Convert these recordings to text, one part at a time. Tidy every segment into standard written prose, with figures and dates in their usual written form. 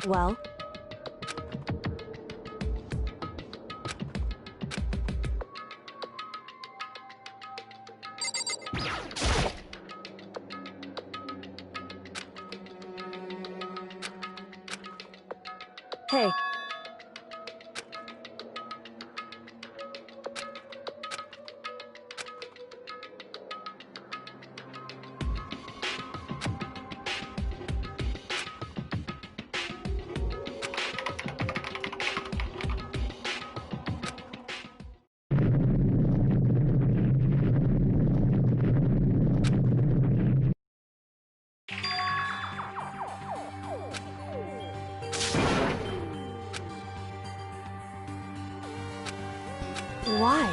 Well? Hey. Why?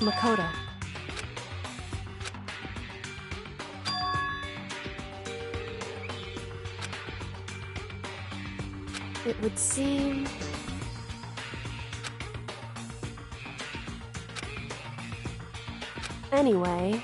Makoto. It would seem... Anyway...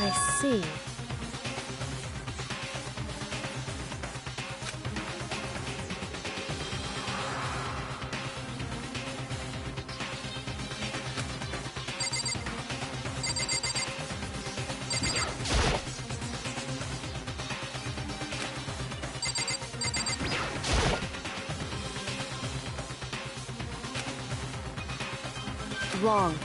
I see. Wrong.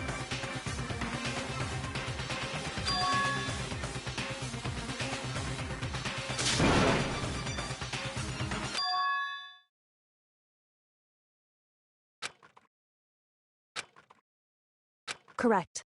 Correct.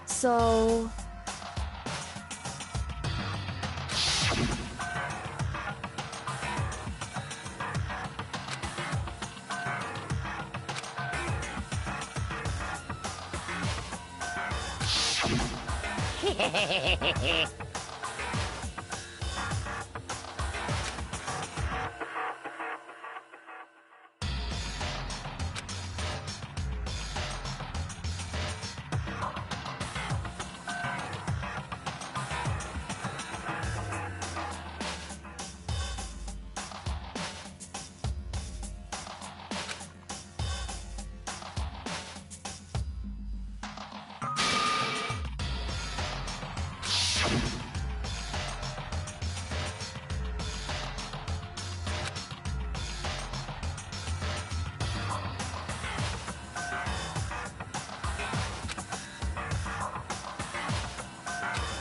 So...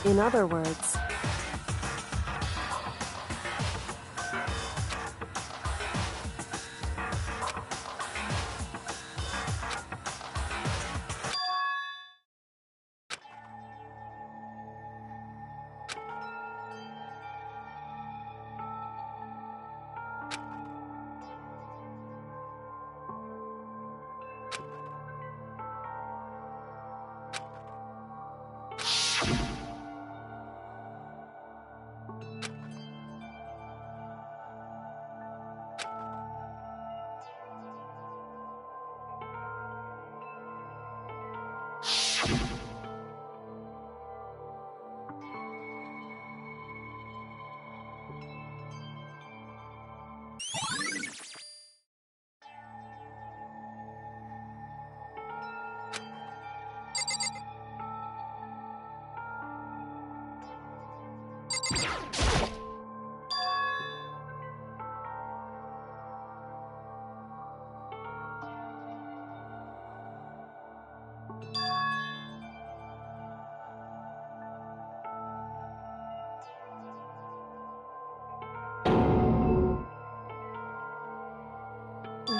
In other words,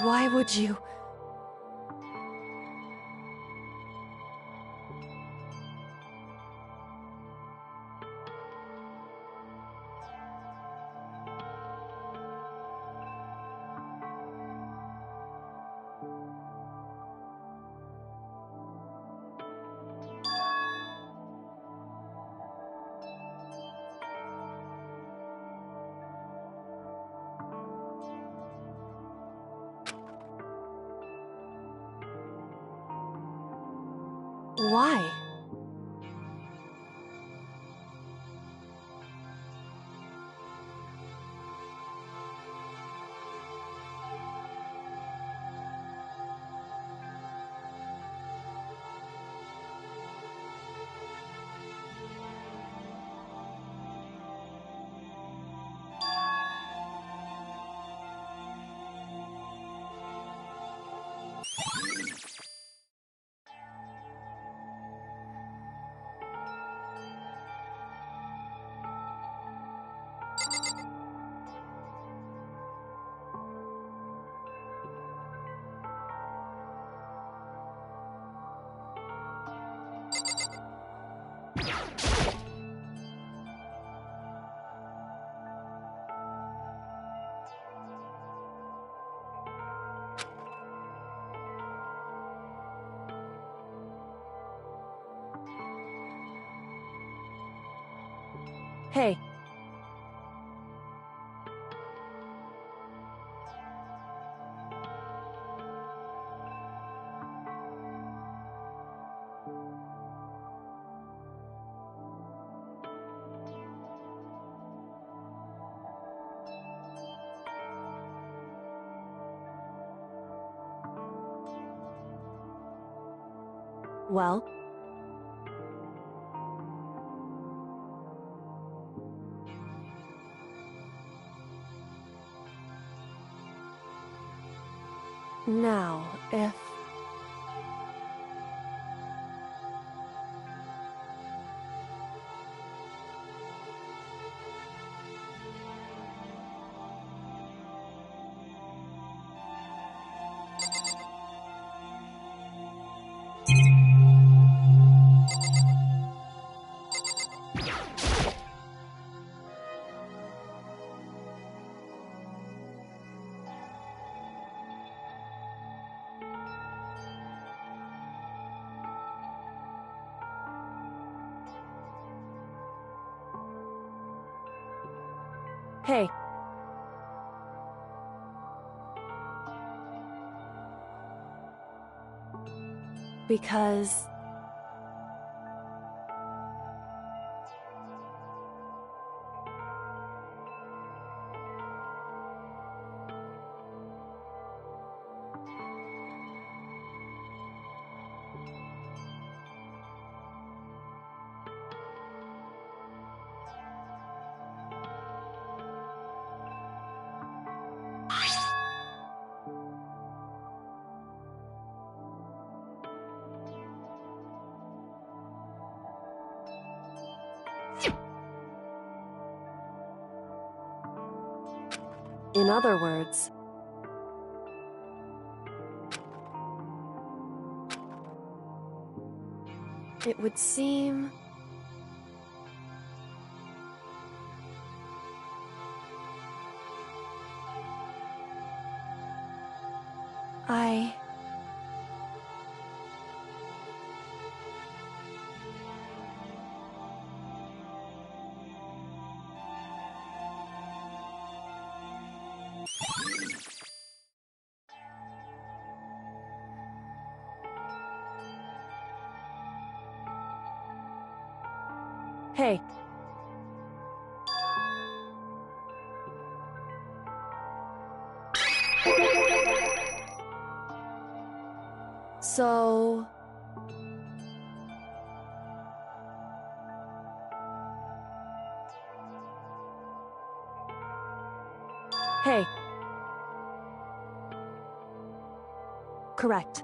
why would you? Why? Hey. Well? Now, if... Hey. Because... In other words, it would seem... Hey. So... Hey. Correct.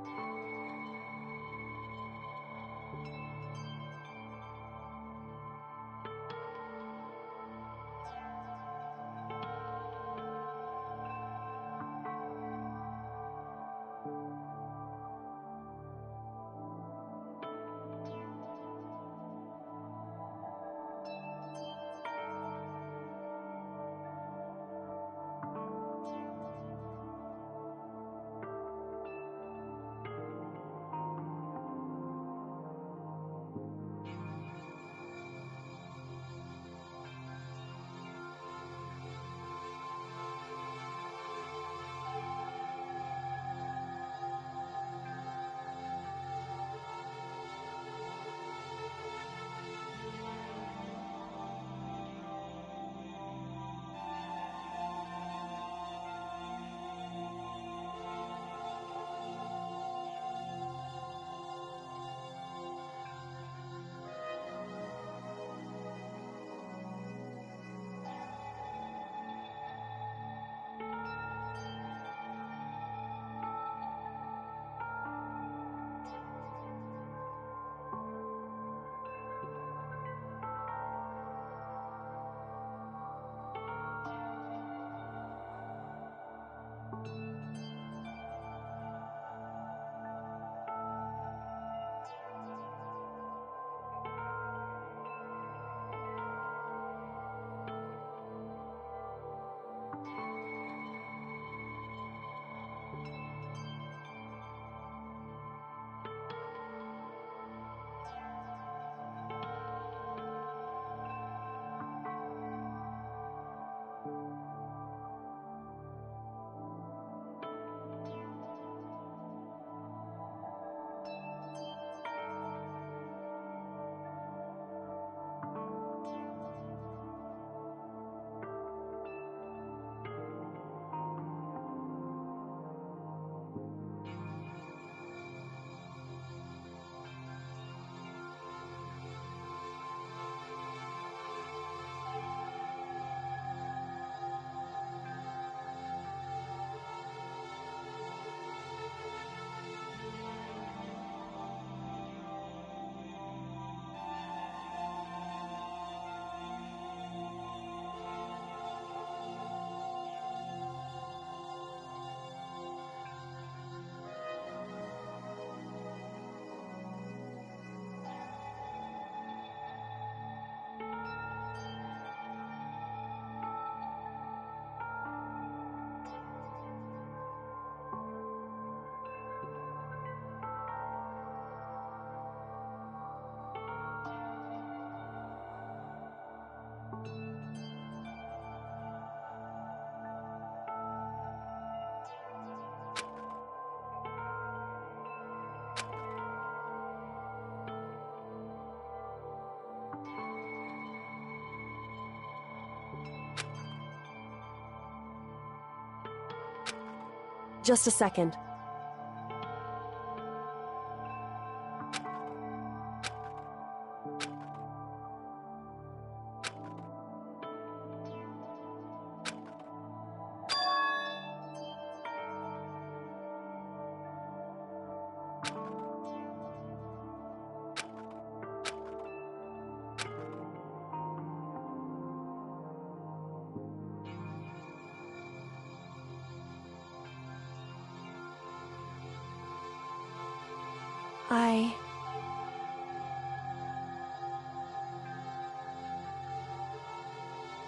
Just a second.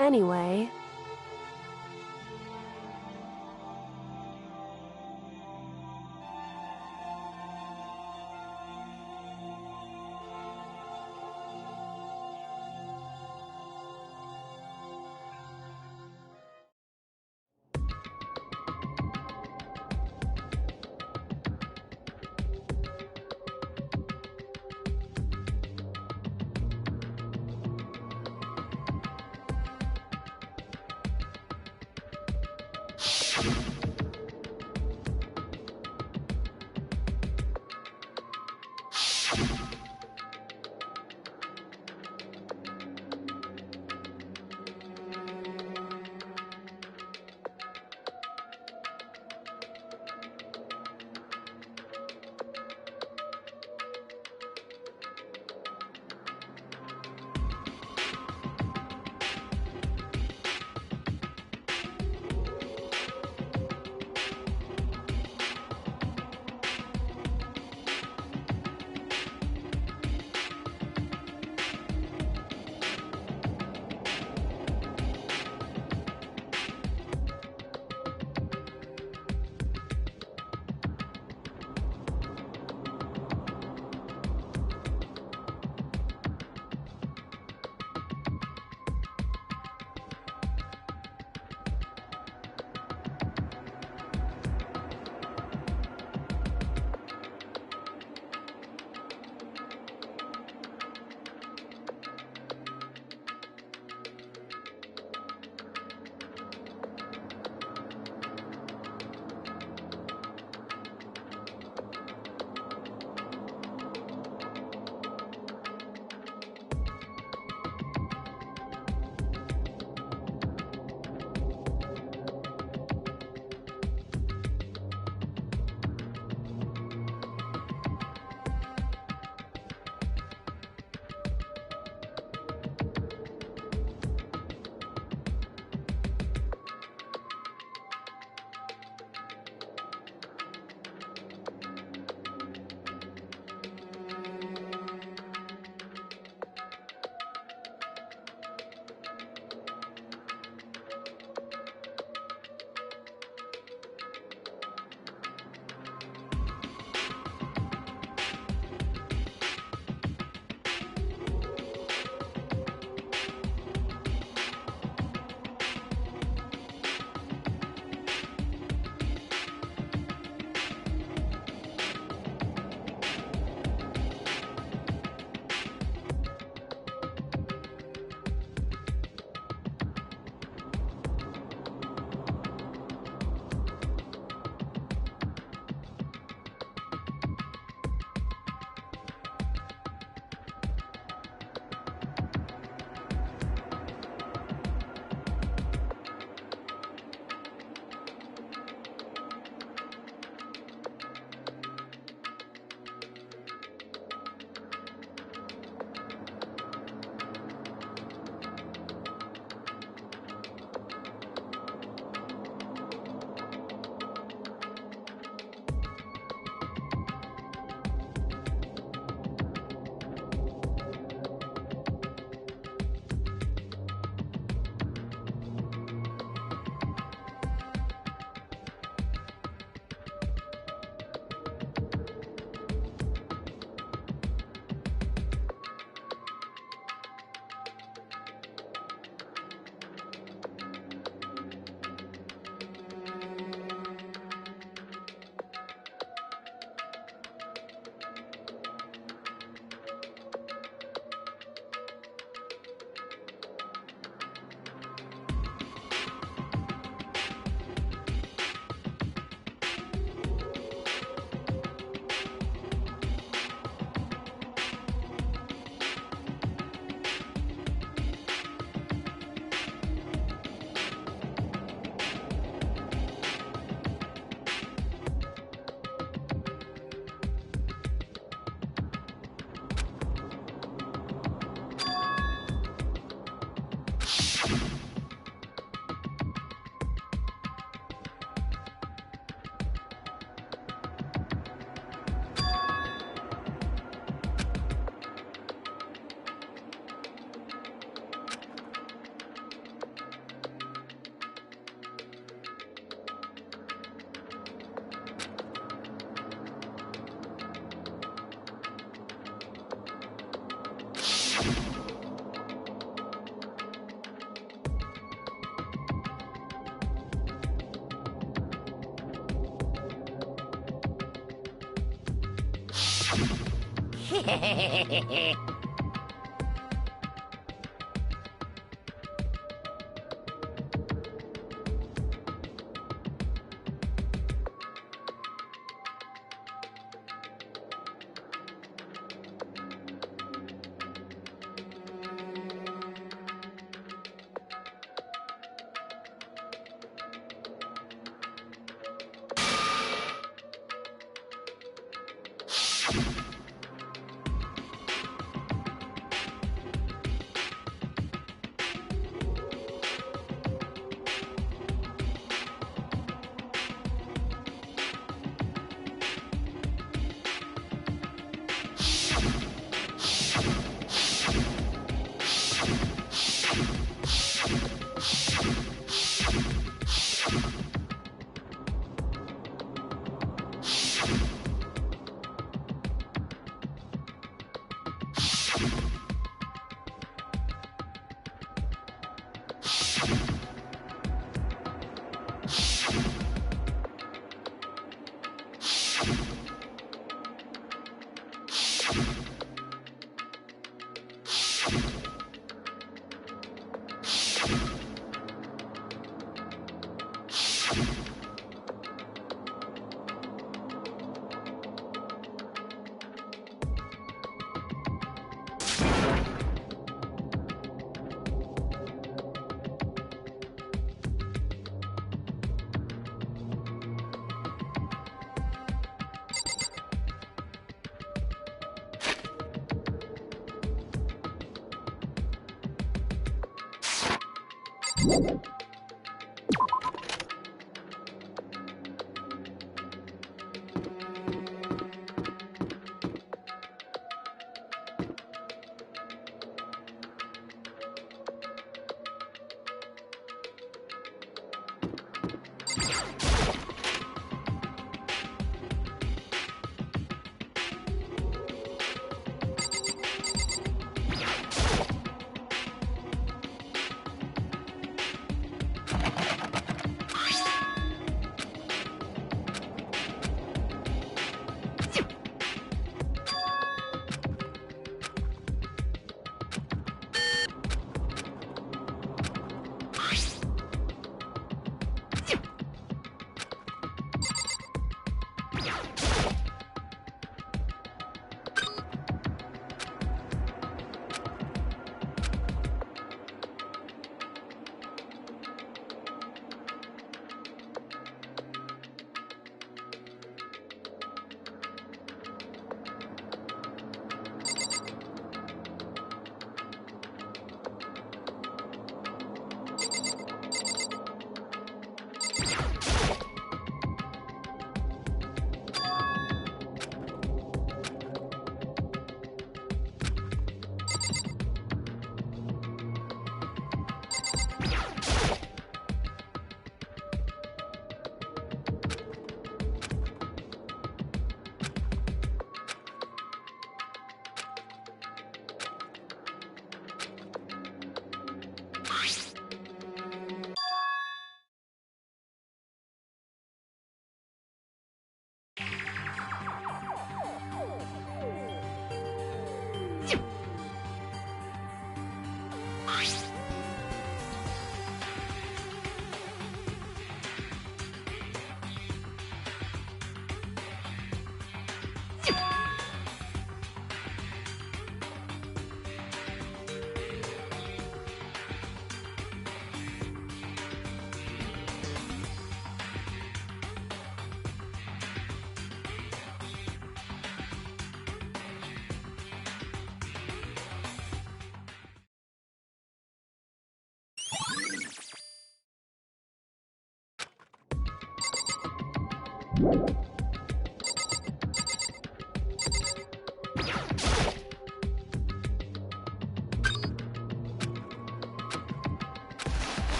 Anyway...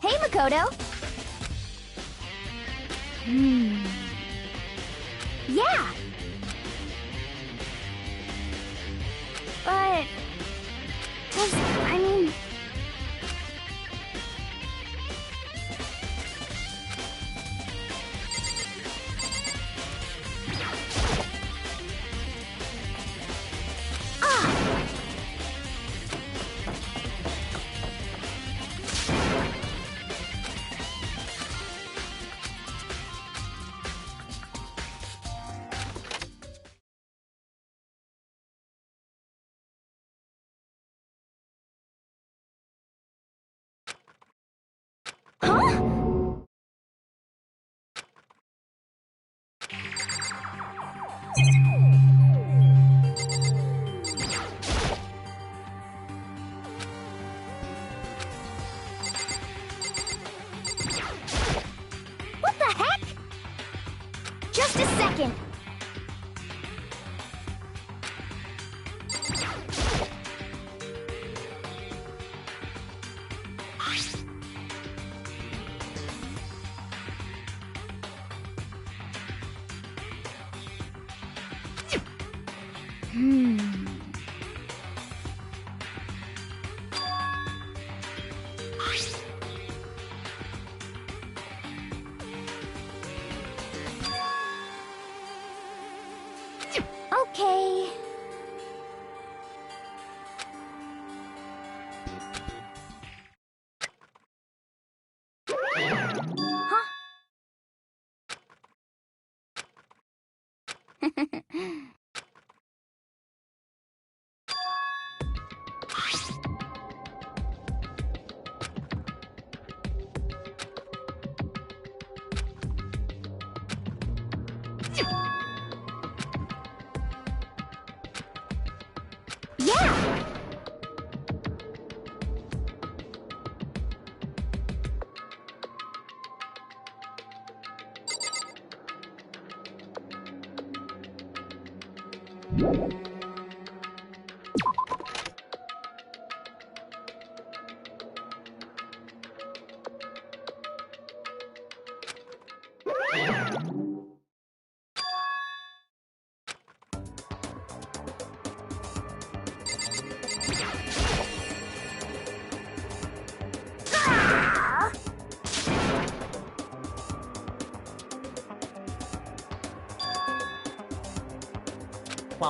Hey, Makoto! Yeah! But... I mean... What the heck? Just a second. Okay. Huh? Yeah!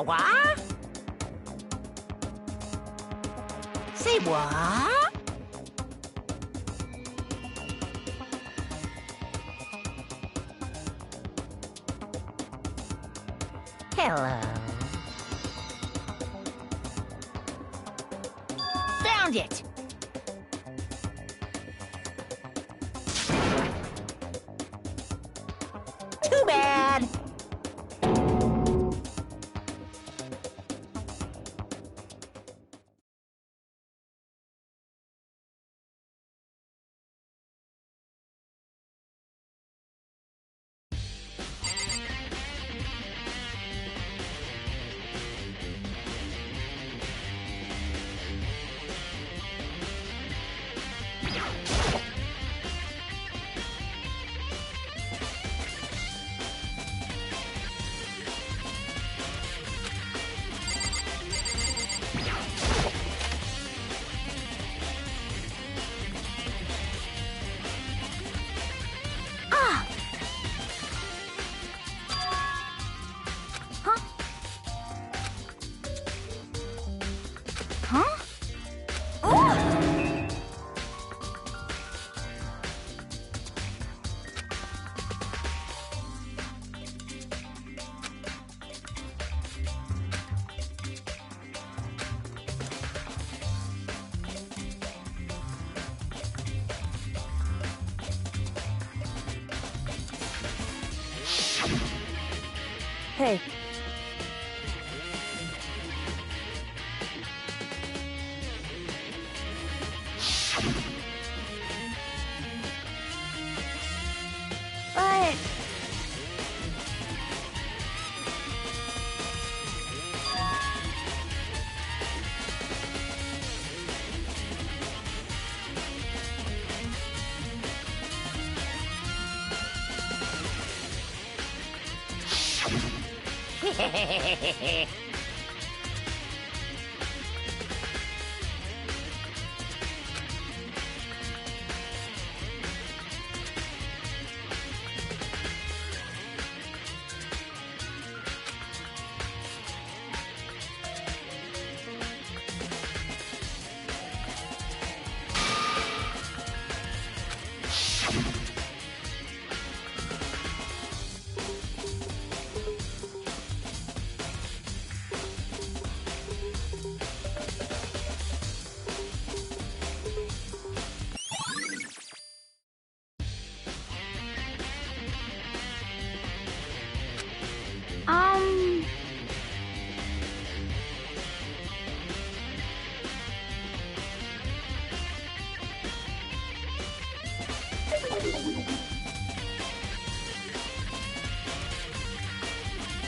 What? Say what? Hello. Found it! Too bad! Hey. But...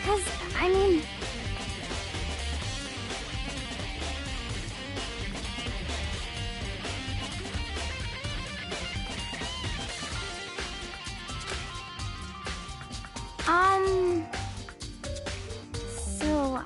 Cause, I mean... So,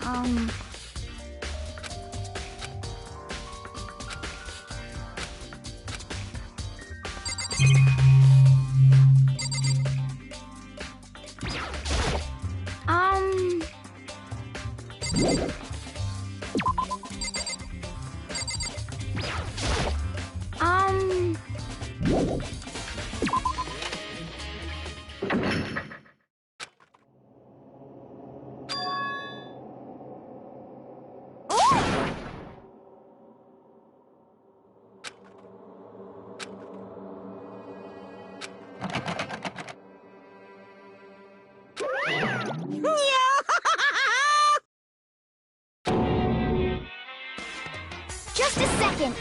second.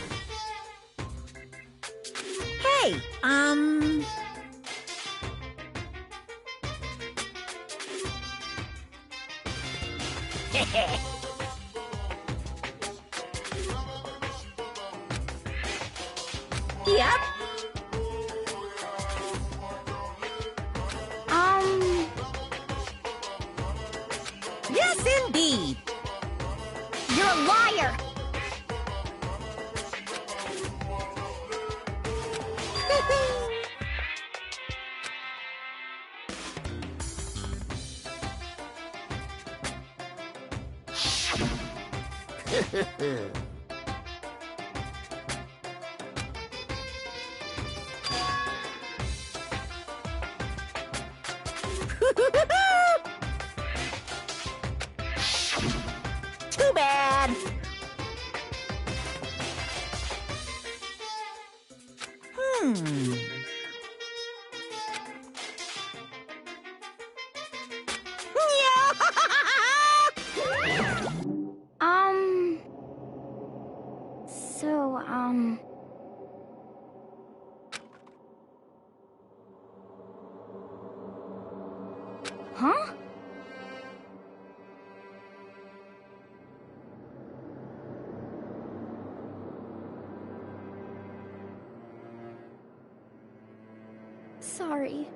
Hey, Yep. Yes, indeed. You're a liar. Too bad. So, huh? Sorry.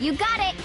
You got it!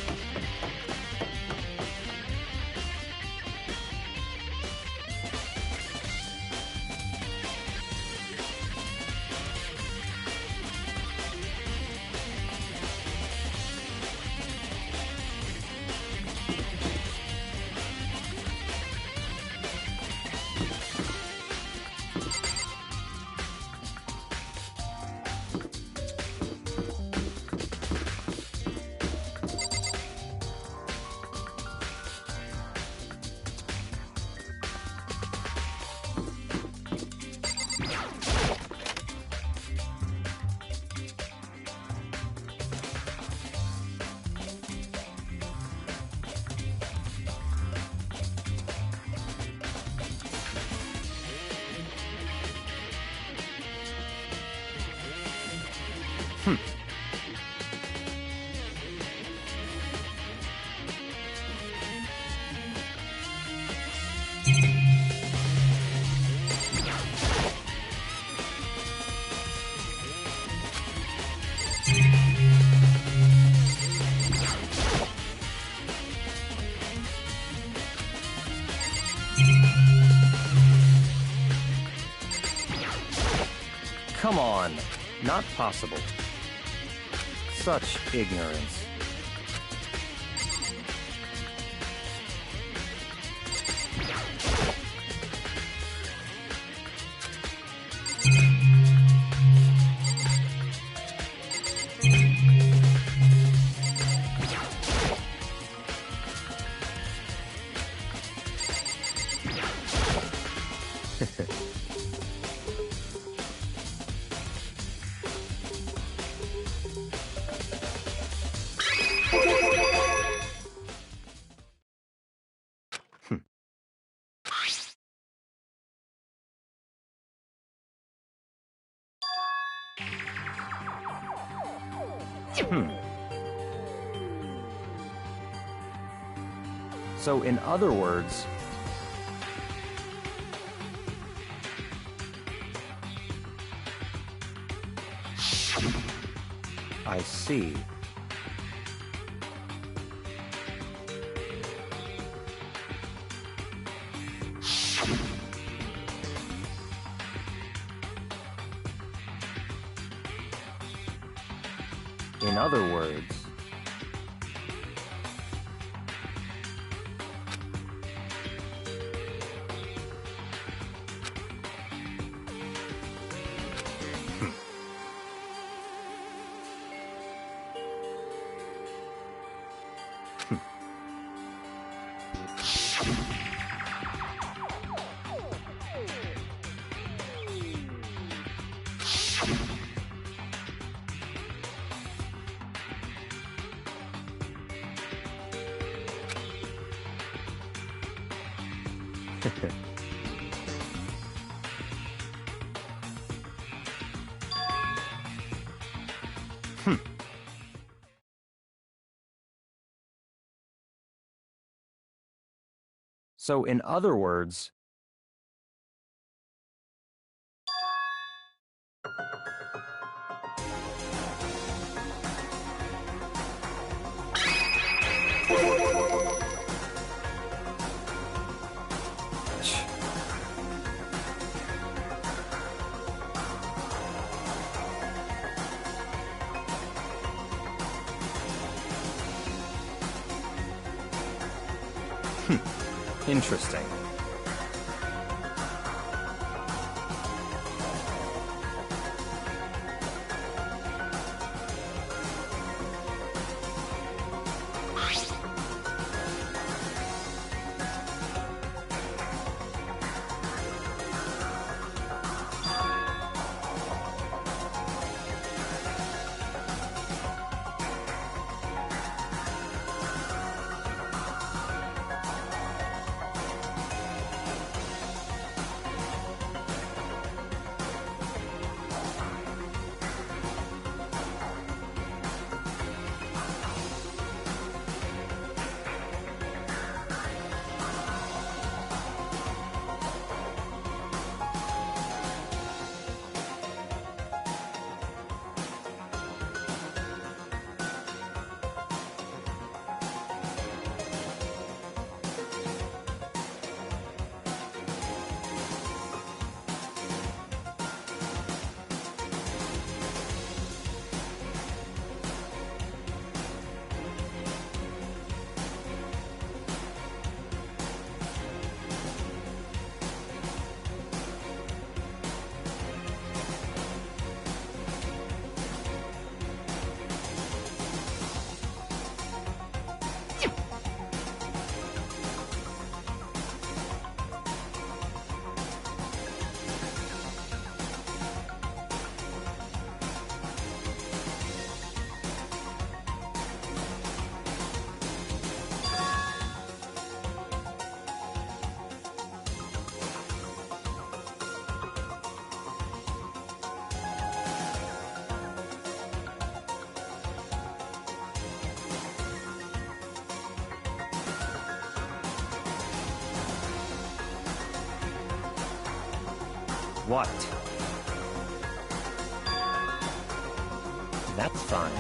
Come on, not possible. Such ignorance. So, in other words, I see. In other words, So, in other words, interesting. What? That's fine.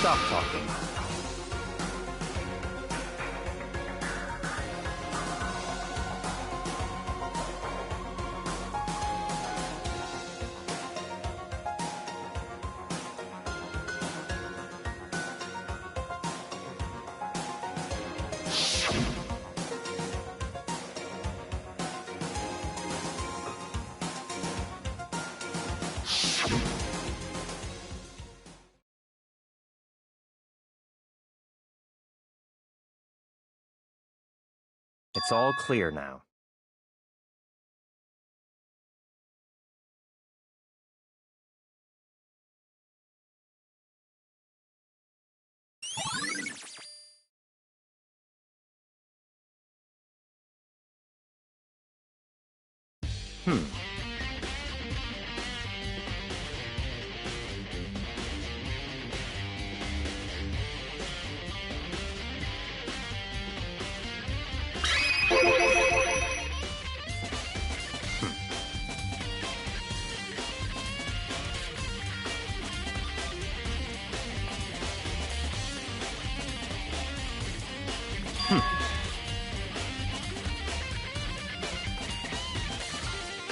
Stop talking. It's all clear now.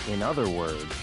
In other words,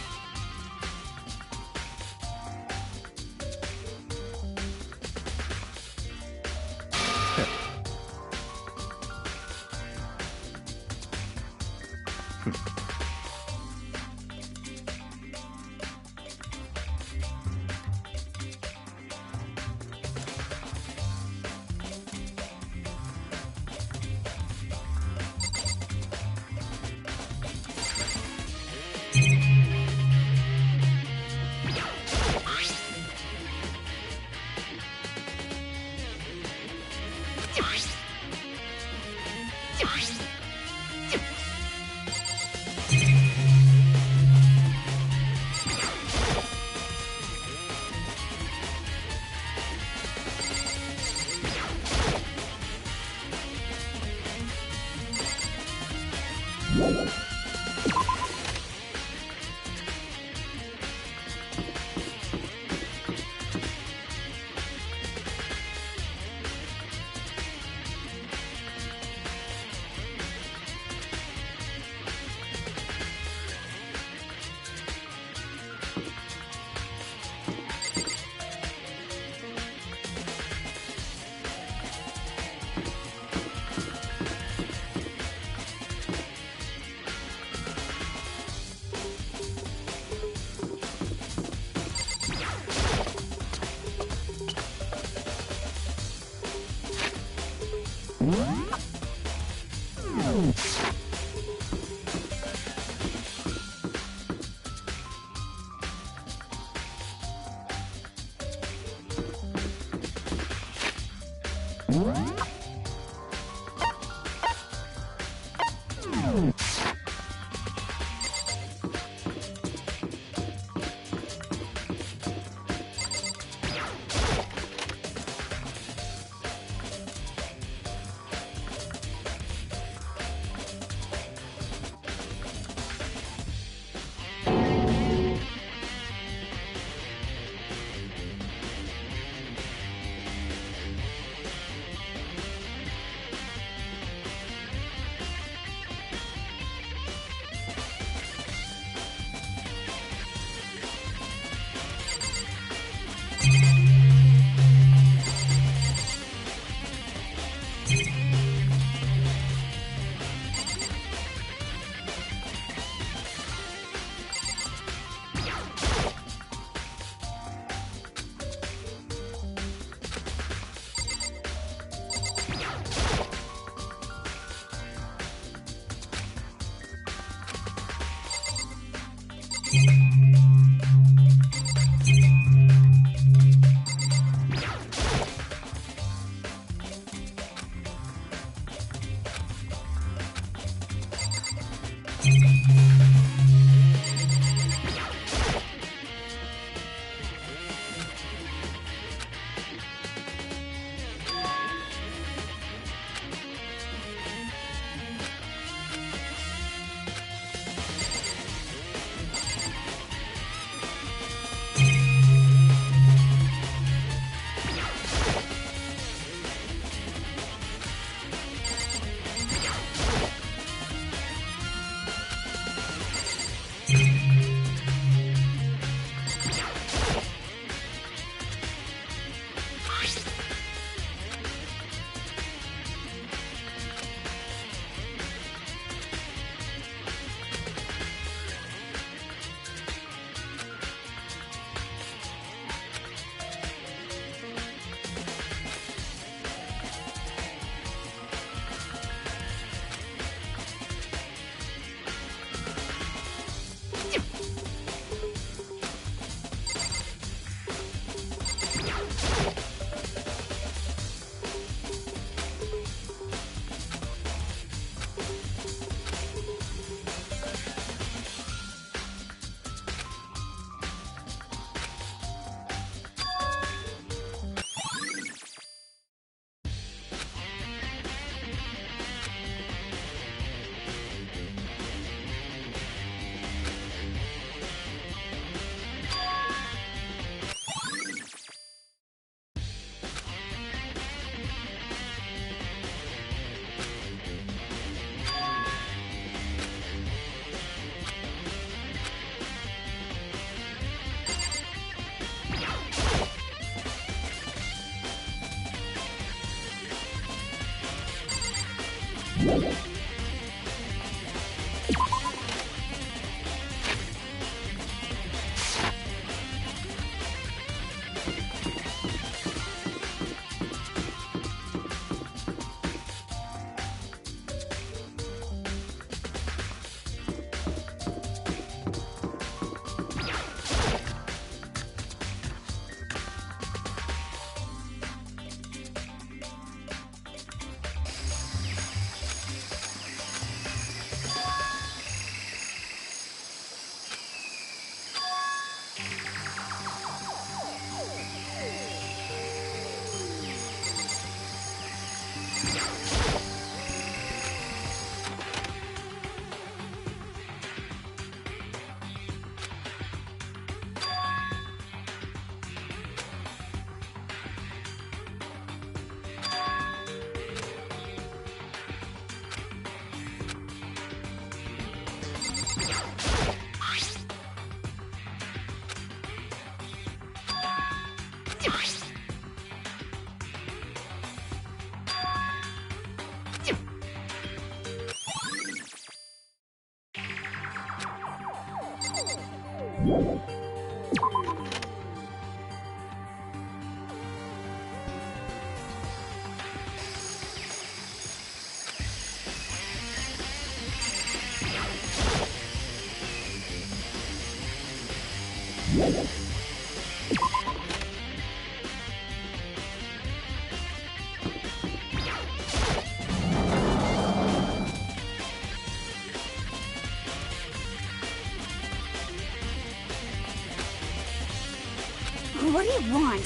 What do you want?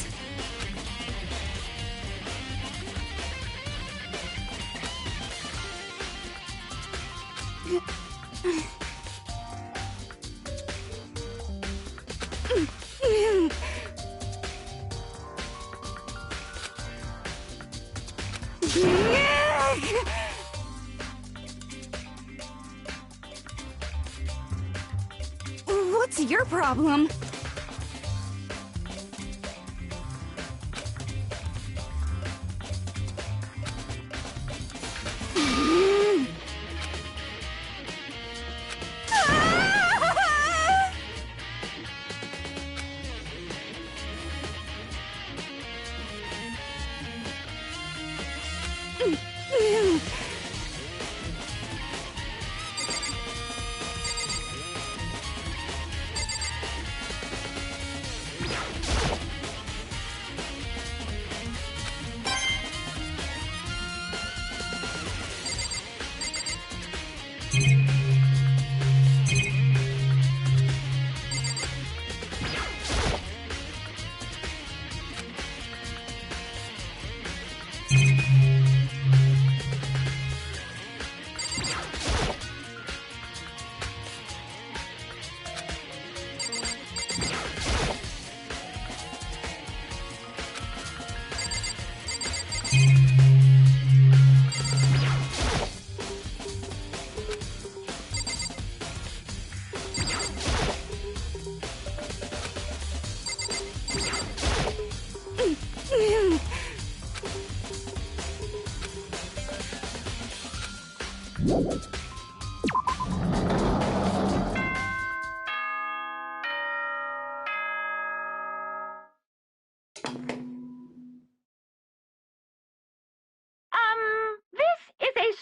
What's your problem?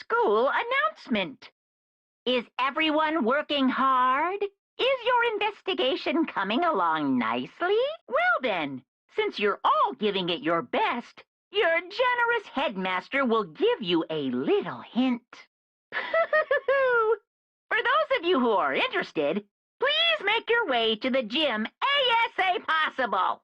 school announcement. Is everyone working hard? Is your investigation coming along nicely? Well then, since you're all giving it your best, your generous headmaster will give you a little hint. For those of you who are interested, please make your way to the gym ASA possible.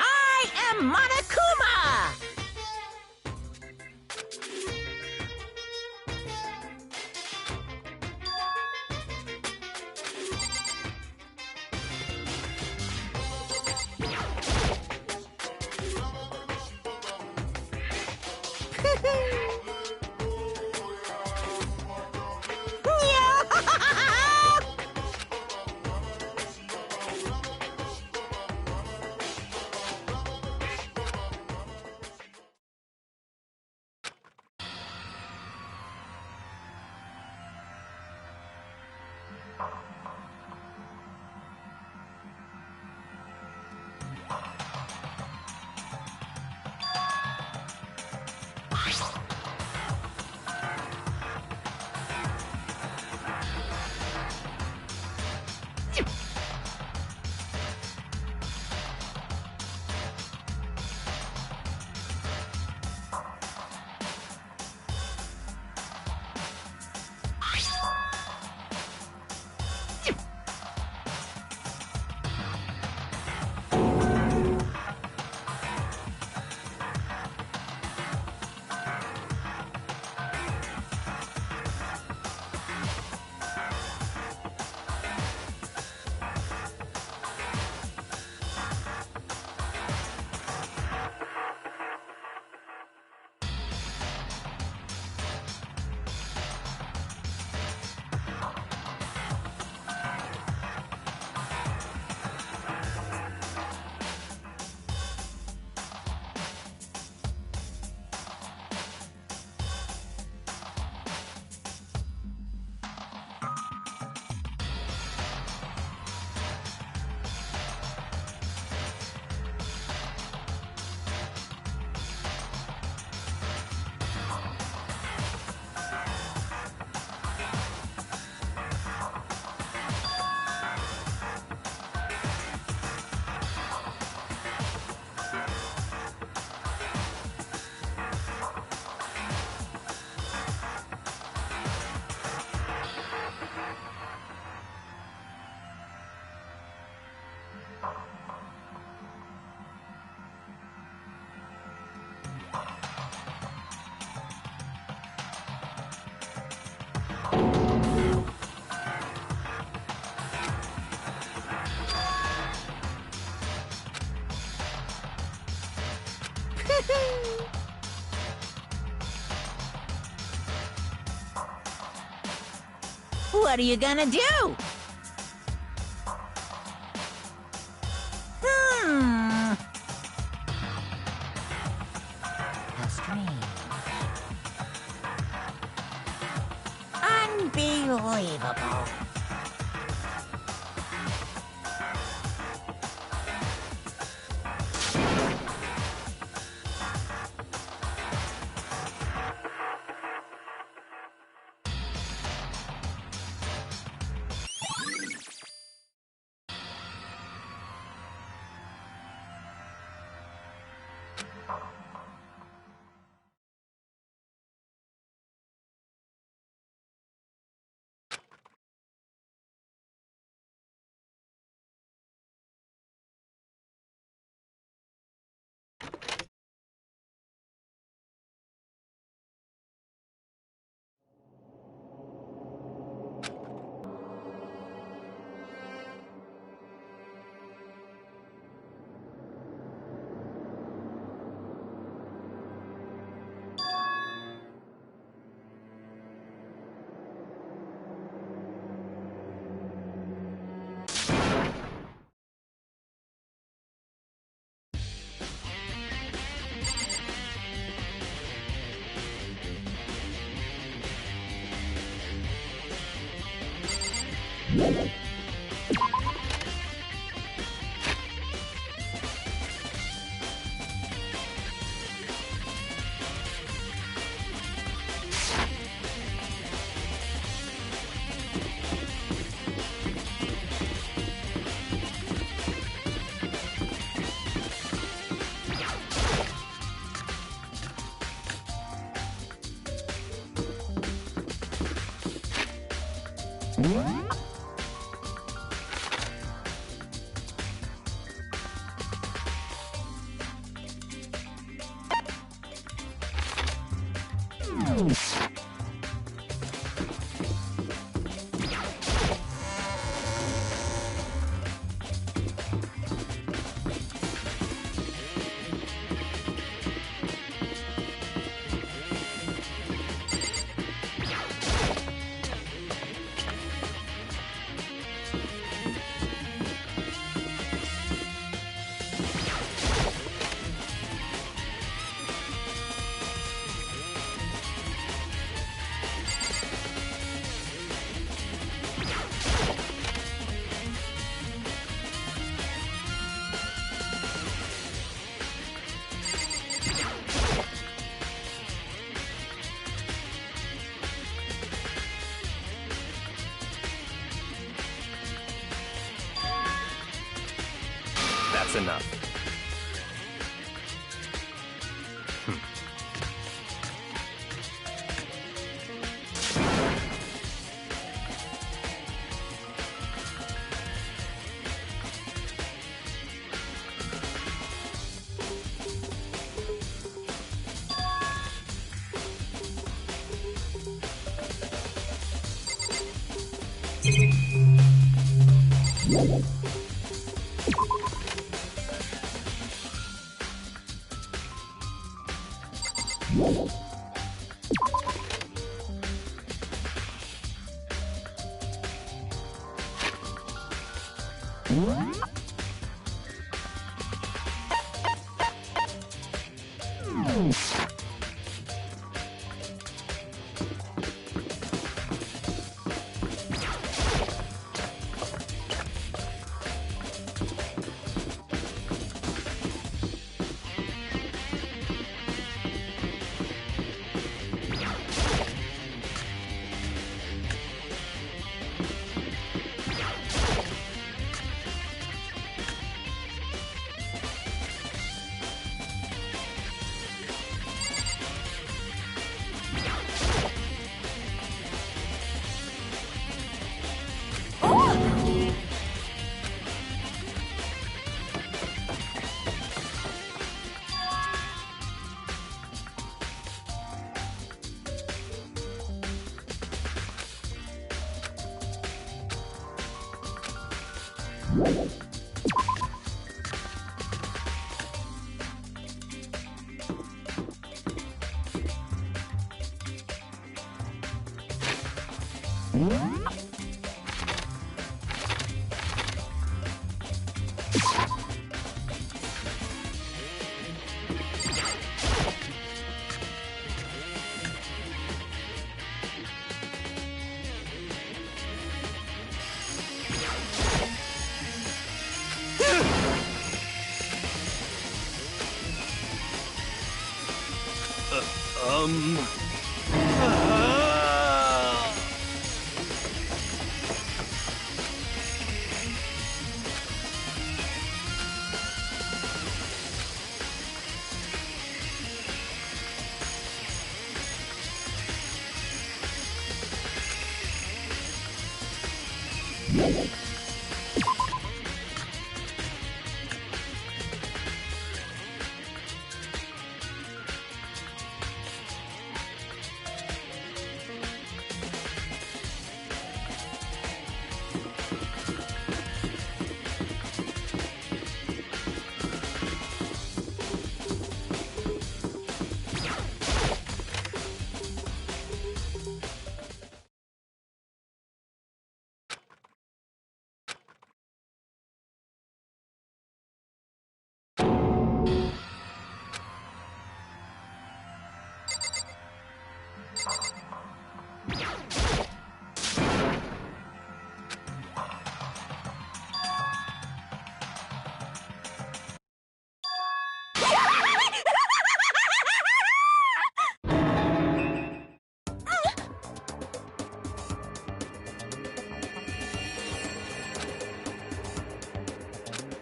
I am Monokuma! What are you gonna do? How strange. Unbelievable. That's enough.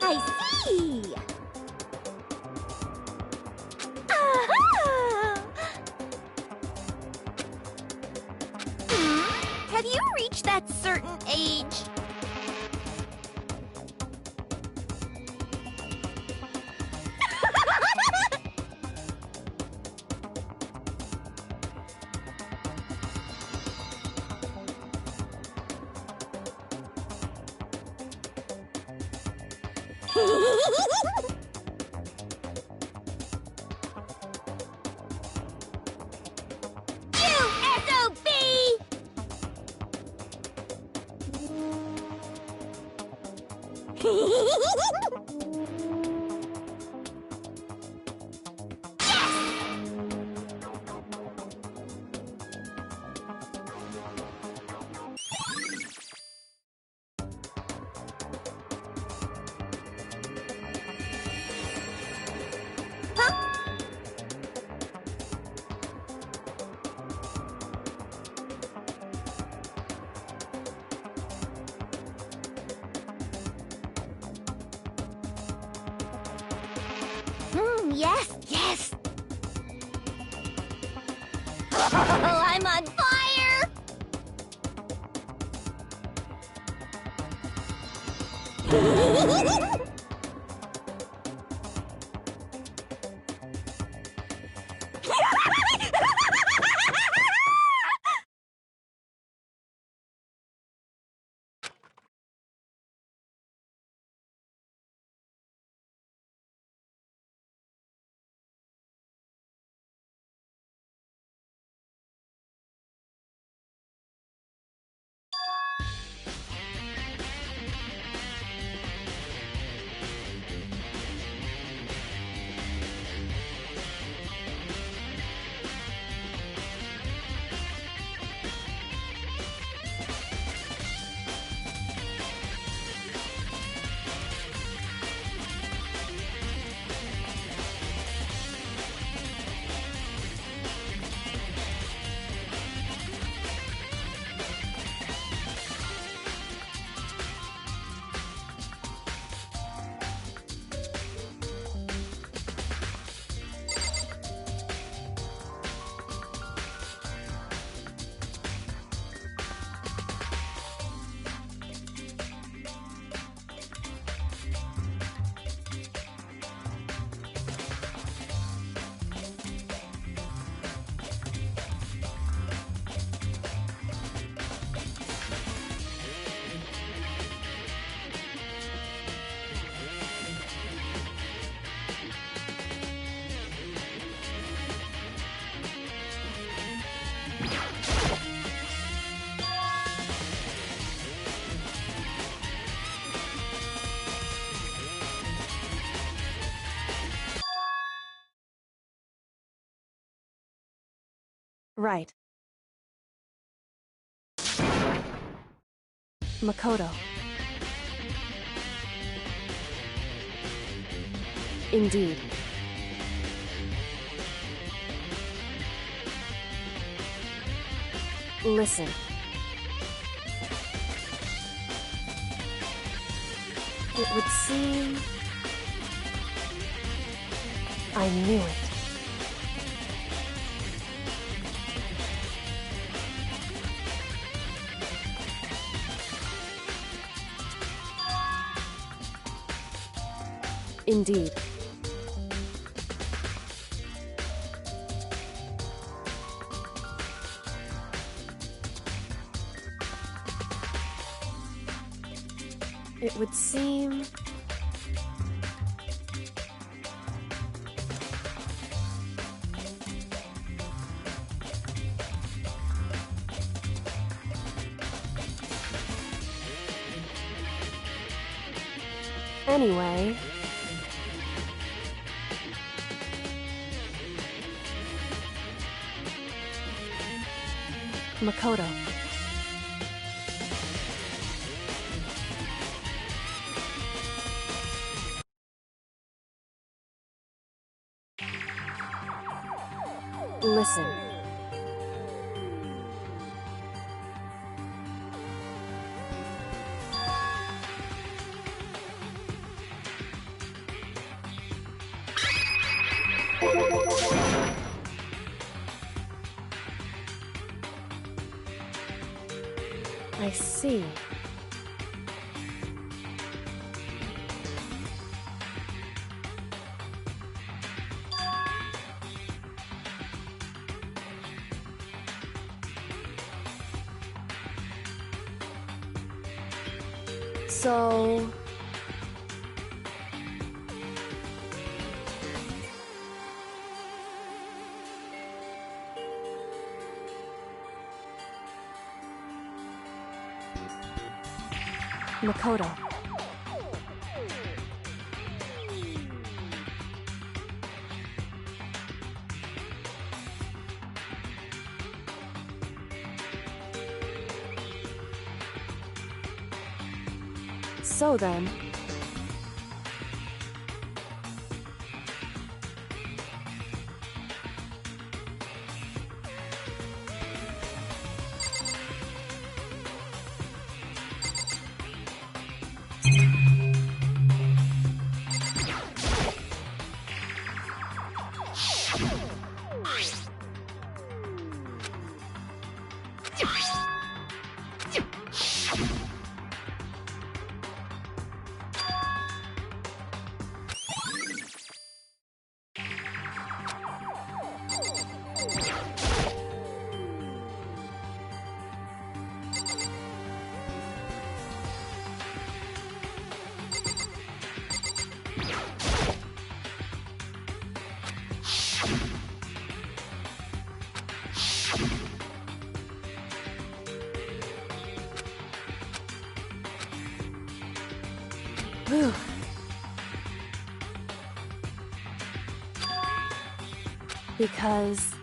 I see! Aha! Have you reached that certain age? Yes, yes! Oh, I'm on fire! Right. Makoto. Indeed. Listen. It would seem... I knew it. Indeed. It would seem... Anyway... Makoto. Listen. I see. So... Makoto. So then... Whew. Because...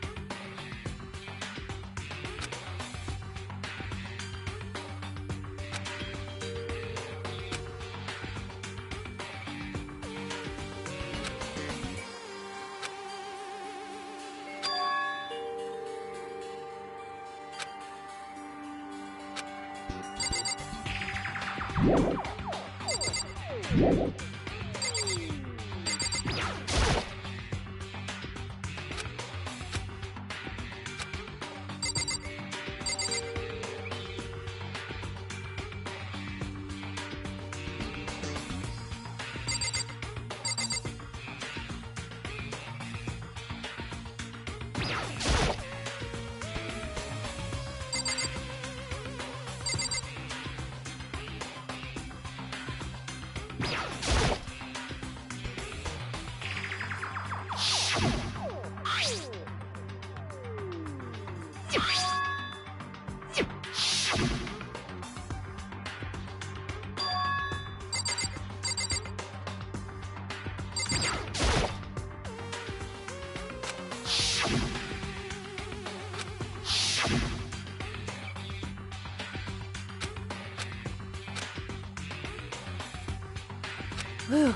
Whew.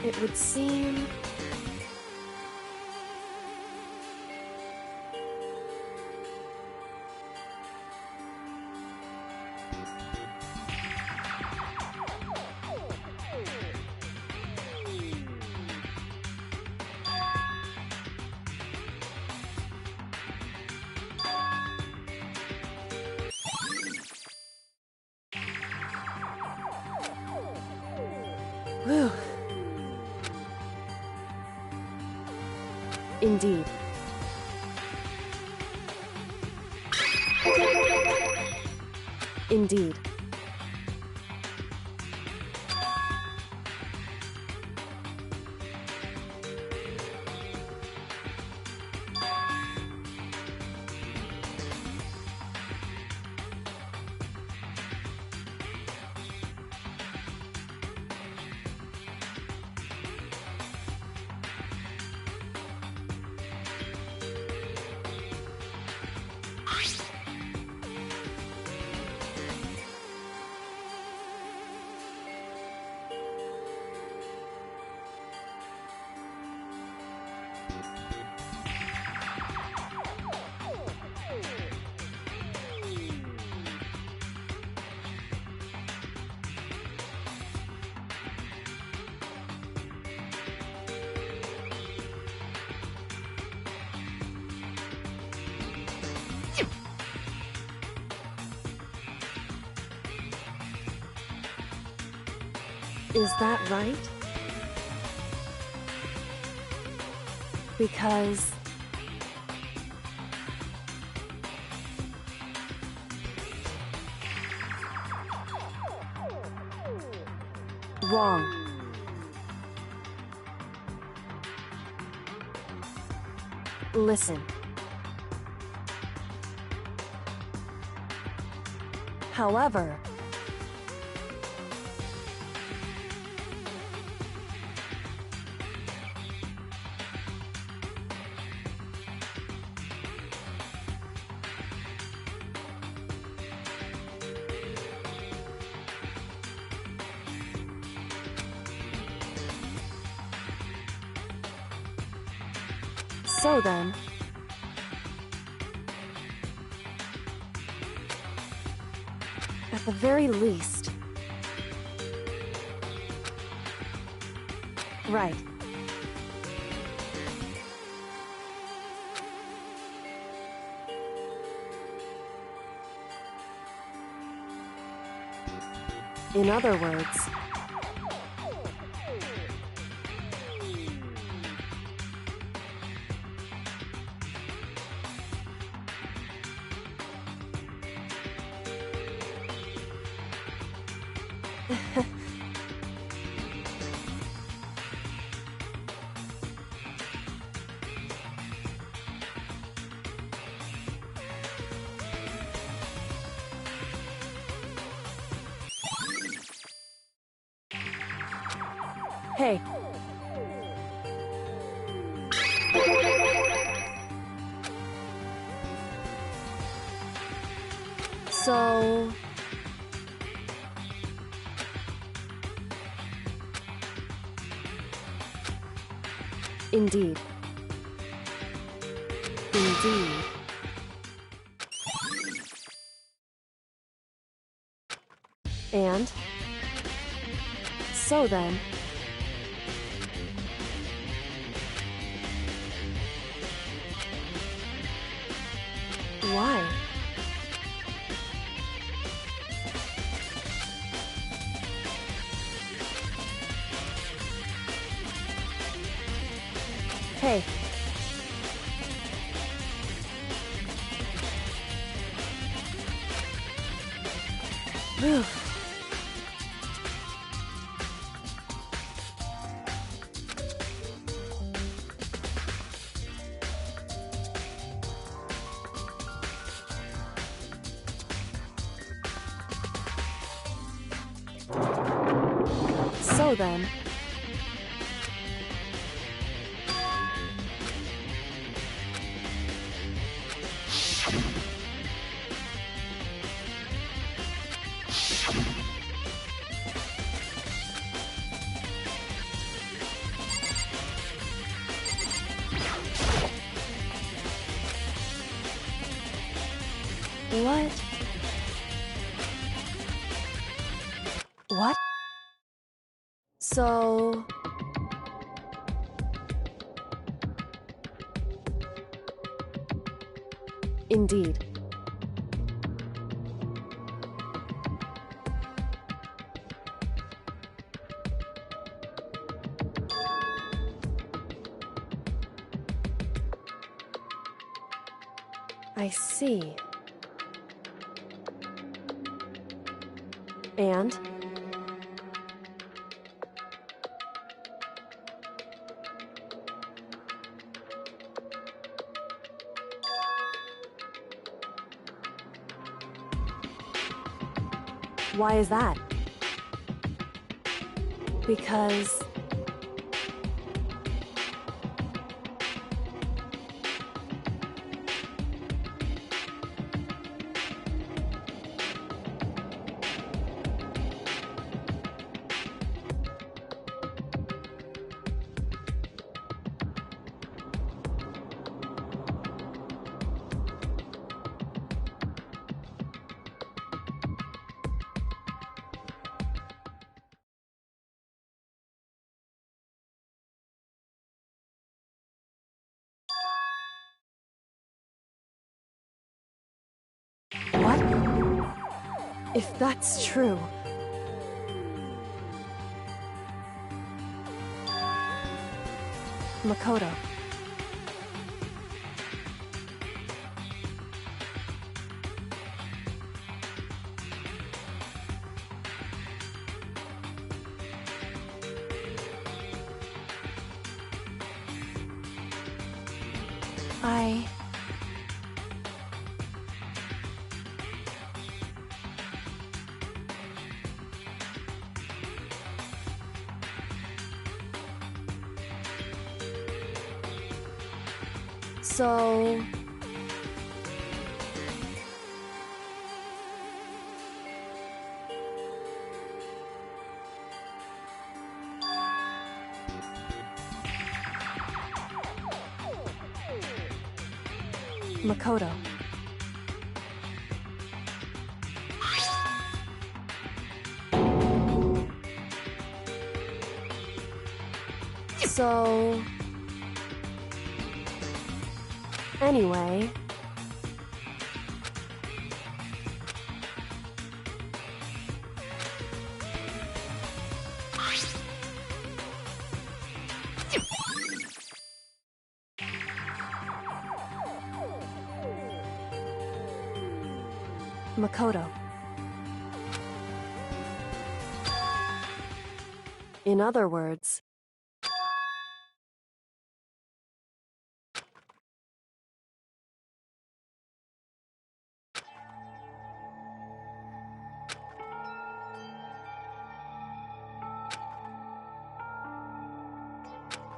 It would seem... Whew. Indeed. Indeed. Is that right? Because wrong. Listen. However, so then, at the very least, right. In other words, hey. So, indeed. Indeed. And so then, why? Hey. Whew. So then, what? What? So... Indeed. I see. And? Why is that? Because... What? If that's true... Makoto. So... Makoto. So... Anyway... Makoto. In other words...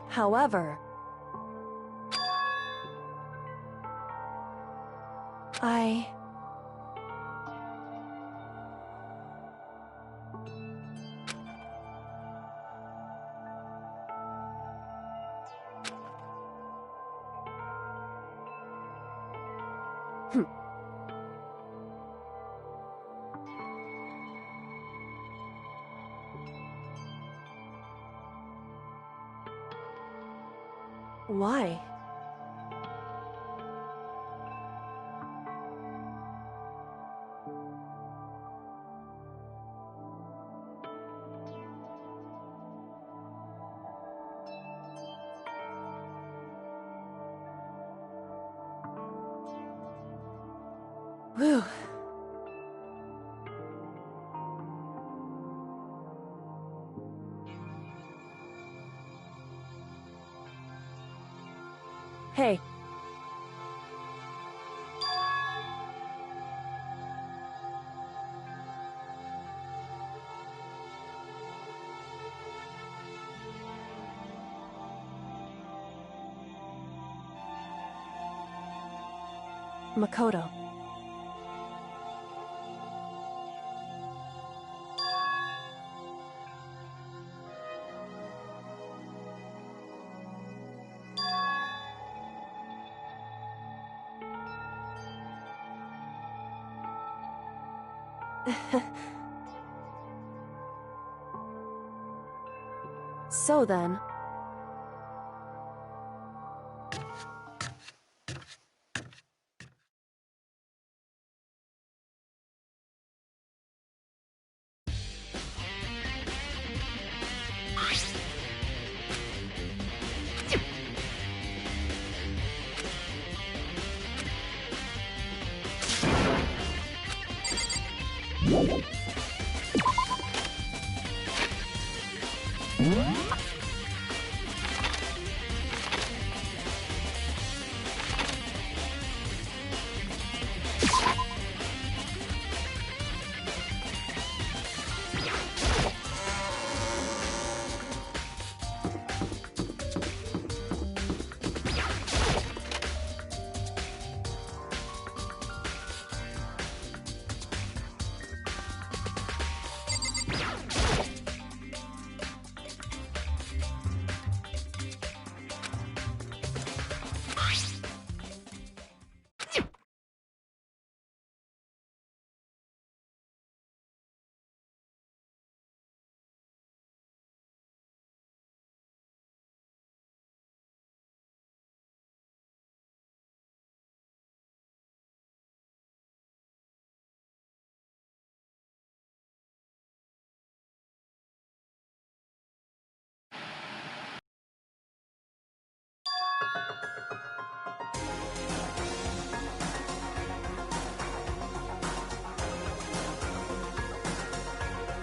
However... Why? Whew. Hey. Makoto. So then...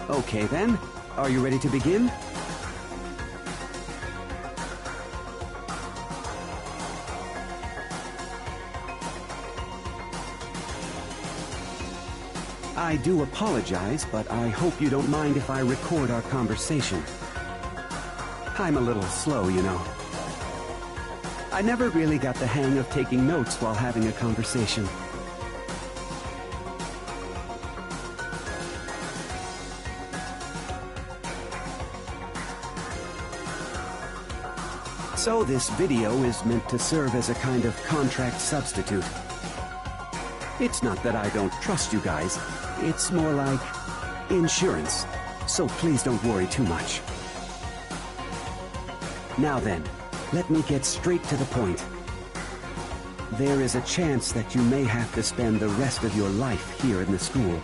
Okay then, are you ready to begin? I do apologize, but I hope you don't mind if I record our conversation. I'm a little slow, you know. I never really got the hang of taking notes while having a conversation. So this video is meant to serve as a kind of contract substitute. It's not that I don't trust you guys, it's more like insurance, so please don't worry too much. Now then, let me get straight to the point. There is a chance that you may have to spend the rest of your life here in the school.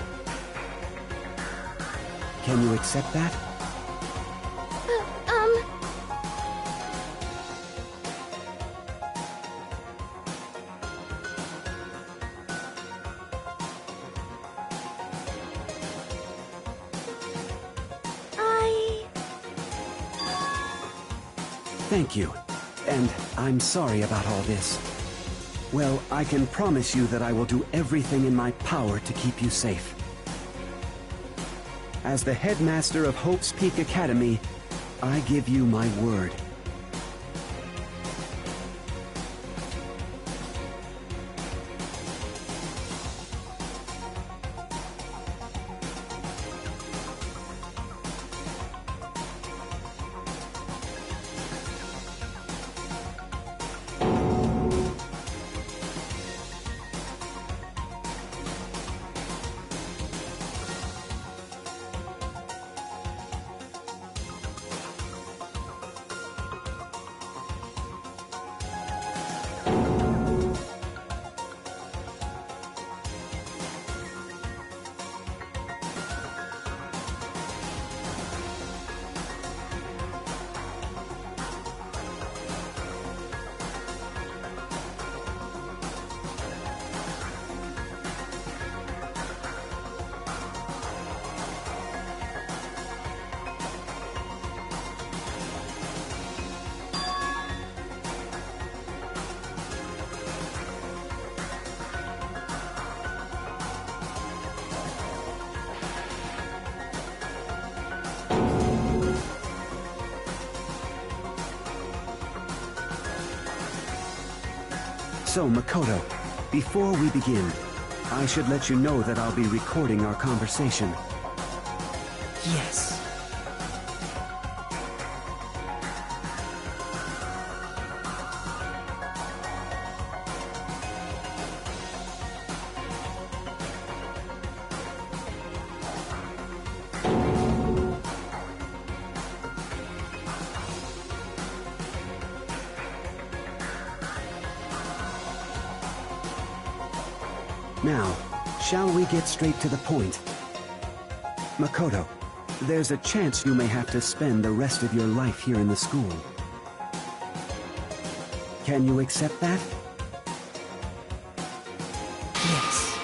Can you accept that? Thank you. And I'm sorry about all this. Well, I can promise you that I will do everything in my power to keep you safe. As the headmaster of Hope's Peak Academy, I give you my word. So, Makoto, before we begin, I should let you know that I'll be recording our conversation. Yes. Now, shall we get straight to the point? Makoto, there's a chance you may have to spend the rest of your life here in the school. Can you accept that? Yes.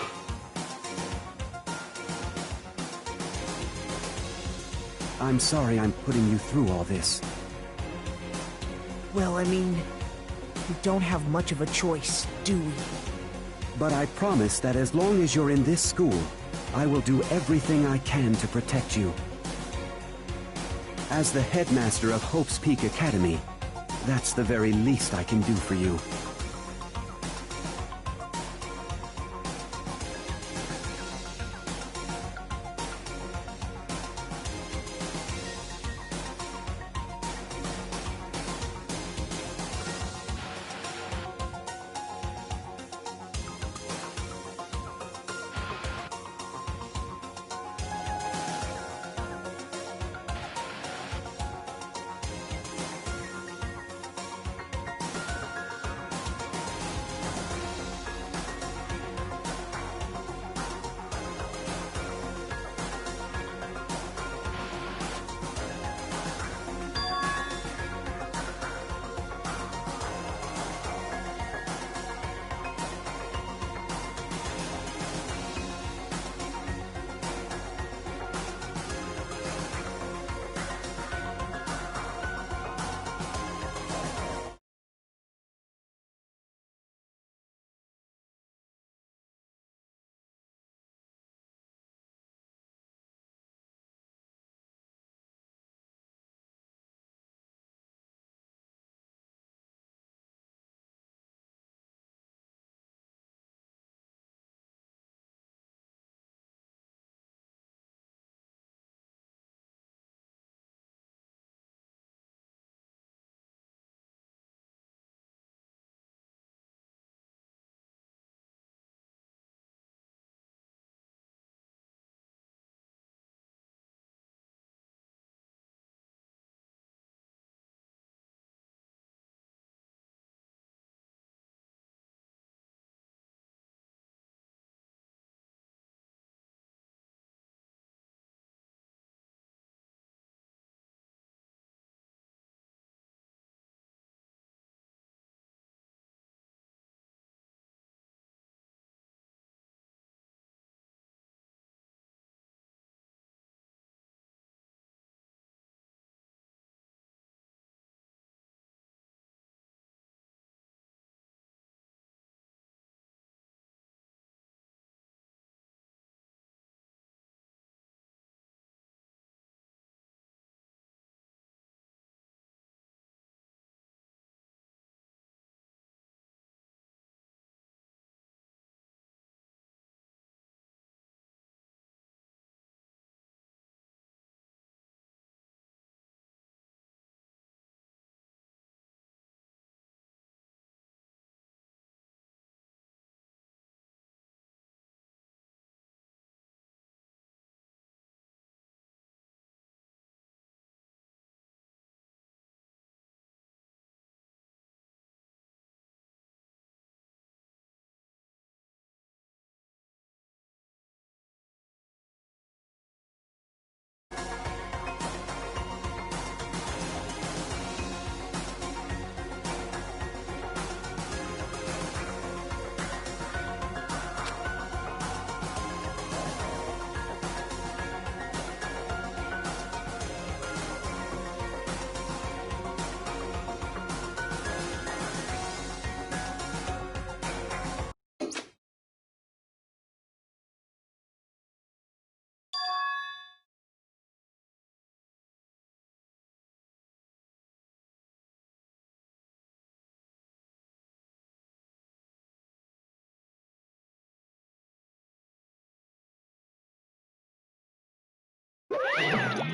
I'm sorry I'm putting you through all this. Well, I mean, we don't have much of a choice, do we? But I promise that as long as you're in this school, I will do everything I can to protect you. As the headmaster of Hope's Peak Academy, that's the very least I can do for you.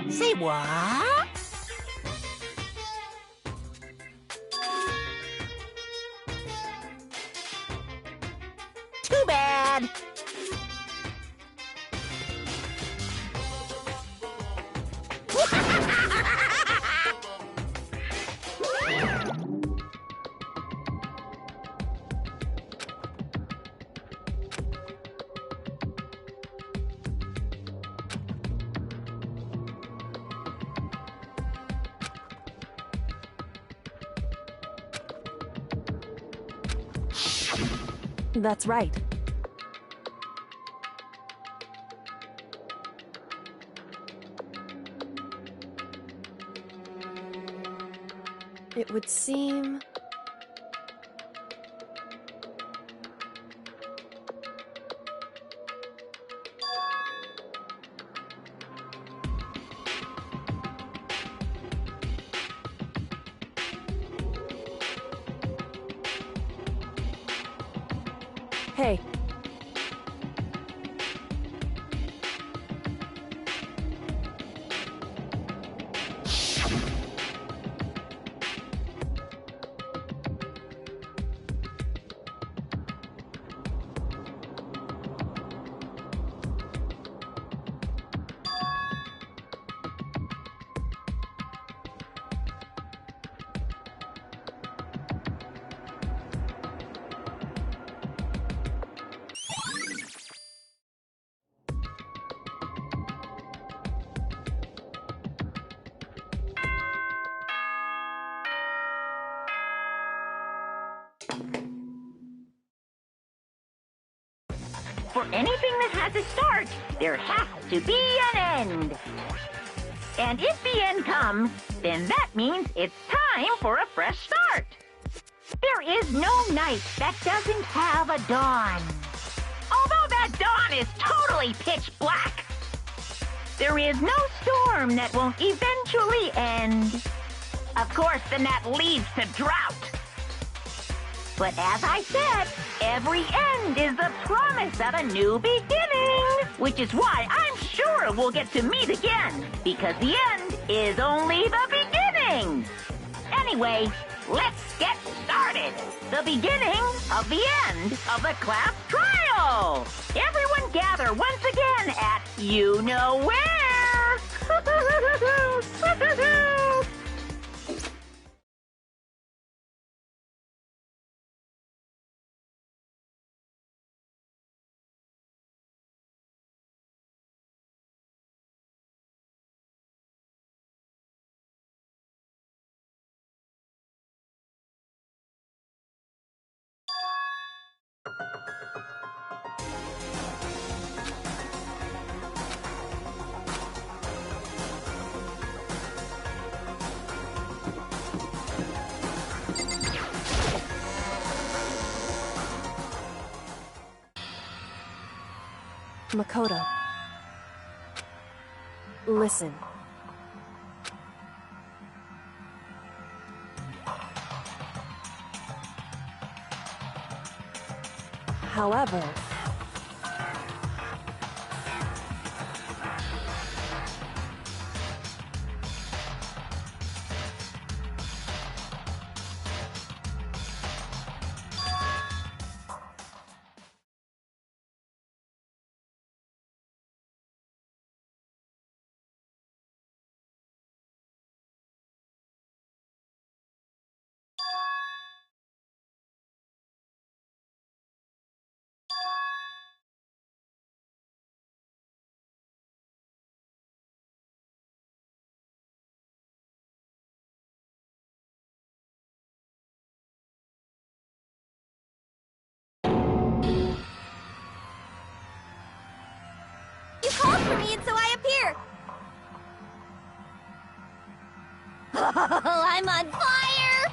Say what? Too bad. That's right. It would seem... Hey. For anything that has a start, there has to be an end. And if the end comes, then that means it's time for a fresh start. There is no night that doesn't have a dawn. Although that dawn is totally pitch black. There is no storm that won't eventually end. Of course, then that leads to drought. But as I said, every end is the promise of a new beginning. Which is why I'm sure we'll get to meet again. Because the end is only the beginning. Anyway, let's get started. The beginning of the end of the class trial. Everyone gather once again at you know where. Makoto. Listen. However... You called for me, and so I appear. Oh, I'm on fire!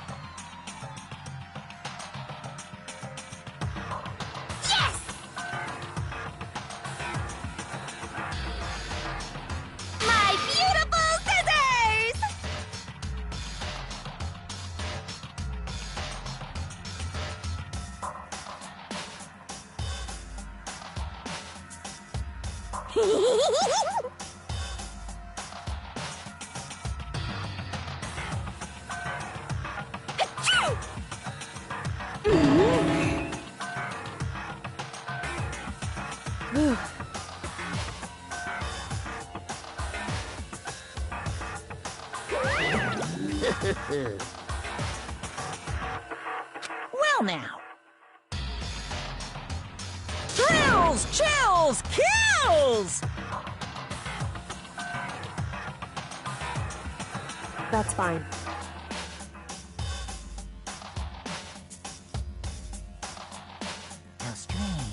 Yes! My beautiful scissors! Whew. Well now. Thrills, chills, kills! That's fine. How strange.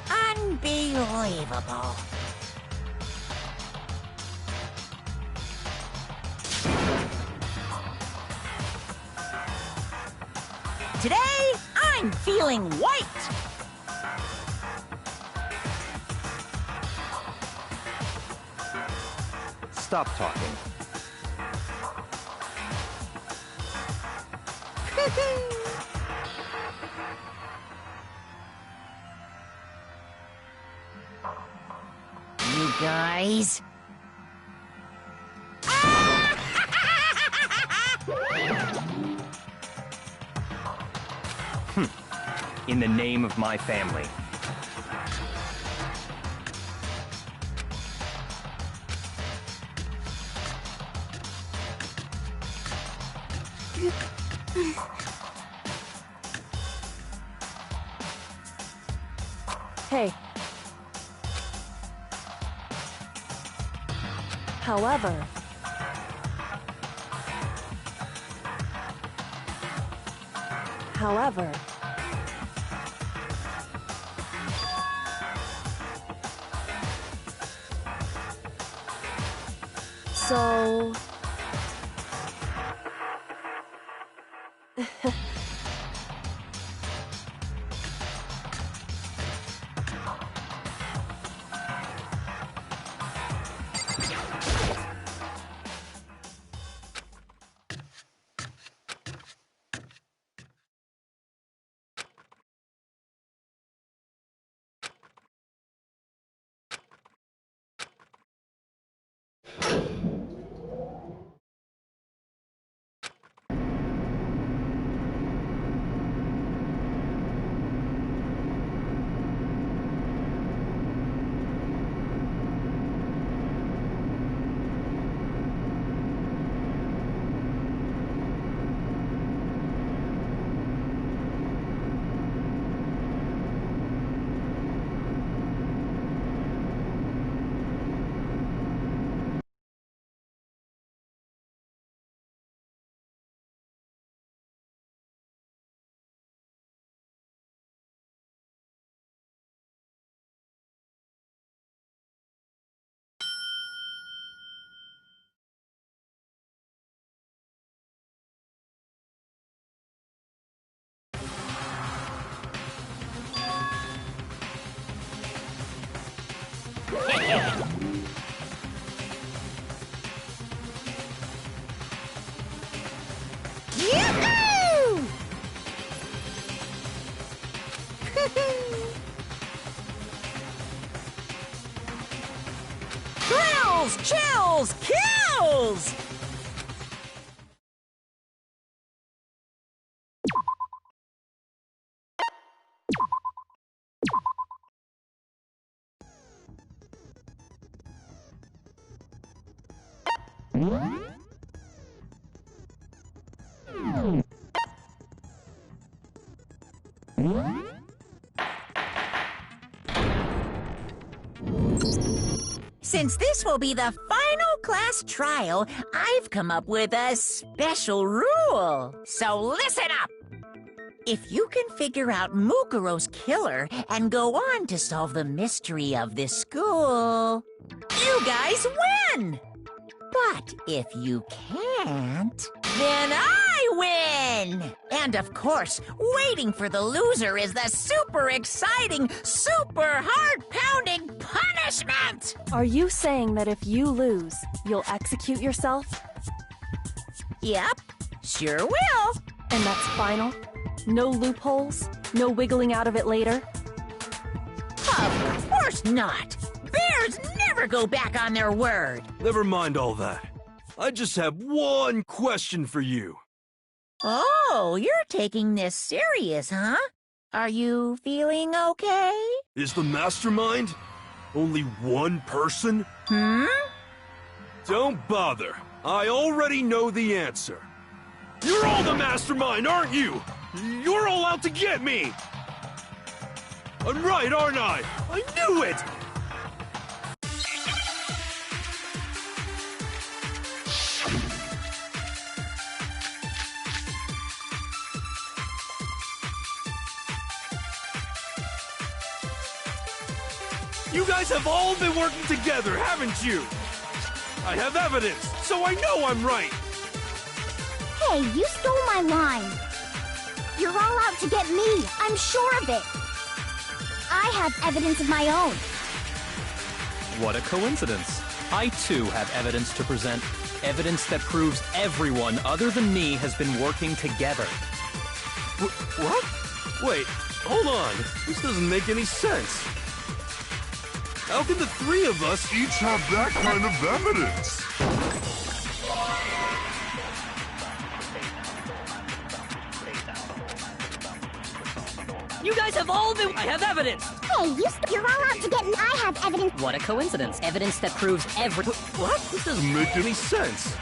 Unbelievable. today, I'm feeling white. Stop talking. You guys. In the name of my family. Hey. However, so... Yoo-hoo! Thrills, chills, kills! Since this will be the final class trial, I've come up with a special rule. So listen up! If you can figure out Mukuro's killer and go on to solve the mystery of this school, you guys win! But if you can't, then I win! And of course, waiting for the loser is the super exciting, super heart-pounding punishment! Are you saying that if you lose, you'll execute yourself? Yep, sure will. And that's final? No loopholes? No wiggling out of it later? Of course not! Bears never go back on their word! Never mind all that. I just have one question for you. Oh, you're taking this serious, huh? Are you feeling okay? Is the mastermind only one person? Don't bother. I already know the answer. You're all the mastermind, aren't you? You're all out to get me! I'm right, aren't I? I knew it! You guys have all been working together, haven't you? I have evidence, so I know I'm right. Hey, you stole my line. You're all out to get me. I'm sure of it. I have evidence of my own. What a coincidence. I too have evidence to present. Evidence that proves everyone other than me has been working together. What? Wait, hold on. This doesn't make any sense. How can the three of us each have that kind of evidence? You guys have all been... I have evidence! Hey, you're all out to get me. I have evidence. What a coincidence. Evidence that proves What? This doesn't make any sense.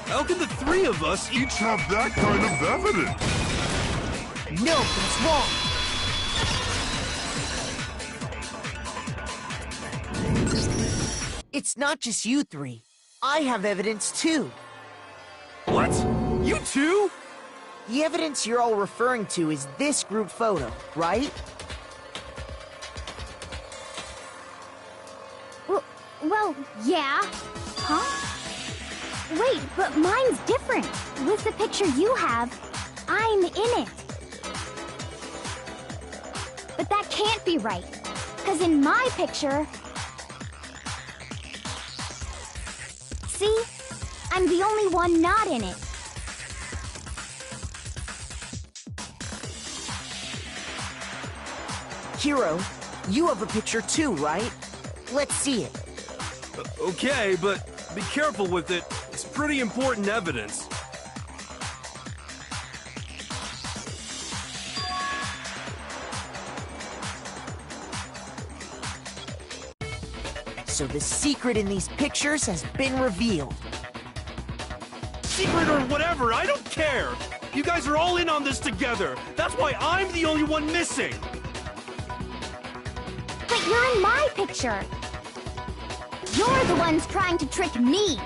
How can the three of us each have that kind of evidence? No, that's wrong. It's not just you three. I have evidence too. What? You too? The evidence you're all referring to is this group photo, right? Well, yeah. Huh? Wait, but mine's different. With the picture you have, I'm in it. But that can't be right. Because in my picture... See? I'm the only one not in it. Hero, you have a picture too, right? Let's see it. Okay, but be careful with it. It's pretty important evidence. So the secret in these pictures has been revealed. Secret or whatever, I don't care. You guys are all in on this together. That's why I'm the only one missing. But you're in my picture. You're the ones trying to trick me.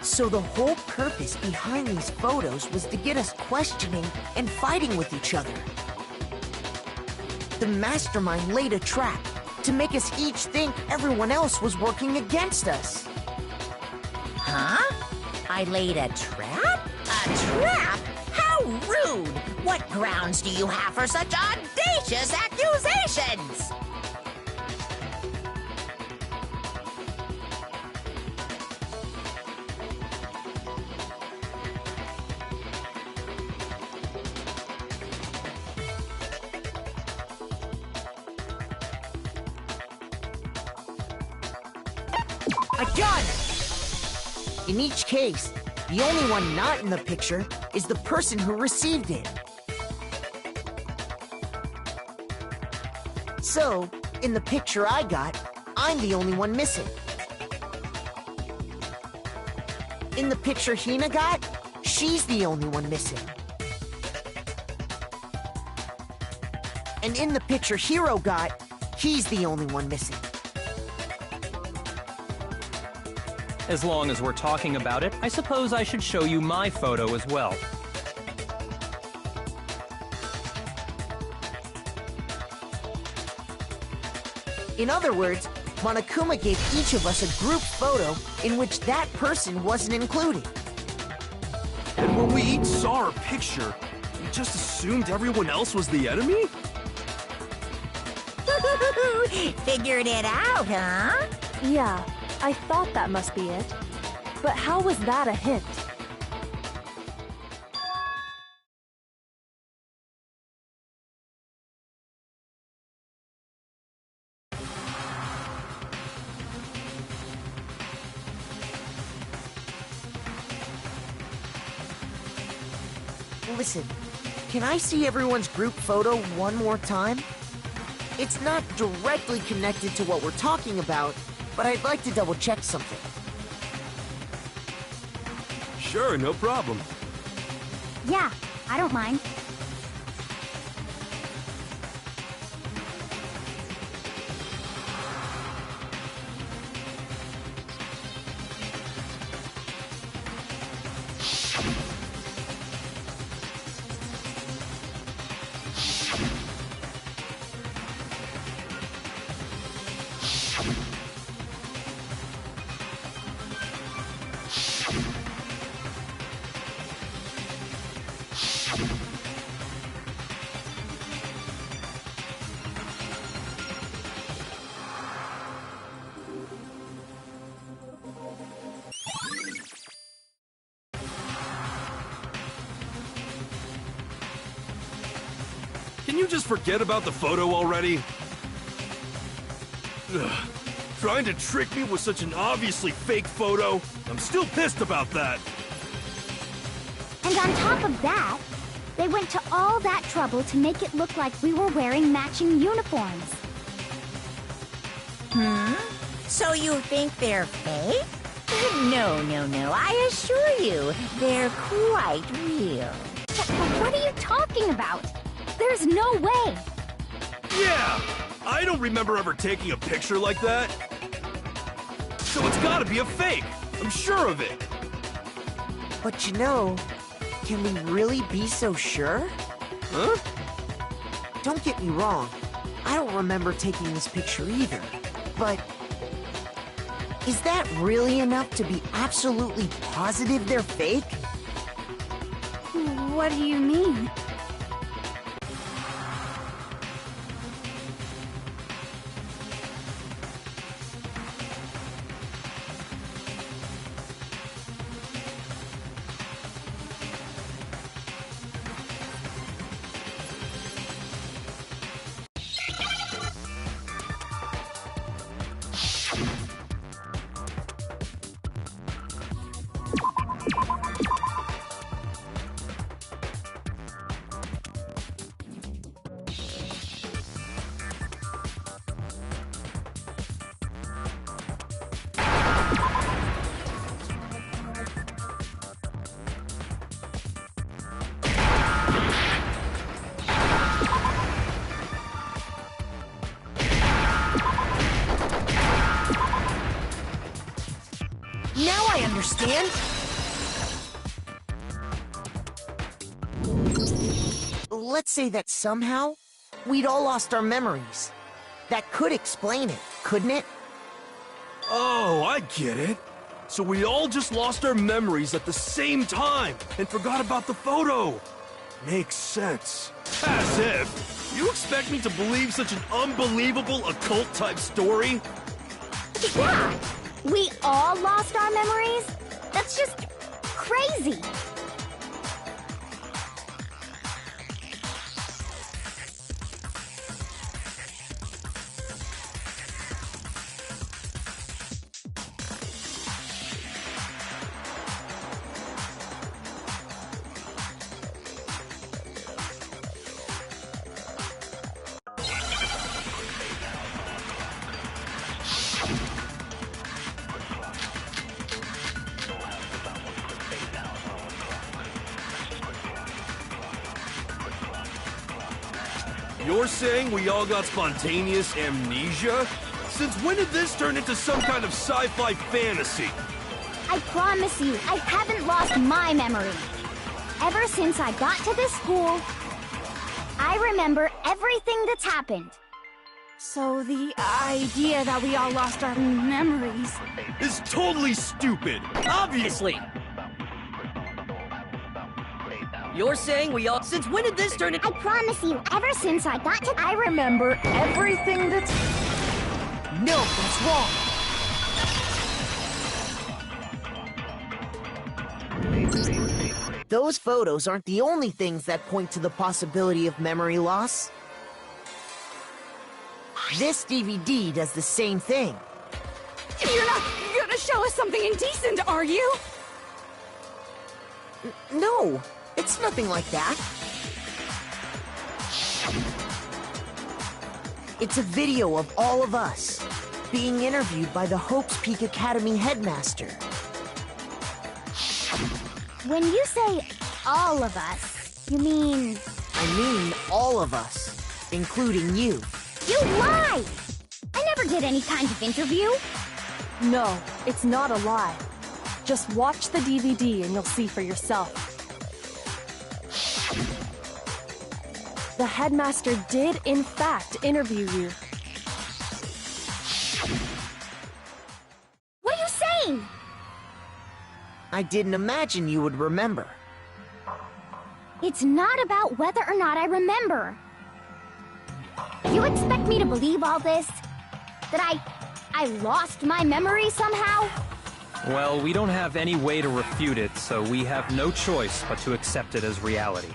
So the whole purpose behind these photos was to get us questioning and fighting with each other. The mastermind laid a trap to make us each think everyone else was working against us. Huh? I laid a trap? A trap? How rude! What grounds do you have for such audacious accusations? I got it! In each case, the only one not in the picture is the person who received it. So, in the picture I got, I'm the only one missing. In the picture Hina got, she's the only one missing. And in the picture Hero got, he's the only one missing. As long as we're talking about it, I suppose I should show you my photo as well. In other words, Monokuma gave each of us a group photo in which that person wasn't included. And when we each saw our picture, we just assumed everyone else was the enemy? Figured it out, huh? Yeah, I thought that must be it. But how was that a hint? Listen, can I see everyone's group photo one more time? It's not directly connected to what we're talking about, but I'd like to double-check something. Sure, no problem. Yeah, I don't mind. can you just forget about the photo already? Ugh. Trying to trick me with such an obviously fake photo? I'm still pissed about that. And on top of that, they went to all that trouble to make it look like we were wearing matching uniforms. So you think they're fake? No. I assure you, they're quite real. What are you talking about? There's no way. Yeah! I don't remember ever taking a picture like that. So it's gotta be a fake. I'm sure of it. But you know, can we really be so sure? Huh? Don't get me wrong. I don't remember taking this picture either. But is that really enough to be absolutely positive they're fake? What do you mean? Now I understand. Let's say that somehow we'd all lost our memories. That could explain it, couldn't it? Oh, I get it. So we all just lost our memories at the same time and forgot about the photo. Makes sense. As if. You expect me to believe such an unbelievable occult-type story? Yeah! We all lost our memories? That's just crazy! You're saying we all got spontaneous amnesia? Since when did this turn into some kind of sci-fi fantasy? I promise you, I haven't lost my memory. Ever since I got to this school, I remember everything that's happened. So the idea that we all lost our memories... Is totally stupid. Obviously. You're saying we all... Since when did this turn into... I promise you, ever since I got to... I remember everything that's... No, that's wrong. Those photos aren't the only things that point to the possibility of memory loss. This DVD does the same thing. You're not gonna show us something indecent, are you? No, it's nothing like that. It's a video of all of us being interviewed by the Hope's Peak Academy headmaster. When you say all of us, you mean... I mean all of us, including you. You lie! I never did any kind of interview. No, it's not a lie. Just watch the DVD and you'll see for yourself. The headmaster did, in fact, interview you. What are you saying? I didn't imagine you would remember. It's not about whether or not I remember. You expect me to believe all this? That I lost my memory somehow? Well, we don't have any way to refute it, so we have no choice but to accept it as reality.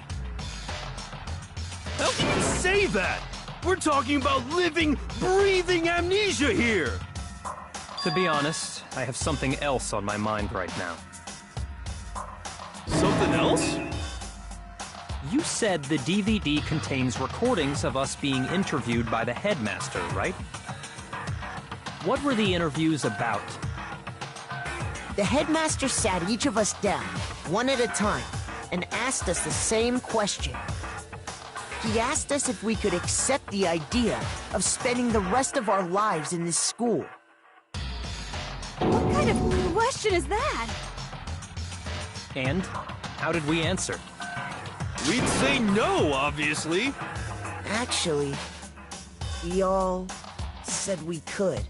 How can you say that? We're talking about living, breathing amnesia here! To be honest, I have something else on my mind right now. Something else? You said the DVD contains recordings of us being interviewed by the headmaster, right? What were the interviews about? The headmaster sat each of us down, one at a time, and asked us the same question. He asked us if we could accept the idea of spending the rest of our lives in this school. What kind of question is that? And how did we answer? We'd say no, obviously. Actually, we all said we could.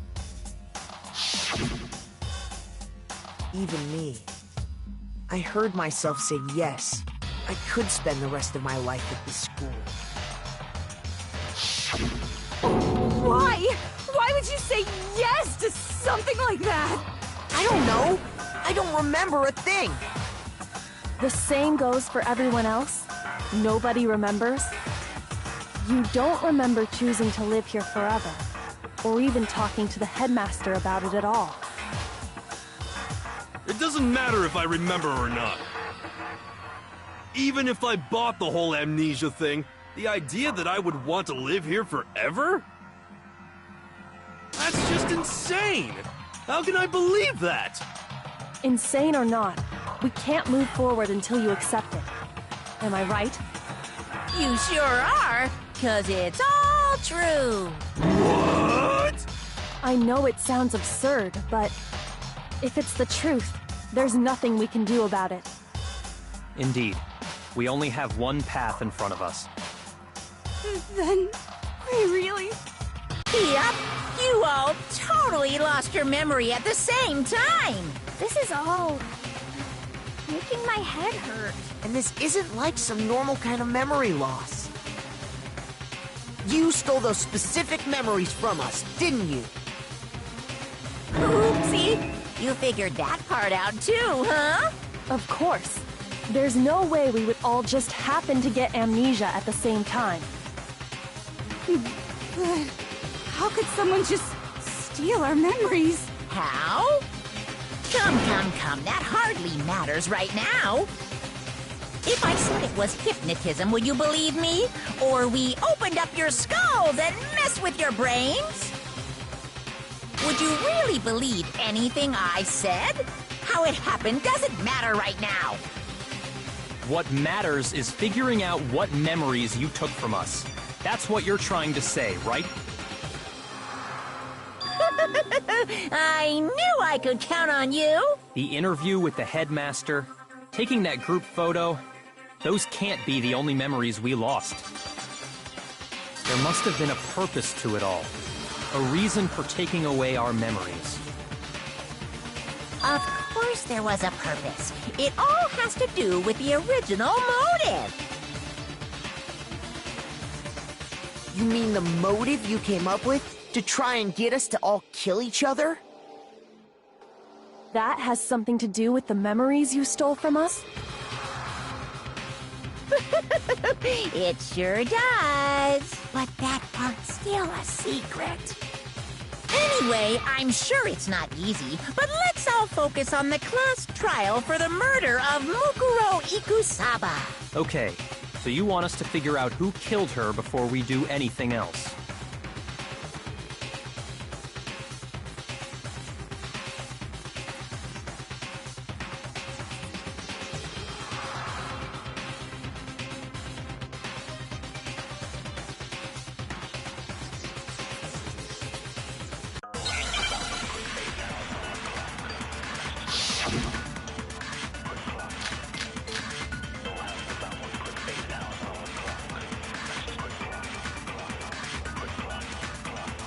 Even me. I heard myself say yes. I could spend the rest of my life at this school. Why? Why would you say yes to something like that? I don't know. I don't remember a thing. The same goes for everyone else? Nobody remembers? You don't remember choosing to live here forever, or even talking to the headmaster about it at all. It doesn't matter if I remember or not. Even if I bought the whole amnesia thing, the idea that I would want to live here forever? That's just insane! How can I believe that? Insane or not, we can't move forward until you accept it. Am I right? You sure are, 'cause it's all true. What? I know it sounds absurd, but if it's the truth, there's nothing we can do about it. Indeed. We only have one path in front of us. Then we really... Yep, you all totally lost your memory at the same time. This is all... making my head hurt. And this isn't like some normal kind of memory loss. You stole those specific memories from us, didn't you? Oopsie, you figured that part out too, huh? Of course. There's no way we would all just happen to get amnesia at the same time. But how could someone just steal our memories? How? Come, that hardly matters right now. If I said it was hypnotism, would you believe me? Or we opened up your skulls and messed with your brains? Would you really believe anything I said? How it happened doesn't matter right now. What matters is figuring out what memories you took from us. That's what you're trying to say, right? I knew I could count on you. The interview with the headmaster, taking that group photo, those can't be the only memories we lost. There must have been a purpose to it all. A reason for taking away our memories. Of course there was a purpose. It all has to do with the original motive. You mean the motive you came up with to try and get us to all kill each other? That has something to do with the memories you stole from us? It sure does. But that part's still a secret. Anyway, I'm sure it's not easy, but let's all focus on the class trial for the murder of Mukuro Ikusaba. Okay, so you want us to figure out who killed her before we do anything else.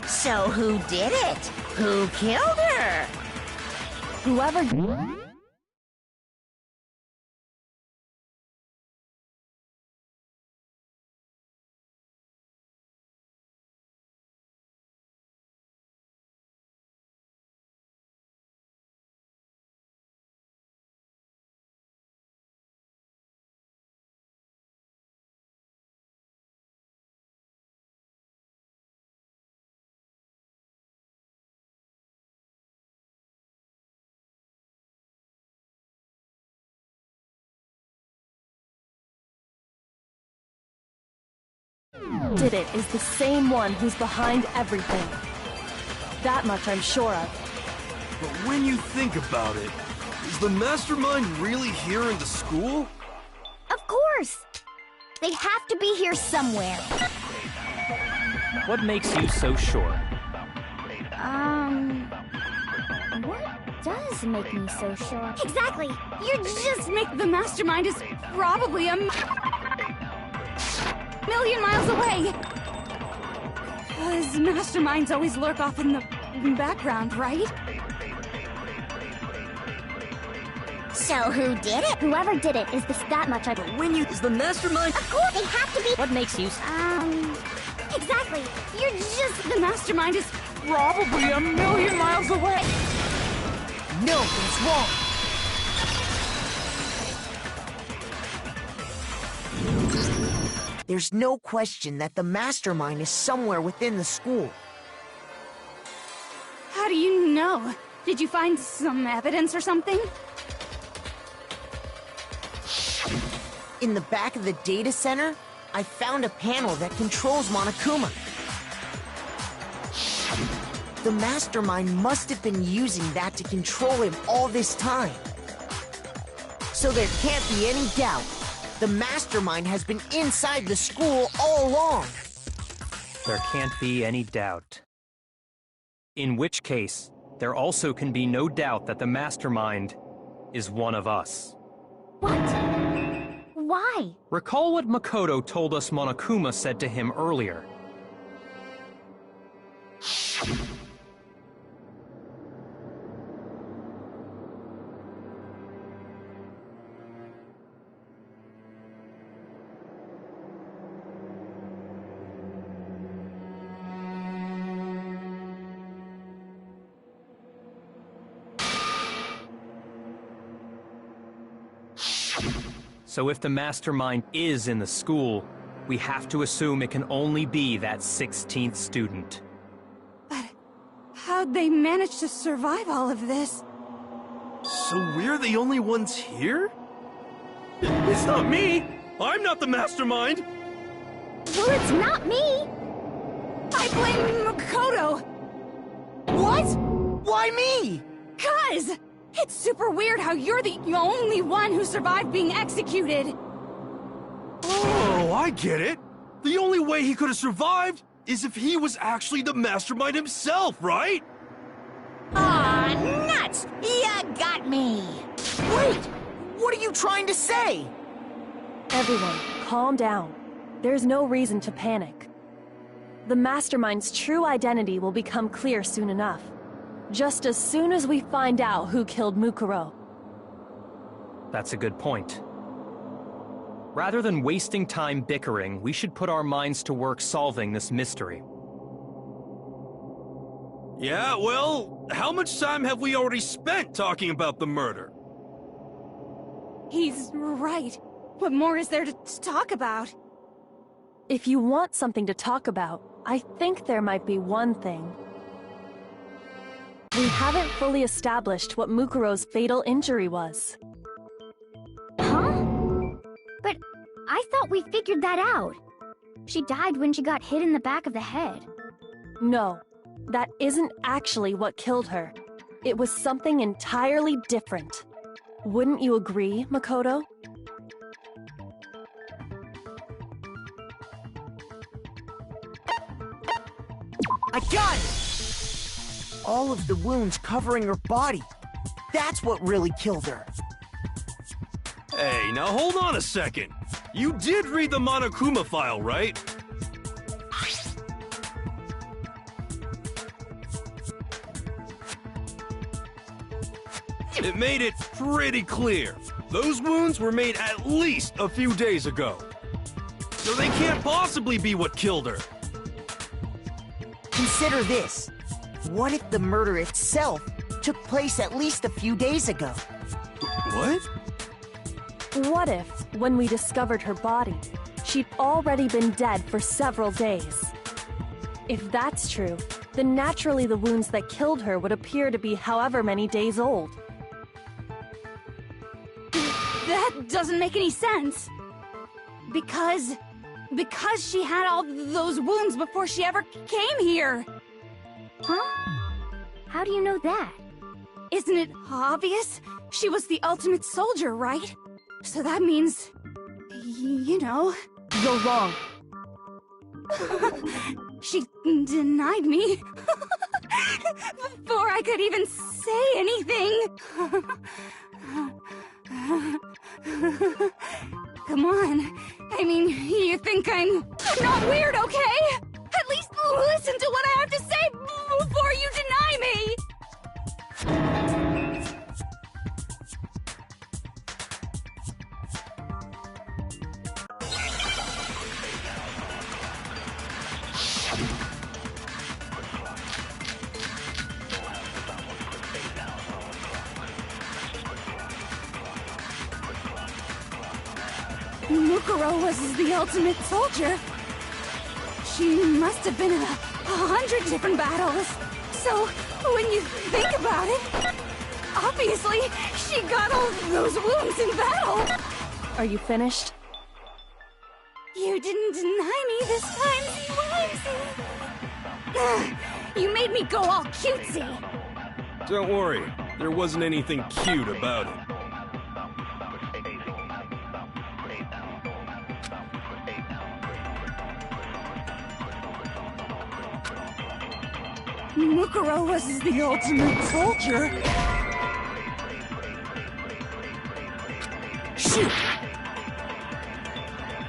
So who did it? Who killed her? Whoever... did it is the same one who's behind everything. That much I'm sure of. But when you think about it, is the mastermind really here in the school? Of course! They have to be here somewhere. What makes you so sure? What does make me so sure? Exactly! You just make the mastermind is probably a million miles away! Because masterminds always lurk off in the background, right? So who did it? Whoever did it is that much I... But when you... Is the mastermind... Of course, they have to be... What makes you... Exactly! You're just... The mastermind is probably a million miles away! No, it's wrong. There's no question that the mastermind is somewhere within the school. How do you know? Did you find some evidence or something? In the back of the data center, I found a panel that controls Monokuma. The mastermind must have been using that to control him all this time. So there can't be any doubt. The mastermind has been inside the school all along. There can't be any doubt. In which case, there also can be no doubt that the mastermind is one of us. What? Why? Recall what Makoto told us Monokuma said to him earlier. So if the mastermind is in the school, we have to assume it can only be that 16th student. But how'd they manage to survive all of this? So we're the only ones here? It's not me! I'm not the mastermind! Well, it's not me! I blame Makoto! What? Why me? 'Cause it's super weird how you're the only one who survived being executed! Oh, I get it! The only way he could have survived is if he was actually the mastermind himself, right? Aw, nuts! You got me! Wait! What are you trying to say? Everyone, calm down. There's no reason to panic. The mastermind's true identity will become clear soon enough. Just as soon as we find out who killed Mukuro. That's a good point. Rather than wasting time bickering, we should put our minds to work solving this mystery. Yeah, well, how much time have we already spent talking about the murder? He's right. What more is there to talk about? If you want something to talk about, I think there might be one thing. We haven't fully established what Mukuro's fatal injury was. Huh? But I thought we figured that out. She died when she got hit in the back of the head. No, that isn't actually what killed her. It was something entirely different. Wouldn't you agree, Makoto? I got it! All of the wounds covering her body. That's what really killed her. Hey, now hold on a second. You did read the Monokuma file, right? It made it pretty clear. Those wounds were made at least a few days ago. So they can't possibly be what killed her. Consider this. What if the murder itself took place at least a few days ago? What? What if, when we discovered her body, she'd already been dead for several days? If that's true, then naturally the wounds that killed her would appear to be however many days old. That doesn't make any sense. Because Because she had all those wounds before she ever came here. Huh? How do you know that? Isn't it obvious? She was the ultimate soldier, right? So that means... you know... You're wrong. She denied me. Before I could even say anything. Come on. I mean, you think I'm not weird, okay? At least listen to what I have to say before you deny me! Mukuro was the ultimate soldier. She must have been in 100 different battles. So, when you think about it, obviously, she got all those wounds in battle. Are you finished? You didn't deny me this time, Whimsy. You made me go all cutesy. Don't worry, there wasn't anything cute about it. Mukuro was the ultimate soldier. Shoot!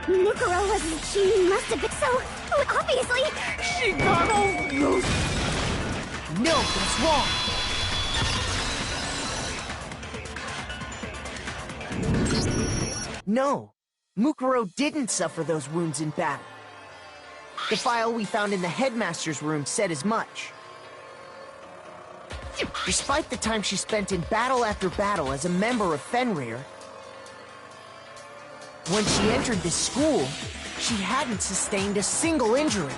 Mukuro was... she must have been so... obviously... she got all those... No, that's wrong. No, Mukuro didn't suffer those wounds in battle. The file we found in the headmaster's room said as much. Despite the time she spent in battle after battle as a member of Fenrir, when she entered this school, she hadn't sustained a single injury.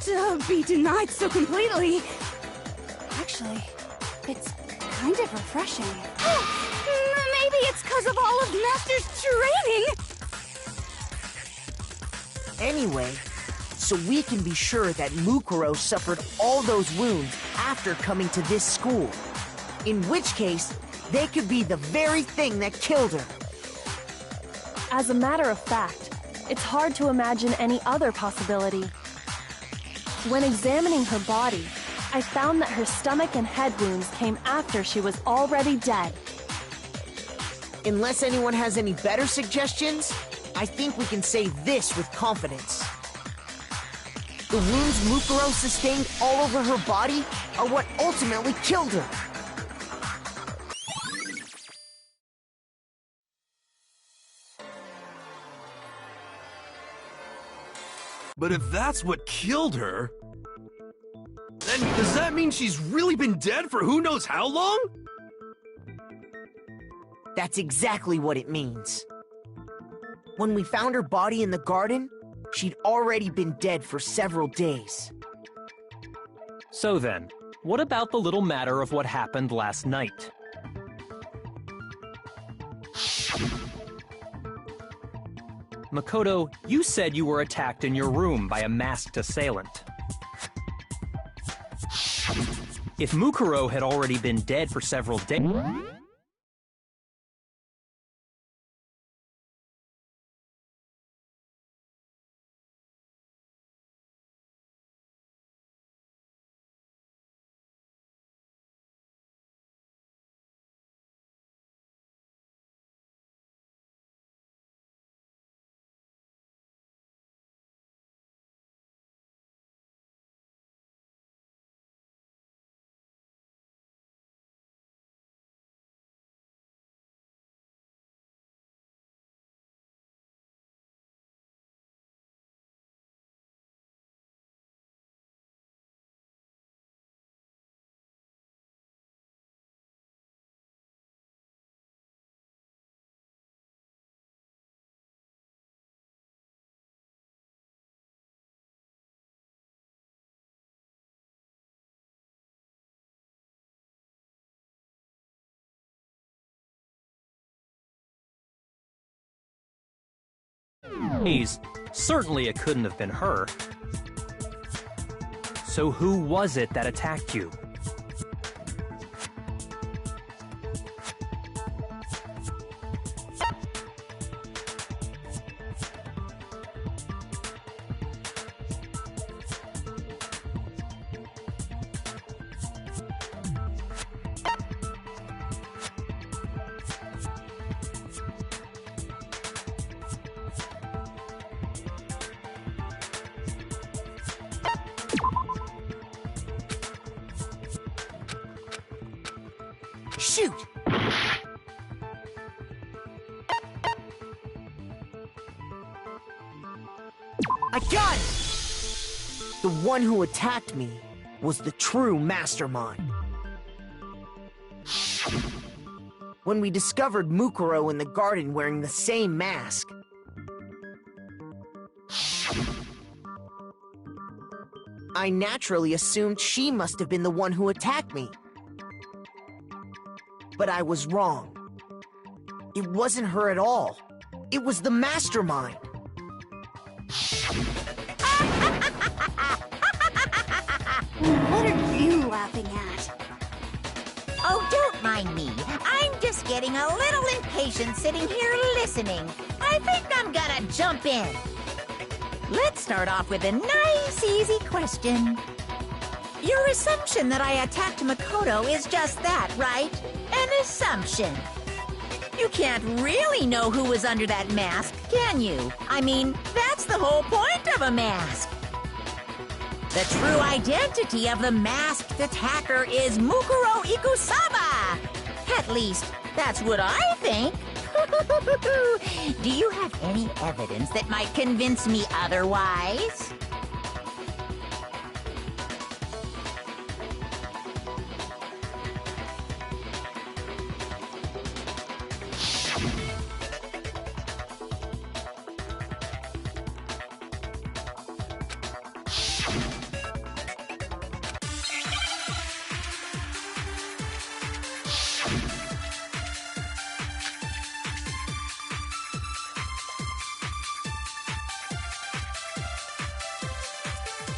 To be denied so completely... actually, it's kind of refreshing. Maybe it's because of all of Master's training! Anyway, so we can be sure that Mukuro suffered all those wounds after coming to this school. In which case, they could be the very thing that killed her. As a matter of fact, it's hard to imagine any other possibility. When examining her body, I found that her stomach and head wounds came after she was already dead. Unless anyone has any better suggestions, I think we can say this with confidence. The wounds Mukuro sustained all over her body are what ultimately killed her. But if that's what killed her, then does that mean she's really been dead for who knows how long? That's exactly what it means. When we found her body in the garden, she'd already been dead for several days. So then, what about the little matter of what happened last night? Makoto, you said you were attacked in your room by a masked assailant. If Mukuro had already been dead for several days... maze, certainly it couldn't have been her. So who was it that attacked you? Shoot! I got it! The one who attacked me was the true mastermind. When we discovered Mukuro in the garden wearing the same mask, I naturally assumed she must have been the one who attacked me. But I was wrong. It wasn't her at all. It was the mastermind. What are you laughing at? Oh, don't mind me. I'm just getting a little impatient sitting here listening. I think I'm gonna jump in. Let's start off with a nice, easy question. Your assumption that I attacked Makoto is just that, right? An assumption. You can't really know who was under that mask, can you? I mean, that's the whole point of a mask. The true identity of the masked attacker is Mukuro Ikusaba. At least, that's what I think. Do you have any evidence that might convince me otherwise?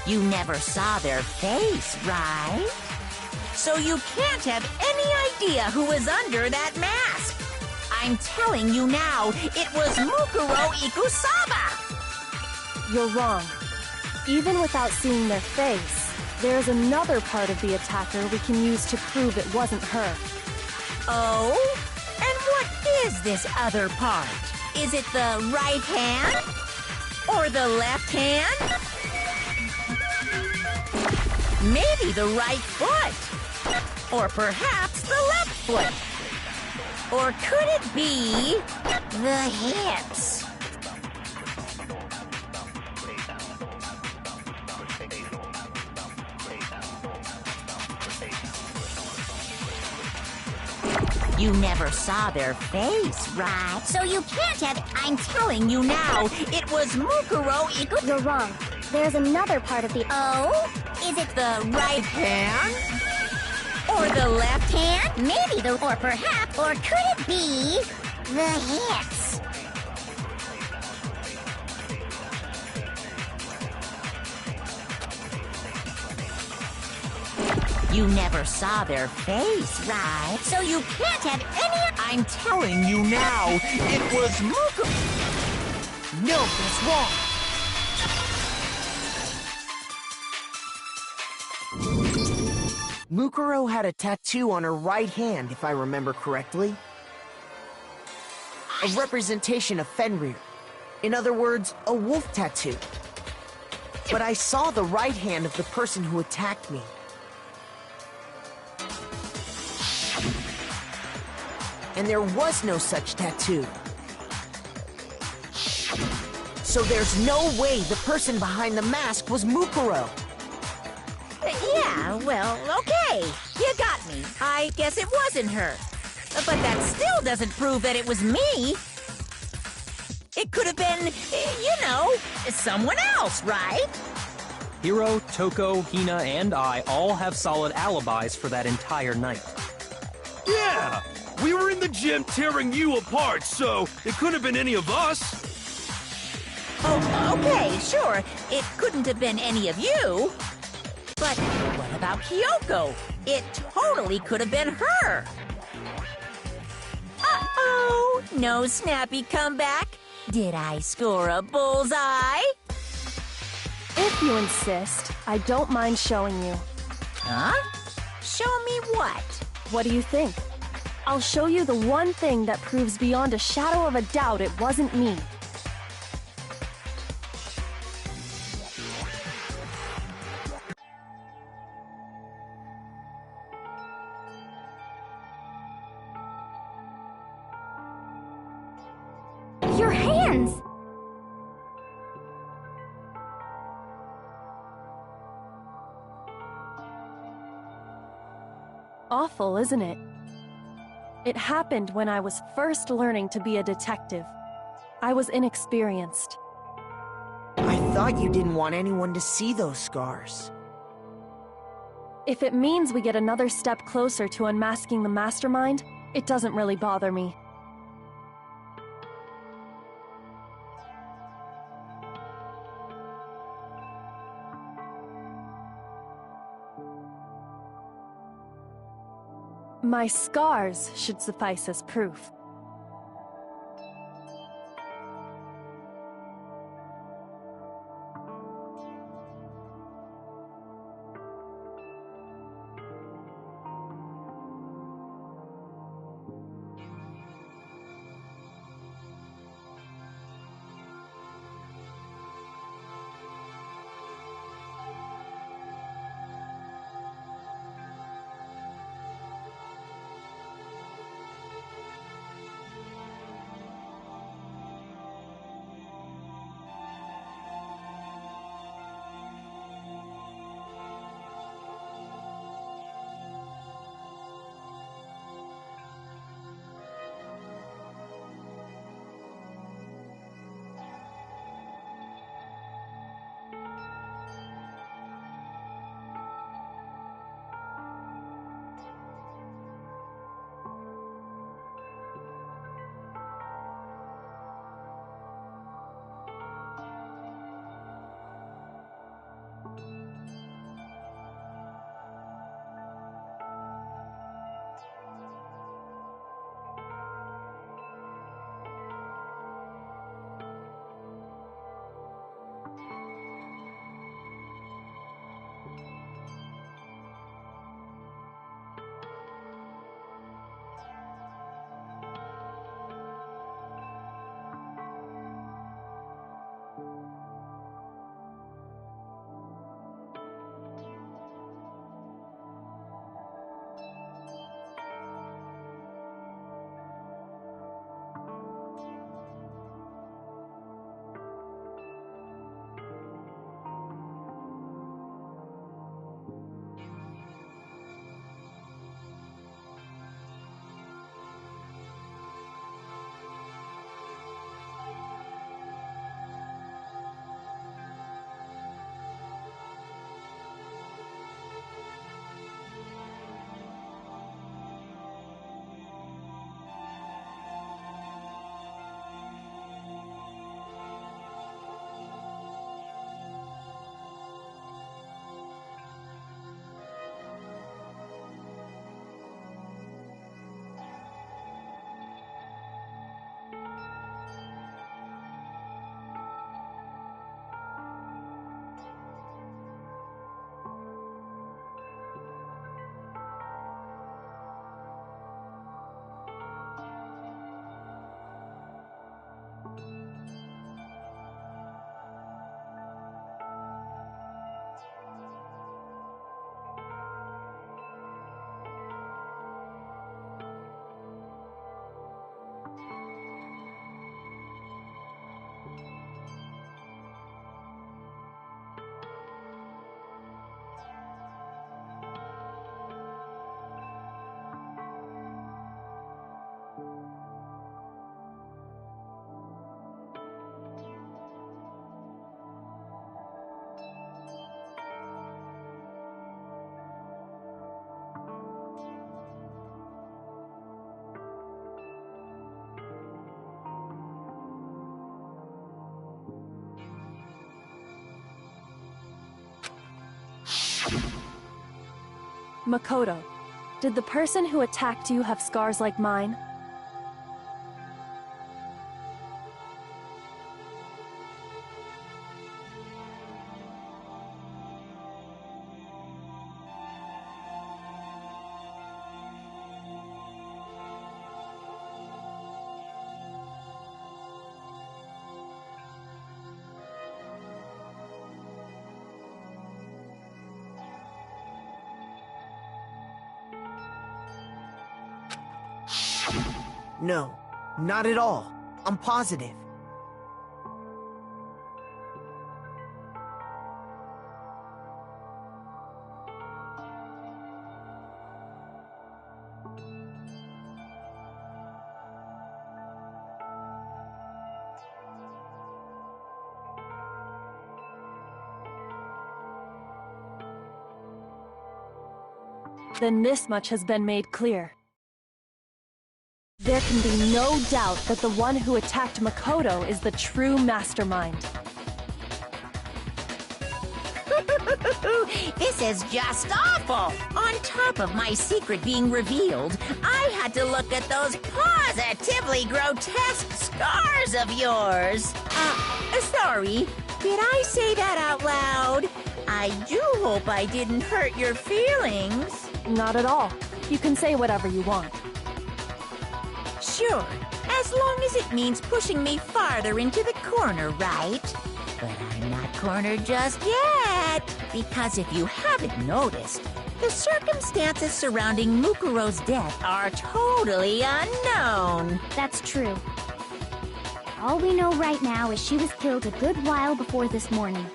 You never saw their face, right? So you can't have any idea who was under that mask. I'm telling you now, it was Mukuro Ikusaba. You're wrong. Even without seeing their face, there's another part of the attacker we can use to prove it wasn't her. Oh? And what is this other part? Is it the right hand? Or the left hand? Maybe the right foot. Or perhaps the left foot. Or could it be the hips? You never saw their face, right? So you can't have... I'm telling you now, it was Mukuro Ikusaba. You're wrong. There's another part of the... Oh? Is it the right hand? Or the left hand? Maybe the... Or perhaps... Or could it be... the hips? You never saw their face, right? So you can't have any... I'm telling you now, it was Mukuro... no, that's wrong. Mukuro had a tattoo on her right hand, if I remember correctly. A representation of Fenrir. In other words, a wolf tattoo. But I saw the right hand of the person who attacked me. And there was no such tattoo. So there's no way the person behind the mask was Mukuro. Yeah, well, okay. You got me. I guess it wasn't her. But that still doesn't prove that it was me. It could have been, you know, someone else, right? Hiro, Toko, Hina, and I all have solid alibis for that entire night. Yeah! We were in the gym tearing you apart, so it couldn't have been any of us. Okay, sure, it couldn't have been any of you. But what about Kyoko? It totally could have been her. Uh-oh, no snappy comeback. Did I score a bullseye? If you insist, I don't mind showing you. Huh? Show me what? What do you think? I'll show you the one thing that proves beyond a shadow of a doubt it wasn't me. Your hands! Awful, isn't it? It happened when I was first learning to be a detective. I was inexperienced. I thought you didn't want anyone to see those scars. If it means we get another step closer to unmasking the mastermind, it doesn't really bother me. My scars should suffice as proof. Makoto, did the person who attacked you have scars like mine? No, not at all. I'm positive. Then this much has been made clear. There can be no doubt that the one who attacked Makoto is the true mastermind. This is just awful! On top of my secret being revealed, I had to look at those positively grotesque scars of yours. Sorry, did I say that out loud? I do hope I didn't hurt your feelings. Not at all. You can say whatever you want. Sure, as long as it means pushing me farther into the corner, right? But I'm not cornered just yet, because if you haven't noticed, the circumstances surrounding Mukuro's death are totally unknown. That's true. All we know right now is she was killed a good while before this morning.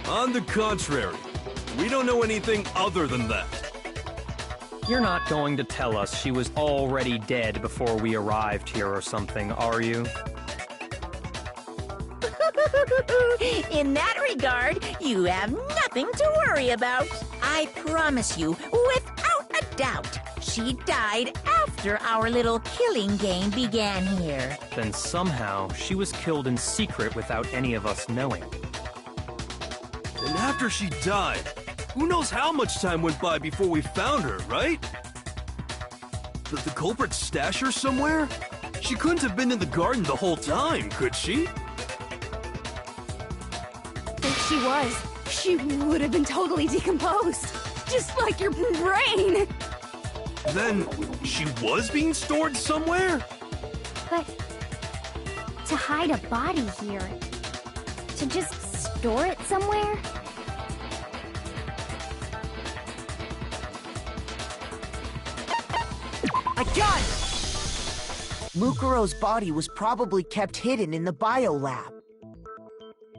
On the contrary, we don't know anything other than that. You're not going to tell us she was already dead before we arrived here or something, are you? In that regard, you have nothing to worry about. I promise you, without a doubt, she died after our little killing game began here. Then somehow she was killed in secret without any of us knowing. And after she died, who knows how much time went by before we found her, right? Did the culprit stash her somewhere? She couldn't have been in the garden the whole time, could she? If she was, she would have been totally decomposed. Just like your brain. Then, she was being stored somewhere? But to hide a body here, to just store it somewhere? I got it! Mukuro's body was probably kept hidden in the biolab.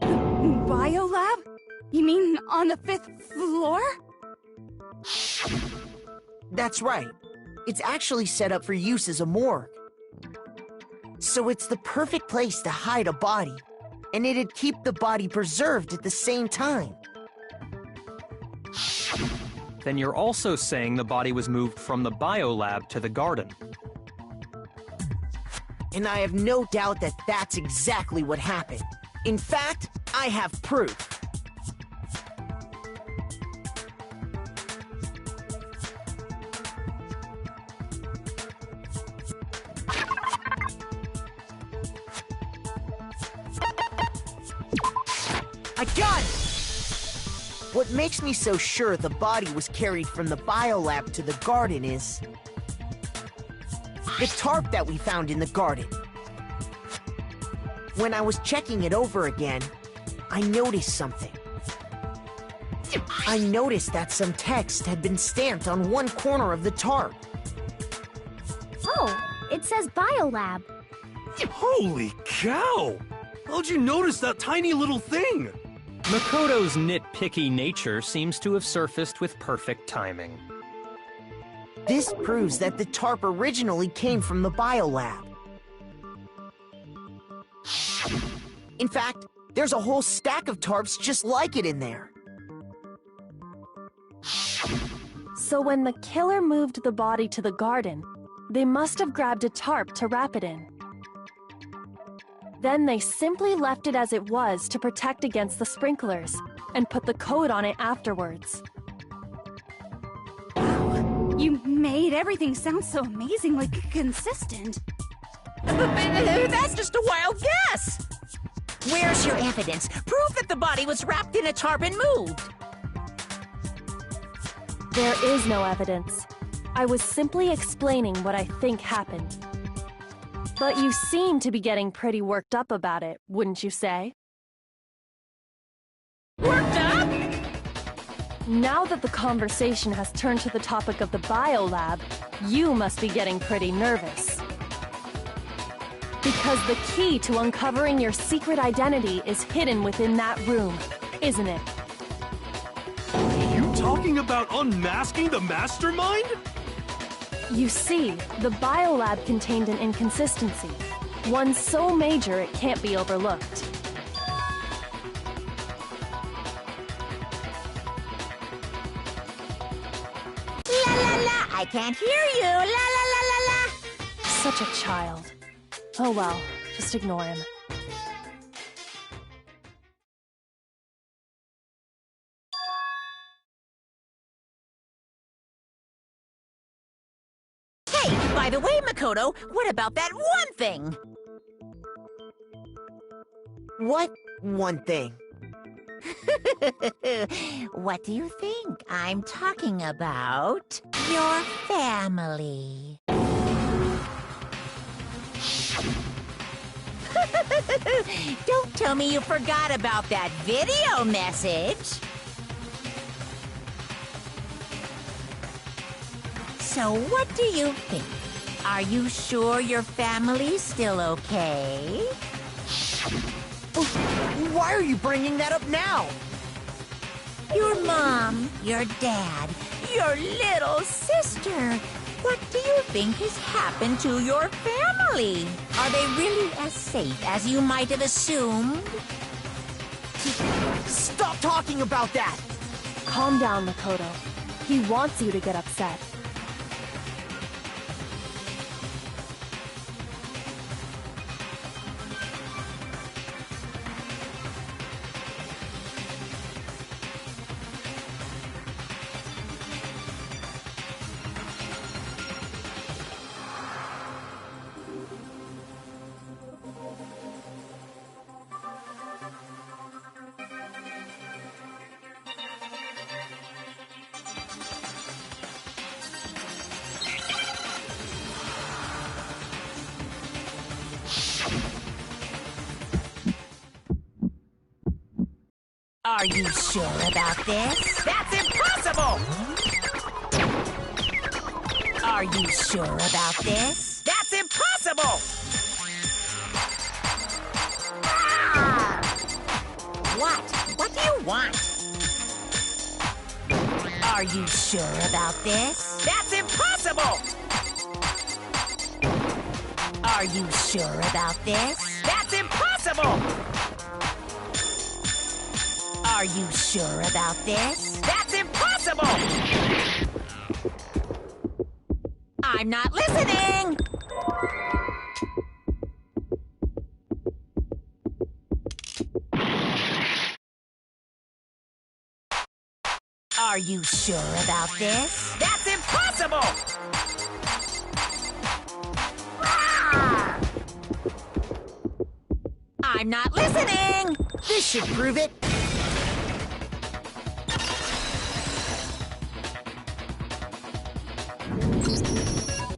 Biolab? You mean on the 5th floor? That's right. It's actually set up for use as a morgue. So it's the perfect place to hide a body, and it'd keep the body preserved at the same time. Then you're also saying the body was moved from the biolab to the garden. And I have no doubt that that's exactly what happened. In fact, I have proof. I got it! What makes me so sure the body was carried from the biolab to the garden is the tarp that we found in the garden. When I was checking it over again, I noticed something. I noticed that some text had been stamped on one corner of the tarp. Oh, it says Biolab. Holy cow! How'd you notice that tiny little thing? Makoto's nitpicky nature seems to have surfaced with perfect timing. This proves that the tarp originally came from the biolab. In fact, there's a whole stack of tarps just like it in there. So when the killer moved the body to the garden, they must have grabbed a tarp to wrap it in. Then they simply left it as it was to protect against the sprinklers. and put the code on it afterwards. You made everything sound so amazingly consistent. That's just a wild guess! Where's your evidence? Prove that the body was wrapped in a tarp and moved! There is no evidence. I was simply explaining what I think happened. But you seem to be getting pretty worked up about it, wouldn't you say? Worked up? Now that the conversation has turned to the topic of the biolab, you must be getting pretty nervous. Because the key to uncovering your secret identity is hidden within that room, isn't it? You talking about unmasking the mastermind? You see, the biolab contained an inconsistency, one so major it can't be overlooked. La la la, I can't hear you. La la la la la. Such a child. Oh well, just ignore him. Hey, by the way, Makoto, what about that one thing? What one thing? What do you think? I'm talking about your family. Don't tell me you forgot about that video message. So what do you think? Are you sure your family's still okay? Why are you bringing that up now? Your mom, your dad, your little sister. What do you think has happened to your family? Are they really as safe as you might have assumed? Stop talking about that! Calm down, Makoto. He wants you to get upset. Are you sure about this? That's impossible! Are you sure about this? That's impossible! Ah! What? What do you want? Are you sure about this? That's impossible! Are you sure about this? That's impossible! Are you sure about this? That's impossible! I'm not listening! Are you sure about this? That's impossible! Ah! I'm not listening! This should prove it.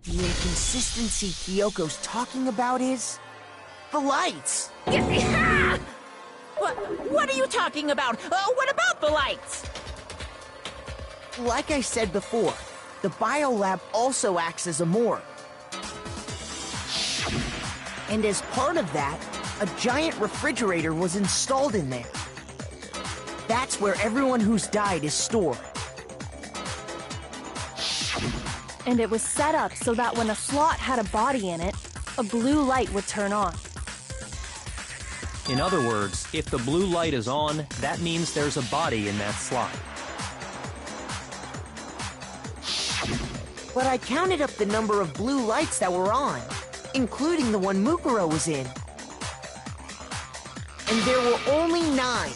The inconsistency Hyoko's talking about is the lights. What are you talking about? What about the lights? Like I said before, the biolab also acts as a morgue. And as part of that, a giant refrigerator was installed in there. That's where everyone who's died is stored. And it was set up so that when a slot had a body in it, a blue light would turn on. In other words, if the blue light is on, that means there's a body in that slot. But I counted up the number of blue lights that were on, including the one Mukuro was in. And there were only 9.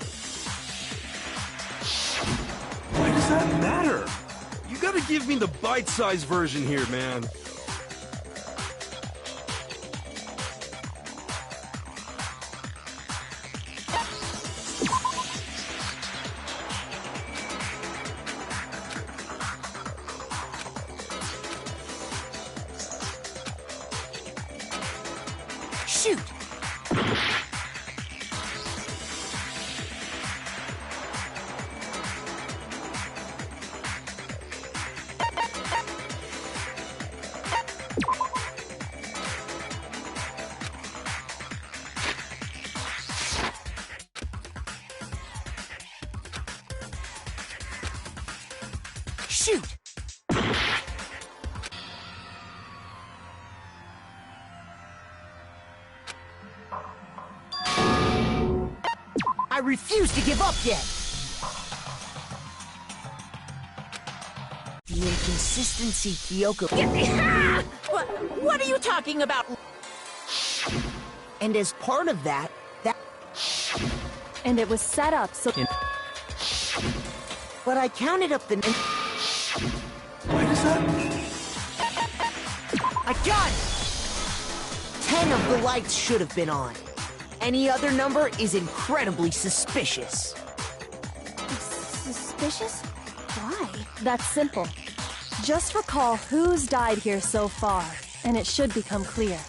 does that matter? You gotta give me the bite-sized version here, man. Shoot! Shoot! I refuse to give up yet! The inconsistency, Kyoko. What are you talking about? And as part of that, And it was set up so... But I counted up the... Why does that... I got it! 10 of the lights should have been on. Any other number is incredibly suspicious. Suspicious? Why? That's simple. Just recall who's died here so far, and it should become clear.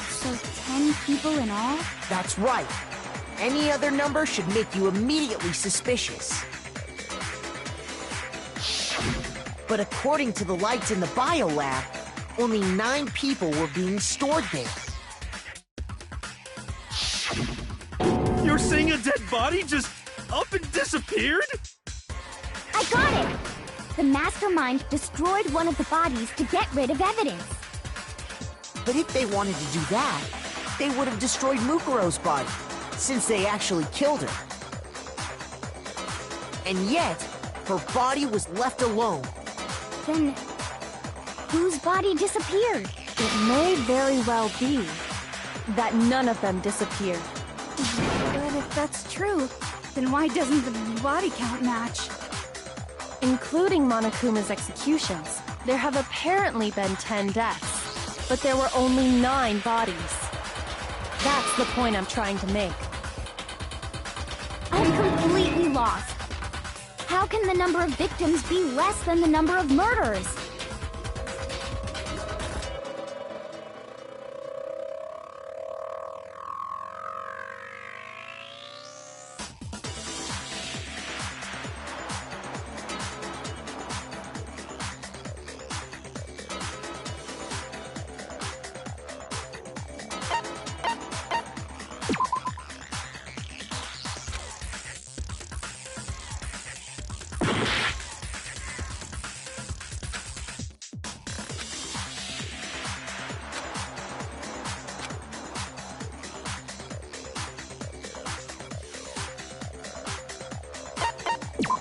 So 10 people in all? That's right. Any other number should make you immediately suspicious. But according to the lights in the biolab, only 9 people were being stored there. You're saying a dead body just up and disappeared? I got it! The mastermind destroyed one of the bodies to get rid of evidence. But if they wanted to do that, they would have destroyed Mukuro's body, since they actually killed her. And yet, her body was left alone. Then, whose body disappeared? It may very well be that none of them disappeared. But if that's true, then why doesn't the body count match? Including Monokuma's executions, there have apparently been 10 deaths, but there were only 9 bodies. That's the point I'm trying to make. I'm completely lost. How can the number of victims be less than the number of murders?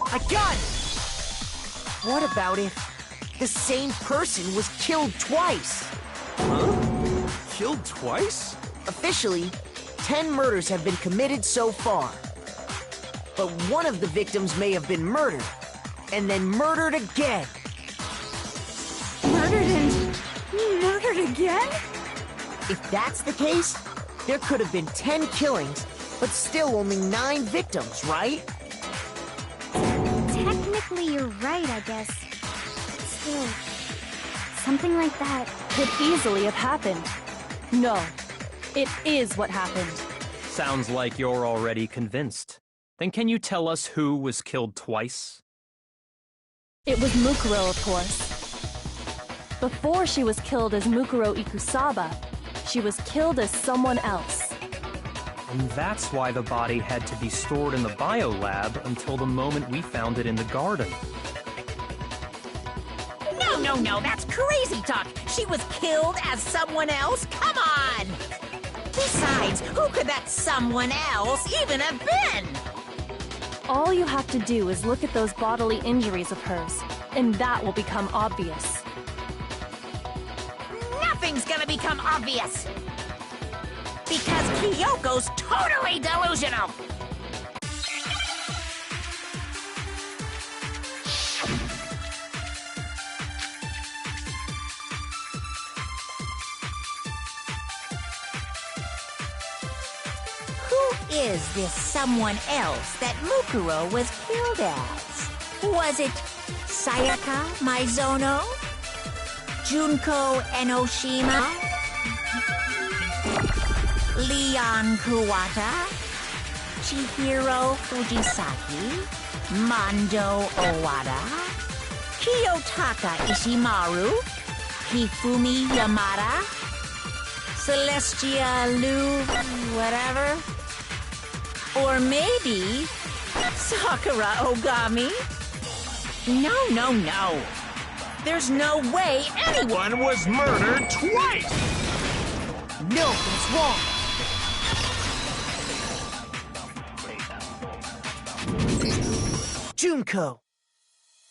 I got it! What about if the same person was killed twice? Huh? Killed twice? Officially, 10 murders have been committed so far. But one of the victims may have been murdered, and then murdered again. Murdered and murdered again? If that's the case, there could have been 10 killings, but still only 9 victims, right? Technically, you're right, I guess. But still, something like that. Could easily have happened. No, it is what happened. Sounds like you're already convinced. Then can you tell us who was killed twice? It was Mukuro, of course. Before she was killed as Mukuro Ikusaba, she was killed as someone else. And that's why the body had to be stored in the biolab until the moment we found it in the garden. No, that's crazy talk. She was killed as someone else? Come on! Besides, who could that someone else even have been? All you have to do is look at those bodily injuries of hers, and that will become obvious. Nothing's gonna become obvious! Because Kyoko's totally delusional! Who is this someone else that Mukuro was killed as? Was it Sayaka Maizono? Junko Enoshima? Leon Kuwata? Chihiro Fujisaki? Mondo Owada? Kiyotaka Ishimaru? Hifumi Yamada? Celestia Lu... whatever? Or maybe... Sakura Ogami? No. There's no way anyone was murdered twice! No, that's wrong. Junko.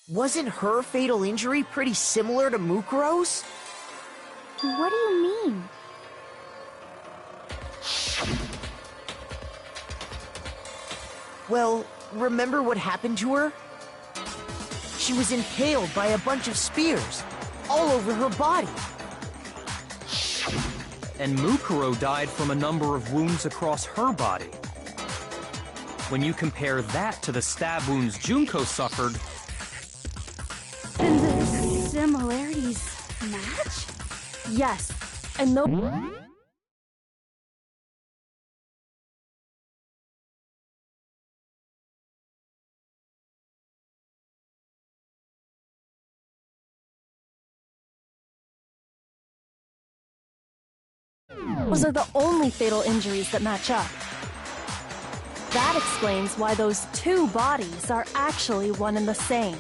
Wasn't her fatal injury pretty similar to Mukuro's? What do you mean? Well, remember what happened to her? She was impaled by a bunch of spears, all over her body. And Mukuro died from a number of wounds across her body. When you compare that to the stab wounds Junko suffered... Then the similarities match? Yes, and though... Those are the only fatal injuries that match up. That explains why those two bodies are actually one and the same.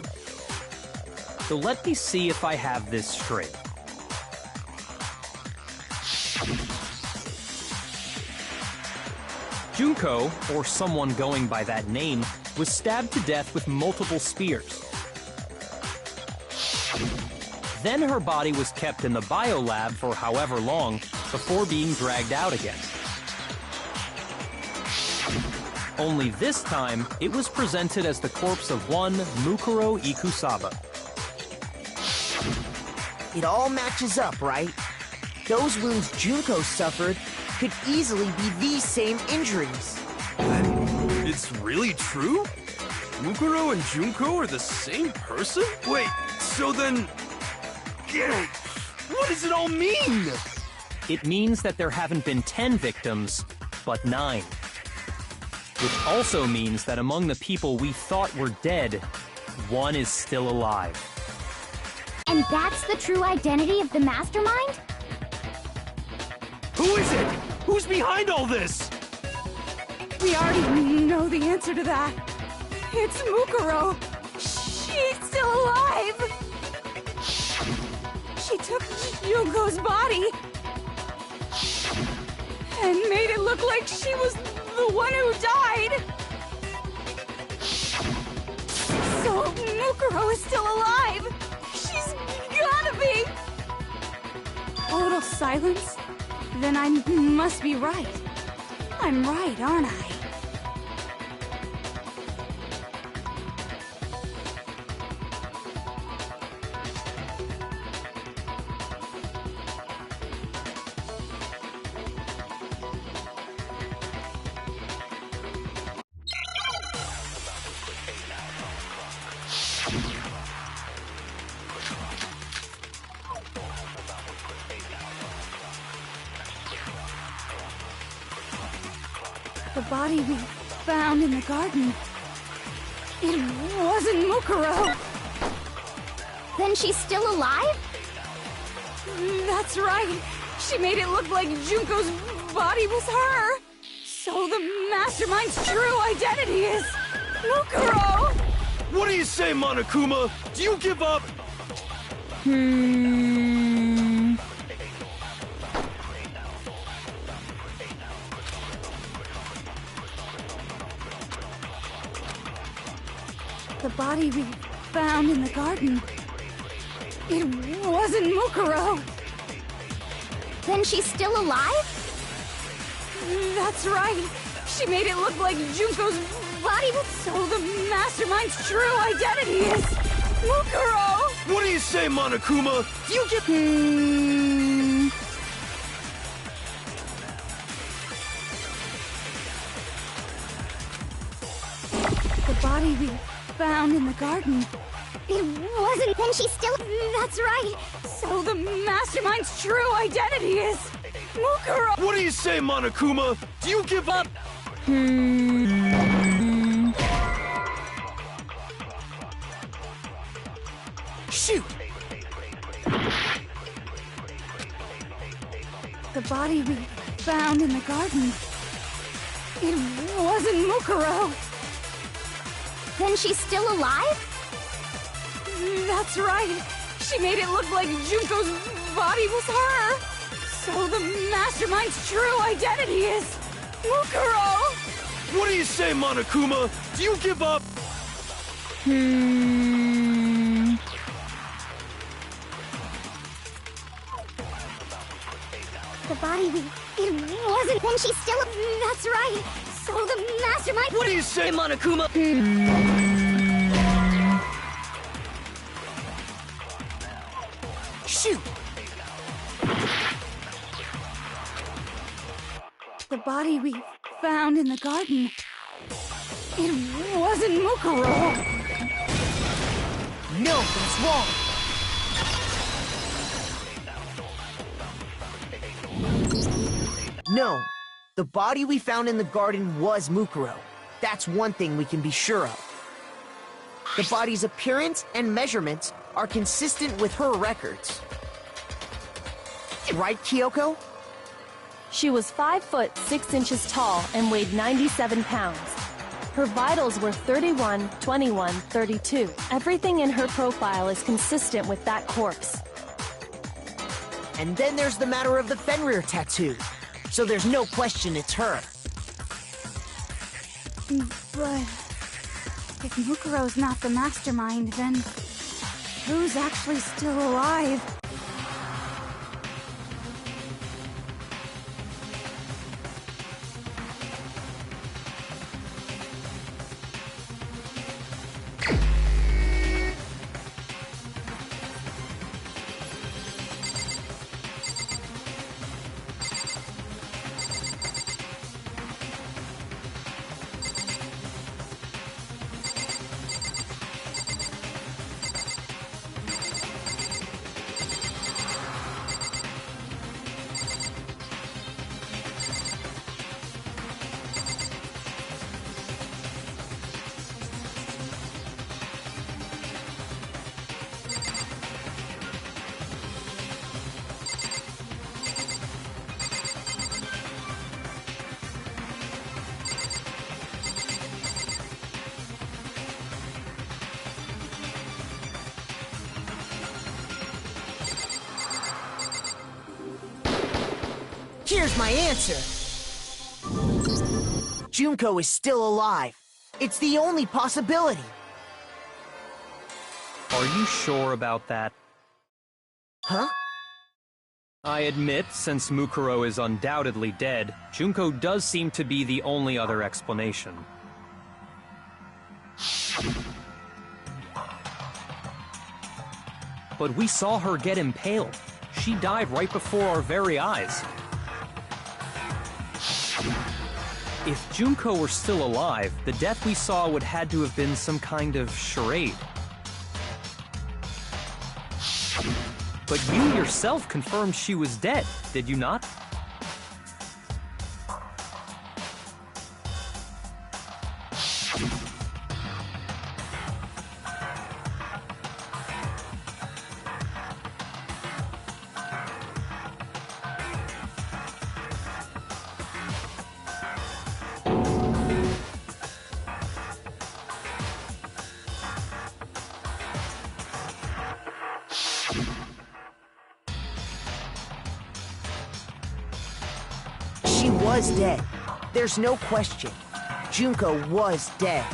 So let me see if I have this straight. Junko, or someone going by that name, was stabbed to death with multiple spears. Then her body was kept in the biolab for however long before being dragged out again. Only this time, it was presented as the corpse of one Mukuro Ikusaba. It all matches up, right? Those wounds Junko suffered could easily be these same injuries. It's really true? Mukuro and Junko are the same person? Wait, so then... What does it all mean? It means that there haven't been 10 victims, but 9. Which also means that among the people we thought were dead, one is still alive. And that's the true identity of the mastermind? Who is it? Who's behind all this? We already know the answer to that. It's Mukuro. She's still alive. She took Junko's body and made it look like she was the one who died. So Mukuro is still alive. She's gotta be. Total silence? Then I must be right. I'm right, aren't I? The body we found in the garden. It wasn't Mukuro. Then she's still alive? That's right. She made it look like Junko's body was her. So the Mastermind's true identity is Mukuro! What do you say, Monokuma? Do you give up? The body we found in the garden. It wasn't Mukuro. Then she's still alive? That's right. She made it look like Junko's body was so the Mastermind's true identity is Mukuro! What do you say, Monokuma? Do you get... The body we found in the garden. It wasn't. Then she's still. That's right. So the Mastermind's true identity is Mukuro. What do you say, Monokuma? Do you give up? Shoot! The body we found in the garden. It wasn't Mukuro. Then she's still alive? That's right. She made it look like Junko's body was her. So the Mastermind's true identity is Mukuro. What do you say, Monokuma? Do you give up? The body we. It wasn't. Then she's still. That's right. So the Mastermind. What do you say, Monokuma? Shoot! The body we found in the garden. It wasn't Mukuro. No, that's wrong. No, the body we found in the garden was Mukuro. That's one thing we can be sure of. The body's appearance and measurements are consistent with her records. Right, Kyoko? She was 5 foot 6 inches tall and weighed 97 pounds. Her vitals were 31, 21, 32. Everything in her profile is consistent with that corpse. And then there's the matter of the Fenrir tattoo. So there's no question it's her. But if Mukuro's not the mastermind, then who's actually still alive? Here's my answer. Junko is still alive. It's the only possibility. Are you sure about that? Huh? I admit, since Mukuro is undoubtedly dead, Junko does seem to be the only other explanation. But we saw her get impaled. She died right before our very eyes. If Junko were still alive, the death we saw would had to have been some kind of charade. But you yourself confirmed she was dead, did you not? was dead. There's no question. Junko was dead.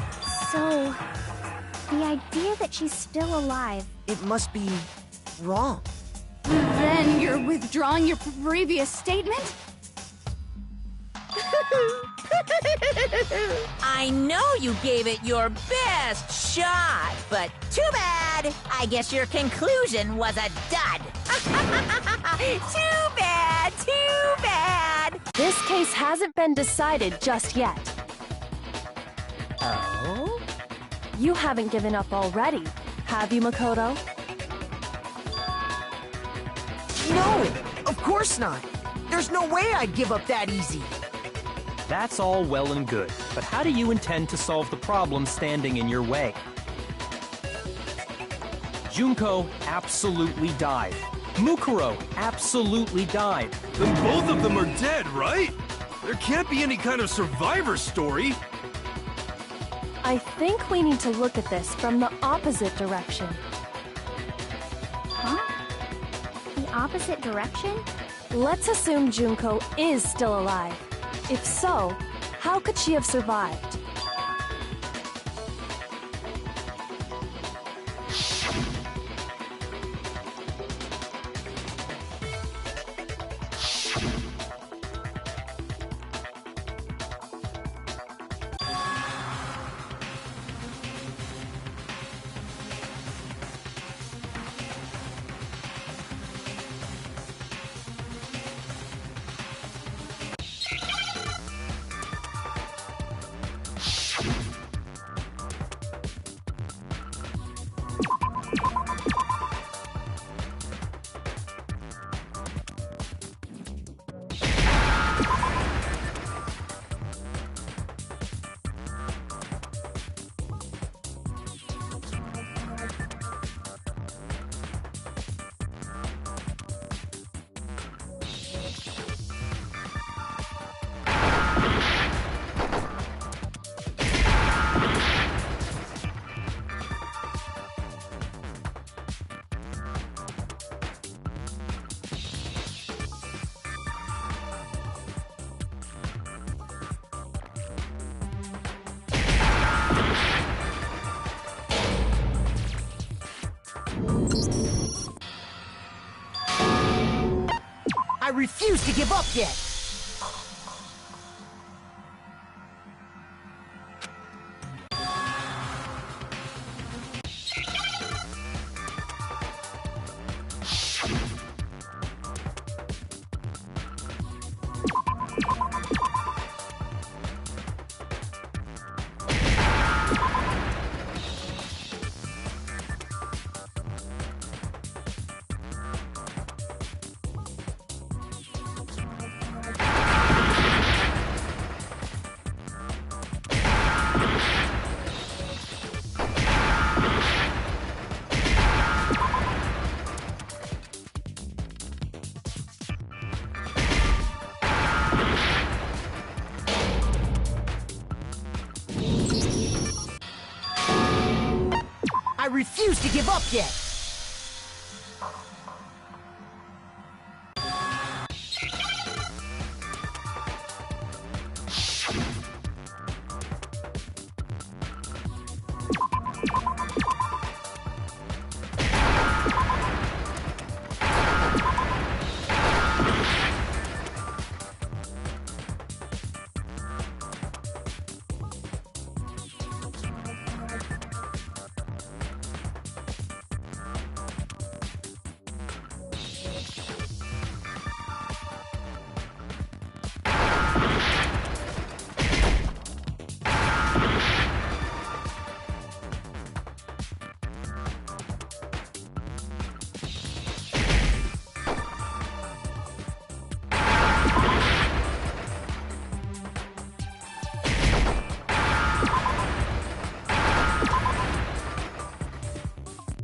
So, the idea that she's still alive... It must be wrong. Then you're withdrawing your previous statement? I know you gave it your best shot, but too bad. I guess your conclusion was a dud. Too bad, too bad. This case hasn't been decided just yet. Oh? You haven't given up already, have you, Makoto? No, of course not. There's no way I'd give up that easy. That's all well and good, but how do you intend to solve the problem standing in your way? Junko absolutely died. Mukuro absolutely died. Then both of them are dead, right? There can't be any kind of survivor story. I think we need to look at this from the opposite direction. Huh? The opposite direction? Let's assume Junko is still alive. If so, how could she have survived? I refuse to give up yet. I refuse to give up yet.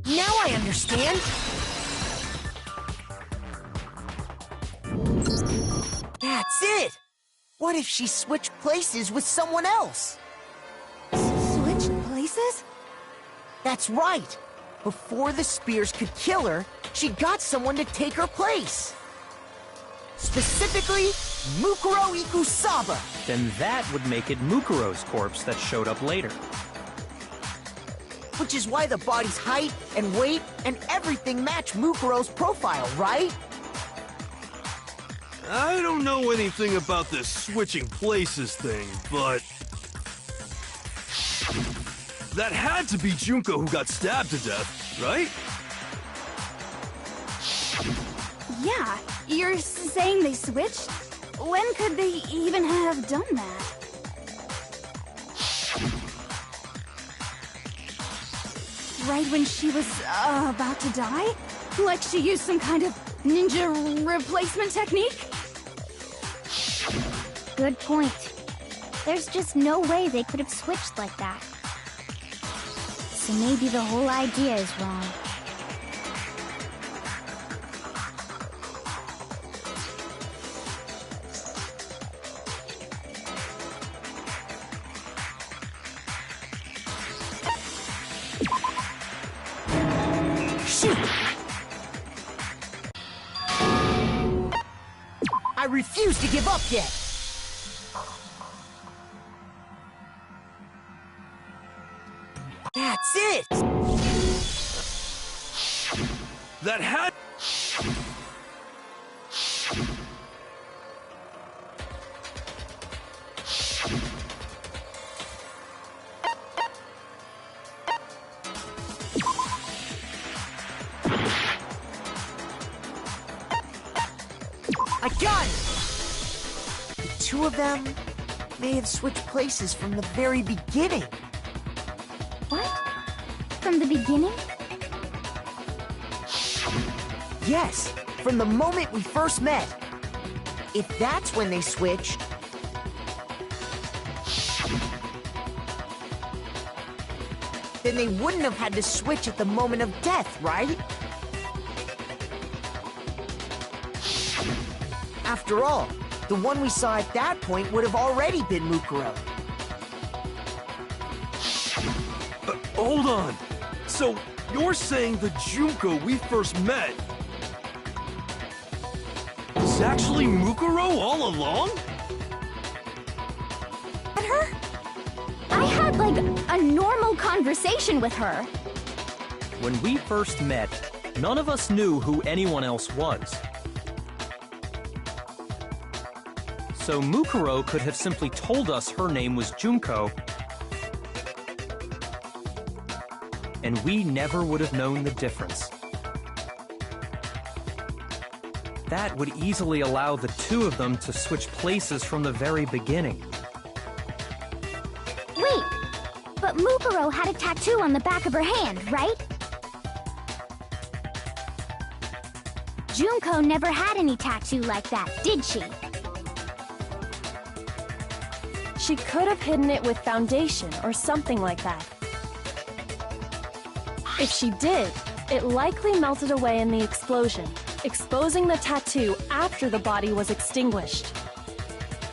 Now I understand. That's it. What if she switched places with someone else? Switched places? That's right. Before the spears could kill her, she got someone to take her place. Specifically, Mukuro Ikusaba! Then that would make it Mukuro's corpse that showed up later. Which is why the body's height and weight and everything match Mukuro's profile, right? I don't know anything about this switching places thing, but... that had to be Junko who got stabbed to death, right? Yeah, you're saying they switched? When could they even have done that? Right when she was about to die? Like she used some kind of ninja replacement technique? Good point. There's just no way they could have switched like that. So maybe the whole idea is wrong. Shoot! I refuse to give up yet! That's it! That had... I got it! The two of them may have switched places from the very beginning. What? From the beginning? Yes, from the moment we first met. If that's when they switched... then they wouldn't have had to switch at the moment of death, right? After all, the one we saw at that point would have already been Mukuro. Hold on. So, you're saying the Junko we first met is actually Mukuro all along? At her? I had, like, a normal conversation with her. When we first met, none of us knew who anyone else was. So Mukuro could have simply told us her name was Junko, and we never would have known the difference. That would easily allow the two of them to switch places from the very beginning. Wait, but Mukuro had a tattoo on the back of her hand, right? Junko never had any tattoo like that, did she? She could have hidden it with foundation or something like that. If she did, it likely melted away in the explosion, exposing the tattoo after the body was extinguished.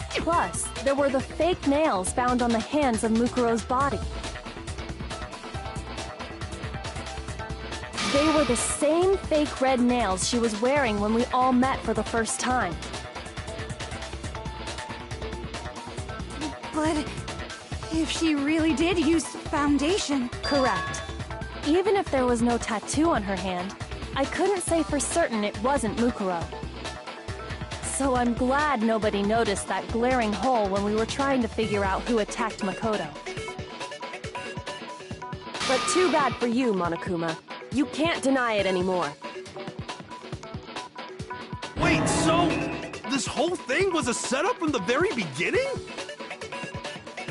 Plus, there were the fake nails found on the hands of Mukuro's body. They were the same fake red nails she was wearing when we all met for the first time. But if she really did use foundation... Correct. Even if there was no tattoo on her hand, I couldn't say for certain it wasn't Mukuro. So I'm glad nobody noticed that glaring hole when we were trying to figure out who attacked Makoto. But too bad for you, Monokuma. You can't deny it anymore. Wait, so this whole thing was a setup from the very beginning?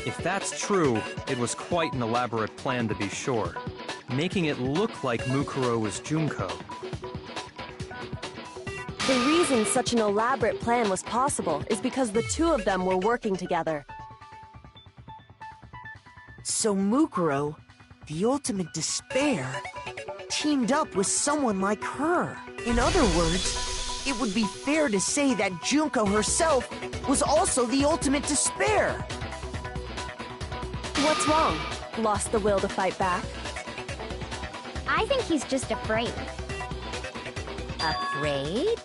If that's true, it was quite an elaborate plan to be sure, making it look like Mukuro was Junko. The reason such an elaborate plan was possible is because the two of them were working together. So Mukuro, the ultimate despair, teamed up with someone like her. In other words, it would be fair to say that Junko herself was also the ultimate despair. What's wrong? Lost the will to fight back? I think he's just afraid. Afraid?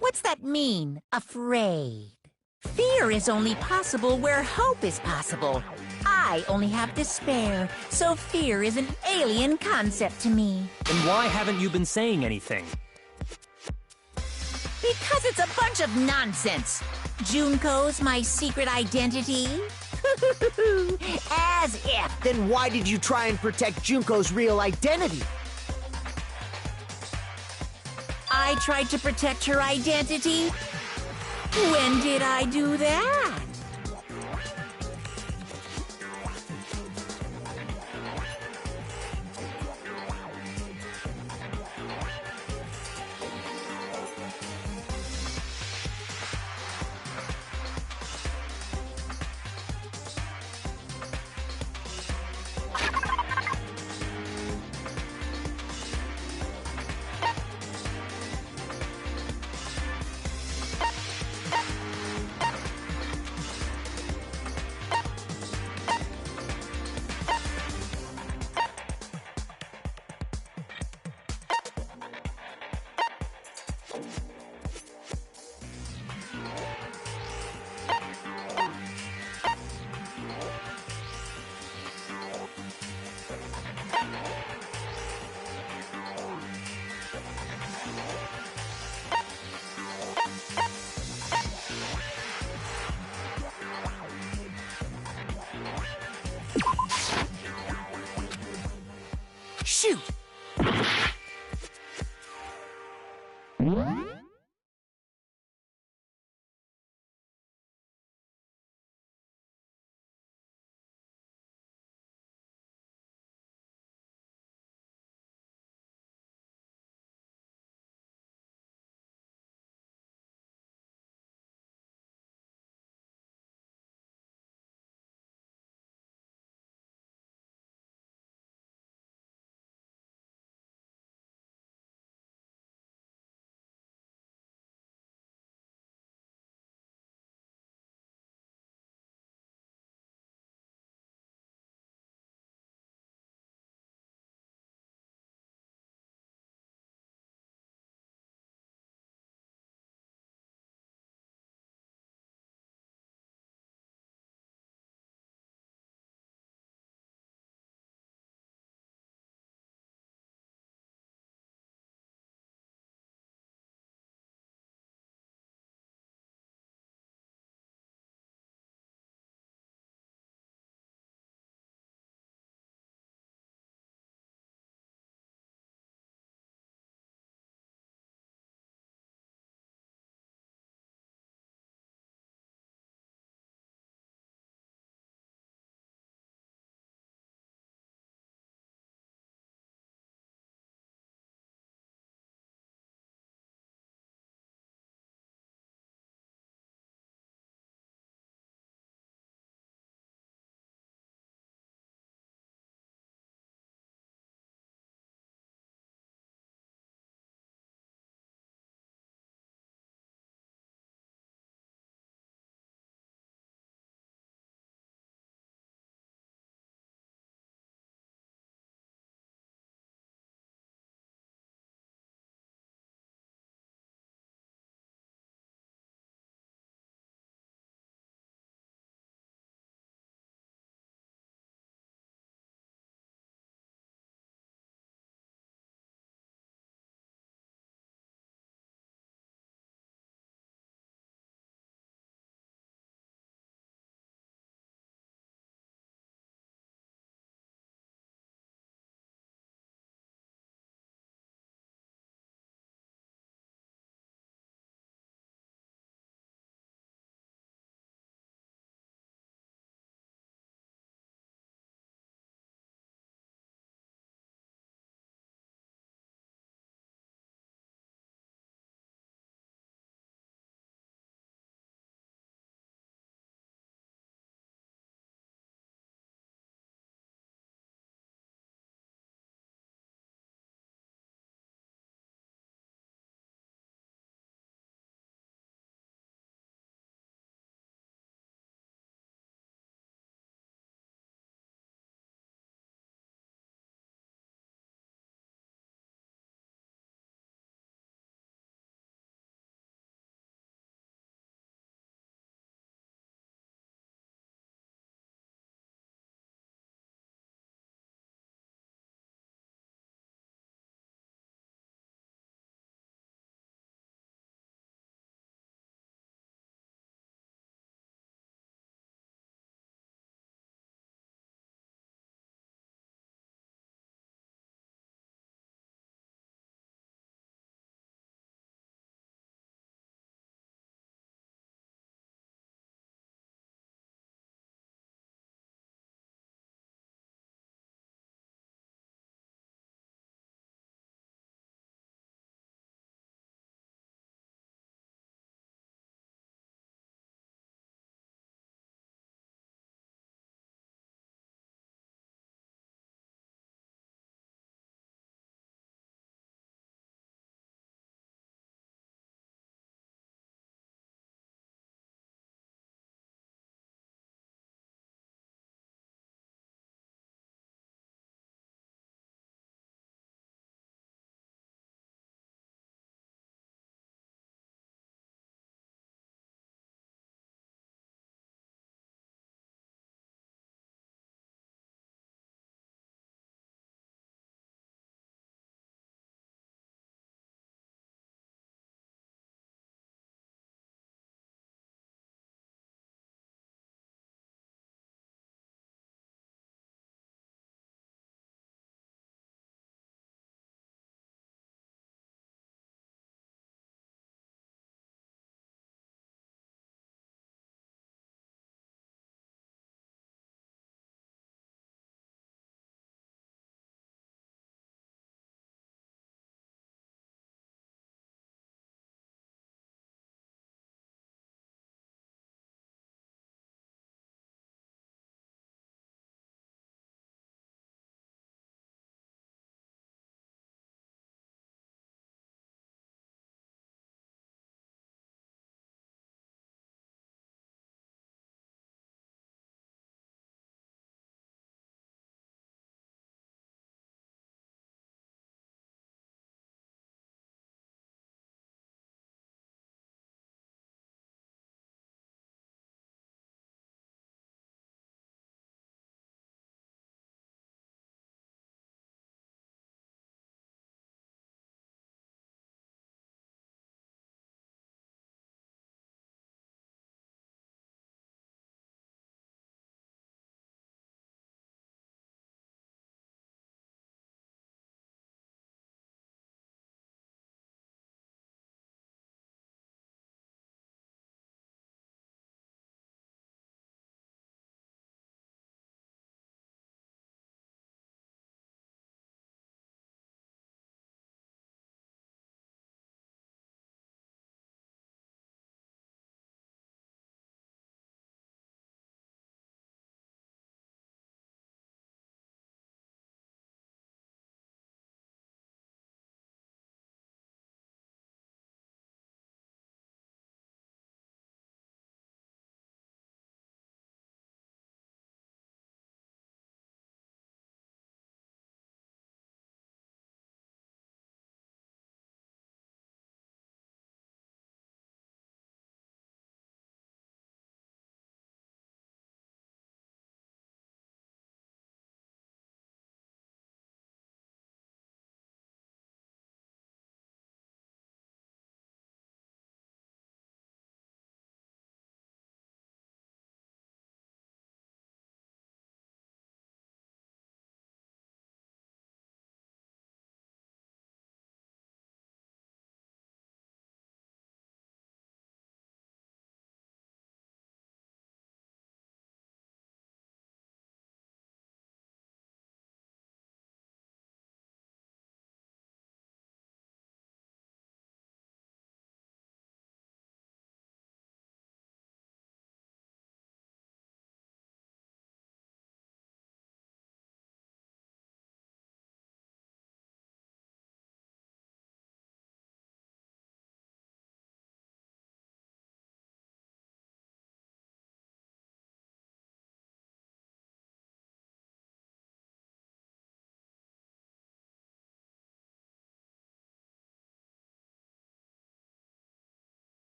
What's that mean, afraid? Fear is only possible where hope is possible. I only have despair, so fear is an alien concept to me. Then why haven't you been saying anything? Because it's a bunch of nonsense. Junko's my secret identity? As if. Then why did you try and protect Junko's real identity? I tried to protect her identity? When did I do that?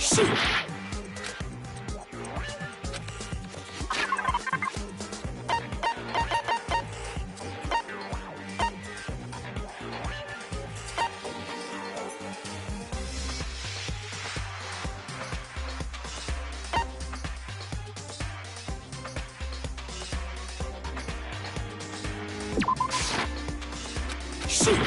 Shoot! Shoot!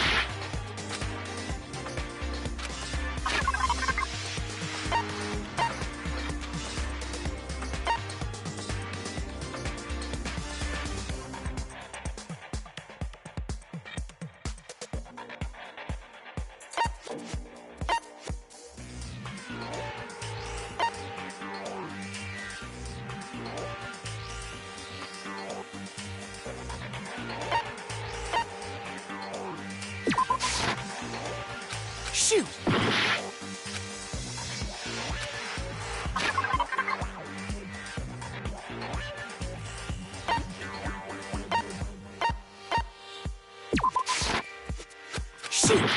Shoot! Shoot!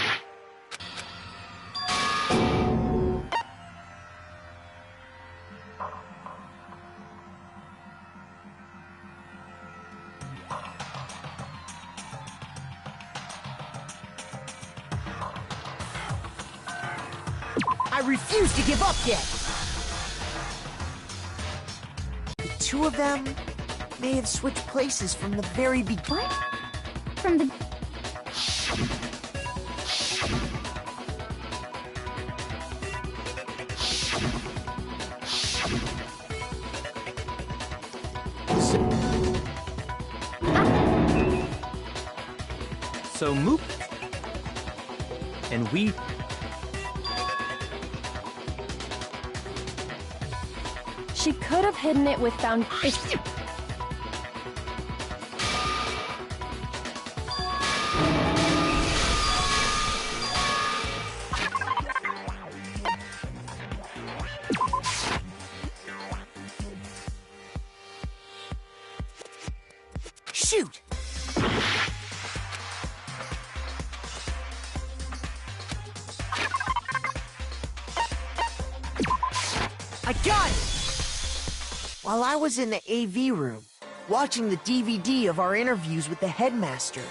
I refuse to give up yet! The two of them may have switched places from the very beginning. From the... So Mook and we... She could have hidden it with Shoot! I got it! While I was in the AV room, watching the DVD of our interviews with the headmaster,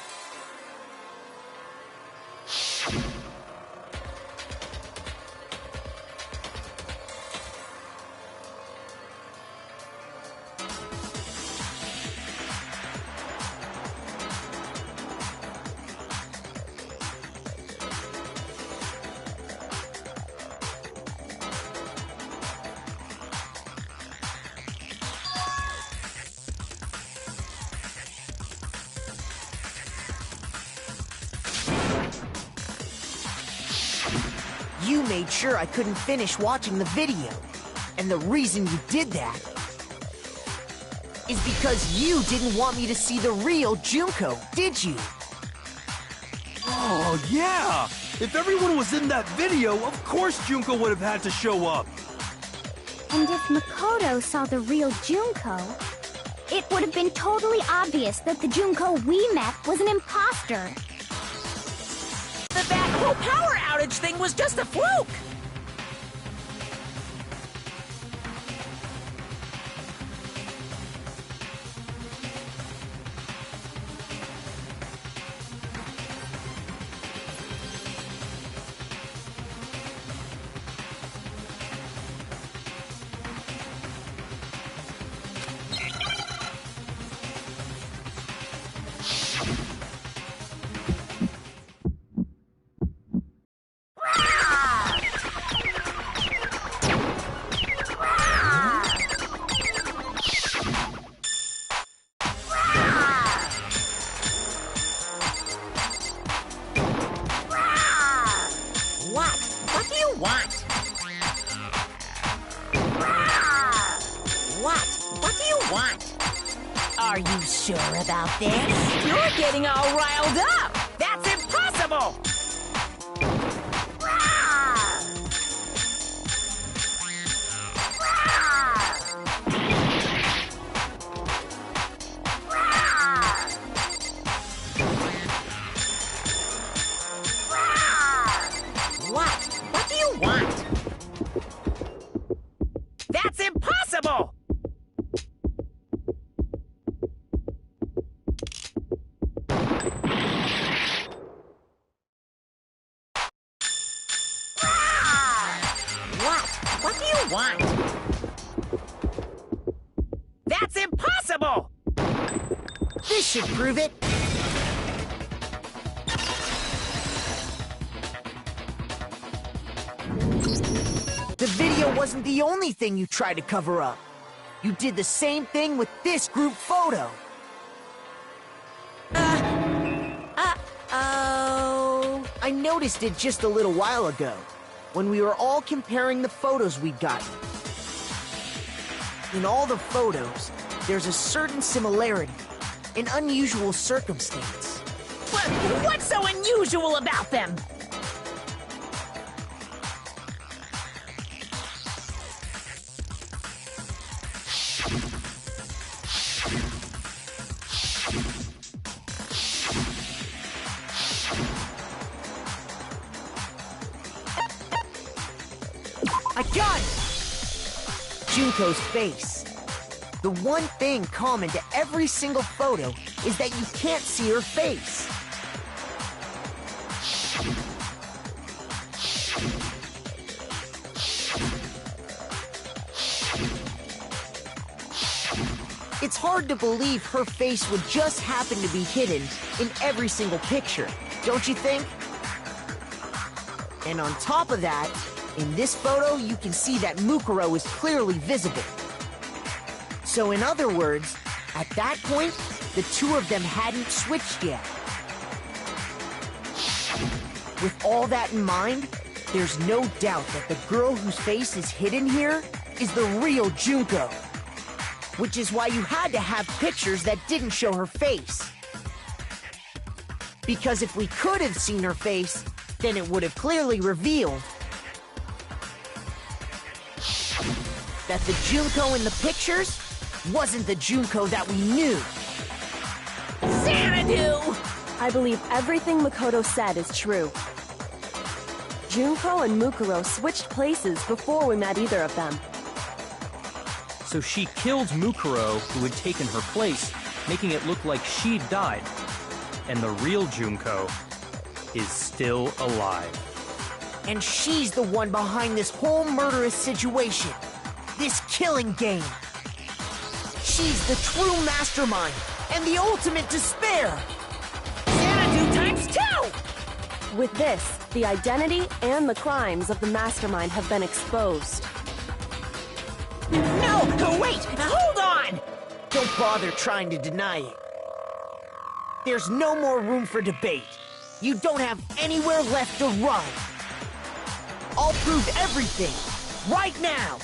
you made sure I couldn't finish watching the video. And the reason you did that is because you didn't want me to see the real Junko, did you? Oh, yeah! If everyone was in that video, of course Junko would have had to show up. And if Makoto saw the real Junko, it would have been totally obvious that the Junko we met was an imposter. That whole power outage thing was just a fluke! What do you want? What do you want? Are you sure about this? You're getting all riled up! That's impossible! What do you want? I want. That's impossible! This should prove it. The video wasn't the only thing you tried to cover up. You did the same thing with this group photo. Uh-oh. I noticed it just a little while ago, when we were all comparing the photos we'd gotten. In all the photos, there's a certain similarity, an unusual circumstance. What's so unusual about them? I got it! Junko's face. The one thing common to every single photo is that you can't see her face. It's hard to believe her face would just happen to be hidden in every single picture, don't you think? And on top of that, in this photo, you can see that Mukuro is clearly visible. So in other words, at that point, the two of them hadn't switched yet. With all that in mind, there's no doubt that the girl whose face is hidden here is the real Junko. Which is why you had to have pictures that didn't show her face. Because if we could have seen her face, then it would have clearly revealed that the Junko in the pictures wasn't the Junko that we knew. Xanadu! I believe everything Makoto said is true. Junko and Mukuro switched places before we met either of them. So she killed Mukuro, who had taken her place, making it look like she'd died. And the real Junko is still alive. And she's the one behind this whole murderous situation. This killing game. She's the true mastermind and the ultimate despair. Xanadu times 2! With this, the identity and the crimes of the mastermind have been exposed. No, wait, hold on! Don't bother trying to deny it. There's no more room for debate. You don't have anywhere left to run. I'll prove everything, right now.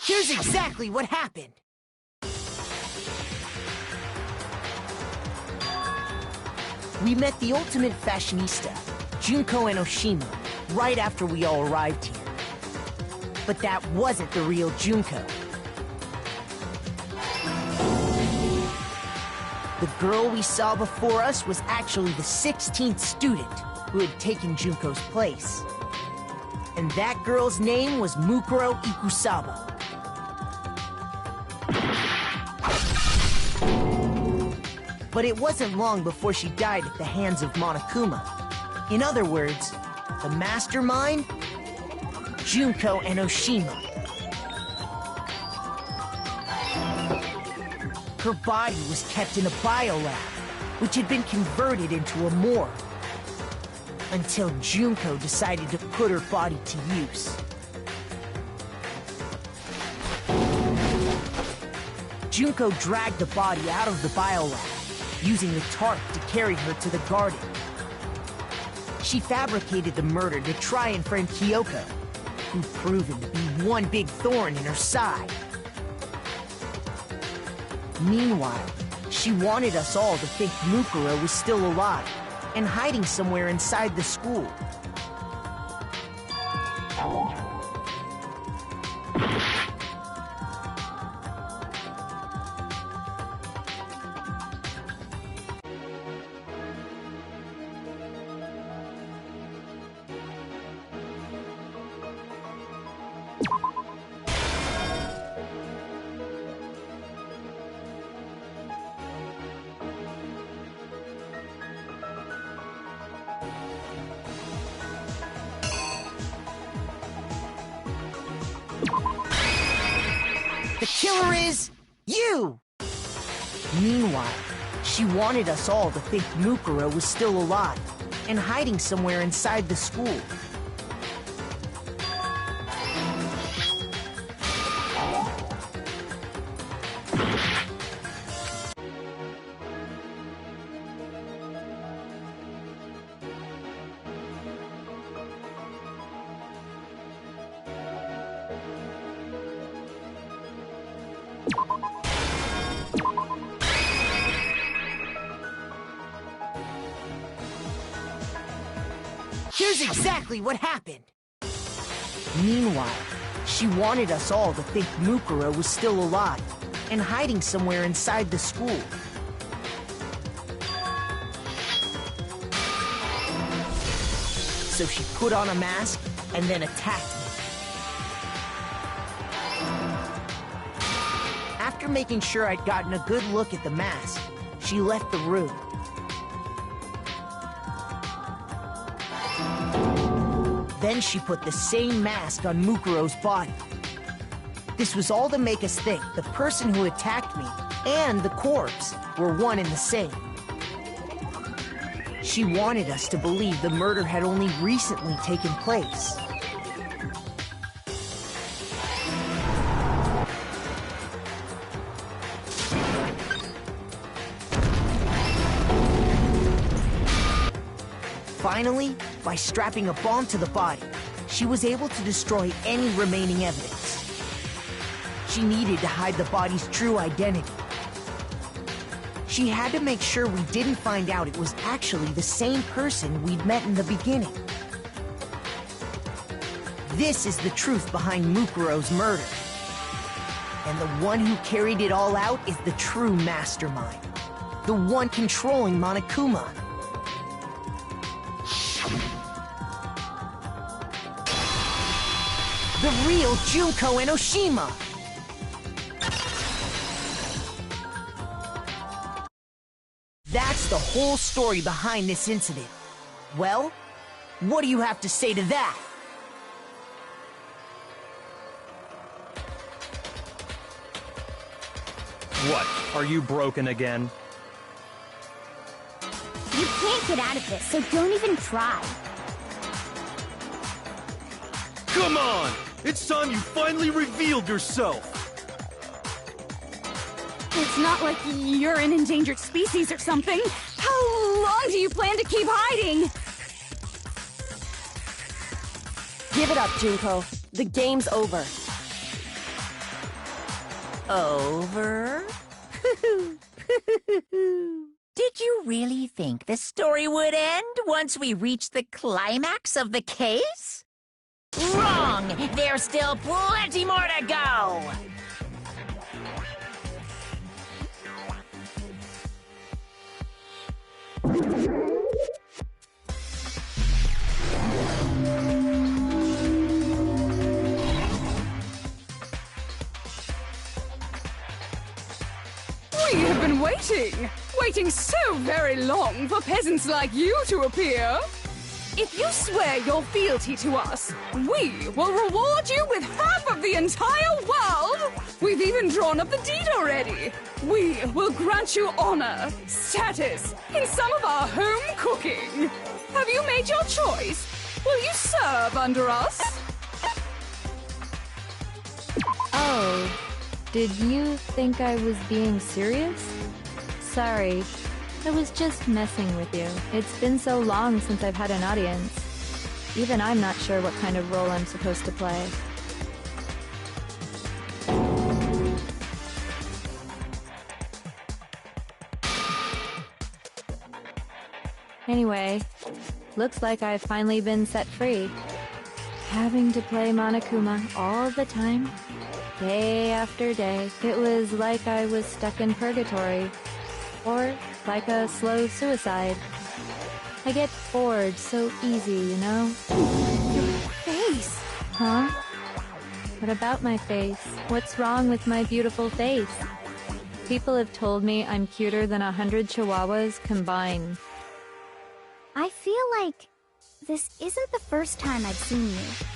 Here's exactly what happened. We met the ultimate fashionista, Junko and Oshima, right after we all arrived here. But that wasn't the real Junko. The girl we saw before us was actually the 16th student who had taken Junko's place. And that girl's name was Mukuro Ikusaba. But it wasn't long before she died at the hands of Monokuma. In other words, the mastermind, Junko and Oshima. Her body was kept in a biolab, which had been converted into a morgue. Until Junko decided to put her body to use. Junko dragged the body out of the biolab, using the tarp to carry her to the garden. She fabricated the murder to try and friend Kyoko, who'd proven to be one big thorn in her side. Meanwhile, she wanted us all to think Mukuro was still alive and hiding somewhere inside the school. The killer is you! Meanwhile, she wanted us all to think Mukuro was still alive and hiding somewhere inside the school. Here's exactly what happened. Meanwhile, she wanted us all to think Mukuro was still alive and hiding somewhere inside the school. So she put on a mask and then attacked me. After making sure I'd gotten a good look at the mask, she left the room. Then she put the same mask on Mukuro's body. This was all to make us think the person who attacked me and the corpse were one and the same. She wanted us to believe the murder had only recently taken place. Finally, by strapping a bomb to the body, she was able to destroy any remaining evidence. She needed to hide the body's true identity. She had to make sure we didn't find out it was actually the same person we'd met in the beginning. This is the truth behind Mukuro's murder. And the one who carried it all out is the true mastermind. The one controlling Monokuma. The real Junko Enoshima! That's the whole story behind this incident. Well, what do you have to say to that? What? Are you broken again? You can't get out of this, so don't even try. Come on! It's time you finally revealed yourself! It's not like you're an endangered species or something. How long do you plan to keep hiding? Give it up, Junko. The game's over. Over? Did you really think the story would end once we reached the climax of the case? Wrong! There's still plenty more to go! We have been waiting so very long for peasants like you to appear. If you swear your fealty to us, we will reward you with half of the entire world! We've even drawn up the deed already. We will grant you honor, status, in some of our home cooking. Have you made your choice? Will you serve under us? Oh, did you think I was being serious? Sorry. I was just messing with you. It's been so long since I've had an audience. Even I'm not sure what kind of role I'm supposed to play. Anyway, looks like I've finally been set free. Having to play Monokuma all the time, day after day, it was like I was stuck in purgatory. Or like a slow suicide. I get bored so easy, you know? Your face! Huh? What about my face? What's wrong with my beautiful face? People have told me I'm cuter than 100 chihuahuas combined. I feel like this isn't the first time I've seen you.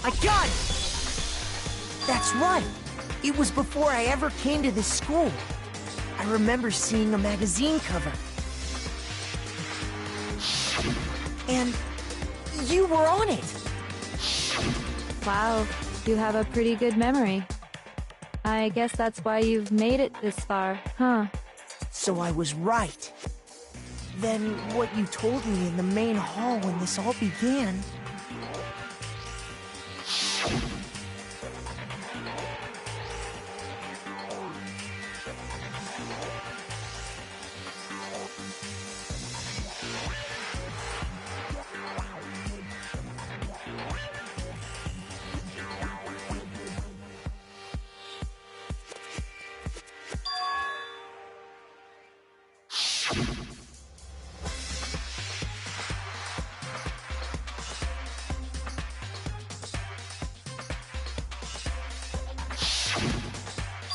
I got it! That's right! It was before I ever came to this school. I remember seeing a magazine cover. And you were on it! Wow, you have a pretty good memory. I guess that's why you've made it this far, huh? So I was right. Then what you told me in the main hall when this all began...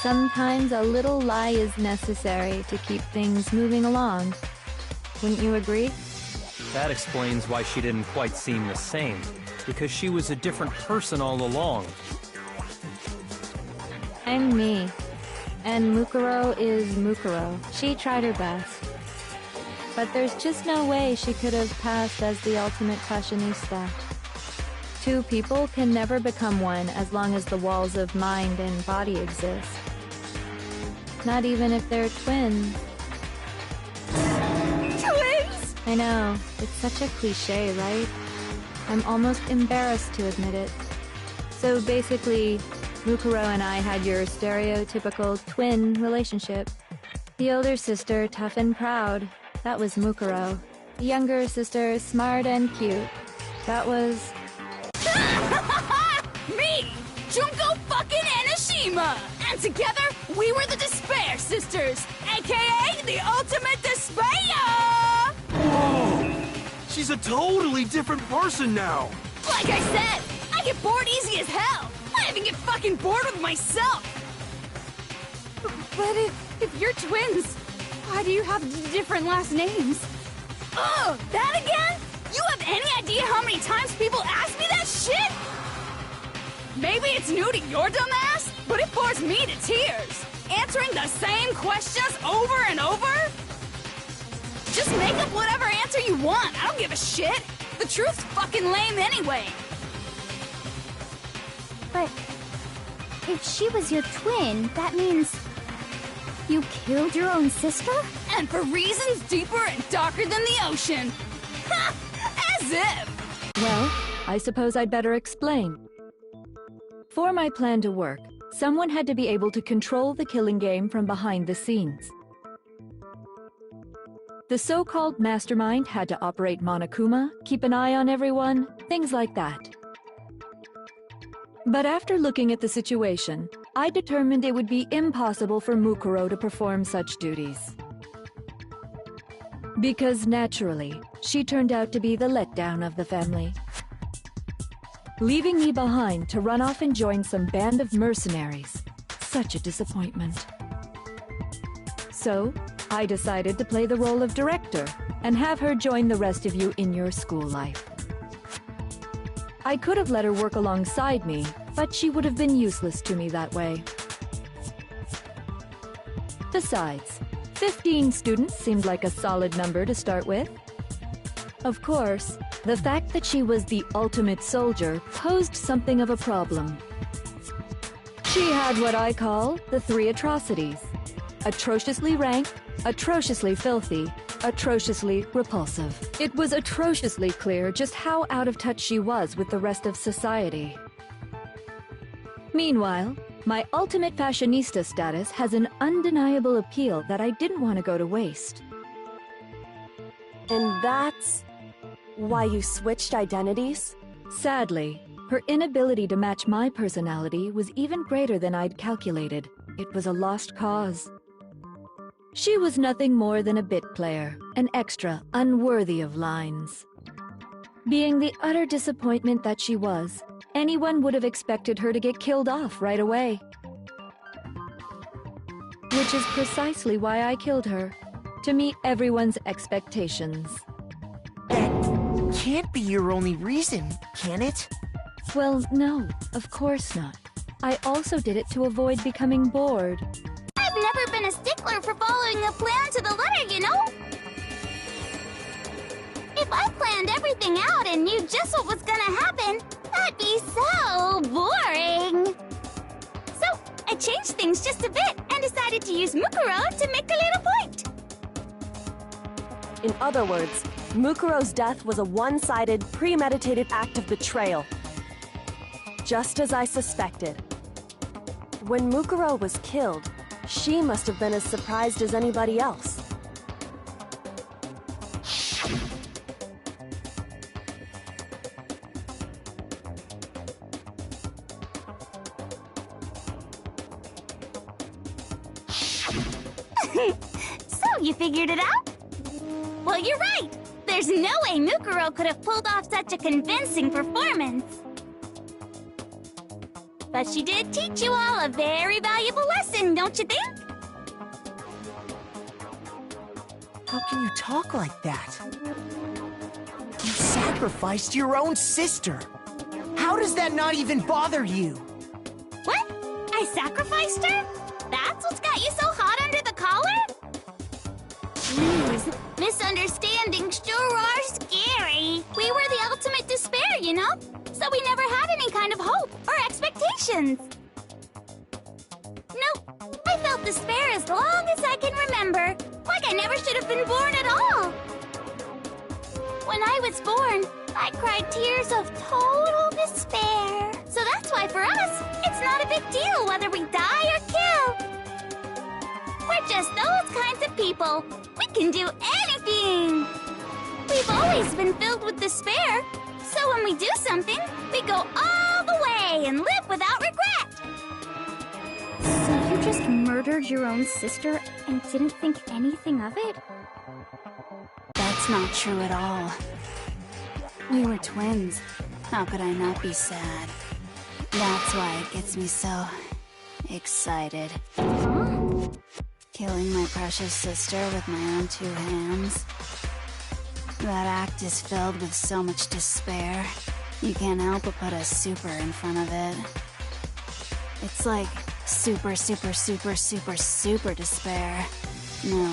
Sometimes a little lie is necessary to keep things moving along. Wouldn't you agree? That explains why she didn't quite seem the same, because she was a different person all along. I'm me. And Mukuro is Mukuro. She tried her best. But there's just no way she could have passed as the ultimate fashionista. Two people can never become one as long as the walls of mind and body exist. Not even if they're twins. Twins! I know, it's such a cliche, right? I'm almost embarrassed to admit it. So basically, Mukuro and I had your stereotypical twin relationship. The older sister, tough and proud. That was Mukuro. The younger sister, smart and cute. That was... Me! Junko fucking Enoshima! And together, we were the Despair Sisters, aka the Ultimate Despair! Whoa! She's a totally different person now! Like I said, I get bored easy as hell! I even get fucking bored with myself! But if you're twins, why do you have different last names? Ugh, that again? You have any idea how many times people ask me that shit? Maybe it's new to your dumb ass, but it bores me to tears. Answering the same questions over and over? Just make up whatever answer you want. I don't give a shit. The truth's fucking lame anyway. But if she was your twin, that means you killed your own sister? And for reasons deeper and darker than the ocean. Ha! As if! Well, I suppose I'd better explain. For my plan to work, someone had to be able to control the killing game from behind the scenes. The so-called mastermind had to operate Monokuma, keep an eye on everyone, things like that. But after looking at the situation, I determined it would be impossible for Mukuro to perform such duties. Because naturally, she turned out to be the letdown of the family, leaving me behind to run off and join some band of mercenaries. Such a disappointment. So, I decided to play the role of director and have her join the rest of you in your school life. I could have let her work alongside me, but she would have been useless to me that way. Besides, 15 students seemed like a solid number to start with. Of course, the fact that she was the ultimate soldier posed something of a problem. She had what I call the 3 atrocities: atrociously rank, atrociously filthy, atrociously repulsive. It was atrociously clear just how out of touch she was with the rest of society. Meanwhile, my ultimate fashionista status has an undeniable appeal that I didn't want to go to waste. And that's why you switched identities? Sadly, her inability to match my personality was even greater than I'd calculated. It was a lost cause. She was nothing more than a bit player, an extra unworthy of lines. Being the utter disappointment that she was, anyone would have expected her to get killed off right away. Which is precisely why I killed her, to meet everyone's expectations. That can't be your only reason, can it? Well, no, of course not. I also did it to avoid becoming bored. I've never been a stickler for following a plan to the letter, you know? If I planned everything out and knew just what was gonna happen, that'd be so boring. So, I changed things just a bit and decided to use Mukuro to make a little point. In other words, Mukuro's death was a one-sided, premeditated act of betrayal. Just as I suspected. When Mukuro was killed, she must have been as surprised as anybody else. So, you figured it out? Well, you're right! There's no way Mukuro could have pulled off such a convincing performance. But she did teach you all a very valuable lesson, don't you think? How can you talk like that? You sacrificed your own sister. How does that not even bother you? What? I sacrificed her? That's what's got you so hot under the collar? Jeez, misunderstandings sure are scary. We were the ultimate despair, you know? So we never had any kind of hope or expectations. Nope, I felt despair as long as I can remember. Like I never should have been born at all. When I was born, I cried tears of total despair. So that's why for us, it's not a big deal whether we die or kill. We're just those kinds of people. We can do anything. We've always been filled with despair. So when we do something, we go all the way and live without regret. So you just murdered your own sister and didn't think anything of it? That's not true at all. We were twins. How could I not be sad? That's why it gets me so excited. Huh? Killing my precious sister with my own 2 hands. That act is filled with so much despair. You can't help but put a super in front of it. It's like super, super, super, super, super despair. No,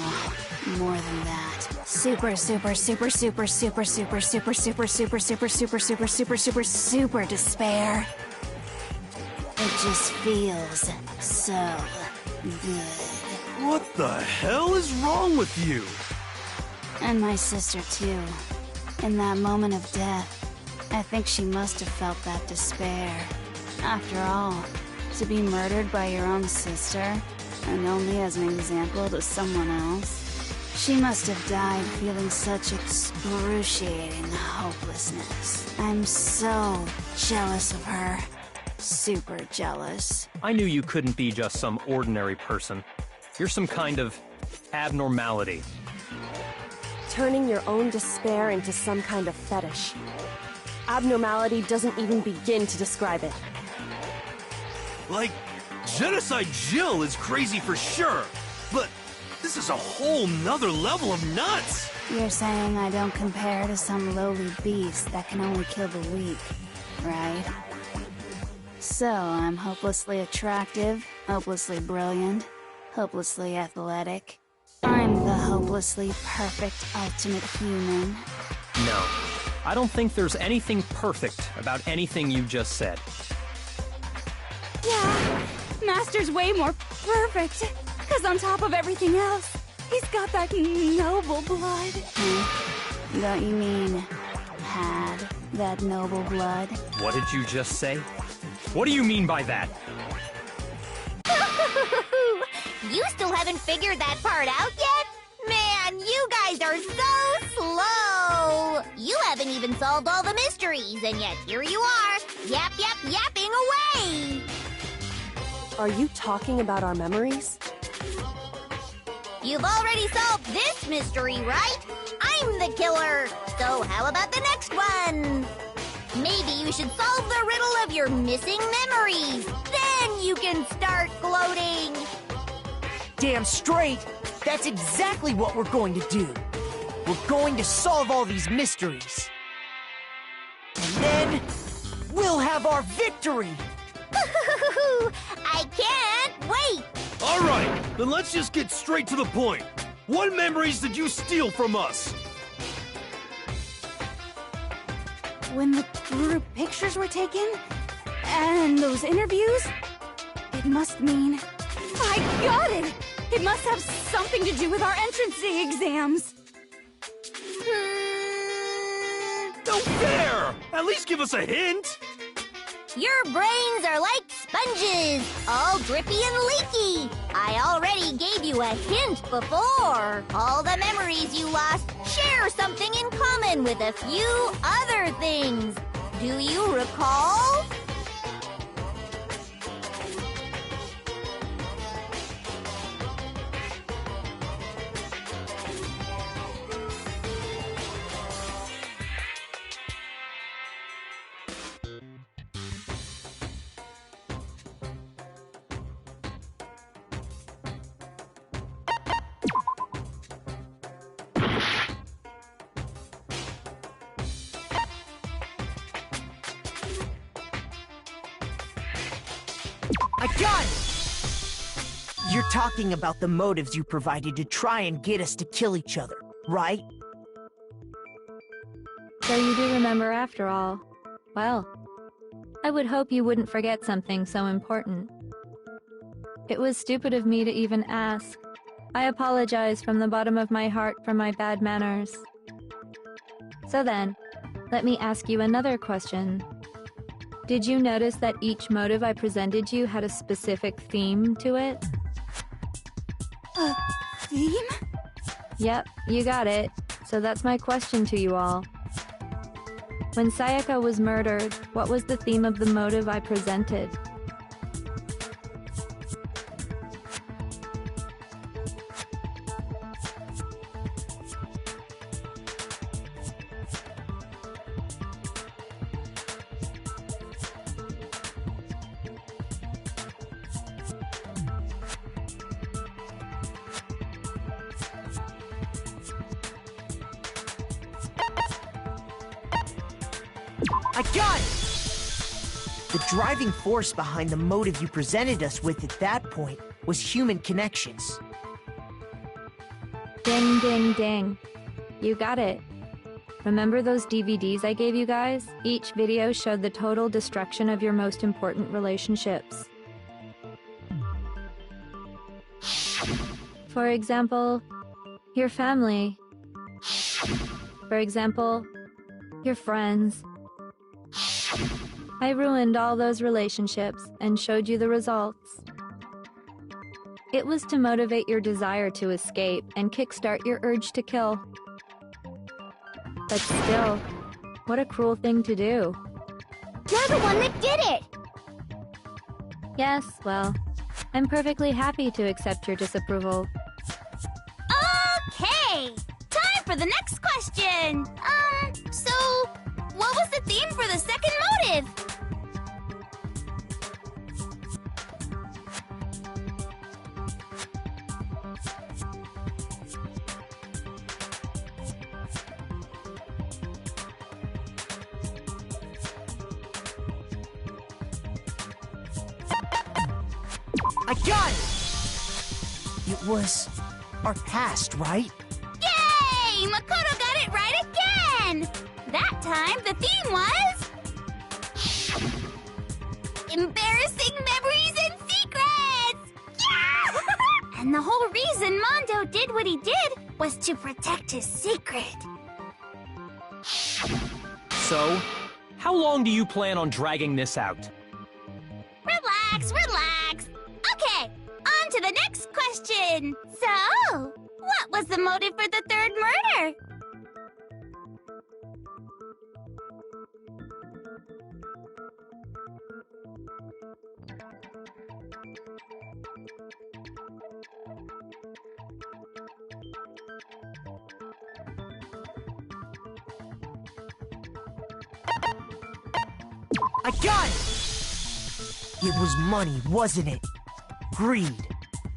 more than that. Super, super, super, super, super, super, super, super, super, super, super, super, super, super, super despair. It just feels so good. What the hell is wrong with you? And my sister, too. In that moment of death, I think she must have felt that despair. After all, to be murdered by your own sister, and only as an example to someone else, she must have died feeling such excruciating hopelessness. I'm so jealous of her. Super jealous. I knew you couldn't be just some ordinary person. You're some kind of abnormality. Turning your own despair into some kind of fetish. Abnormality doesn't even begin to describe it. Like, Genocide Jill is crazy for sure, but this is a whole nother level of nuts! You're saying I don't compare to some lowly beast that can only kill the weak, right? So, I'm hopelessly attractive, hopelessly brilliant, hopelessly athletic. I'm the hopelessly perfect ultimate human. No, I don't think there's anything perfect about anything you just said. Yeah, Master's way more perfect. Because on top of everything else, he's got that noble blood. Don't you mean had that noble blood? What did you just say? What do you mean by that? You still haven't figured that part out yet? Man, you guys are so slow! You haven't even solved all the mysteries, and yet here you are, yapping away! Are you talking about our memories? You've already solved this mystery, right? I'm the killer! So how about the next one? Maybe you should solve the riddle of your missing memories. Then you can start gloating! Damn straight! That's exactly what we're going to do. We're going to solve all these mysteries. And then, we'll have our victory! I can't wait! Alright, then let's just get straight to the point. What memories did you steal from us? When the group pictures were taken, and those interviews, it must mean... I got it! It must have something to do with our entrance exams. No fair! At least give us a hint! Your brains are like sponges, all drippy and leaky. I already gave you a hint before. All the memories you lost share something in common with a few other things. Do you recall? I got it! You're talking about the motives you provided to try and get us to kill each other, right? So you do remember after all. Well, I would hope you wouldn't forget something so important. It was stupid of me to even ask. I apologize from the bottom of my heart for my bad manners. So then, let me ask you another question. Did you notice that each motive I presented you had a specific theme to it? A theme? Yep, you got it. So that's my question to you all. When Sayaka was murdered, what was the theme of the motive I presented? I got it! The driving force behind the motive you presented us with at that point was human connections. Ding, ding, ding. You got it. Remember those DVDs I gave you guys? Each video showed the total destruction of your most important relationships. For example, your family. For example, your friends. I ruined all those relationships and showed you the results. It was to motivate your desire to escape and kickstart your urge to kill. But still, what a cruel thing to do. You're the one that did it! Yes, well, I'm perfectly happy to accept your disapproval. Okay! Time for the next question! So, what was the theme for the second motive? I got it! It was our past, right? Yay! Makoto got it right again! That time, the theme was... embarrassing memories and secrets! Yeah! And the whole reason Mondo did what he did was to protect his secret. So, how long do you plan on dragging this out? Relax, relax. Okay, on to the next question. So, what was the motive for the third murder? I got it! It was money, wasn't it? Greed.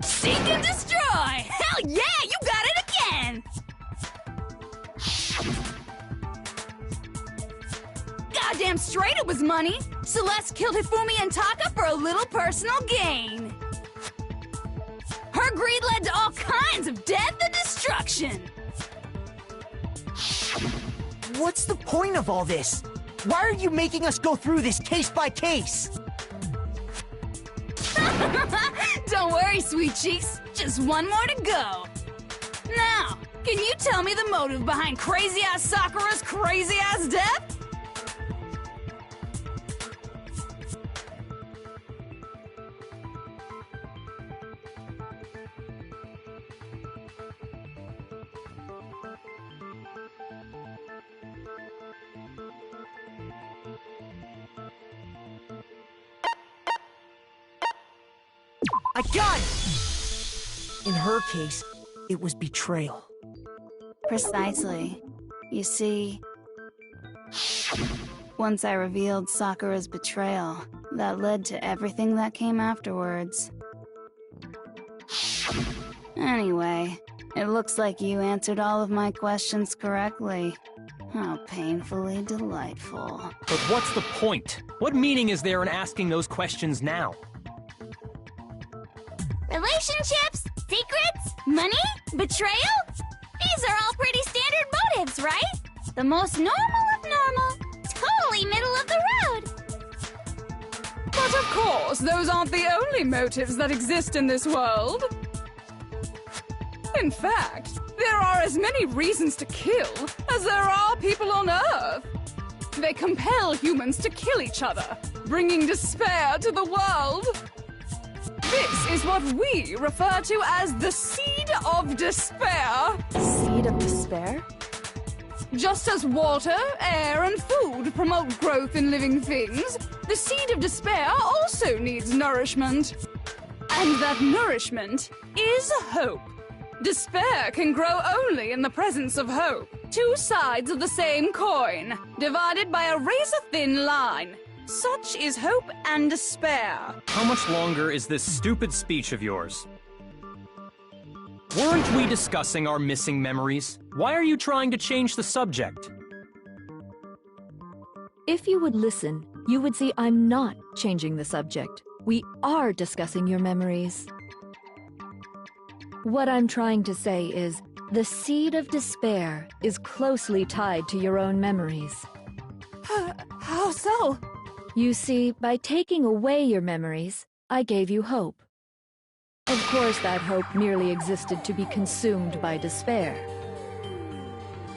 Seek and destroy! Hell yeah, you got it again! Goddamn straight it was money! Celeste killed Hifumi and Taka for a little personal gain. Her greed led to all kinds of death and destruction. What's the point of all this? Why are you making us go through this case by case? Don't worry, sweet cheeks. Just one more to go. Now, can you tell me the motive behind crazy-ass Sakura's crazy-ass death? I got it! In her case, it was betrayal. Precisely. You see, once I revealed Sakura's betrayal, that led to everything that came afterwards. Anyway, it looks like you answered all of my questions correctly. How painfully delightful. But what's the point? What meaning is there in asking those questions now? Relationships? Secrets? Money? Betrayal? These are all pretty standard motives, right? The most normal of normal. Totally middle of the road. But of course, those aren't the only motives that exist in this world. In fact, there are as many reasons to kill as there are people on Earth. They compel humans to kill each other, bringing despair to the world. This is what we refer to as the seed of despair. Seed of despair? Just as water, air, and food promote growth in living things, the seed of despair also needs nourishment. And that nourishment is hope. Despair can grow only in the presence of hope. Two sides of the same coin, divided by a razor-thin line. Such is hope and despair. How much longer is this stupid speech of yours? Weren't we discussing our missing memories? Why are you trying to change the subject? If you would listen, you would see I'm not changing the subject. We are discussing your memories. What I'm trying to say is, the seed of despair is closely tied to your own memories. How so? You see, by taking away your memories, I gave you hope. Of course, that hope merely existed to be consumed by despair.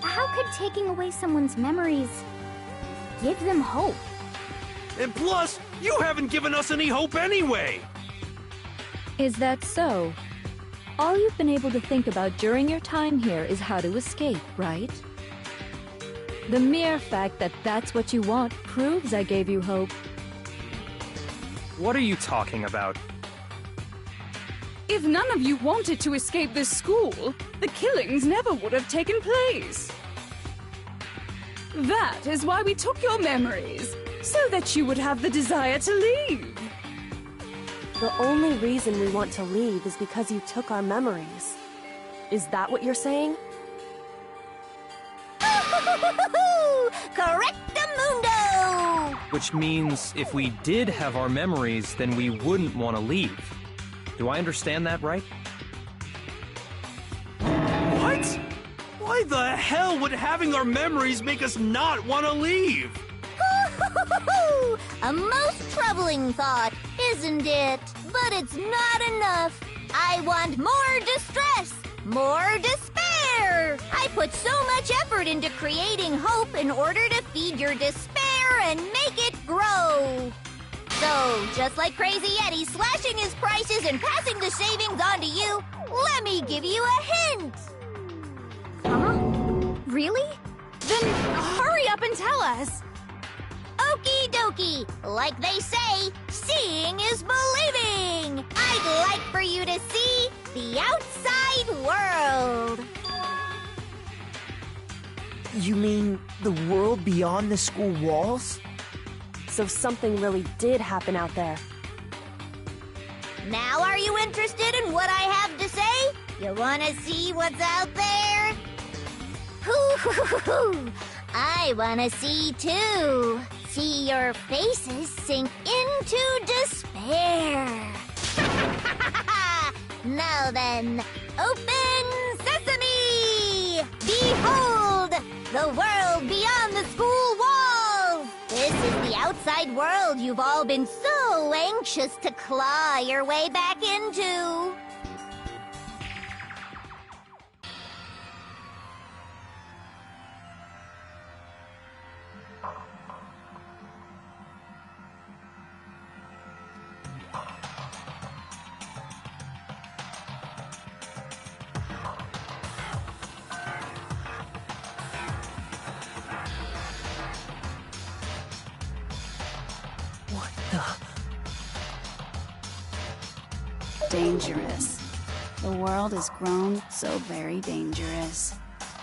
How could taking away someone's memories give them hope? And plus, you haven't given us any hope anyway! Is that so? All you've been able to think about during your time here is how to escape, right? The mere fact that that's what you want proves I gave you hope. What are you talking about? If none of you wanted to escape this school, the killings never would have taken place. That is why we took your memories, so that you would have the desire to leave. The only reason we want to leave is because you took our memories. Is that what you're saying? Correctamundo! Which means if we did have our memories, then we wouldn't want to leave. Do I understand that right? What? Why the hell would having our memories make us not want to leave? A most troubling thought, isn't it? But it's not enough. I want more distress, more despair. I put so much effort into creating hope in order to feed your despair and make it grow. So, just like Crazy Eddie slashing his prices and passing the savings on to you, let me give you a hint. Huh? Really? Then hurry up and tell us. Okie dokie. Like they say, seeing is believing. I'd like for you to see the outside world. You mean the world beyond the school walls? So something really did happen out there. Now are you interested in what I have to say? You wanna see what's out there? Hoo-hoo-hoo-hoo! I wanna see too. See your faces sink into despair. Now then, open sesame! Behold, the world beyond the school walls! This is the outside world you've all been so anxious to claw your way back into. Dangerous. The world has grown so very dangerous.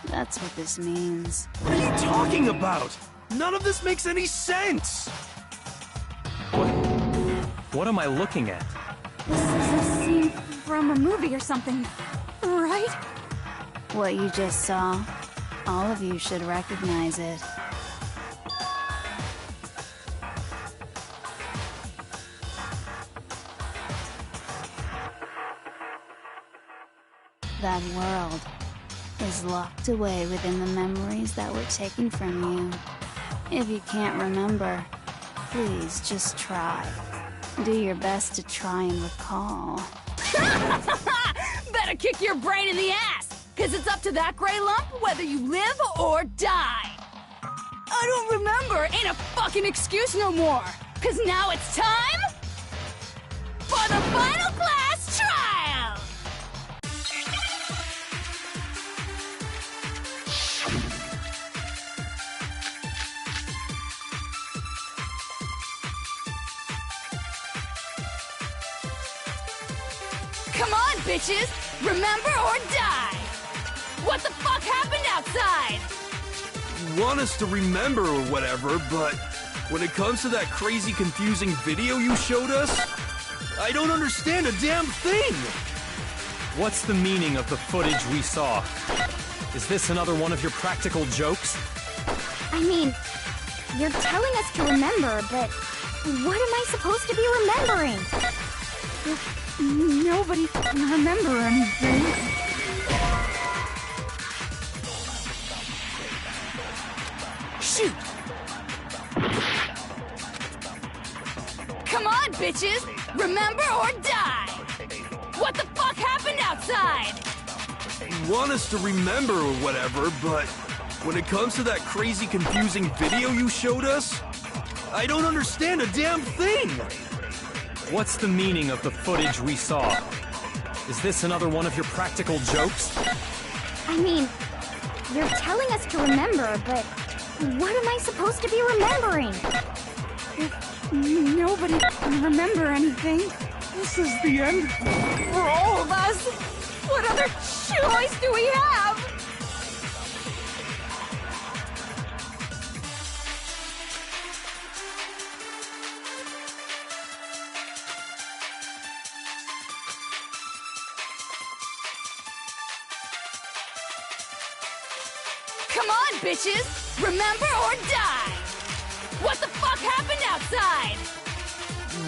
That's what this means. What are you talking about? None of this makes any sense! What am I looking at? This is a scene from a movie or something, right? What you just saw, all of you should recognize it. That world is locked away within the memories that were taken from you. If you can't remember, please just try. Do your best to try and recall. Better kick your brain in the ass, cause it's up to that gray lump whether you live or die. I don't remember ain't a fucking excuse no more, cause now it's time for the final class trial! Come on, bitches! Remember or die! What the fuck happened outside? You want us to remember or whatever, but when it comes to that crazy confusing video you showed us, I don't understand a damn thing! What's the meaning of the footage we saw? Is this another one of your practical jokes? I mean, you're telling us to remember, but what am I supposed to be remembering? Nobody can remember anything. Shoot! Come on, bitches! Remember or die! What the fuck happened outside? You want us to remember or whatever, but when it comes to that crazy confusing video you showed us, I don't understand a damn thing! What's the meaning of the footage we saw? Is this another one of your practical jokes? I mean, you're telling us to remember, but what am I supposed to be remembering? Nobody can remember anything. This is the end for all of us. What other choice do we have? Come on, bitches! Remember or die! What the fuck happened outside?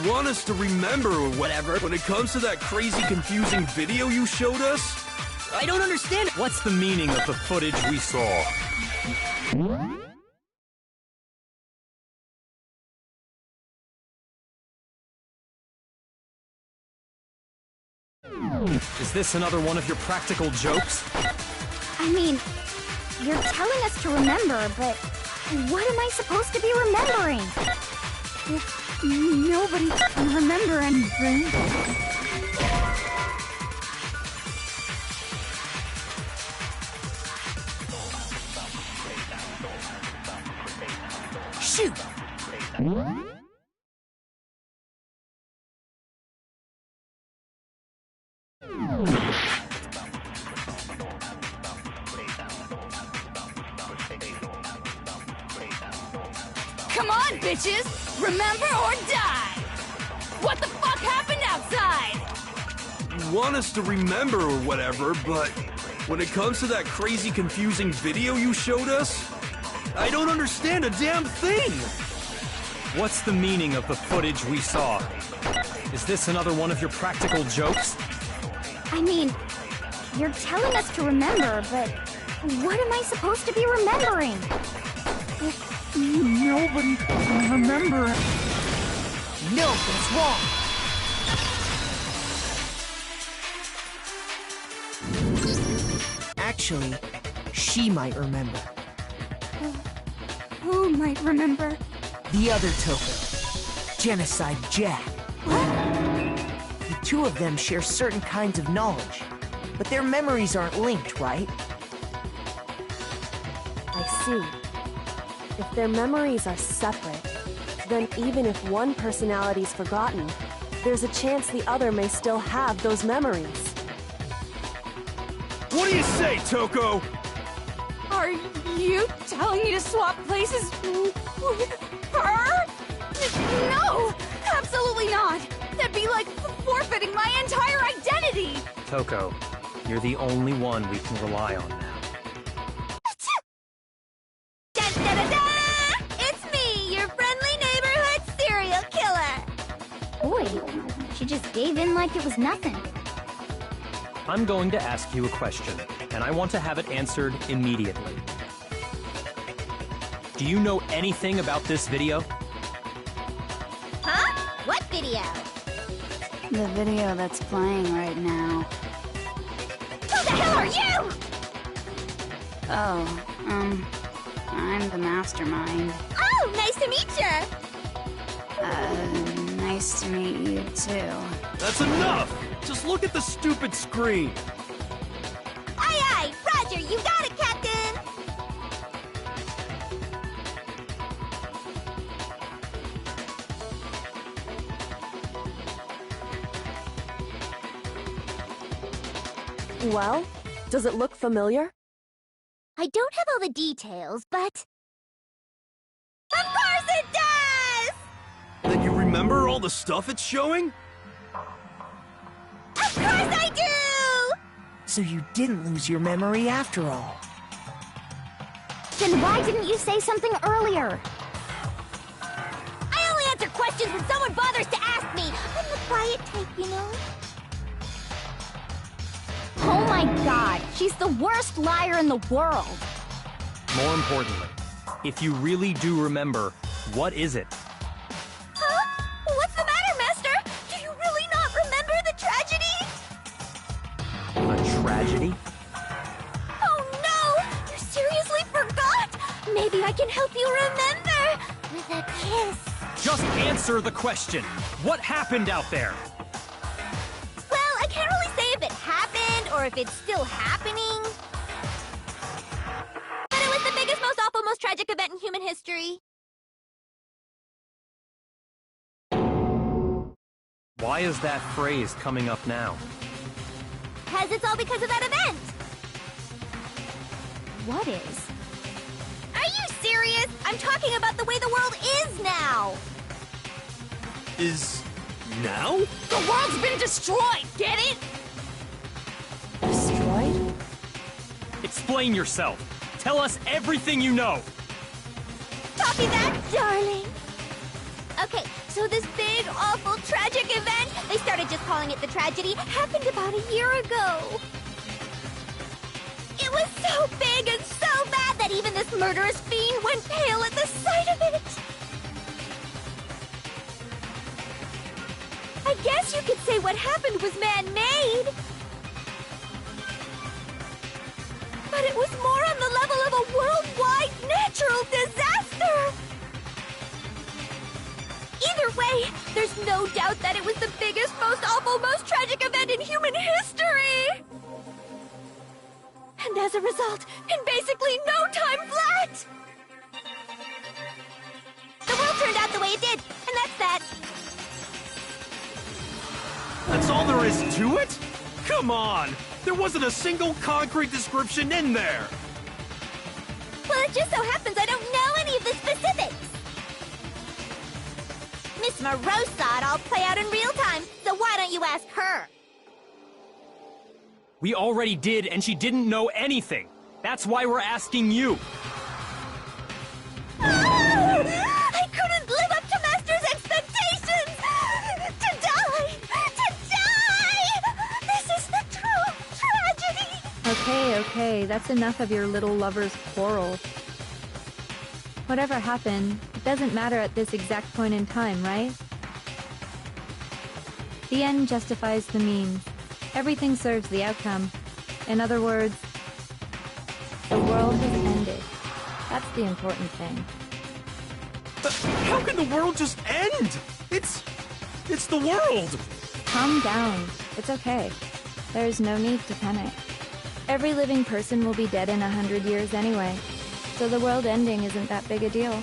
You want us to remember or whatever, when it comes to that crazy confusing video you showed us, I don't understand. What's the meaning of the footage we saw? Is this another one of your practical jokes? I mean, you're telling us to remember, but what am I supposed to be remembering? Nobody can remember anything. Shoot! Come on, bitches! Remember or die! What the fuck happened outside? You want us to remember or whatever, but when it comes to that crazy confusing video you showed us, I don't understand a damn thing! What's the meaning of the footage we saw? Is this another one of your practical jokes? I mean, you're telling us to remember, but what am I supposed to be remembering? Nobody can remember it. No, that's wrong. Actually, she might remember. Who might remember? The other Toko, Genocide Jack. The two of them share certain kinds of knowledge, but their memories aren't linked, right? I see. If their memories are separate, then even if one personality's forgotten, there's a chance the other may still have those memories. What do you say, Toko? Are you telling me to swap places with her? No! Absolutely not! That'd be like forfeiting my entire identity! Toko, you're the only one we can rely on now. Da-da-da-da! It's me, your friendly neighborhood serial killer! Boy, she just gave in like it was nothing. I'm going to ask you a question, and I want to have it answered immediately. Do you know anything about this video? Huh? What video? The video that's playing right now. Who the hell are you? Oh, I'm the mastermind. Oh, nice to meet you. Nice to meet you too. That's enough! Just look at the stupid screen! Aye, aye, Roger, you got it, Captain. Well, does it look familiar? I don't have all the details, but... Of course it does! Then you remember all the stuff it's showing? Of course I do! So you didn't lose your memory after all. Then why didn't you say something earlier? I only answer questions when someone bothers to ask me. I'm the quiet type, you know? Oh my god, she's the worst liar in the world. More importantly, if you really do remember, what is it? Huh? What's the matter, Master? Do you really not remember the tragedy? A tragedy? Oh no! You seriously forgot? Maybe I can help you remember with a kiss. Just answer the question. What happened out there? Well, I can't really say if it happened or if it's still happening. But it was the biggest, most awful, most tragic event in human history. Why is that phrase coming up now? Because it's all because of that event. What is? Are you serious? I'm talking about the way the world is now. Is... now? The world's been destroyed, get it? Destroyed? Explain yourself. Tell us everything you know. Copy that, darling. Okay, so this big, awful, tragic event, they started just calling it the tragedy, happened about a year ago. It was so big and so bad that even this murderous fiend went pale at the sight of it. I guess you could say what happened was man-made. But it was more on the level of a worldwide natural disaster. Either way, there's no doubt that it was the biggest, most awful, most tragic event in human history. And as a result, in basically no time flat, the world turned out the way it did, and that's that. That's all there is to it? Come on! There wasn't a single concrete description in there! Well, it just so happens I don't know any of the specifics. Miss Moreau saw it all play out in real time, so why don't you ask her? We already did, and she didn't know anything. That's why we're asking you. I couldn't live up to Master's expectations! To die! To die! This is the true tragedy! Okay, that's enough of your little lover's quarrel. Whatever happened, it doesn't matter at this exact point in time, right? The end justifies the means. Everything serves the outcome. In other words, the world has ended. That's the important thing. How can the world just end? It's the world! Calm down. It's okay. There's no need to panic. Every living person will be dead in 100 years anyway, so the world ending isn't that big a deal.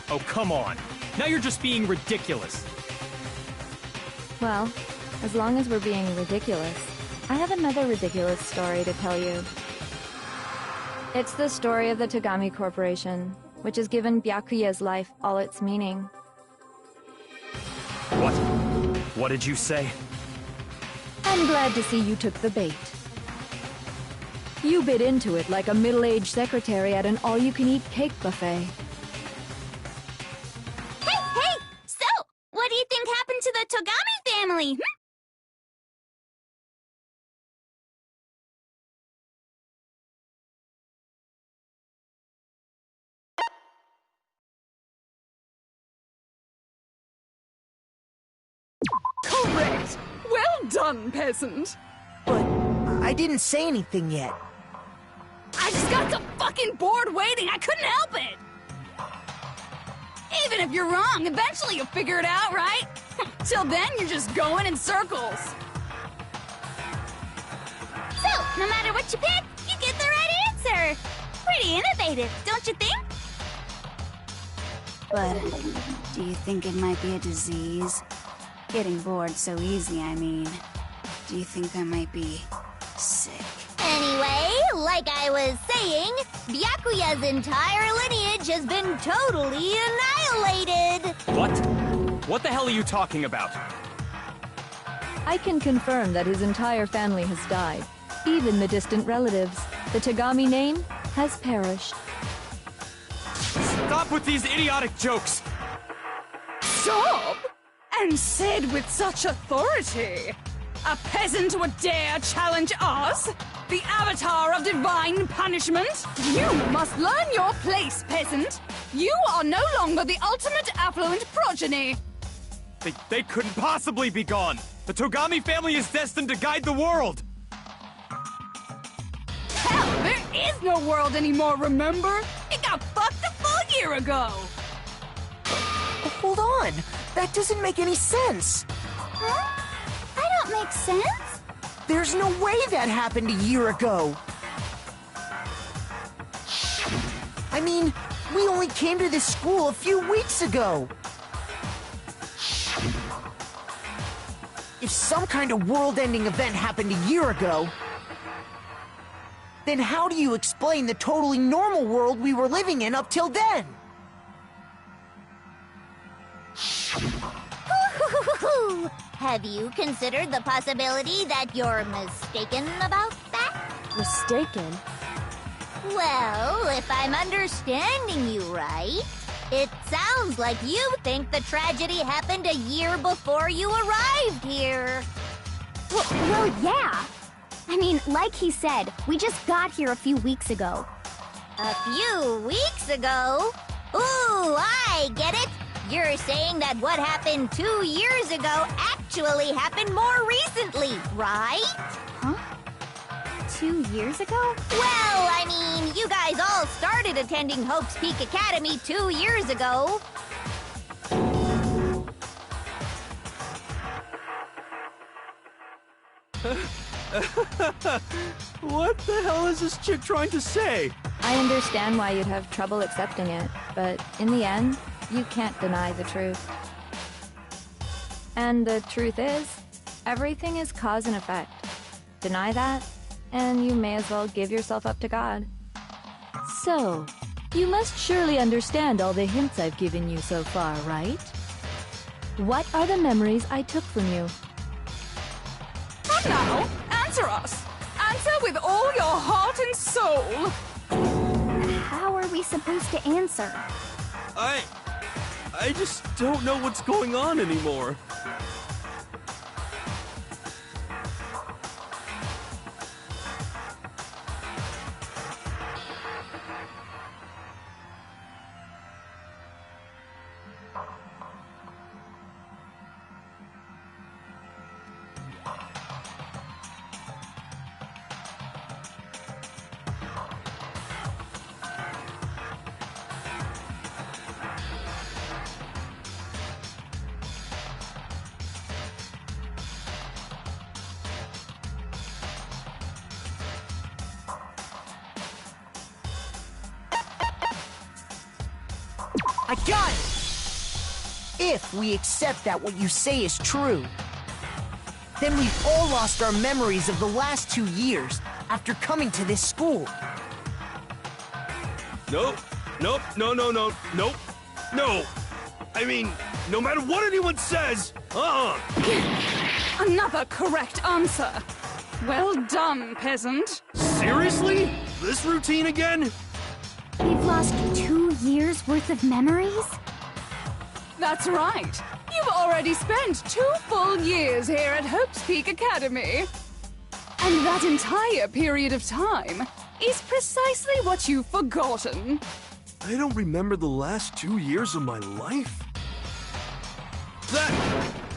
Oh, come on. Now you're just being ridiculous. Well, as long as we're being ridiculous, I have another ridiculous story to tell you. It's the story of the Tagami Corporation, which has given Byakuya's life all its meaning. What? What did you say? I'm glad to see you took the bait. You bit into it like a middle-aged secretary at an all-you-can-eat cake buffet. Hey! So, what do you think happened to the Tagami family? Correct! Well done, peasant! But I didn't say anything yet. I just got so fucking bored waiting, I couldn't help it! Even if you're wrong, eventually you'll figure it out, right? Till then, you're just going in circles. So, no matter what you pick, you get the right answer. Pretty innovative, don't you think? But do you think it might be a disease? Getting bored so easy, I mean. Do you think I might be sick? Anyway, like I was saying, Byakuya's entire lineage has been totally annihilated. What? What the hell are you talking about? I can confirm that his entire family has died. Even the distant relatives. The Tagami name has perished. Stop with these idiotic jokes! Stop! And said with such authority. A peasant would dare challenge us? The avatar of divine punishment? You must learn your place, peasant. You are no longer the ultimate affluent progeny. They couldn't possibly be gone! The Togami family is destined to guide the world! Hell, there is no world anymore, remember? It got fucked a full year ago! Hold on! That doesn't make any sense! Huh? I don't make sense? There's no way that happened a year ago! I mean, we only came to this school a few weeks ago! If some kind of world-ending event happened a year ago, then how do you explain the totally normal world we were living in up till then? Have you considered the possibility that you're mistaken about that? Mistaken? Well, if I'm understanding you right, it sounds like you think the tragedy happened a year before you arrived here. Well, yeah. I mean, like he said, we just got here a few weeks ago. A few weeks ago? Ooh, I get it. You're saying that what happened 2 years ago actually happened more recently, right? Huh? 2 years ago? Well, I mean, you guys all started attending Hope's Peak Academy 2 years ago. What the hell is this chick trying to say? I understand why you'd have trouble accepting it, but in the end, you can't deny the truth. And the truth is, everything is cause and effect. Deny that, and you may as well give yourself up to God. So, you must surely understand all the hints I've given you so far, right? What are the memories I took from you? And now, answer us! Answer with all your heart and soul! How are we supposed to answer? I just don't know what's going on anymore. I got it! If we accept that what you say is true, then we've all lost our memories of the last 2 years after coming to this school. Nope. Nope. No. Nope. No. I mean, no matter what anyone says, Another correct answer. Well done, peasant. Seriously? This routine again? We've lost 2 years worth of memories? That's right. You've already spent 2 full years here at Hope's Peak Academy. And that entire period of time is precisely what you've forgotten. I don't remember the last 2 years of my life.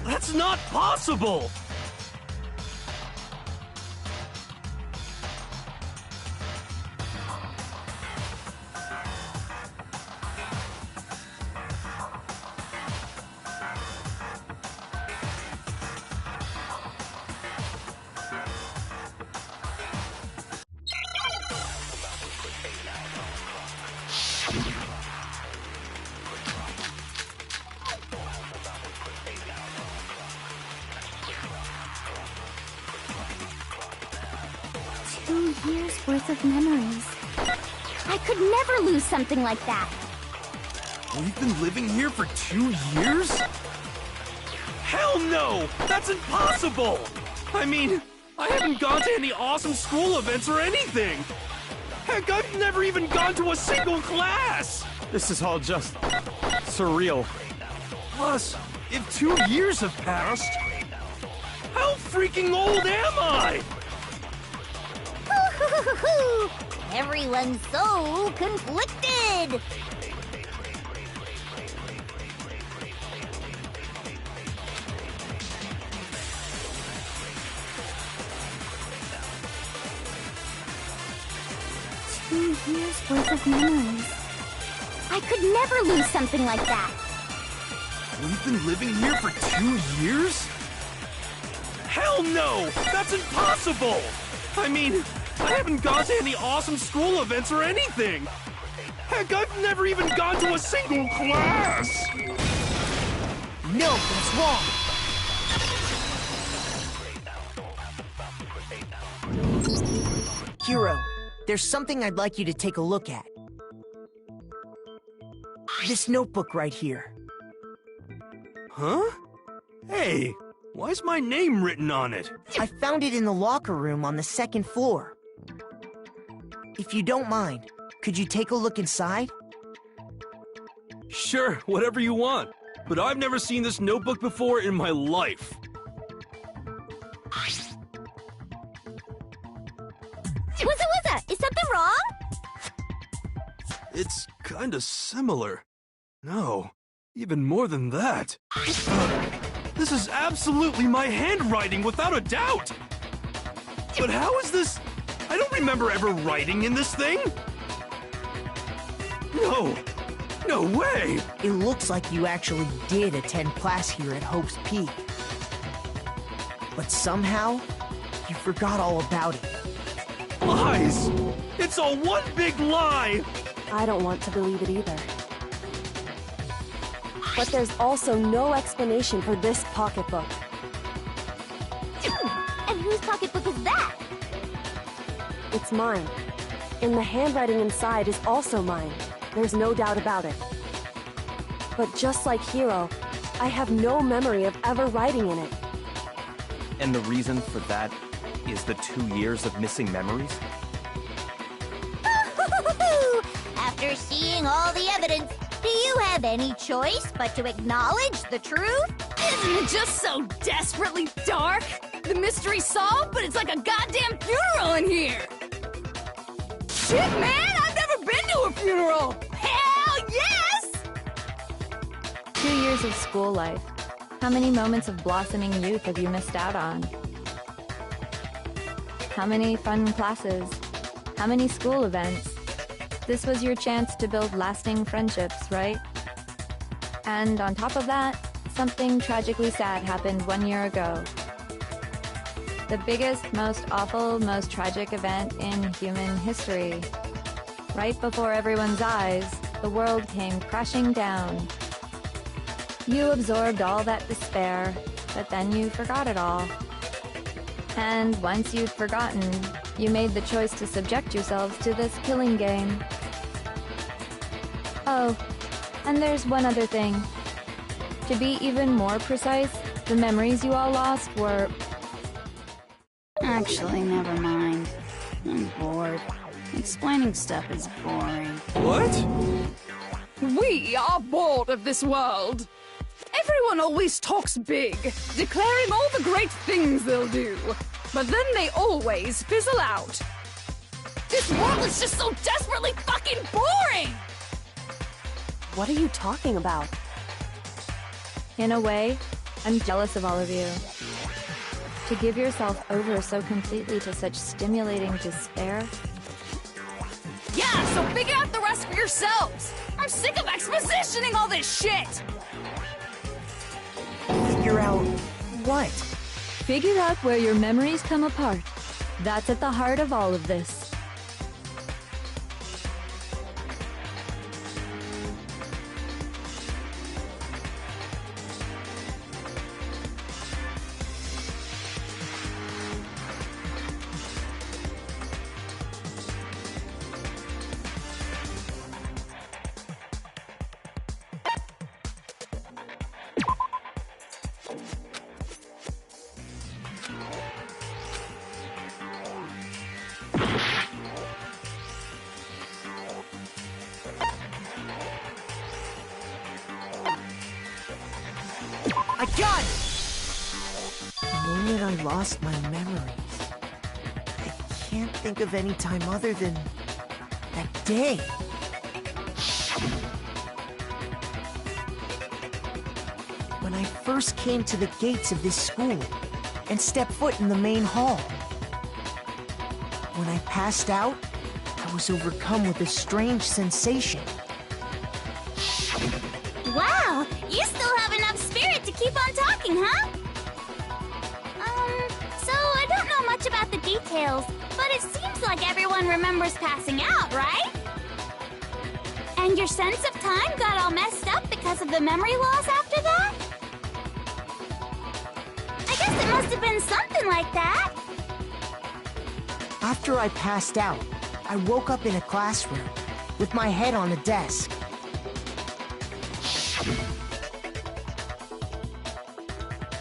That's not possible! Years worth of memories. I could never lose something like that. We've been living here for 2 years? Hell no! That's impossible! I mean, I haven't gone to any awesome school events or anything! Heck, I've never even gone to a single class! This is all just surreal. Plus, if 2 years have passed, how freaking old am I? Everyone's so conflicted! Years worth of memories. I could never lose something like that. We've been living here for 2 years? Hell no! That's impossible! I mean, I haven't gone to any awesome school events or anything! Heck, I've never even gone to a single class! No, that's wrong! Hero, there's something I'd like you to take a look at. This notebook right here. Huh? Hey, why's my name written on it? I found it in the locker room on the 2nd floor. If you don't mind, could you take a look inside? Sure, whatever you want. But I've never seen this notebook before in my life. Wuzza, is something wrong? It's kinda similar. No, even more than that. This is absolutely my handwriting, without a doubt! But how is this? I don't remember ever writing in this thing! No way! It looks like you actually did attend class here at Hope's Peak. But somehow, you forgot all about it. Lies! It's all one big lie! I don't want to believe it either. But there's also no explanation for this pocketbook. And whose pocketbook is that? It's mine. And the handwriting inside is also mine. There's no doubt about it. But just like Hiro, I have no memory of ever writing in it. And the reason for that is the 2 years of missing memories? After seeing all the evidence, do you have any choice but to acknowledge the truth? Isn't it just so desperately dark? The mystery's solved, but it's like a goddamn funeral in here! Shit, man! I've never been to a funeral! Hell yes! 2 years of school life. How many moments of blossoming youth have you missed out on? How many fun classes? How many school events? This was your chance to build lasting friendships, right? And on top of that, something tragically sad happened 1 year ago. The biggest, most awful, most tragic event in human history. Right before everyone's eyes, the world came crashing down. You absorbed all that despair, but then you forgot it all. And once you've forgotten, you made the choice to subject yourselves to this killing game. Oh, and there's one other thing. To be even more precise, the memories you all lost were... Actually, never mind. I'm bored. Explaining stuff is boring. What? We are bored of this world. Everyone always talks big, declaring all the great things they'll do. But then they always fizzle out. This world is just so desperately fucking boring! What are you talking about? In a way, I'm jealous of all of you. To give yourself over so completely to such stimulating despair. Yeah, so figure out the rest for yourselves! I'm sick of expositioning all this shit! Figure out what? Figure out where your memories come apart. That's at the heart of all of this. I got it! The moment I lost my memories. I can't think of any time other than that day. When I first came to the gates of this school and stepped foot in the main hall. When I passed out, I was overcome with a strange sensation. Wow, you still have enough spirit to keep on talking, huh? So I don't know much about the details, but it seems like everyone remembers passing out, right? And your sense of time got all messed up because of the memory loss after that? I guess it must have been something like that. After I passed out, I woke up in a classroom with my head on a desk.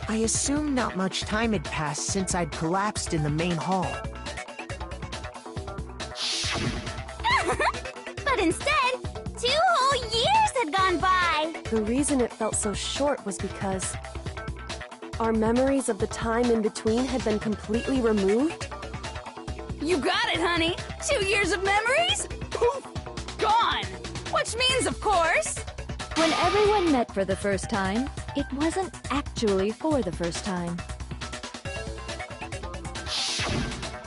I assumed not much time had passed since I'd collapsed in the main hall. But instead, 2 whole years had gone by! The reason it felt so short was because our memories of the time in between had been completely removed. You got it, honey! 2 years of memories? Poof! Gone! Which means, of course... When everyone met for the first time, it wasn't actually for the first time.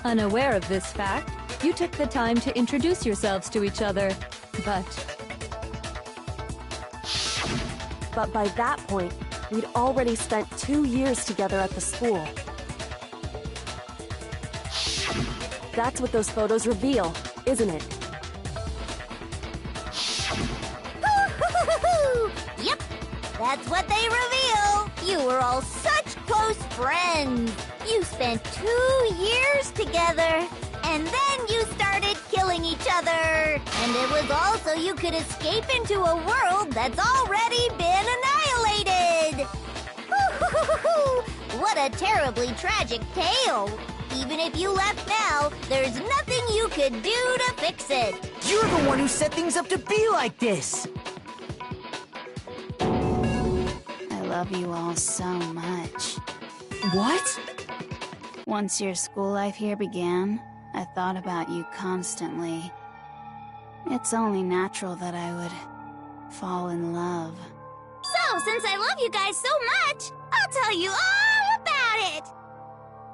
Unaware of this fact, you took the time to introduce yourselves to each other, but by that point, we'd already spent 2 years together at the school. That's what those photos reveal, isn't it? Yep, that's what they reveal. You were all such close friends. You spent 2 years together, and then you started killing each other. And it was all so you could escape into a world that's already been annihilated. What a terribly tragic tale. Even if you left now, there's nothing you could do to fix it. You're the one who set things up to be like this! I love you all so much. What? Once your school life here began, I thought about you constantly. It's only natural that I would fall in love. So, since I love you guys so much, I'll tell you all about it!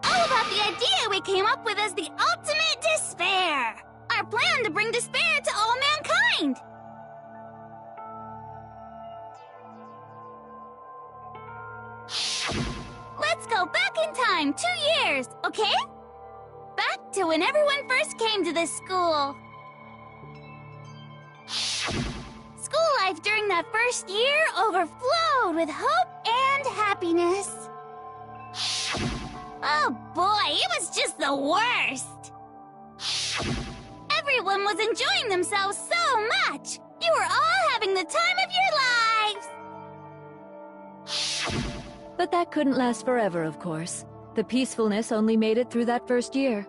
All about the idea we came up with as the ultimate despair! Our plan to bring despair to all mankind! Let's go back in time 2 years, okay? Back to when everyone first came to this school. School life during that first year overflowed with hope and happiness. Oh boy, it was just the worst! Everyone was enjoying themselves so much! You were all having the time of your lives! But that couldn't last forever, of course. The peacefulness only made it through that first year.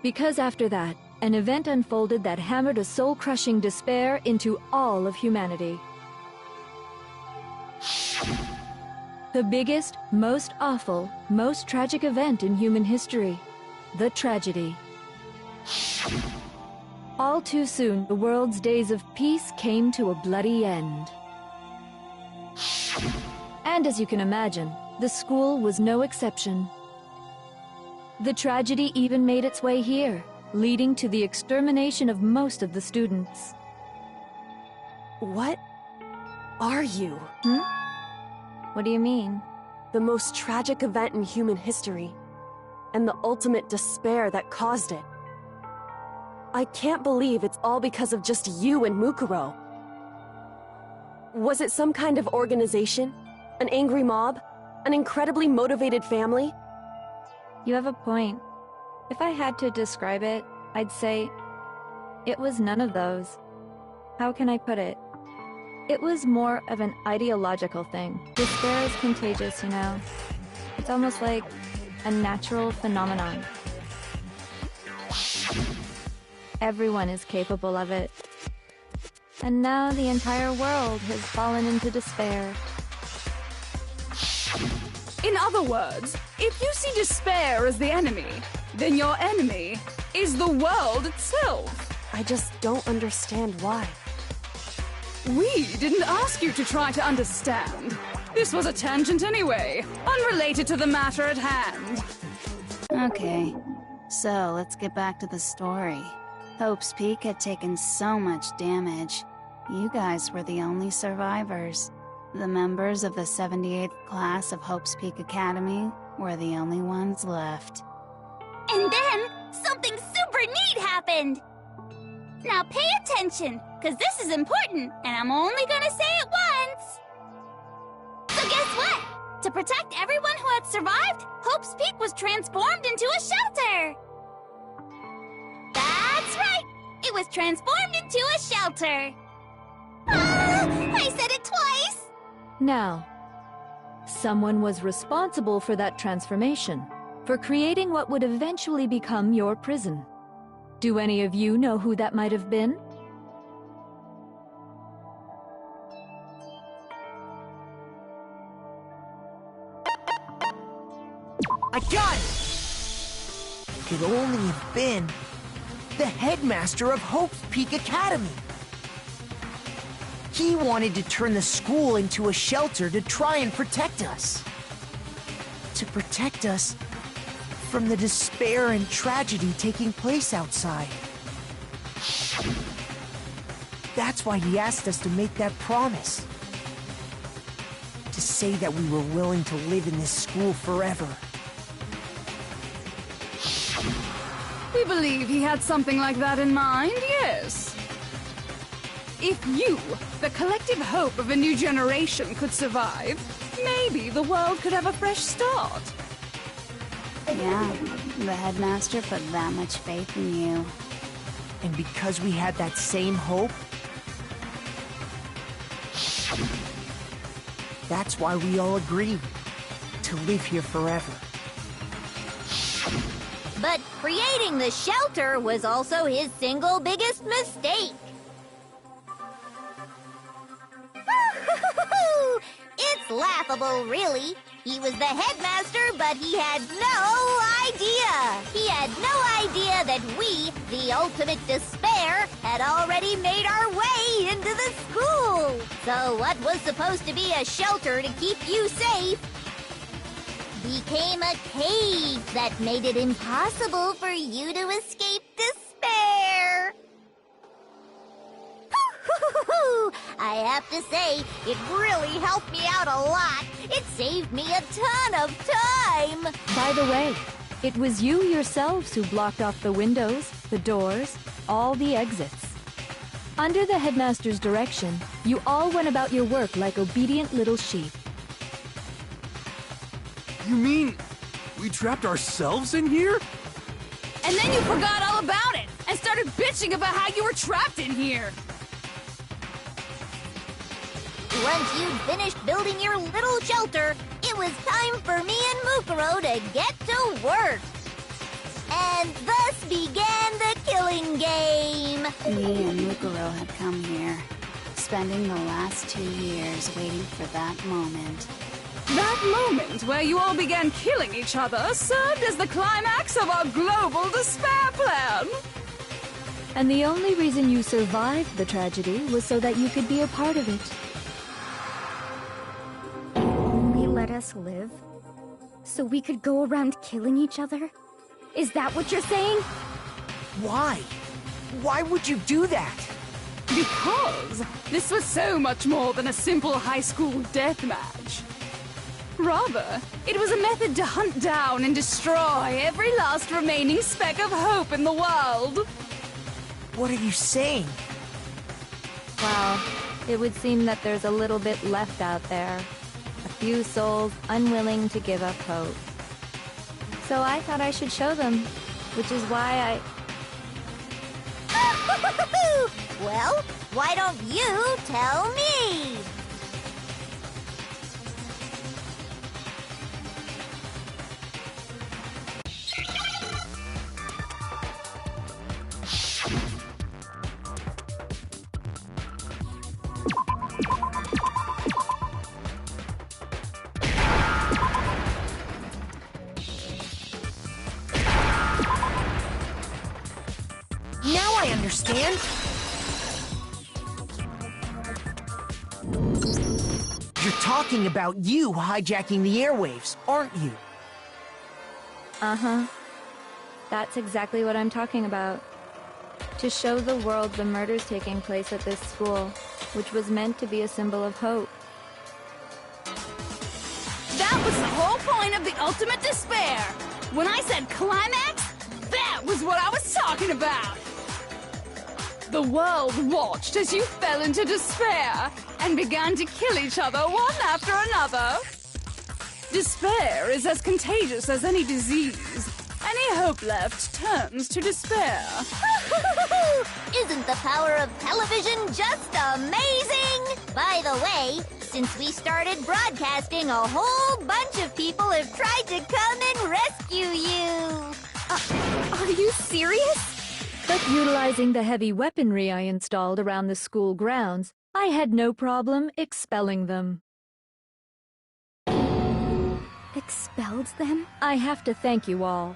Because after that, an event unfolded that hammered a soul-crushing despair into all of humanity. The biggest, most awful, most tragic event in human history. The tragedy. All too soon, the world's days of peace came to a bloody end. And as you can imagine, the school was no exception. The tragedy even made its way here, leading to the extermination of most of the students. What are you? What do you mean? The most tragic event in human history, and the ultimate despair that caused it. I can't believe it's all because of just you and Mukuro. Was it some kind of organization? An angry mob? An incredibly motivated family? You have a point. If I had to describe it, I'd say it was none of those. How can I put it? It was more of an ideological thing. Despair is contagious, you know. It's almost like a natural phenomenon. Everyone is capable of it. And now the entire world has fallen into despair. In other words, if you see despair as the enemy, then your enemy is the world itself. I just don't understand why. We didn't ask you to try to understand. This was a tangent anyway, unrelated to the matter at hand. Okay, so let's get back to the story. Hope's Peak had taken so much damage. You guys were the only survivors. The members of the 78th class of Hope's Peak Academy were the only ones left. And then, something super neat happened! Now pay attention, because this is important, and I'm only gonna say it once! So guess what? To protect everyone who had survived, Hope's Peak was transformed into a shelter! That's right! It was transformed into a shelter! I said it twice! Now, someone was responsible for that transformation, for creating what would eventually become your prison. Do any of you know who that might have been? I got it! Could only have been the headmaster of Hope's Peak Academy. He wanted to turn the school into a shelter to try and protect us. To protect us from the despair and tragedy taking place outside. That's why he asked us to make that promise. To say that we were willing to live in this school forever. We believe he had something like that in mind, yes. If you, the collective hope of a new generation, could survive, maybe the world could have a fresh start. Yeah, the headmaster put that much faith in you. And because we had that same hope, that's why we all agreed to live here forever. But creating the shelter was also his single biggest mistake. It's laughable, really. He was the headmaster, but he had no idea. He had no idea that we, the ultimate despair, had already made our way into the school. So what was supposed to be a shelter to keep you safe became a cage that made it impossible for you to escape despair. I have to say, it really helped me out a lot. It saved me a ton of time. By the way, it was you yourselves who blocked off the windows, the doors, all the exits. Under the headmaster's direction, you all went about your work like obedient little sheep. You mean we trapped ourselves in here? And then you forgot all about it and started bitching about how you were trapped in here. Once you'd finished building your little shelter, it was time for me and Mukuro to get to work. And thus began the killing game. Me and Mukuro had come here, spending the last 2 years waiting for that moment. That moment where you all began killing each other served as the climax of our global despair plan. And the only reason you survived the tragedy was so that you could be a part of it. Only let us live? So we could go around killing each other? Is that what you're saying? Why? Why would you do that? Because this was so much more than a simple high school deathmatch. Rather, it was a method to hunt down and destroy every last remaining speck of hope in the world. What are you saying? Well, it would seem that there's a little bit left out there. A few souls unwilling to give up hope. So I thought I should show them, which is why Well, why don't you tell me? Now I understand. You're talking about you hijacking the airwaves, aren't you? Uh-huh. That's exactly what I'm talking about. To show the world the murders taking place at this school, which was meant to be a symbol of hope. That was the whole point of the ultimate despair. When I said climax, that was what I was talking about. The world watched as you fell into despair and began to kill each other one after another. Despair is as contagious as any disease. Any hope left turns to despair. Isn't the power of television just amazing? By the way, since we started broadcasting, a whole bunch of people have tried to come and rescue you. Are you serious? But utilizing the heavy weaponry I installed around the school grounds, I had no problem expelling them. Expelled them? I have to thank you all.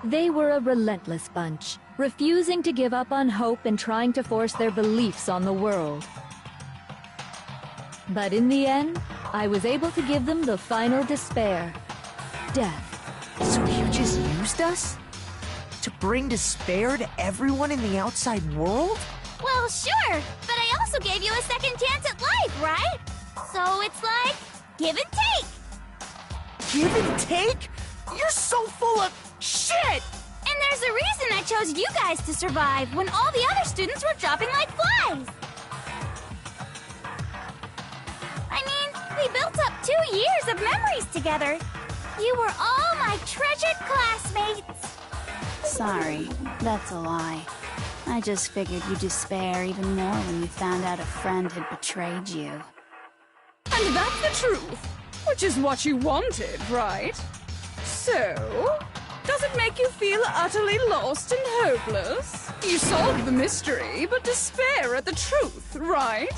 They were a relentless bunch, refusing to give up on hope and trying to force their beliefs on the world. But in the end, I was able to give them the final despair. Death. So you just used us? To bring despair to everyone in the outside world? Well, sure, but I also gave you a second chance at life, right? So it's like, give and take. Give and take? You're so full of shit! And there's a reason I chose you guys to survive when all the other students were dropping like flies. I mean, we built up 2 years of memories together. You were all my treasured classmates. Sorry, that's a lie. I just figured you'd despair even more when you found out a friend had betrayed you. And that's the truth, which is what you wanted, right? So, does it make you feel utterly lost and hopeless? You solved the mystery, but despair at the truth, right?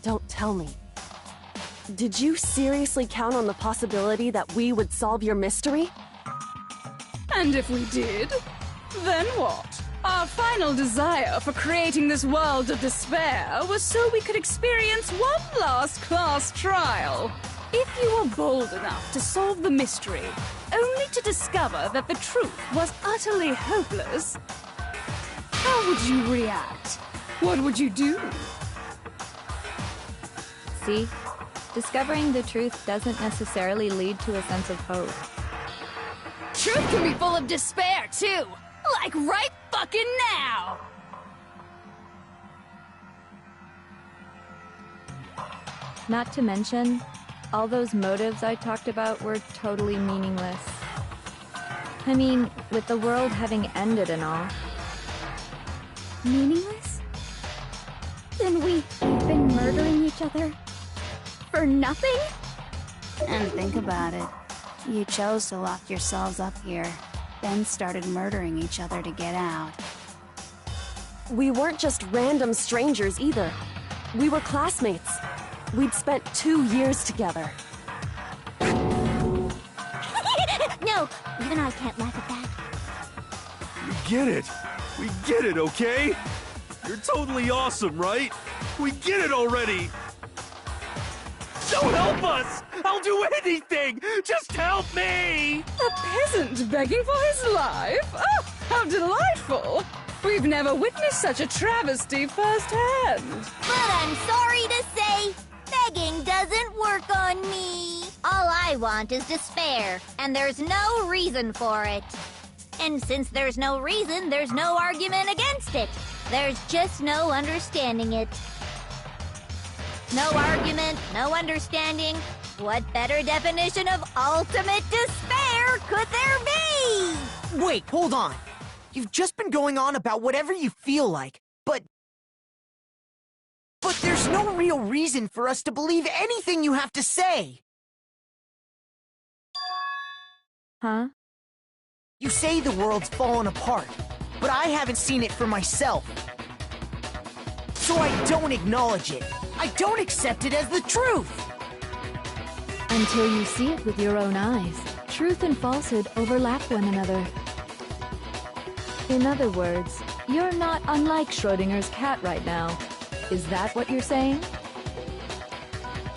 Don't tell me. Did you seriously count on the possibility that we would solve your mystery? And if we did, then what? Our final desire for creating this world of despair was so we could experience one last class trial. If you were bold enough to solve the mystery, only to discover that the truth was utterly hopeless, how would you react? What would you do? See? Discovering the truth doesn't necessarily lead to a sense of hope. Truth can be full of despair, too! Like right fucking now! Not to mention, all those motives I talked about were totally meaningless. I mean, with the world having ended and all. Meaningless? Then we've been murdering each other? For nothing? And think about it. You chose to lock yourselves up here, then started murdering each other to get out. We weren't just random strangers either. We were classmates. We'd spent 2 years together. No, even I can't laugh at that. You get it. We get it, okay? You're totally awesome, right? We get it already! So help us! I'll do anything! Just help me! A peasant begging for his life? Oh, how delightful! We've never witnessed such a travesty firsthand. But I'm sorry to say, begging doesn't work on me. All I want is despair, and there's no reason for it. And since there's no reason, there's no argument against it. There's just no understanding it. No argument, no understanding. What better definition of ultimate despair could there be? Wait, hold on. You've just been going on about whatever you feel like, but there's no real reason for us to believe anything you have to say. Huh? You say the world's fallen apart, but I haven't seen it for myself. So I don't acknowledge it. I don't accept it as the truth. Until you see it with your own eyes, truth and falsehood overlap one another. In other words, you're not unlike Schrodinger's cat right now. Is that what you're saying?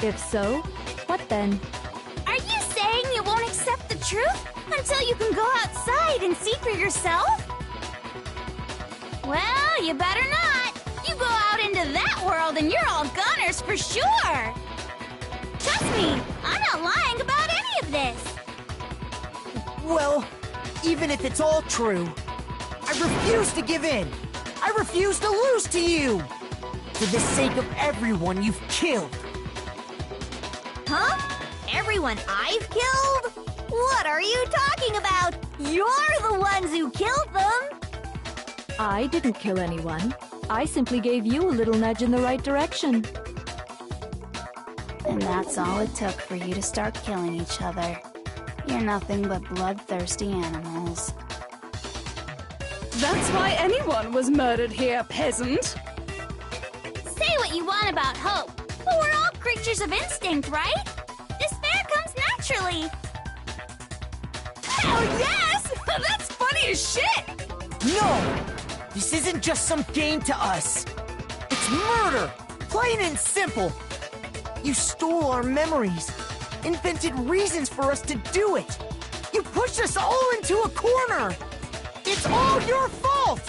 If so, what then? Are you saying you won't accept the truth until you can go outside and see for yourself? Well, you better not. You go out into that world and you're all goners for sure. Trust me, I'm not lying about any of this. Well, even if it's all true, I refuse to give in. I refuse to lose to you. For the sake of everyone you've killed. Huh? Everyone I've killed? What are you talking about? You're the ones who killed them! I didn't kill anyone. I simply gave you a little nudge in the right direction. And that's all it took for you to start killing each other. You're nothing but bloodthirsty animals. That's why anyone was murdered here, peasant. Say what you want about hope, but we're all creatures of instinct, right? Despair comes naturally. Hell yes! That's funny as shit! No! This isn't just some game to us. It's murder! Plain and simple! You stole our memories, invented reasons for us to do it. You pushed us all into a corner! It's all your fault!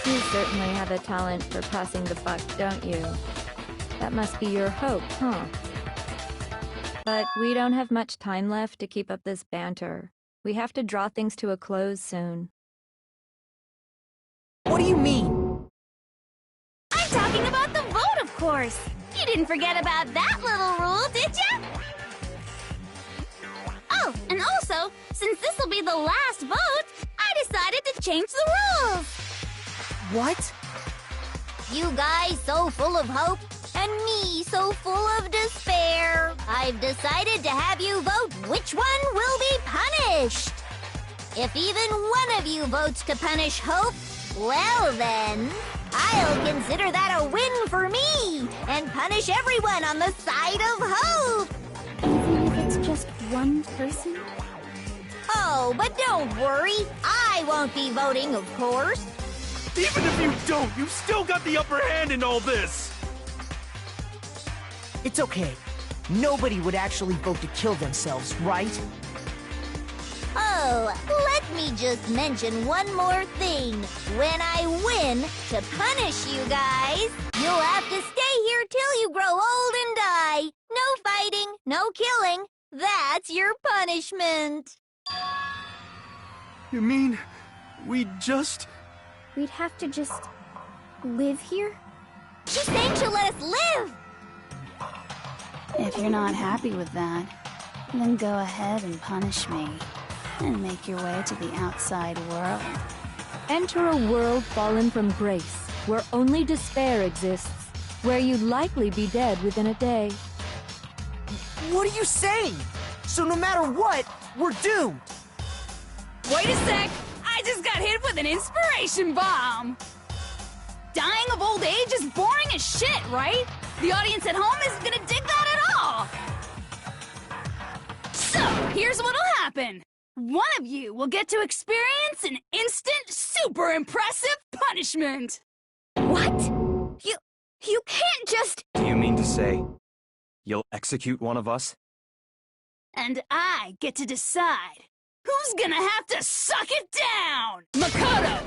You certainly have a talent for passing the buck, don't you? That must be your hope, huh? But we don't have much time left to keep up this banter. We have to draw things to a close soon. What do you mean? I'm talking about the vote, of course. You didn't forget about that little rule, did ya? Oh, and also, since this will be the last vote, I decided to change the rules. What? You guys so full of hope, and me so full of despair. I've decided to have you vote which one will be punished. If even one of you votes to punish hope, well then, I'll consider that a win for me, and punish everyone on the side of hope. Even if it's just one person? Oh, but don't worry, I won't be voting, of course. Even if you don't, you've still got the upper hand in all this! It's okay. Nobody would actually vote to kill themselves, right? Oh, let me just mention one more thing. When I win, to punish you guys, you'll have to stay here till you grow old and die. No fighting, no killing. That's your punishment. You mean, we just... We'd have to just live here? She's saying she'll let us live. If you're not happy with that, then go ahead and punish me. And make your way to the outside world. Enter a world fallen from grace, where only despair exists, where you'd likely be dead within a day. What are you saying? So no matter what, we're doomed. Wait a sec! I just got hit with an inspiration bomb! Dying of old age is boring as shit, right? The audience at home isn't gonna dig that at all! So, here's what'll happen. One of you will get to experience an instant, super impressive punishment! What? You can't just... Do you mean to say you'll execute one of us? And I get to decide who's gonna have to suck it down! Makoto,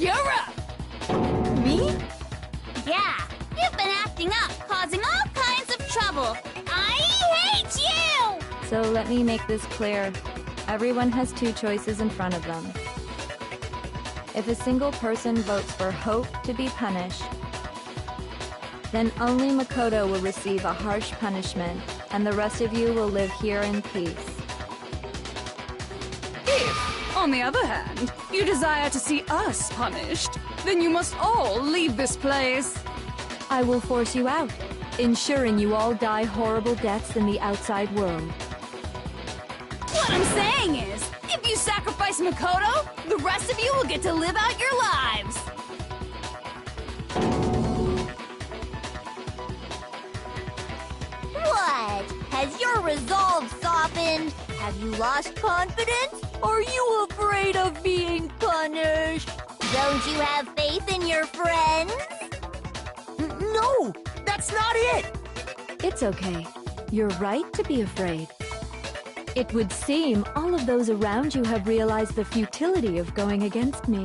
you're up! Me? Yeah, you've been acting up, causing all kinds of trouble. I hate you! So let me make this clear. Everyone has two choices in front of them. If a single person votes for Hope to be punished, then only Makoto will receive a harsh punishment, and the rest of you will live here in peace. If, on the other hand, you desire to see us punished, then you must all leave this place. I will force you out, ensuring you all die horrible deaths in the outside world. What I'm saying is, if you sacrifice Makoto, the rest of you will get to live out your lives. What? Has your resolve softened? Have you lost confidence? Are you afraid of being punished? Don't you have faith in your friends? No, that's not it! It's okay. You're right to be afraid. It would seem all of those around you have realized the futility of going against me.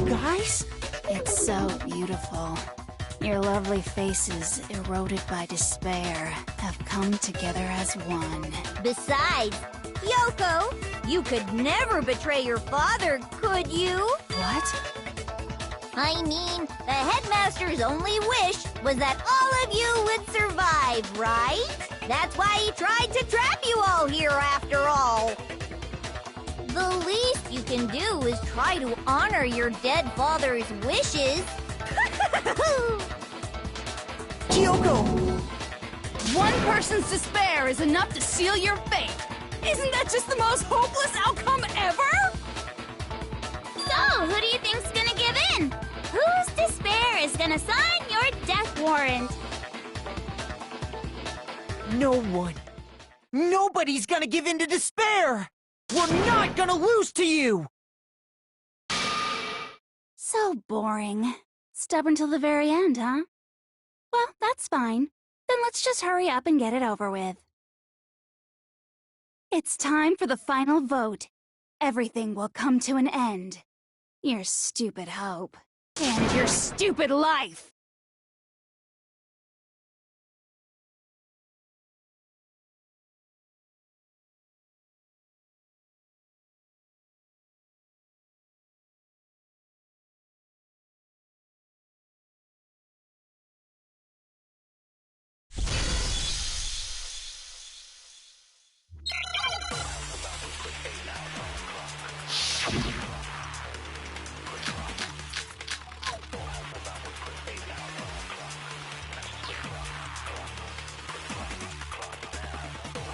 Guys? It's so beautiful. Your lovely faces, eroded by despair, have come together as one. Besides, Yoko, you could never betray your father, could you? What? I mean, the headmaster's only wish was that all of you would survive, right? That's why he tried to trap you all here after all. The least you can do is try to honor your dead father's wishes. Kyoko! One person's despair is enough to seal your fate. Isn't that just the most hopeless outcome ever? So, who do you think's gonna give in? Whose despair is gonna sign your death warrant? No one. Nobody's gonna give in to despair! We're not gonna lose to you! So boring. Stubborn till the very end, huh? Well, that's fine. Then let's just hurry up and get it over with. It's time for the final vote. Everything will come to an end. Your stupid hope. And your stupid life!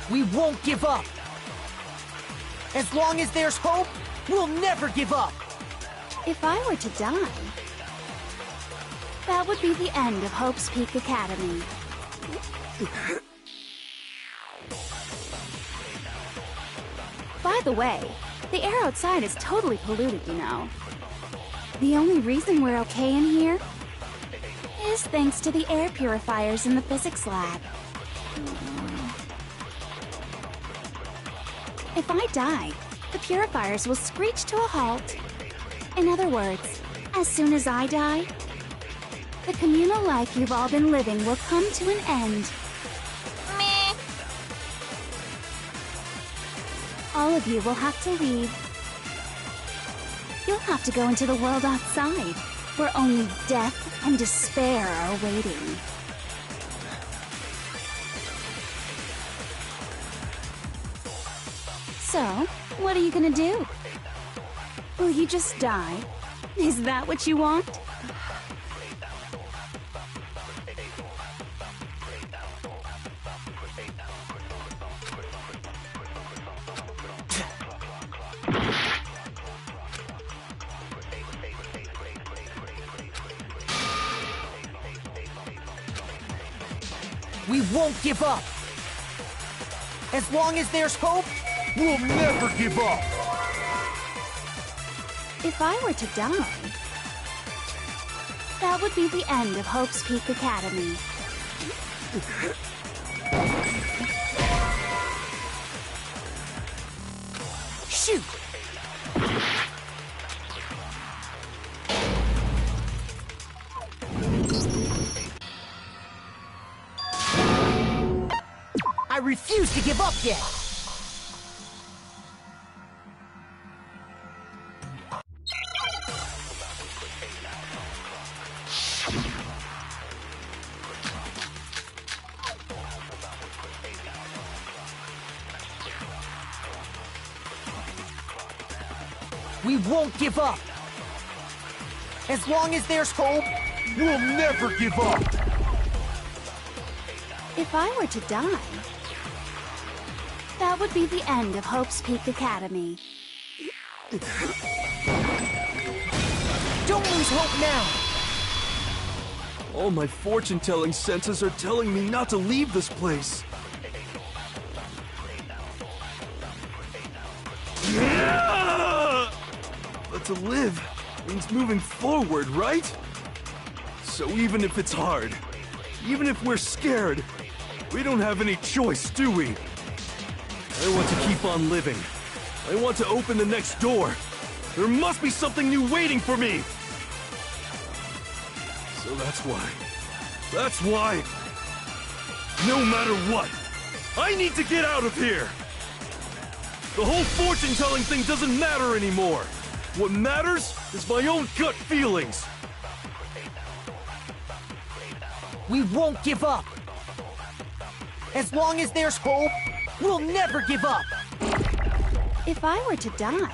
We won't give up! As long as there's hope, we'll never give up! If I were to die, that would be the end of Hope's Peak Academy. By the way, the air outside is totally polluted, you know. The only reason we're okay in here is thanks to the air purifiers in the physics lab. If I die, the purifiers will screech to a halt. In other words, as soon as I die, the communal life you've all been living will come to an end. Meh. All of you will have to leave. You'll have to go into the world outside, where only death and despair are waiting. So, what are you gonna do? Will you just die? Is that what you want? We won't give up. As long as there's hope, We'll never give up! If I were to die, that would be the end of Hope's Peak Academy. shoot! I refuse to give up yet! We won't give up! As long as there's hope, We'll never give up! If I were to die, that would be the end of Hope's Peak Academy. don't lose hope now! All my fortune-telling senses are telling me not to leave this place. But to live means moving forward, right? So even if it's hard, even if we're scared, we don't have any choice, do we? I want to keep on living. I want to open the next door. There must be something new waiting for me! So that's why, no matter what, I need to get out of here! The whole fortune-telling thing doesn't matter anymore! What matters is my own gut feelings! We won't give up! As long as there's hope, we'll never give up! If I were to die,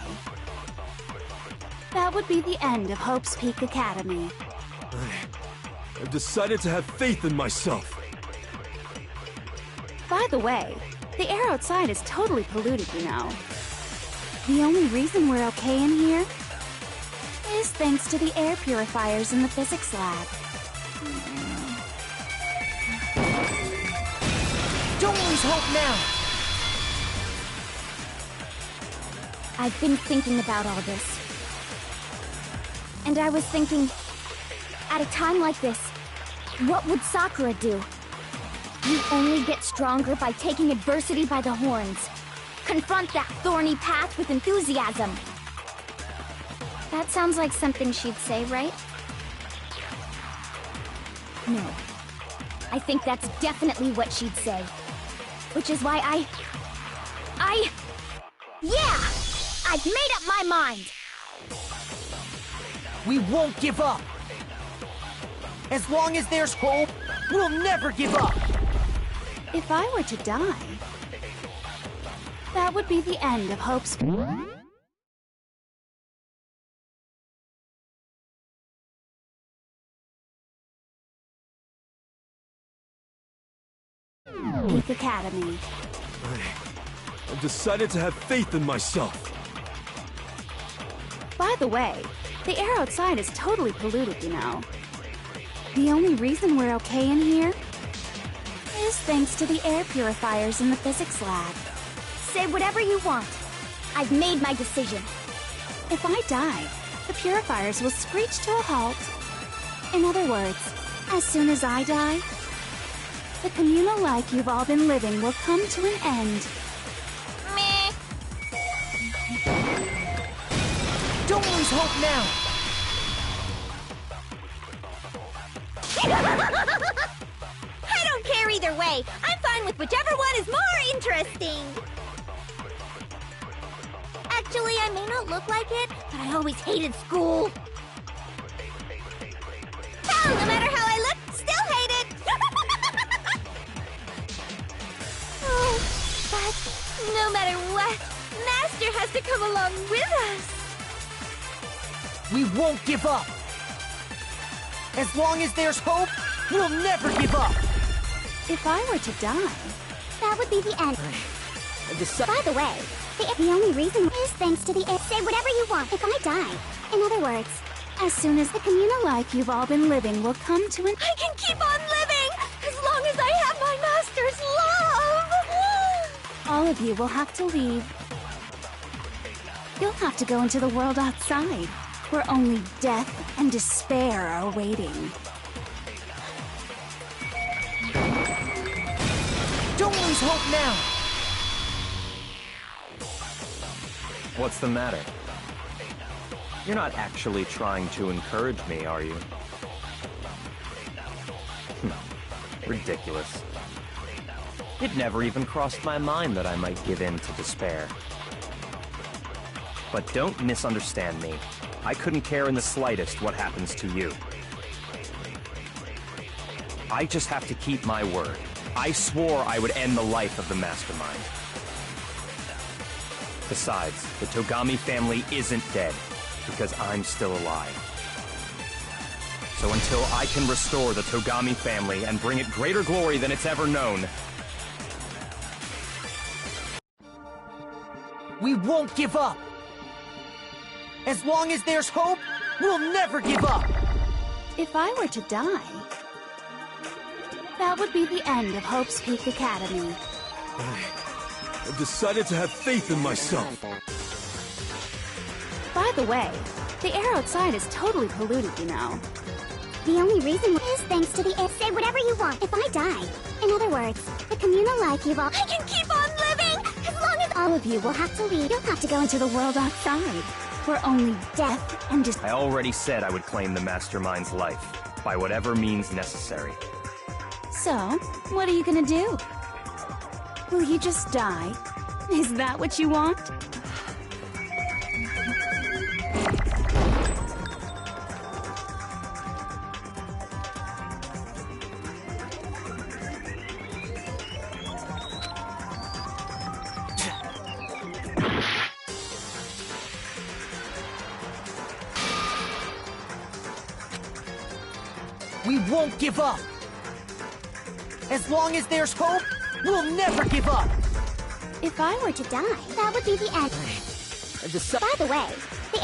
that would be the end of Hope's Peak Academy. I've decided to have faith in myself. By the way, the air outside is totally polluted, you know. The only reason we're okay in here is thanks to the air purifiers in the physics lab. Don't lose hope now! I've been thinking about all this. And I was thinking, at a time like this, what would Sakura do? You only get stronger by taking adversity by the horns. Confront that thorny path with enthusiasm. That sounds like something she'd say, right? No. I think that's definitely what she'd say. Which is why yeah! I've made up my mind! We won't give up! As long as there's hope, we'll never give up! If I were to die, that would be the end of Hope's Peak Academy. I've decided to have faith in myself. By the way, the air outside is totally polluted, you know. The only reason we're okay in here is thanks to the air purifiers in the physics lab. Say whatever you want. I've made my decision. If I die, the purifiers will screech to a halt. In other words, as soon as I die, the communal life you've all been living will come to an end. Meh. Don't lose hope now! I don't care either way. I'm fine with whichever one is more interesting. Actually, I may not look like it, but I always hated school. Hell, no matter how I look, still hate it. Oh, but no matter what, Master has to come along with us. We won't give up! As long as there's hope, we'll never give up! If I were to die, That would be the end. By the way, the only reason is thanks to the air. Say whatever you want if I die. In other words, as soon as the communal life you've all been living will come to an I can keep on living as long as I have my mind. All of you will have to leave. You'll have to go into the world outside, where only death and despair are waiting. Don't lose hope now! What's the matter? You're not actually trying to encourage me, are you? Ridiculous. It never even crossed my mind that I might give in to despair. But don't misunderstand me. I couldn't care in the slightest what happens to you. I just have to keep my word. I swore I would end the life of the Mastermind. Besides, the Togami family isn't dead, because I'm still alive. So until I can restore the Togami family and bring it greater glory than it's ever known, we won't give up! As long as there's hope, we'll never give up! If I were to die, that would be the end of Hope's Peak Academy. I've decided to have faith in myself. By the way, the air outside is totally polluted, you know. The only reason is thanks to the air. Say whatever you want if I die. In other words, the communal life you've all... I can keep on living! As long as all of you will have to leave, you'll have to go into the world outside, where only death and I already said I would claim the Mastermind's life, by whatever means necessary. So, what are you gonna do? Will you just die? Is that what you want? We won't give up! As long as there's hope, we'll never give up! If I were to die, that would be the end. By the way,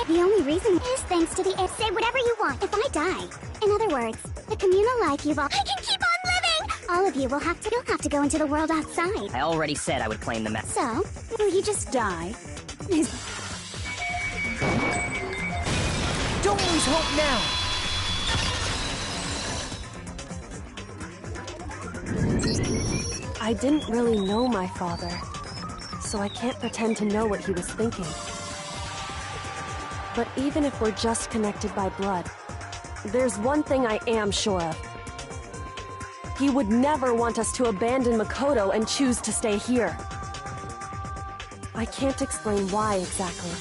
the only reason is thanks to the air. Say whatever you want if I die. In other words, the communal life you've all... I can keep on living! All of you will have to... You'll have to go into the world outside. I already said I would claim the So, will you just die? Don't lose hope now! I didn't really know my father, so I can't pretend to know what he was thinking. But even if we're just connected by blood, there's one thing I am sure of. He would never want us to abandon Makoto and choose to stay here. I can't explain why exactly.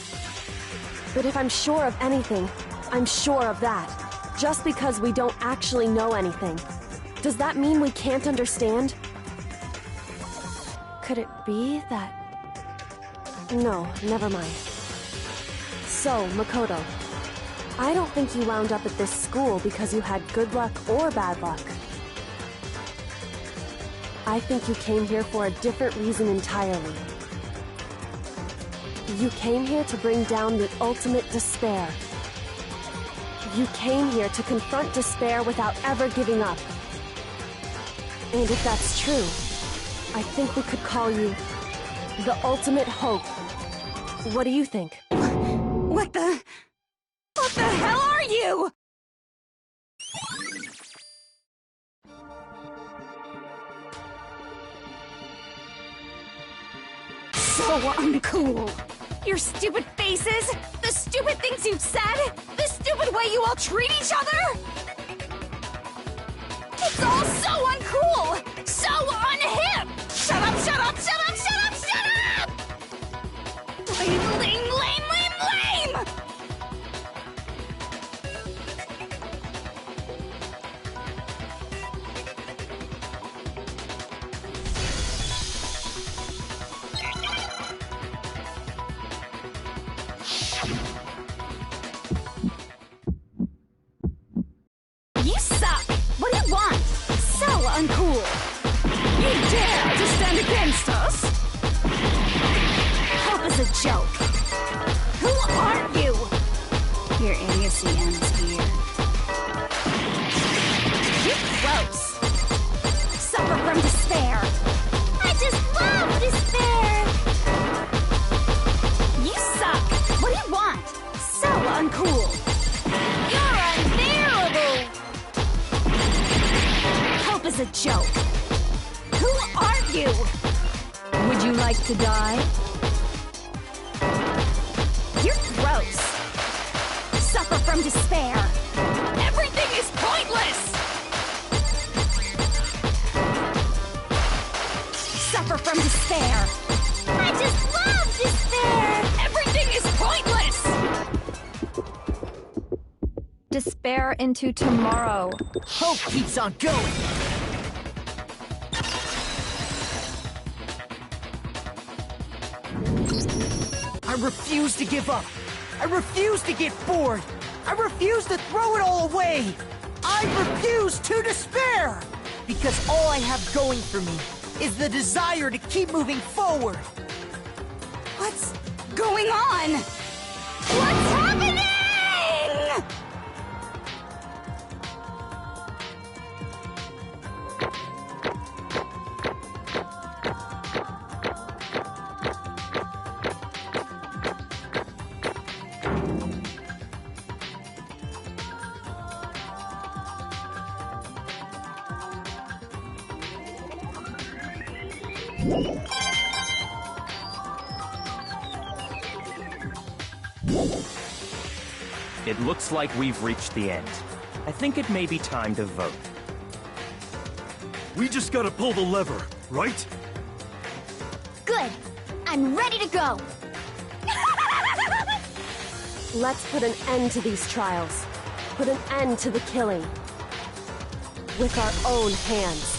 But if I'm sure of anything, I'm sure of that. Just because we don't actually know anything. Does that mean we can't understand? Could it be that... No, never mind. So, Makoto, I don't think you wound up at this school because you had good luck or bad luck. I think you came here for a different reason entirely. You came here to bring down the ultimate despair. You came here to confront despair without ever giving up. And if that's true, I think we could call you the ultimate hope. What do you think? What the hell are you? So uncool. Your stupid faces, the stupid things you've said, the stupid way you all treat each other. It's all so uncool, so unhip. Shut up, shut up, shut up, shut up, shut up! Lame, lame, lame, lame, lame! You suck! What do you want? So uncool! You dare to stand against us? Hope is a joke. Who are you? Your idiocy ends here. You're gross. Suffer from despair. I just love despair! uncool! You're unbearable! Help is a joke! Who are you? Would you like to die? You're gross! Suffer from despair! Everything is pointless! Suffer from despair! I just love despair! Everything is pointless! Despair into tomorrow. Hope keeps on going. I refuse to give up. I refuse to get bored. I refuse to throw it all away. I refuse to despair. Because all I have going for me is the desire to keep moving forward. What's going on? What's happening? It looks like we've reached the end. I think it may be time to vote. We just gotta pull the lever, right? Good. I'm ready to go. Let's put an end to these trials. Put an end to the killing. With our own hands.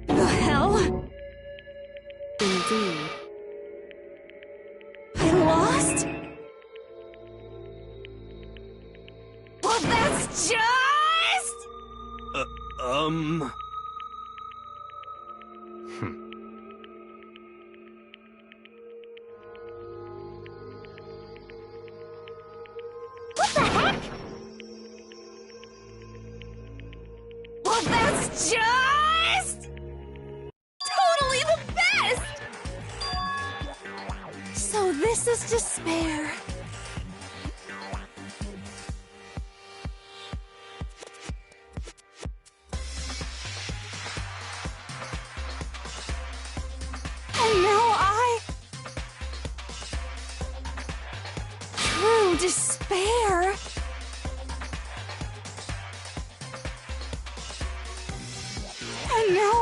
The hell? Indeed. I lost? Well, that's just... What the heck? Well, that's just... totally the best! So this is despair. And now true despair. And now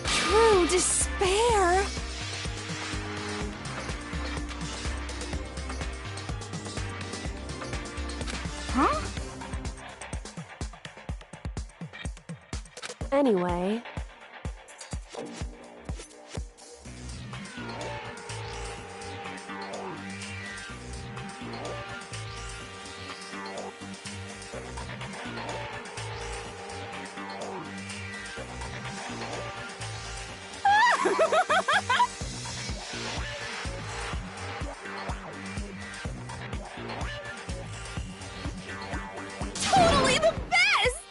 True despair? Huh? Anyway... Totally the best!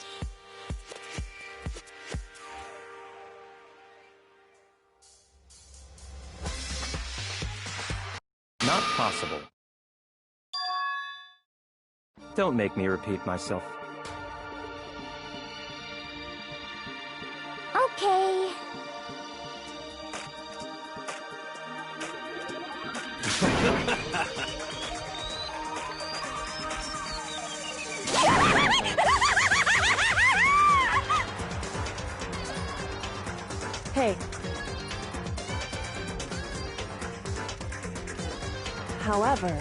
Not possible. Don't make me repeat myself. Okay. Hey. However...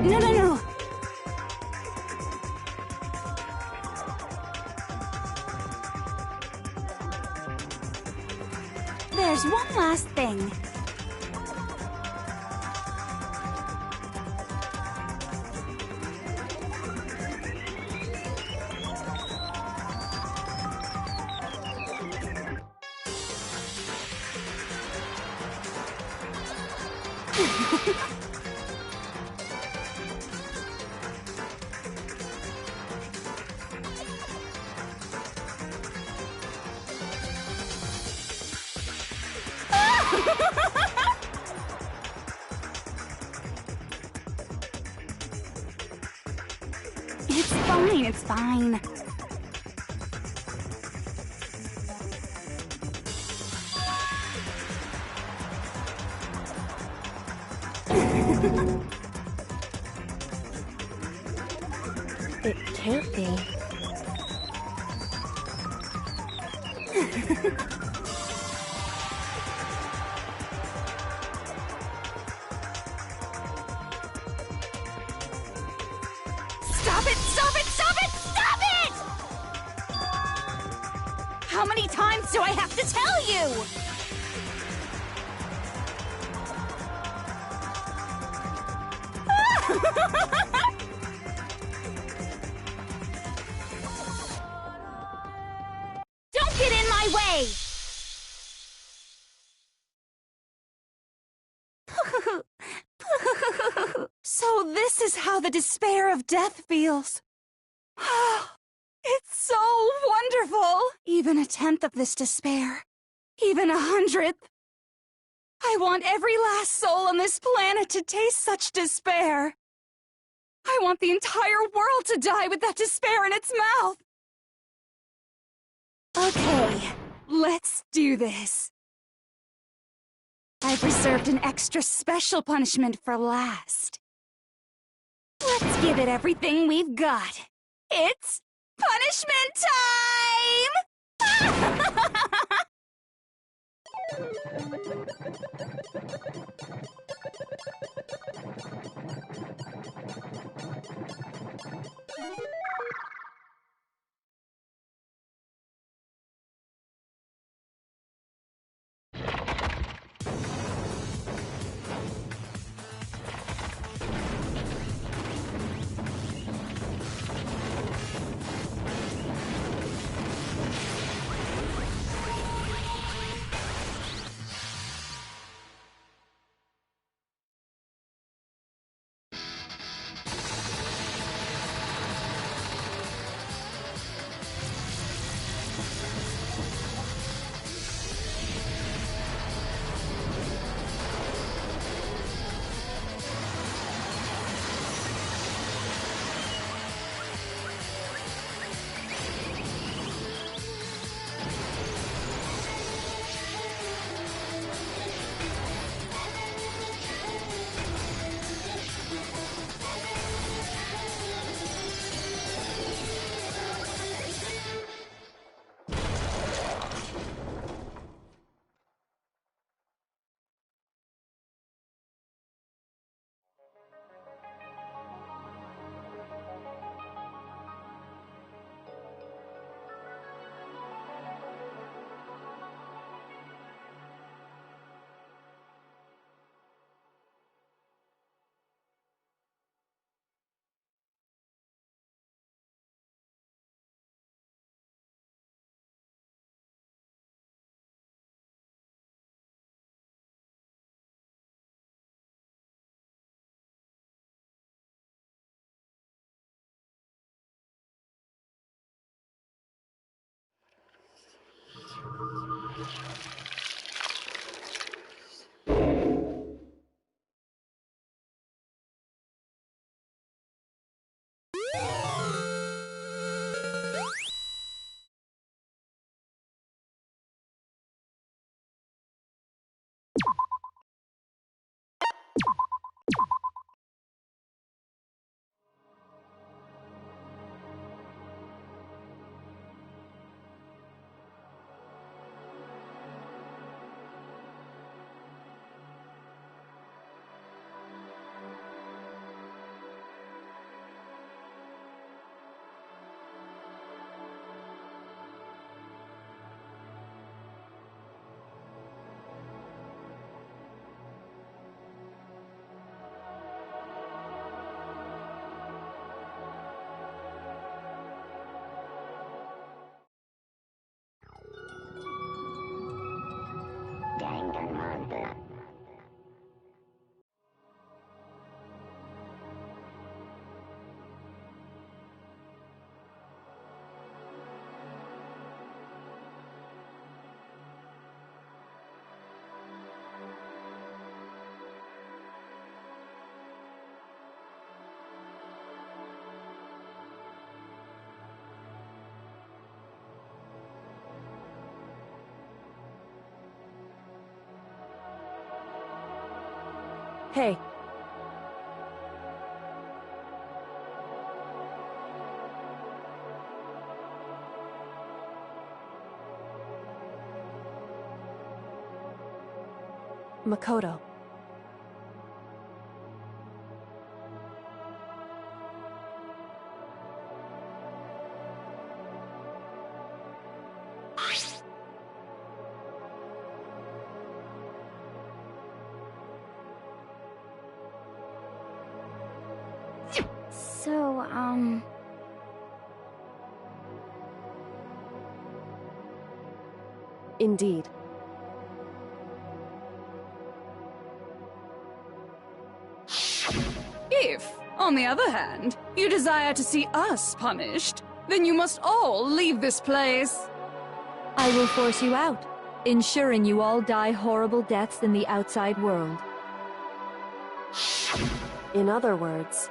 No, no, no. There's one last thing. It's fine, it's fine. It can't be. Stop it! Stop it! Stop it! Stop it! How many times do I have to tell you? Don't get in my way! So this is how the despair of death feels. It's so wonderful! Even a tenth of this despair. Even 100th. I want every last soul on this planet to taste such despair. I want the entire world to die with that despair in its mouth. Okay, let's do this. I've reserved an extra special punishment for last. Let's give it everything we've got. It's punishment time! Hey. Makoto. So, Indeed. If, on the other hand, you desire to see us punished, then you must all leave this place. I will force you out, ensuring you all die horrible deaths in the outside world. In other words,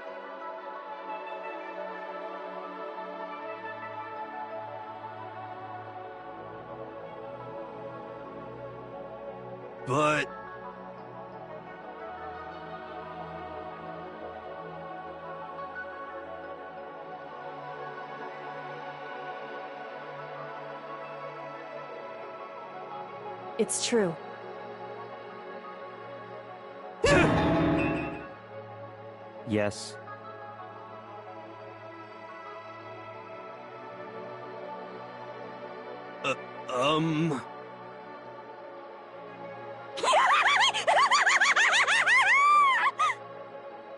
But... it's true. Yes.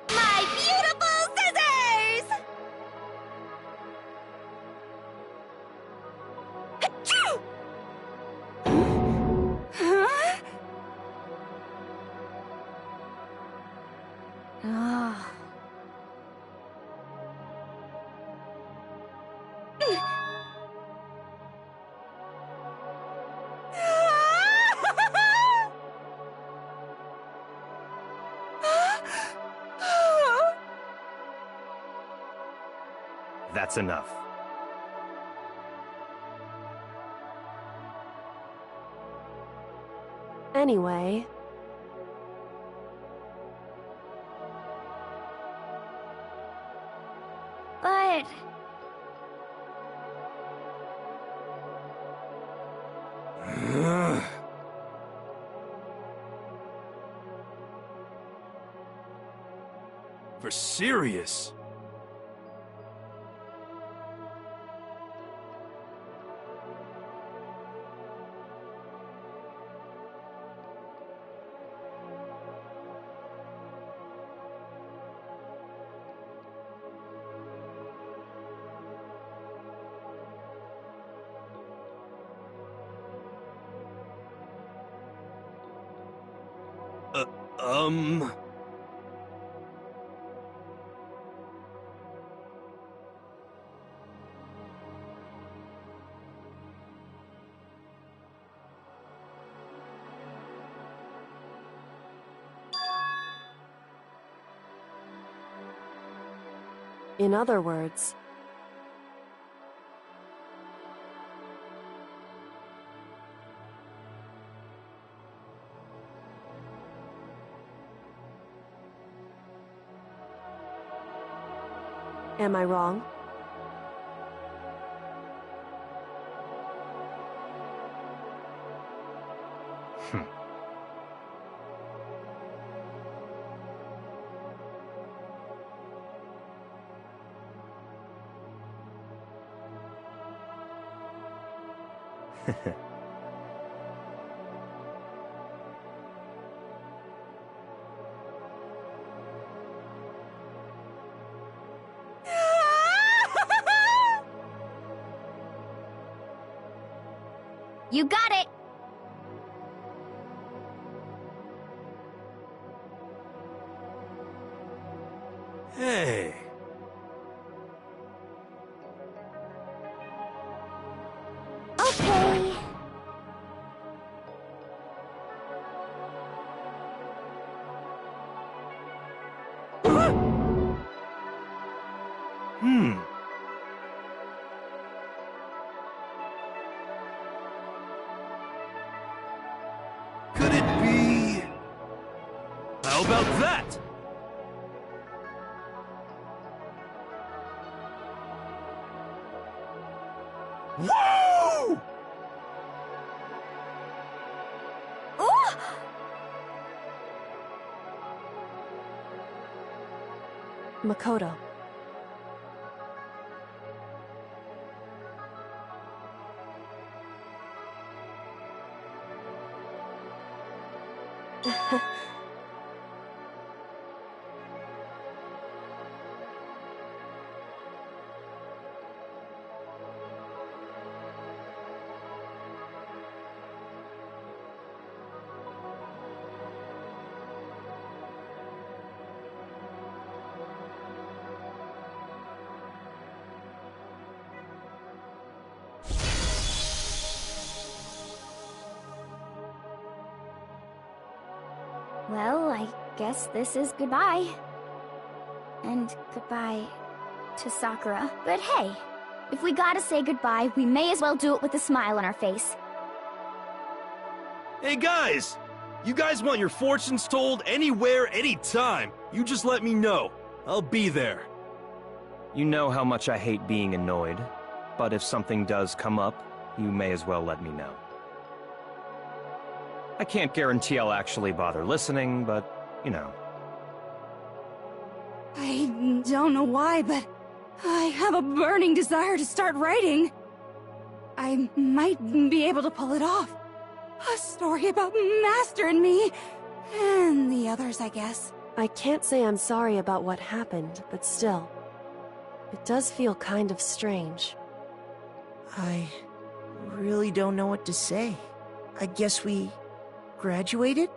My beautiful scissors! Achoo! Huh? Ah. That's enough. Anyway... but... For serious? In other words... Am I wrong? You got it! Hey. Okay. Could it be... How about that? Woo! Makoto. Well, I guess this is goodbye. And goodbye to Sakura. But hey, if we gotta say goodbye, we may as well do it with a smile on our face. Hey guys! You guys want your fortunes told anywhere, anytime. You just let me know. I'll be there. You know how much I hate being annoyed, but if something does come up, you may as well let me know. I can't guarantee I'll actually bother listening, but, you know. I don't know why, but I have a burning desire to start writing. I might be able to pull it off. A story about Master and me, and the others, I guess. I can't say I'm sorry about what happened, but still. It does feel kind of strange. I really don't know what to say. I guess we graduated?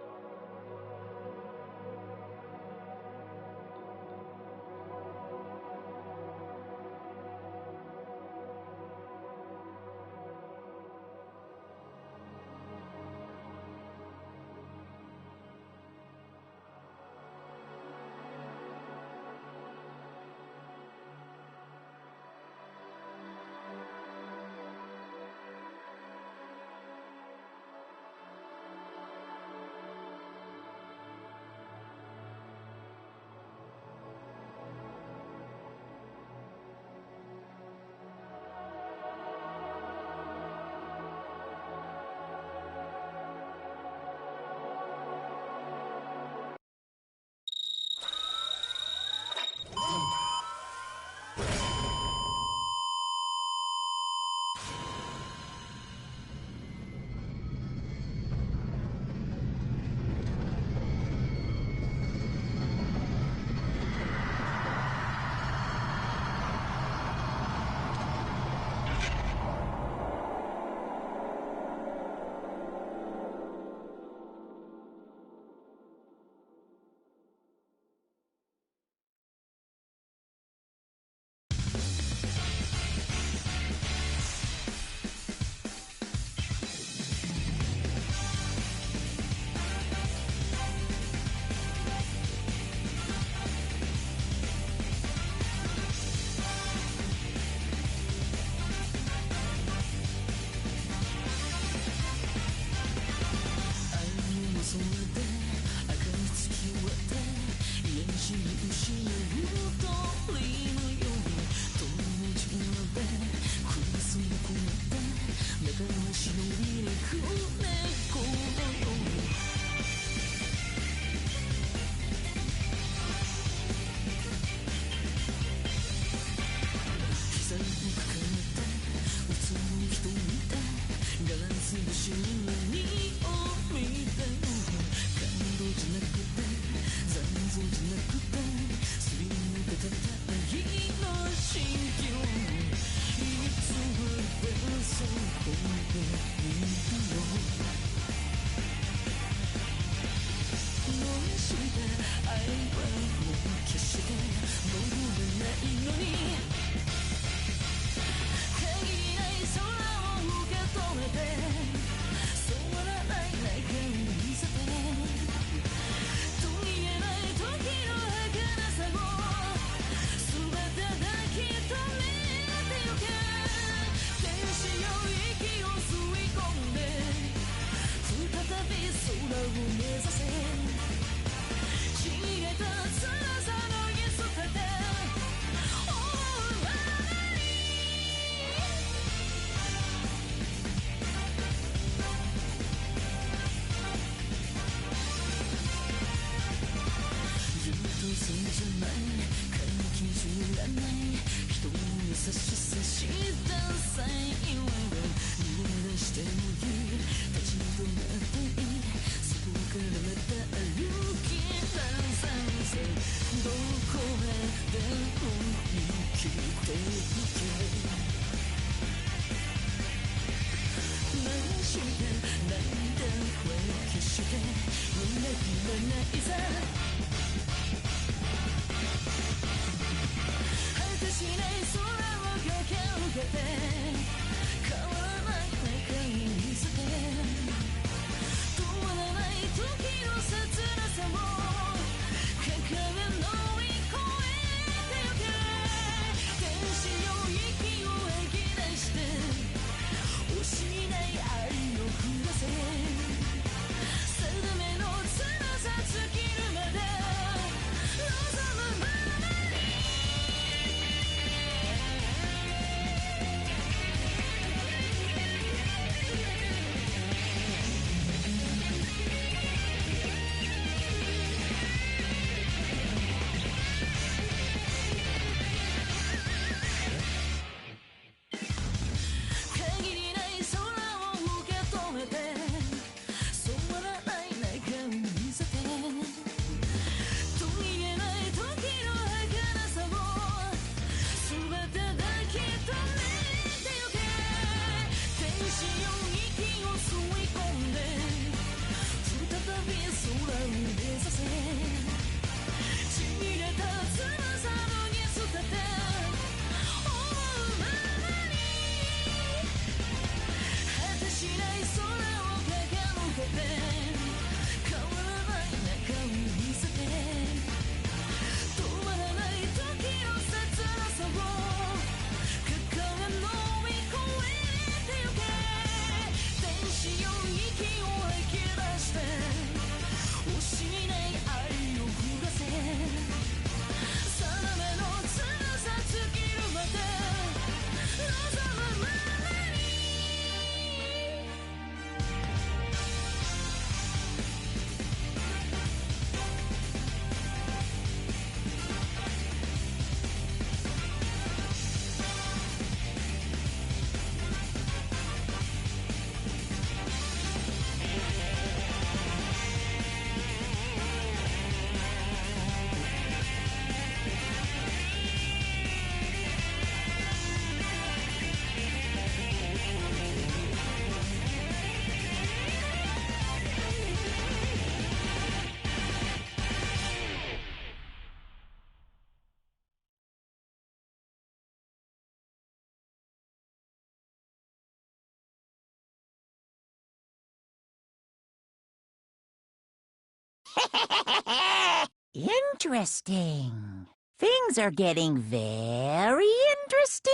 Interesting. Things are getting very interesting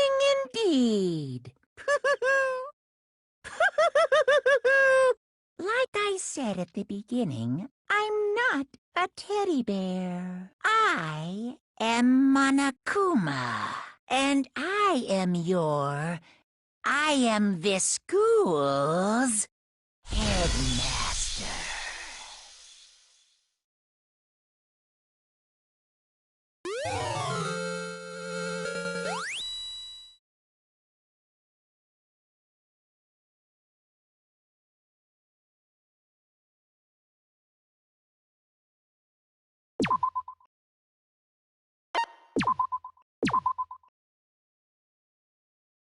indeed. Like I said at the beginning, I'm not a teddy bear. I am Monokuma, and I am this school's headmaster.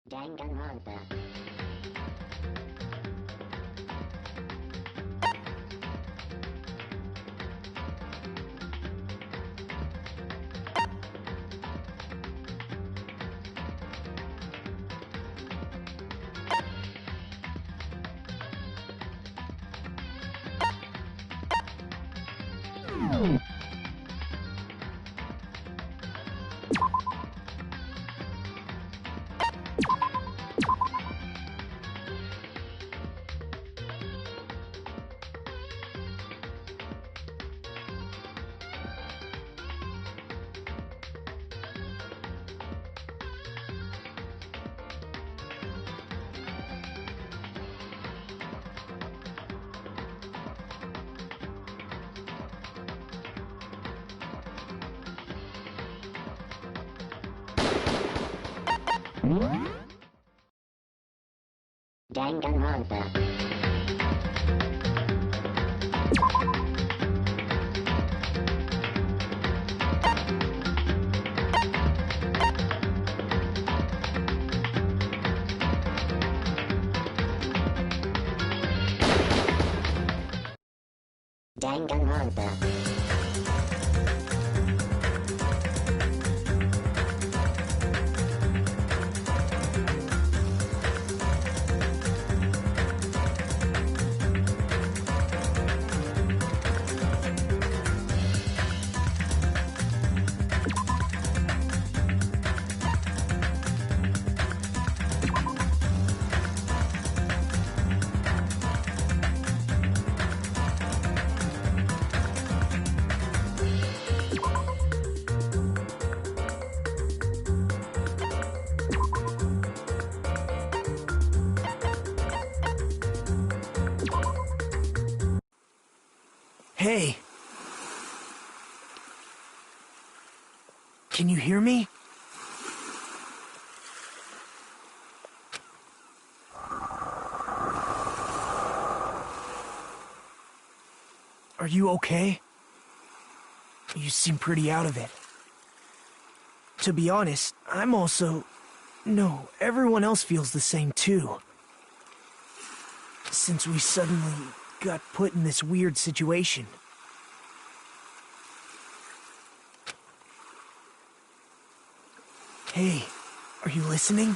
Dangnabit. Hey. Can you hear me? Are you okay? You seem pretty out of it. To be honest, I'm also... No, everyone else feels the same too. Since we suddenly got put in this weird situation. Hey, are you listening?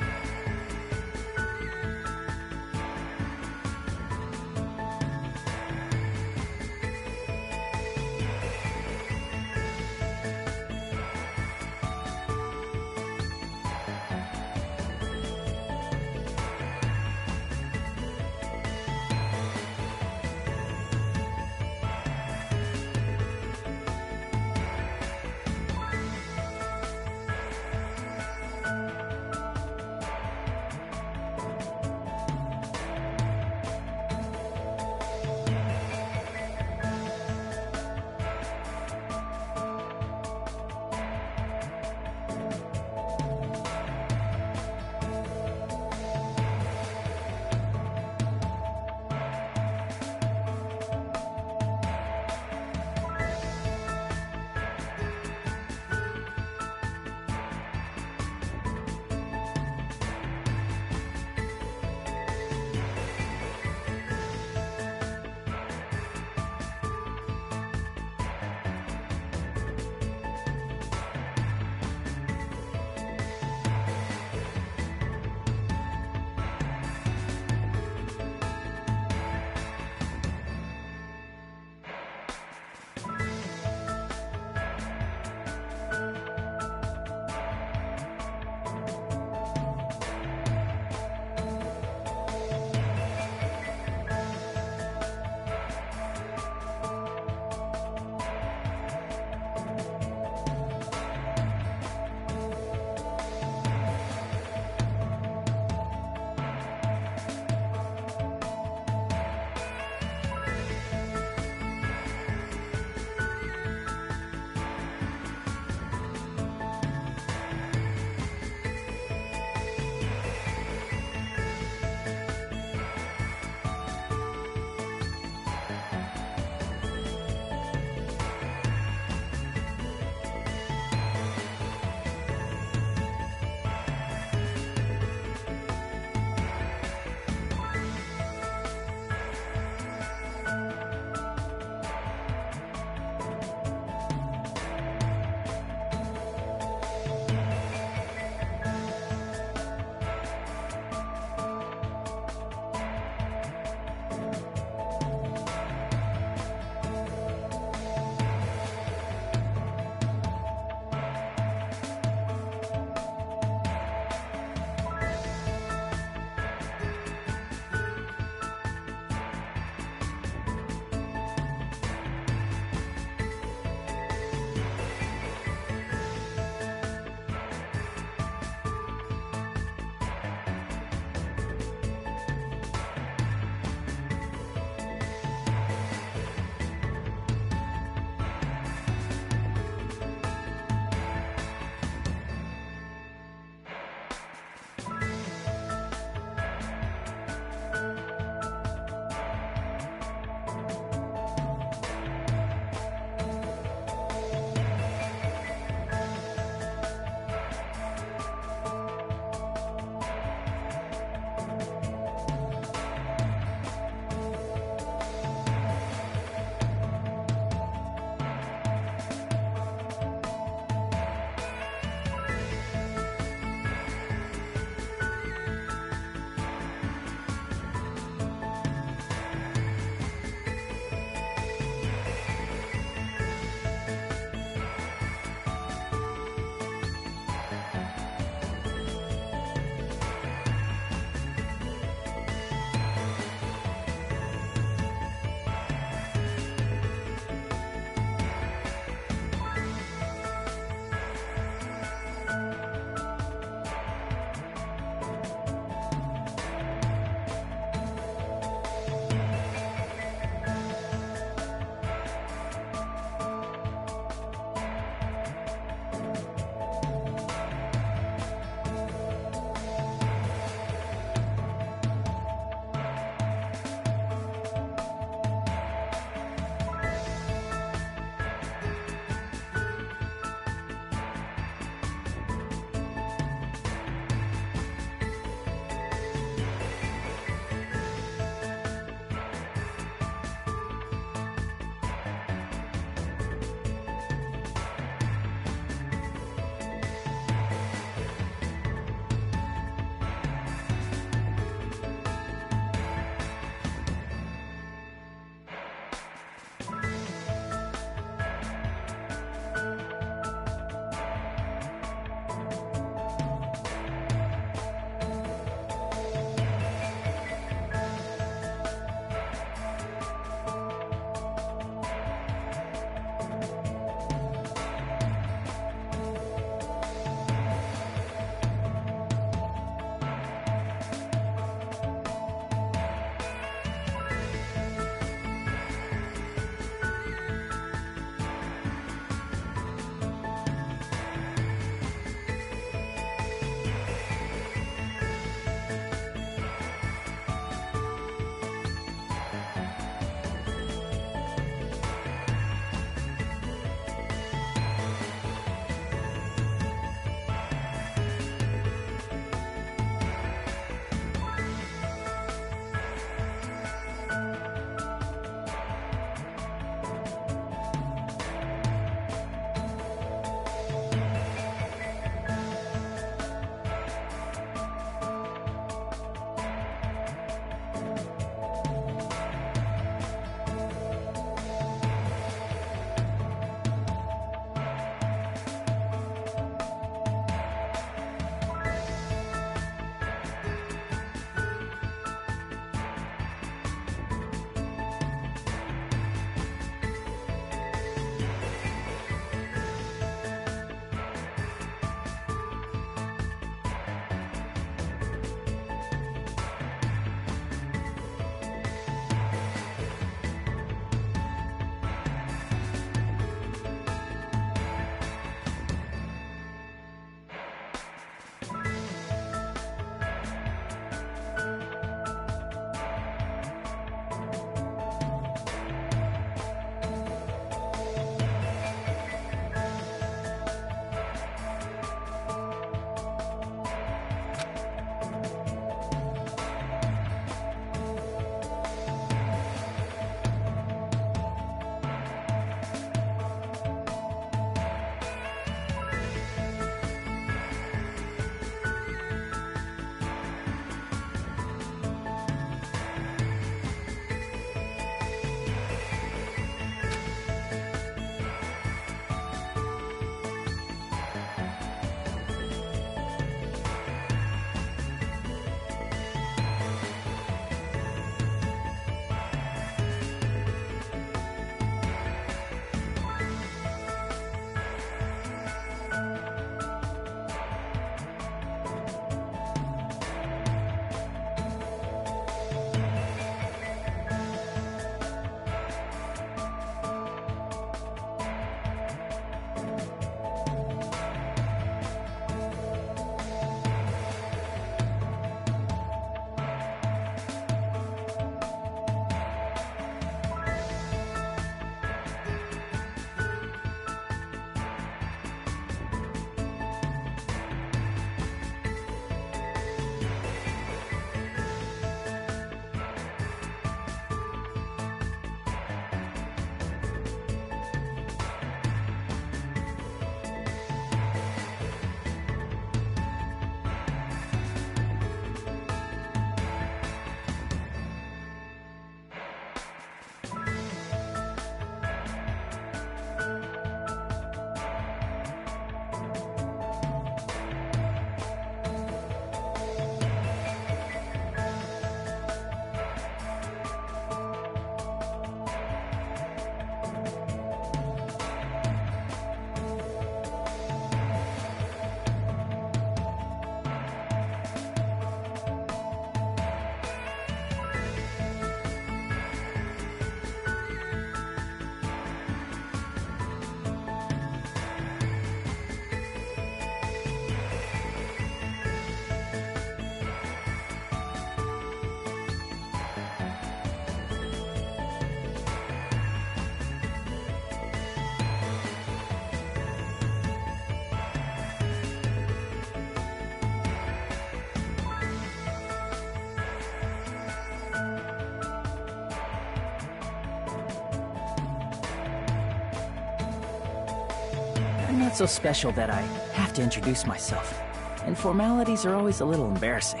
I'm not so special that I have to introduce myself, and formalities are always a little embarrassing.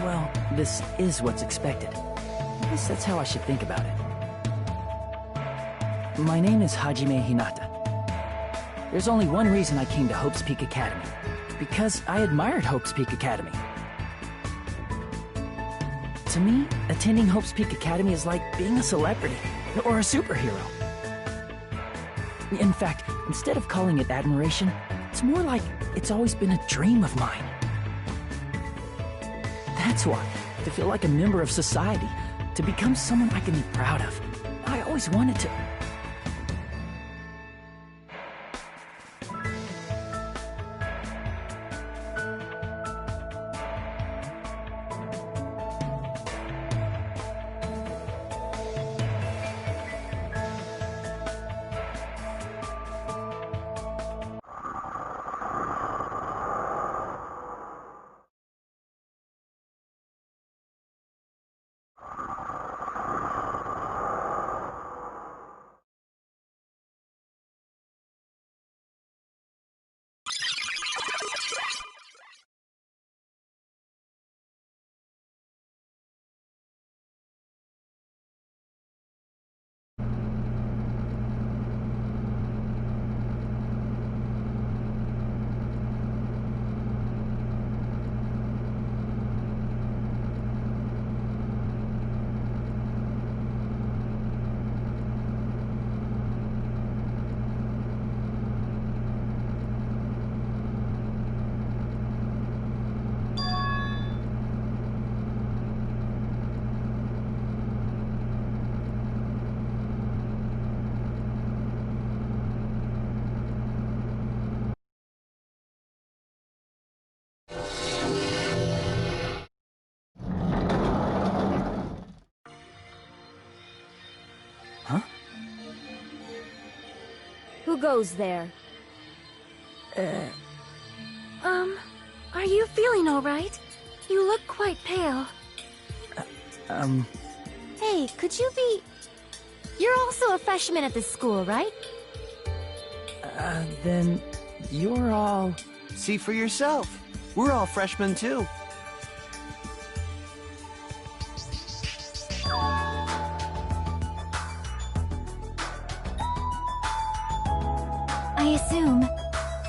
Well, this is what's expected. I guess that's how I should think about it. My name is Hajime Hinata. There's only one reason I came to Hope's Peak Academy. Because I admired Hope's Peak Academy. To me, attending Hope's Peak Academy is like being a celebrity, or a superhero. In fact, instead of calling it admiration, it's more like it's always been a dream of mine. That's why, to feel like a member of society, to become someone I can be proud of. I always wanted to... Who goes there? Are you feeling all right? You look quite pale. Hey, could you be... You're also a freshman at this school, right? Then you're all... See for yourself. We're all freshmen too. I assume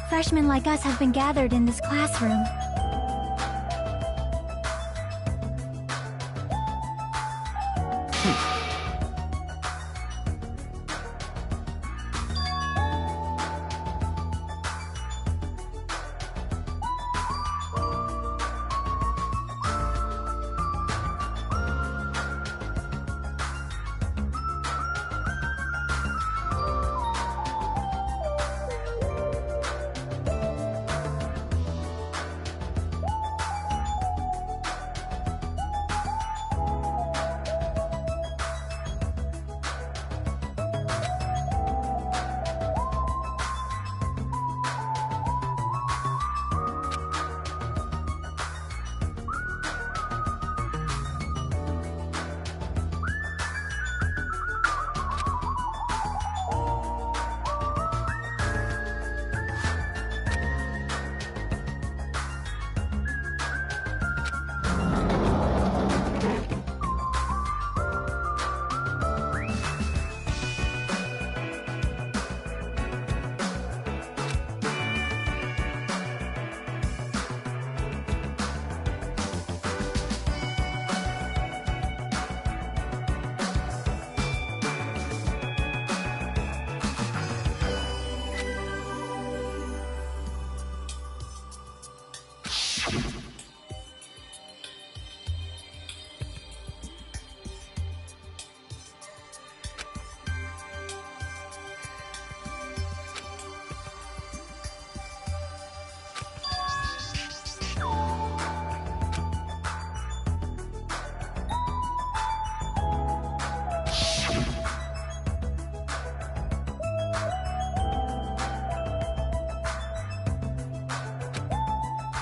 freshmen like us have been gathered in this classroom.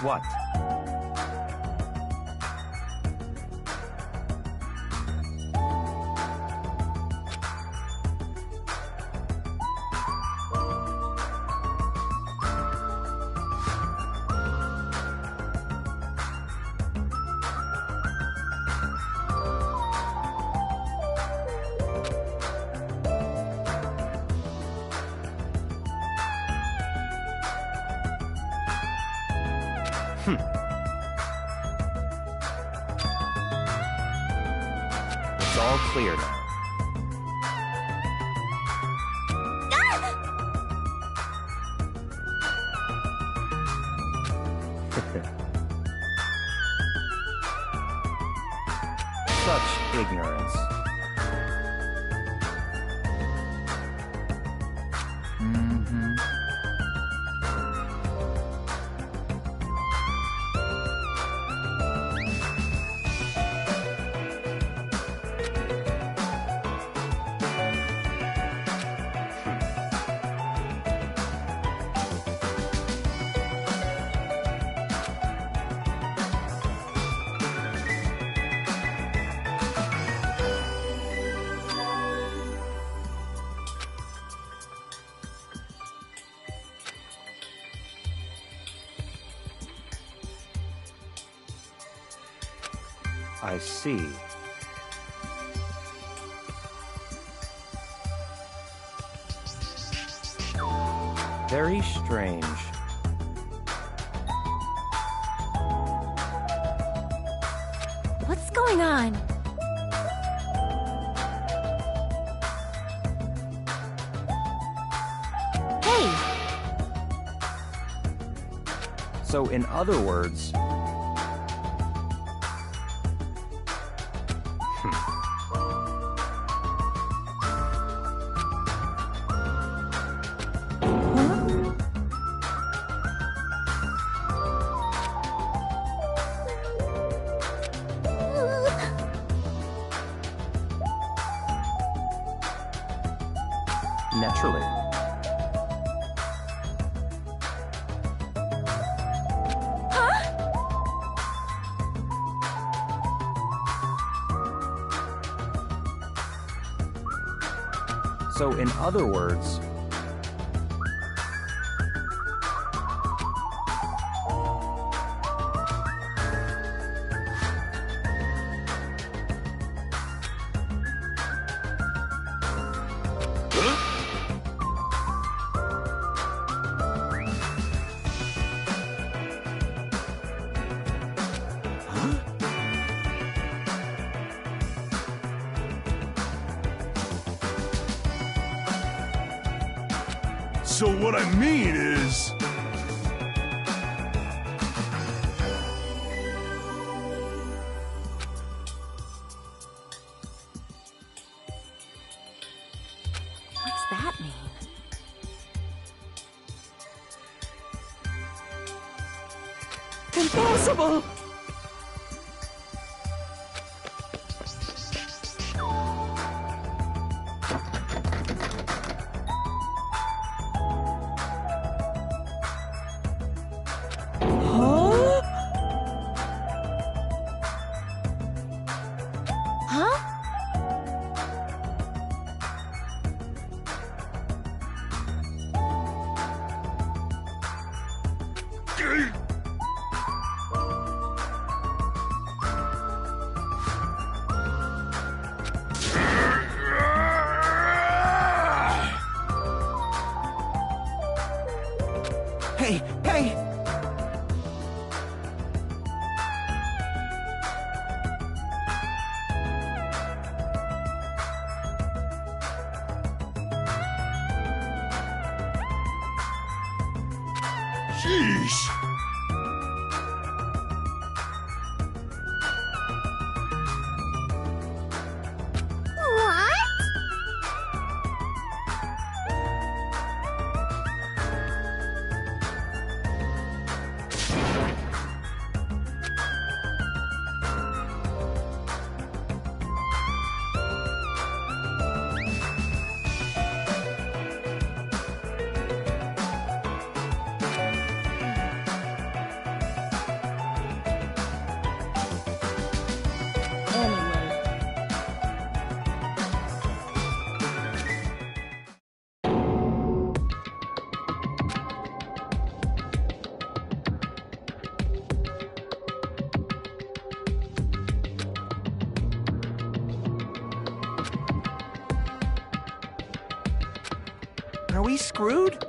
What? It's all clear now. Such ignorance. I see. Very strange. What's going on? Hey! So, in other words, naturally. So, in other words, So what I mean is... What's that mean? Impossible! Hey, hey! Sheesh! Are we screwed?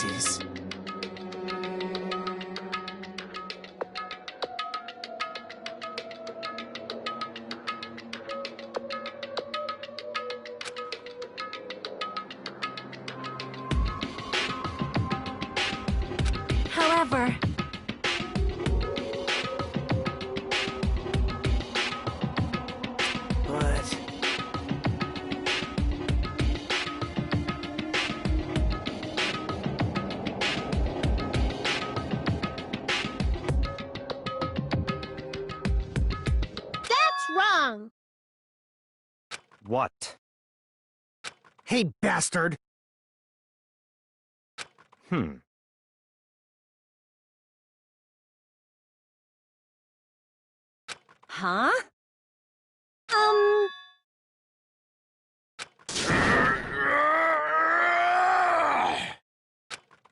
faces. However, That's wrong! What? Hey, bastard! huh?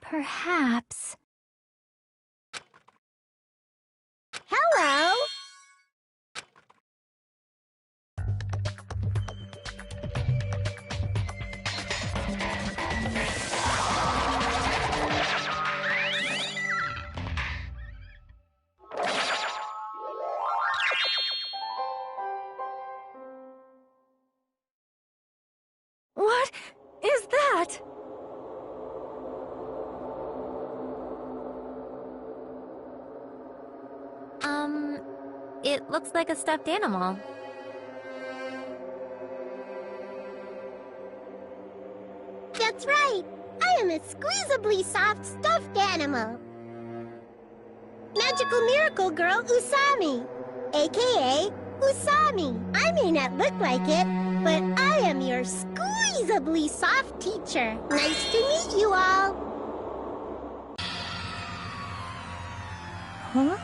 Perhaps. Hello? What is that? It looks like a stuffed animal. That's right! I am a squeezably soft stuffed animal. Magical Miracle Girl Usami, aka Usami. I may not look like it, but I am your squeezably soft teacher. Nice to meet you all. Huh?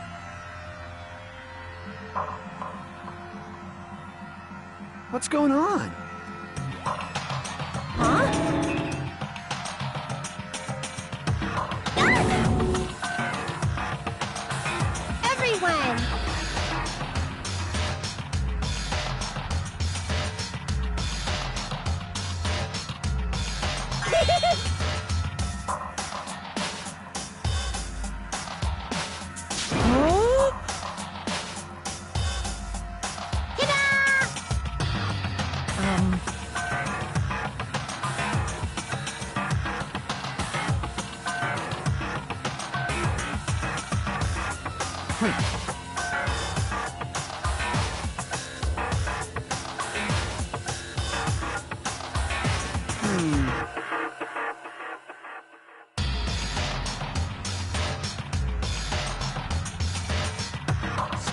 What's going on? Huh? Everyone!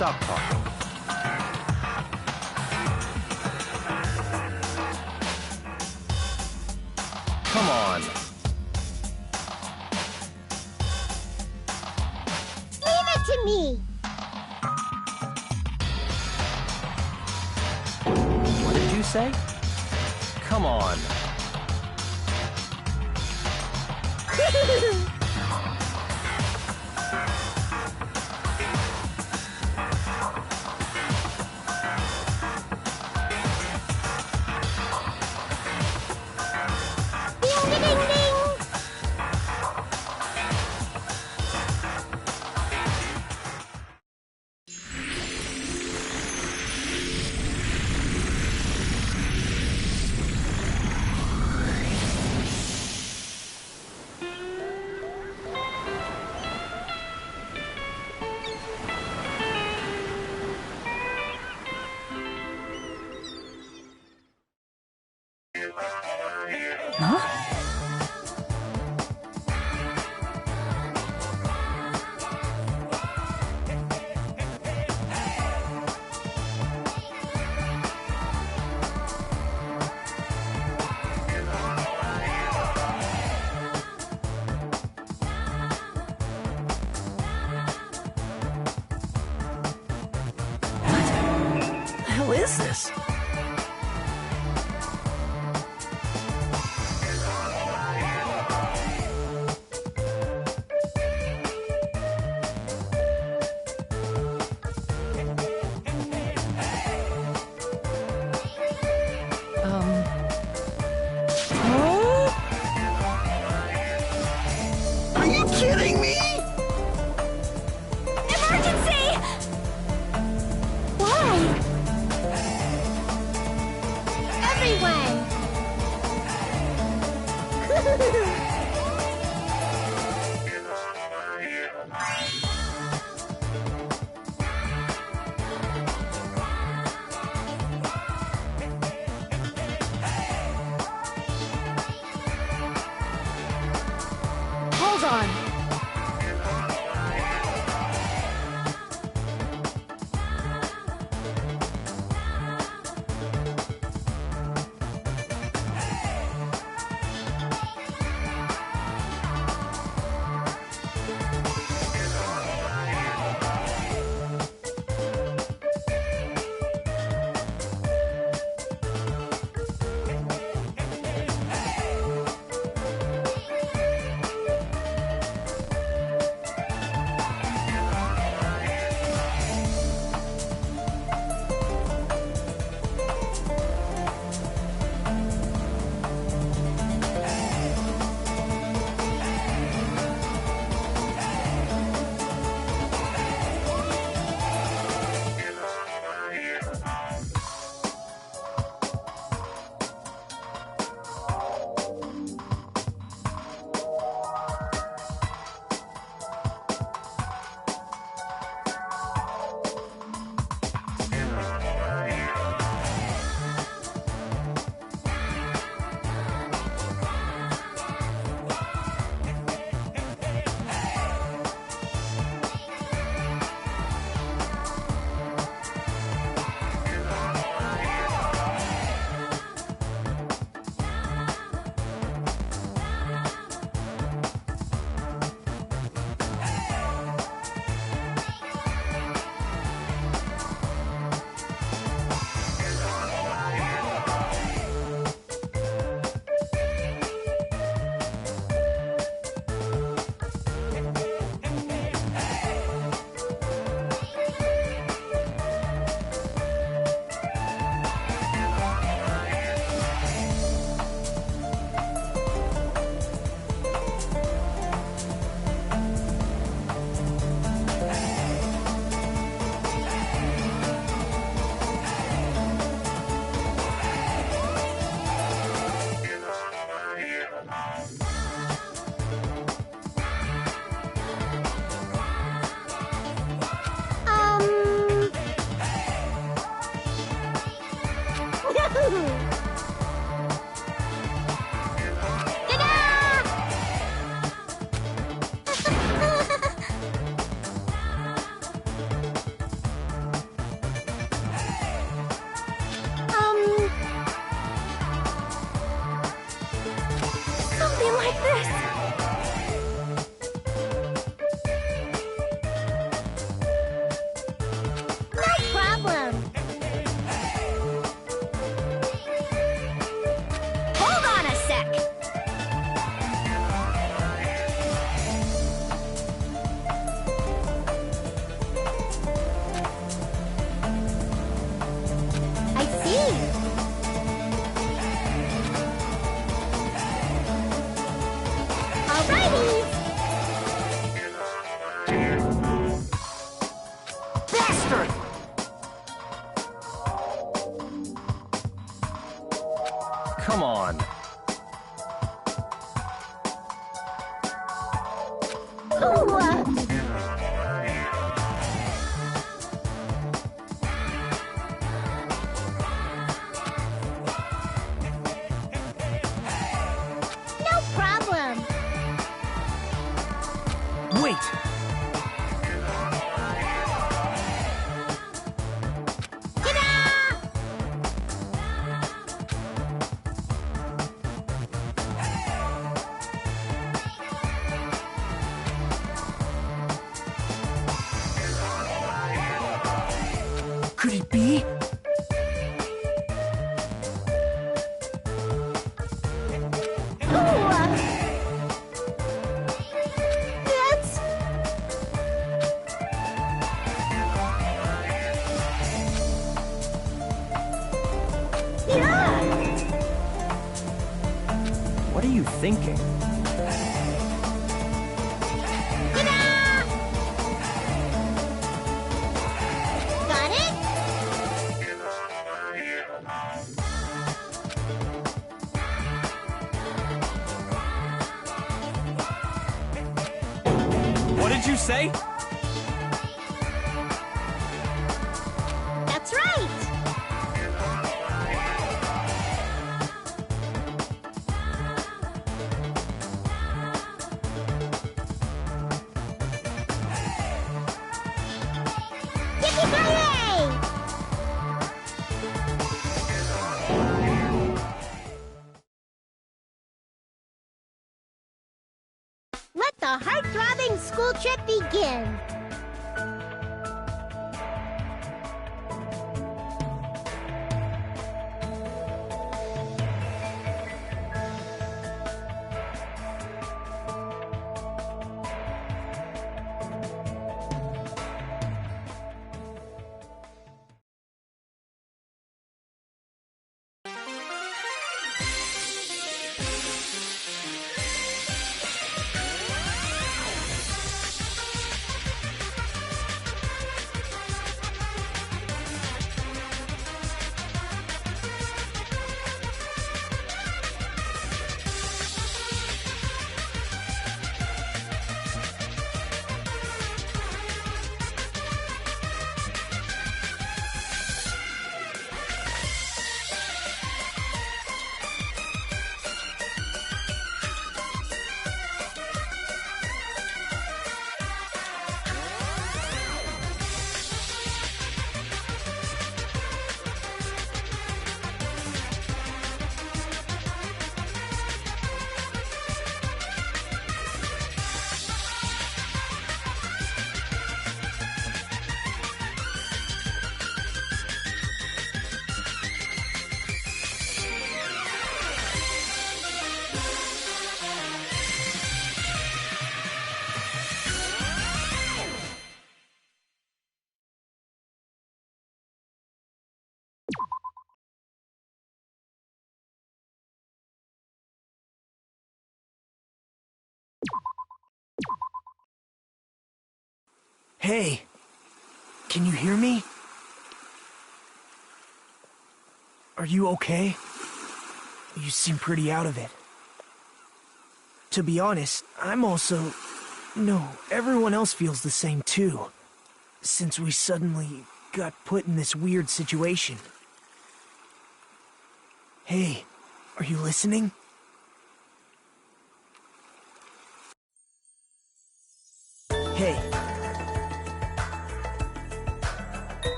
Stop talking. Come on. Leave it to me! What did you say? Come on. What is this? kidding me? Emergency! Why? Everyone! Hold on. Something like this. No problem. Hold on a sec. I see. Alrighty! Bastard! Come on. No problem. Wait! Could it be? That's... Yeah! What are you thinking? did you say? That's right! Yippee-ki-yay! Let the heart-throbbing school trip begin! Hey, can you hear me? Are you okay? You seem pretty out of it. To be honest, I'm also... No, everyone else feels the same too. Since we suddenly got put in this weird situation. Hey, are you listening? Hey.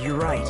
You're right.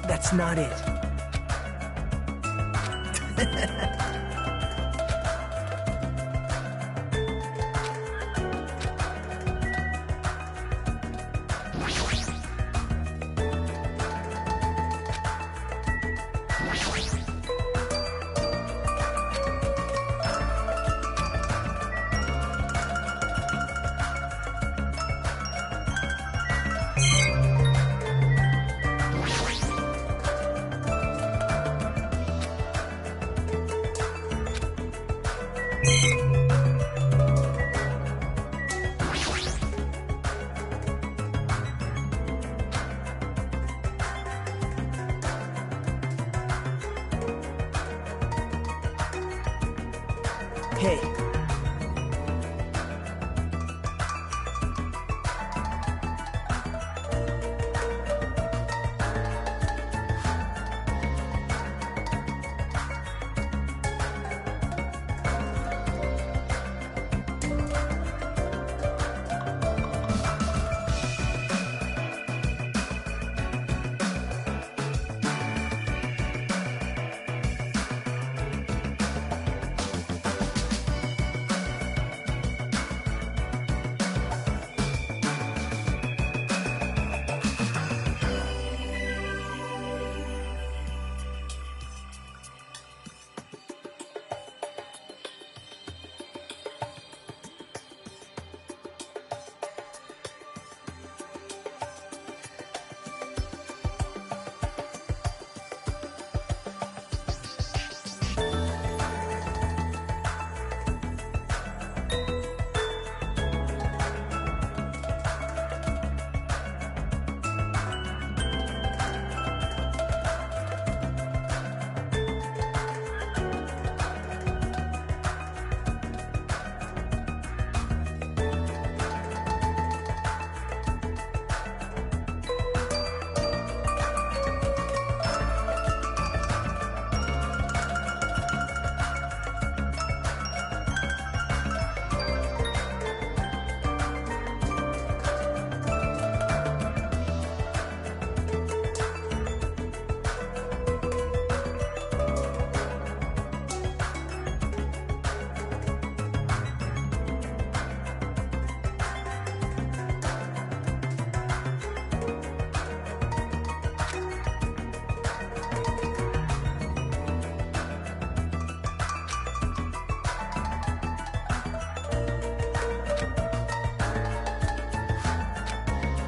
That's not it. Hey.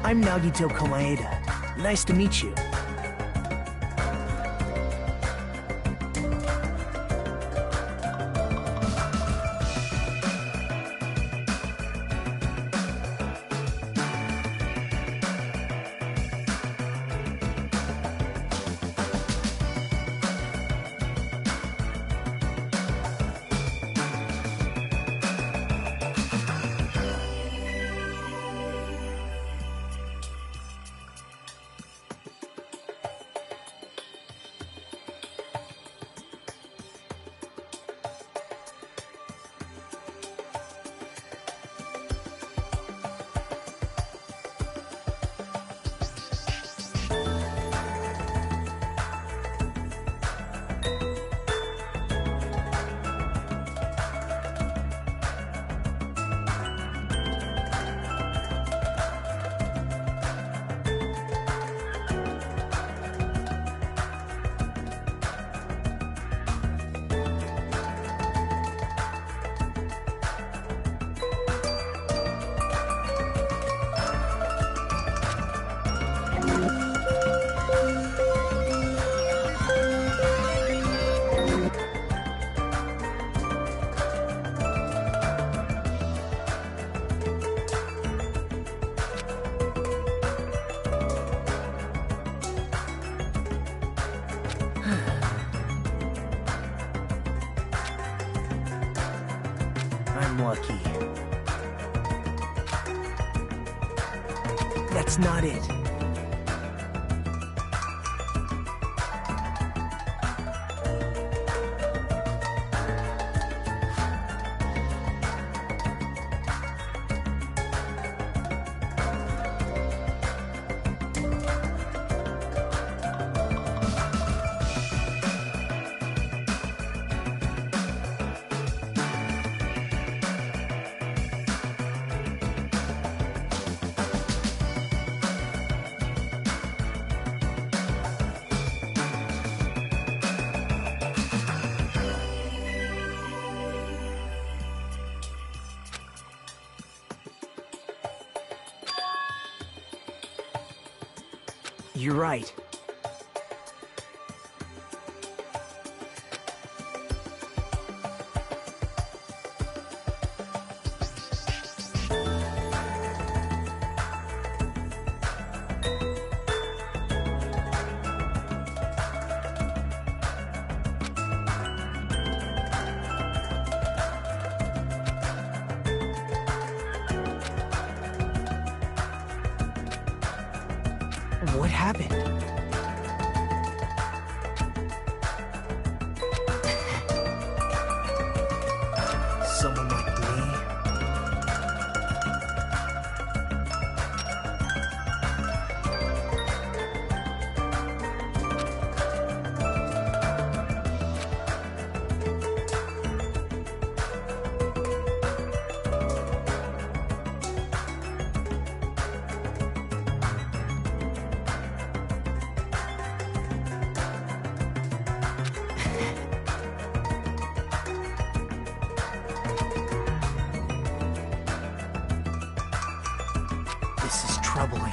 I'm Nagito Komaeda. Nice to meet you. I'm lucky. That's not it. You're right. What happened? Someone like me? This is troubling.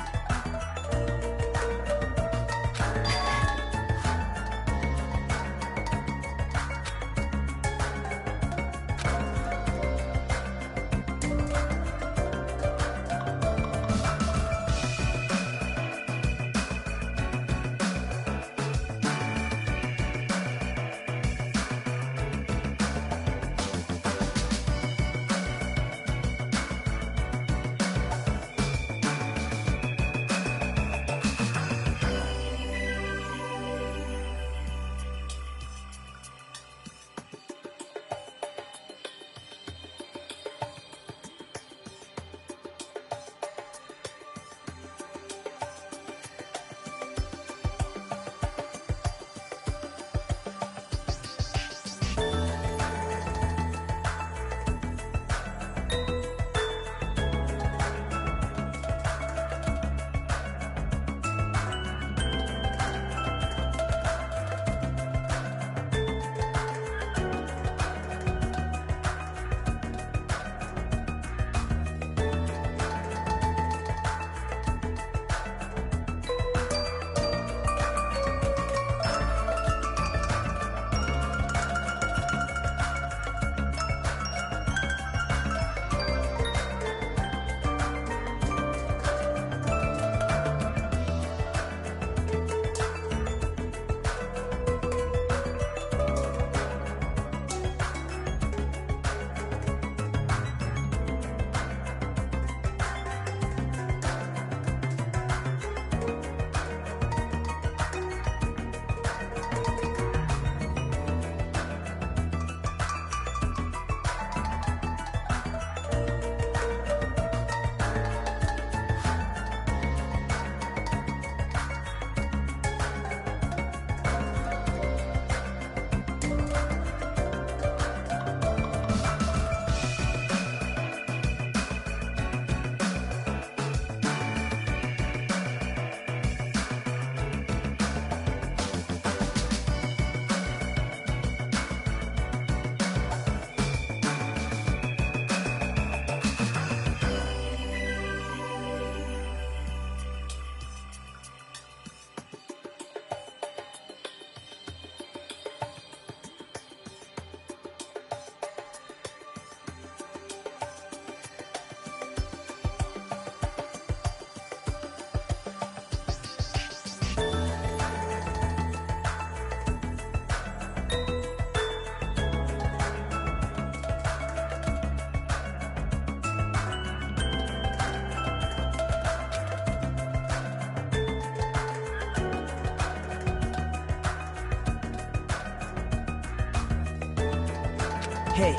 Hey.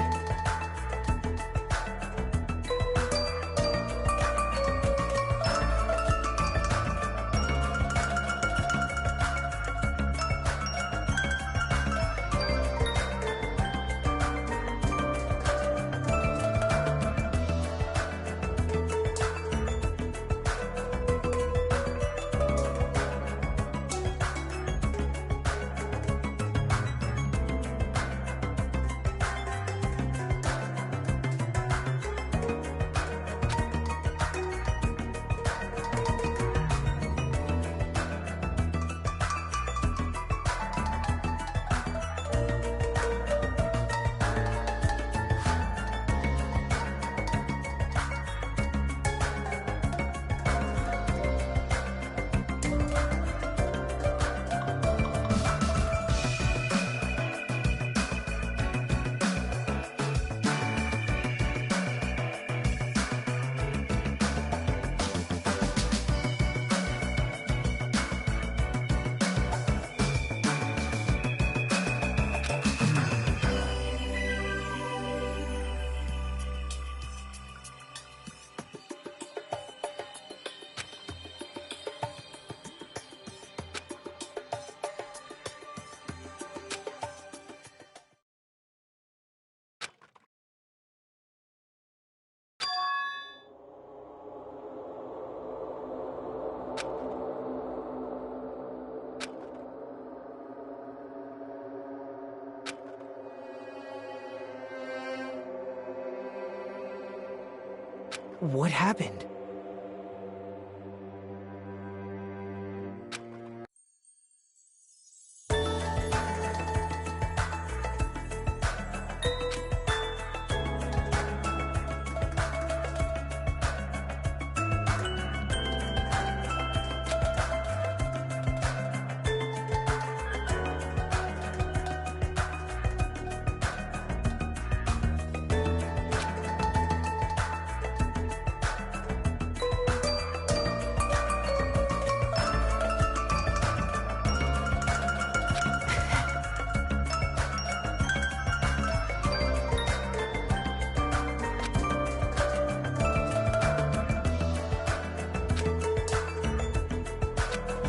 What happened?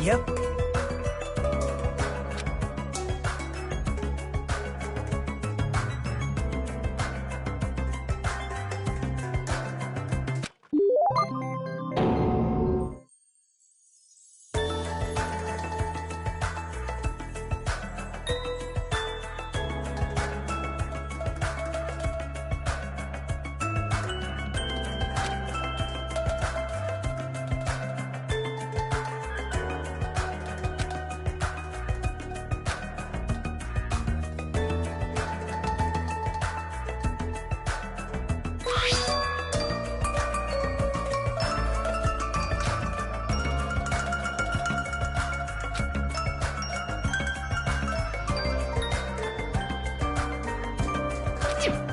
Yep.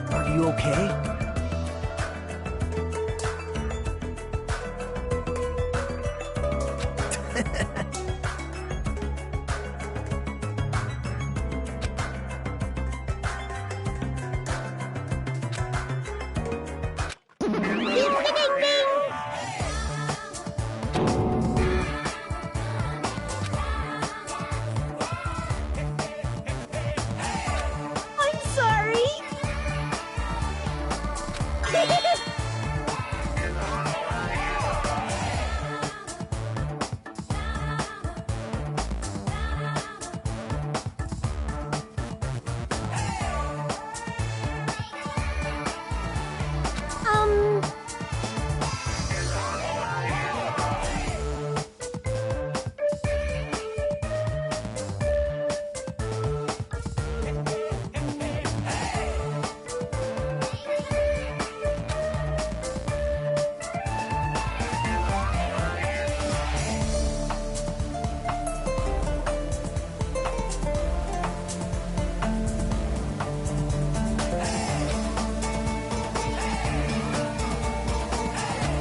Are you okay? I'm sorry.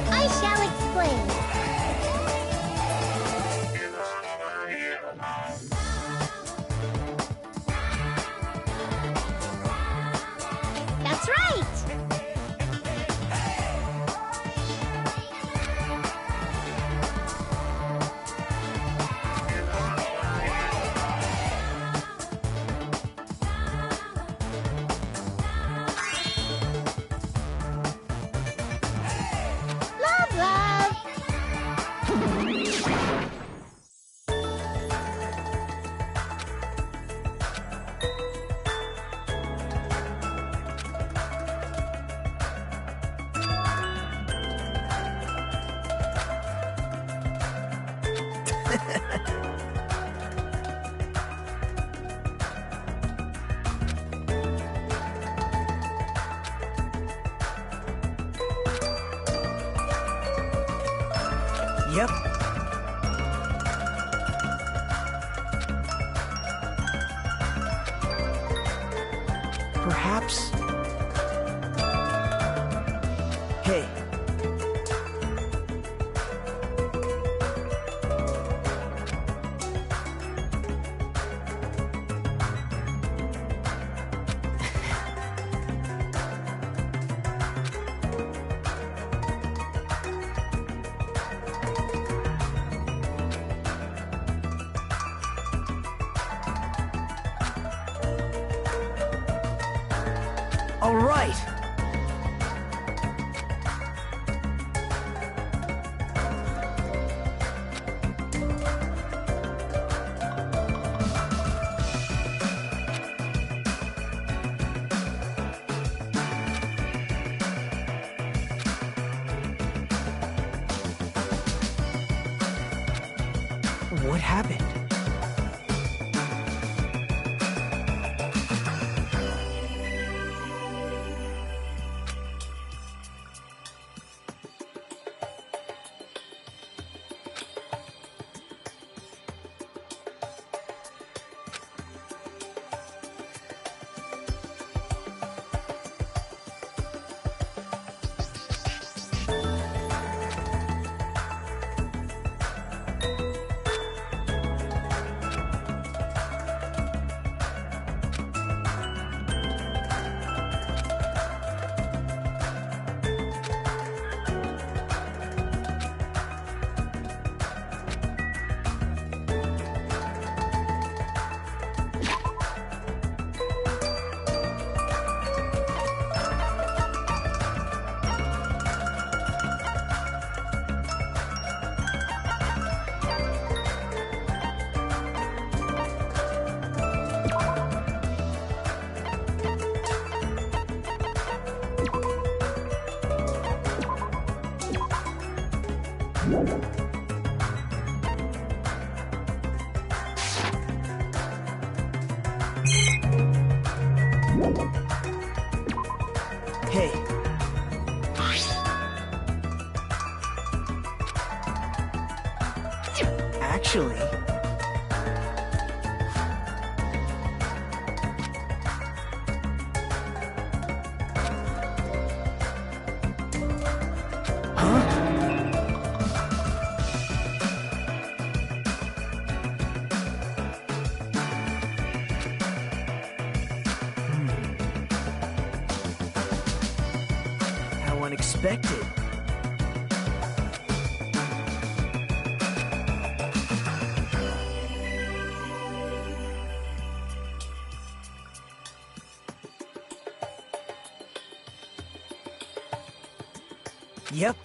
I shall explain. That's right. Love, love. Yep. Perhaps. Hey. All right. What happened? Hey. Actually... How unexpected. Yep.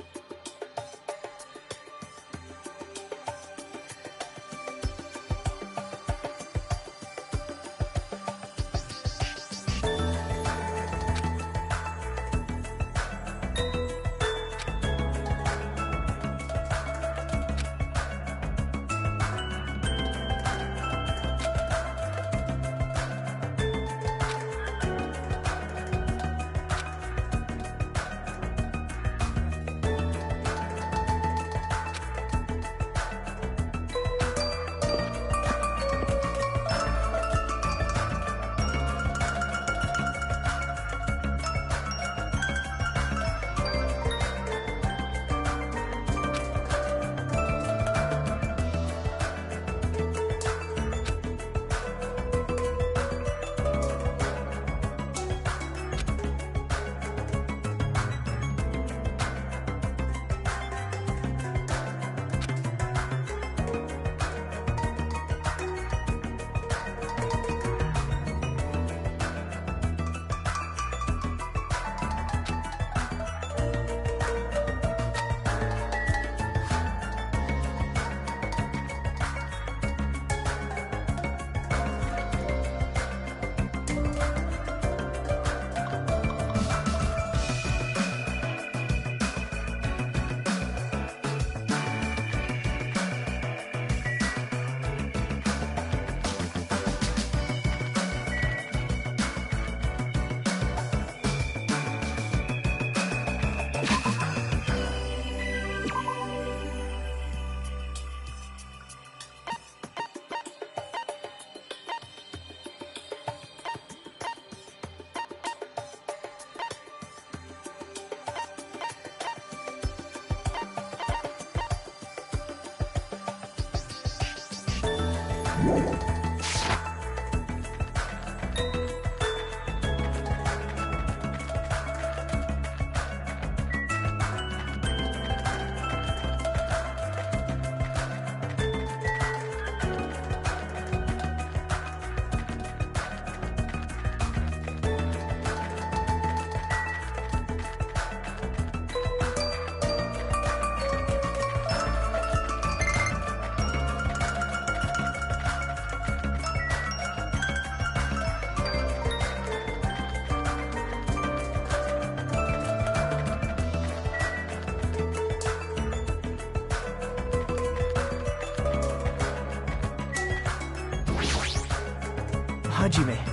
Hajime.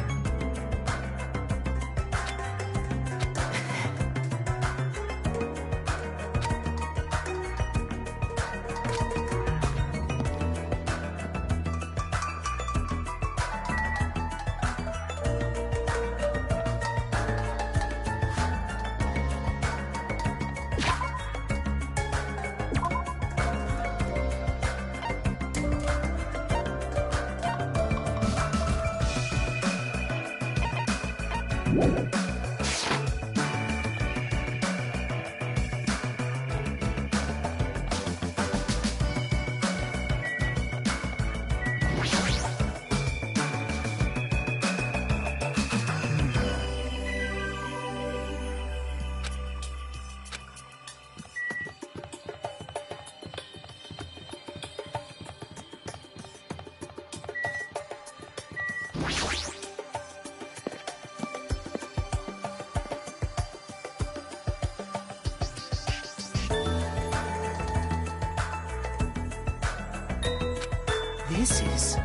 This is...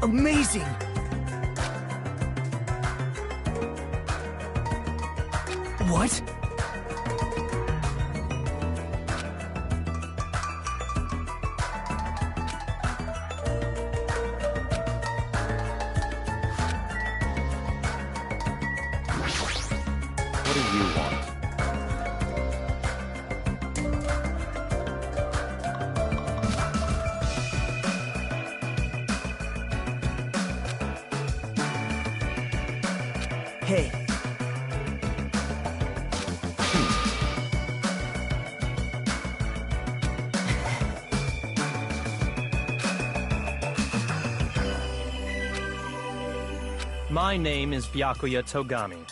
amazing! What? What do you want? Hey. My name is Byakuya Togami.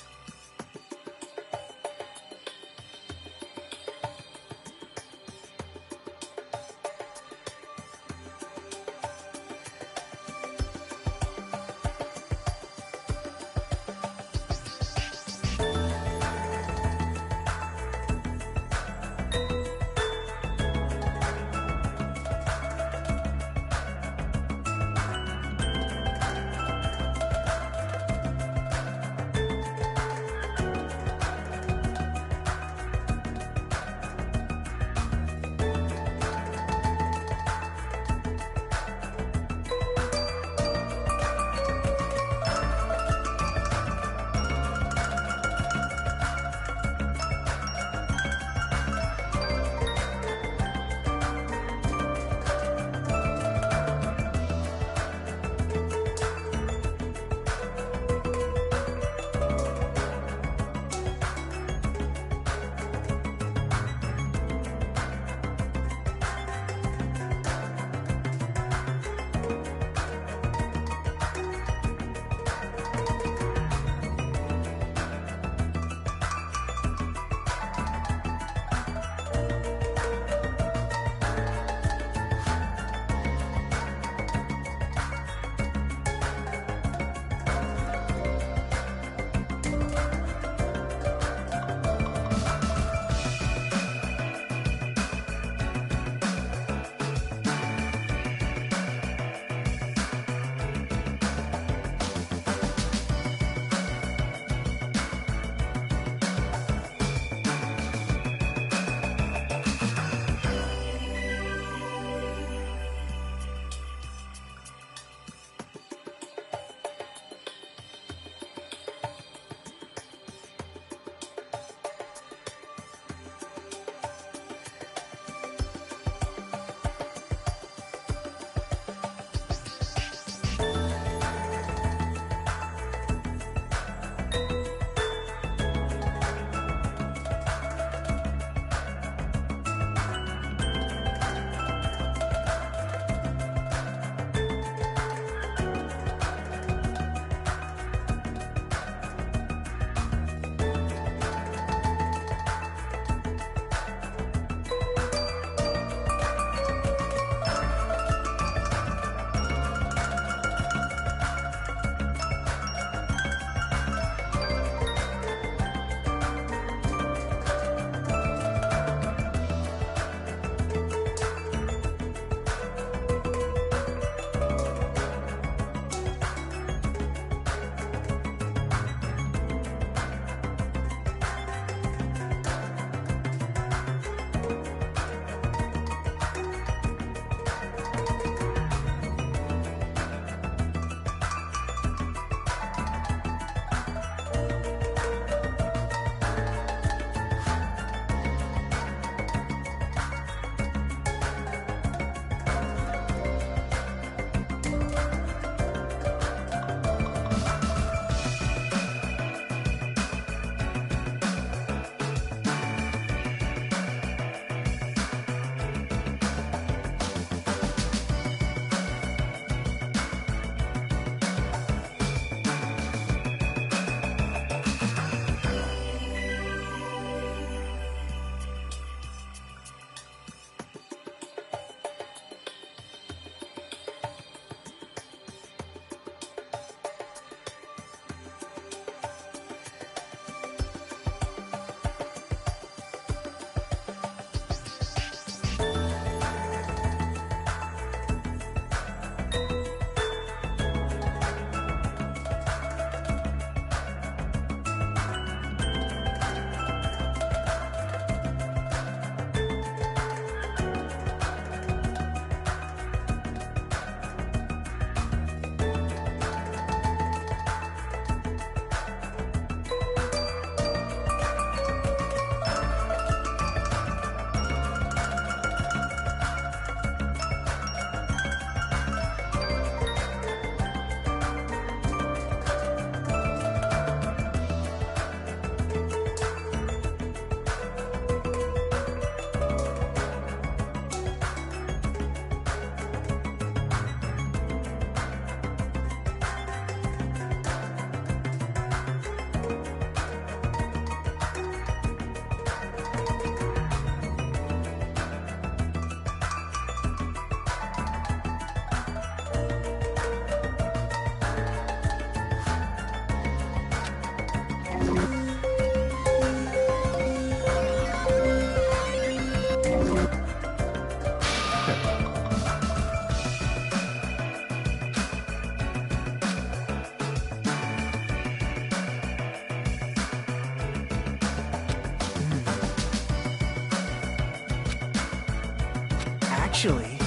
Actually...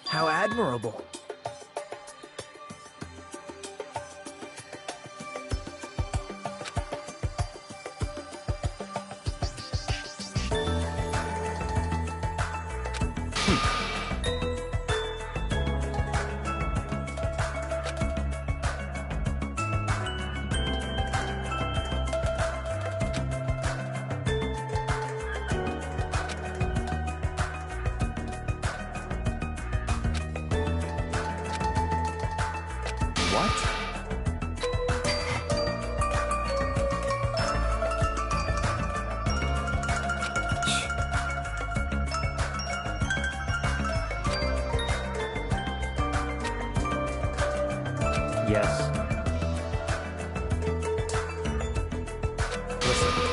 How admirable. Yes. Listen.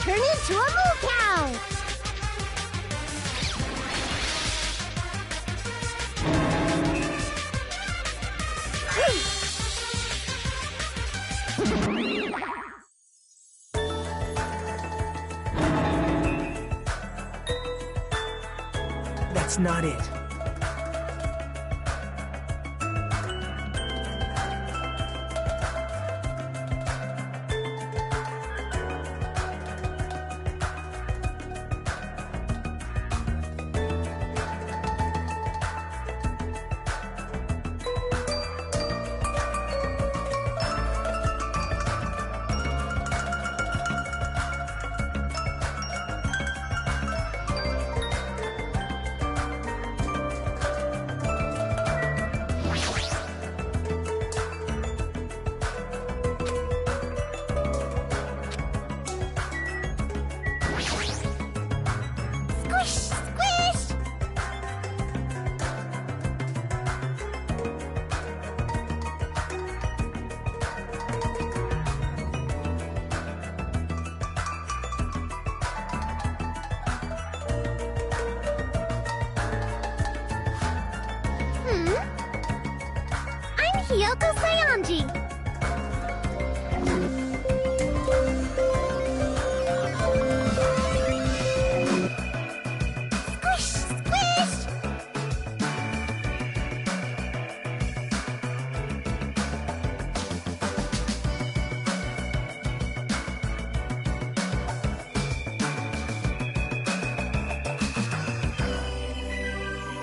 Turn into a moo cow! That's not it. Kyoko Sayanji. Squish, squish!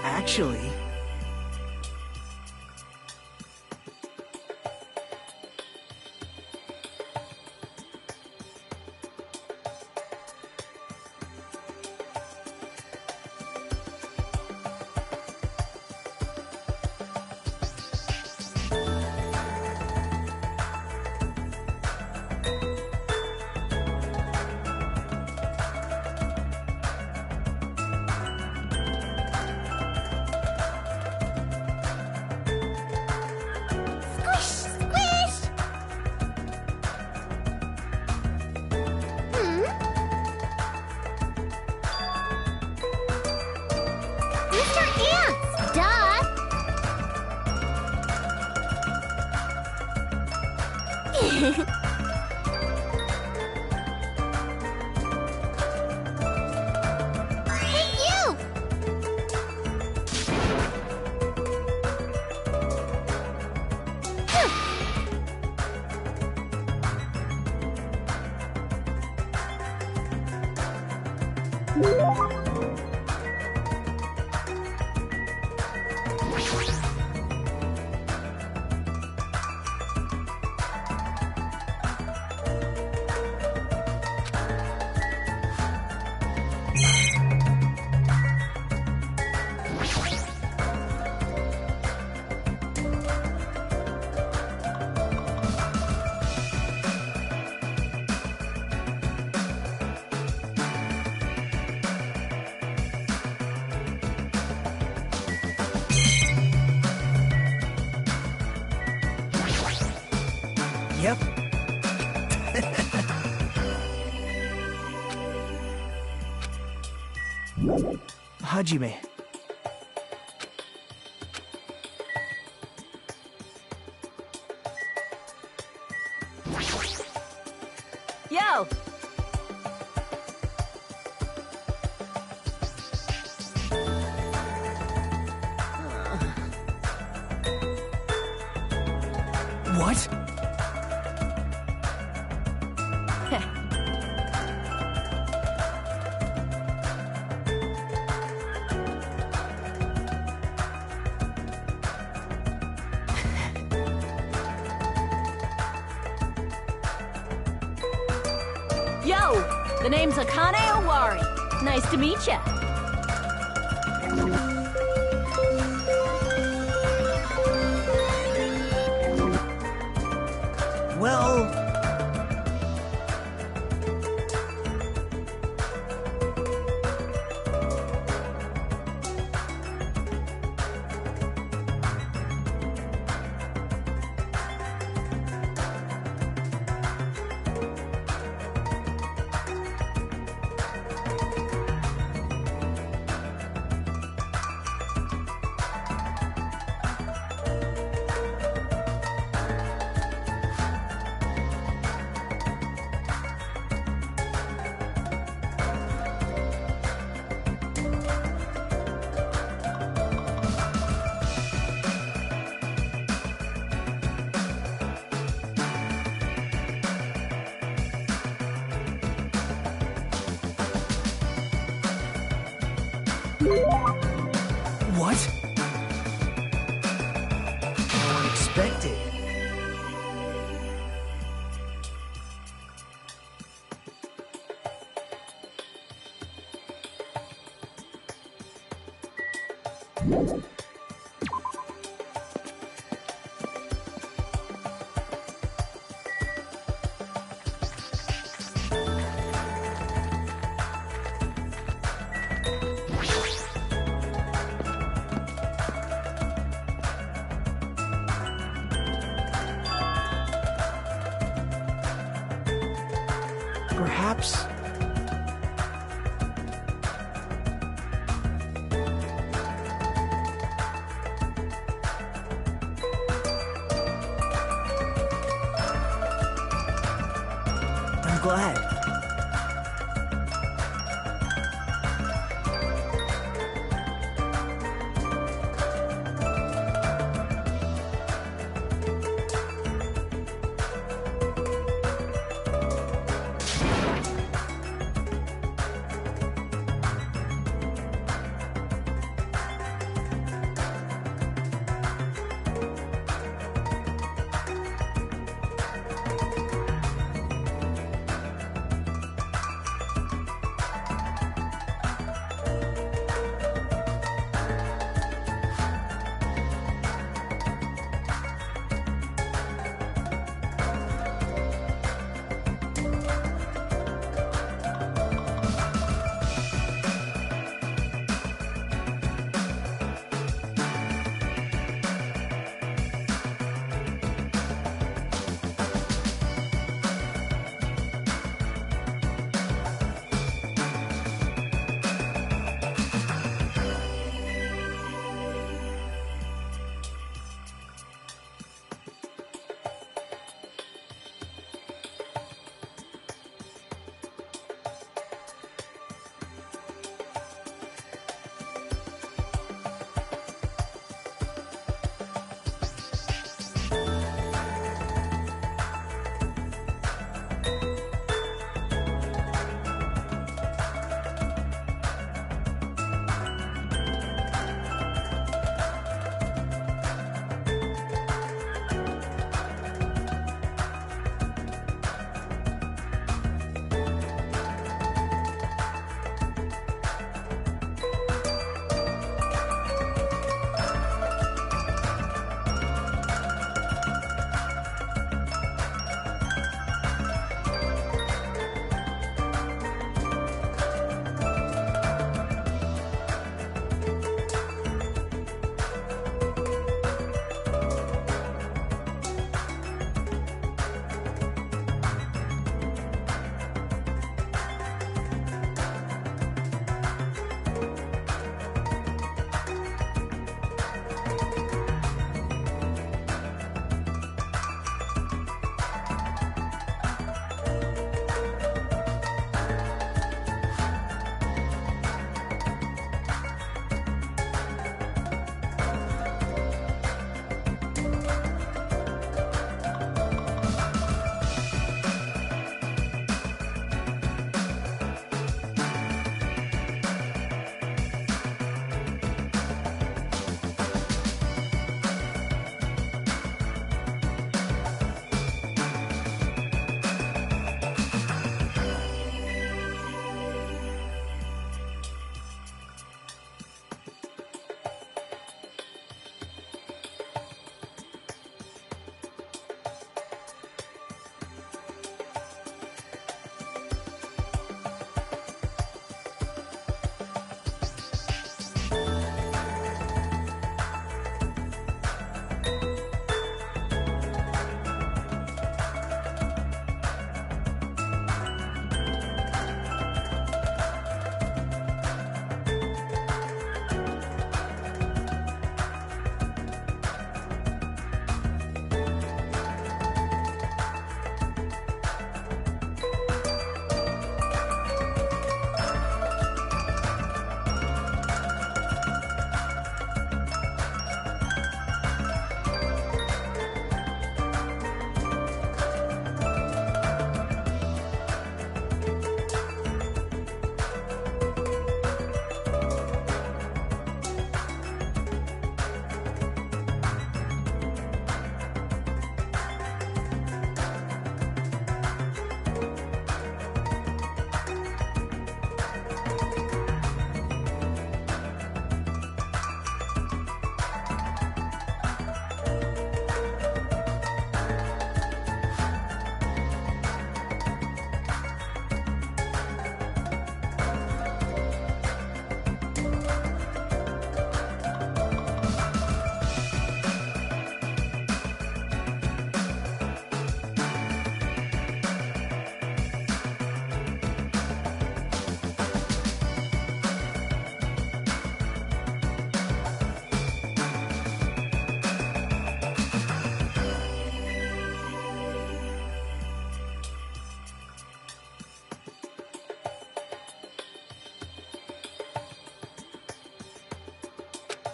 Actually... Yep. Hajime. Yo! What? Yo! The name's Akane Owari. Nice to meet ya. Well... What? No one expected. Perhaps... glad.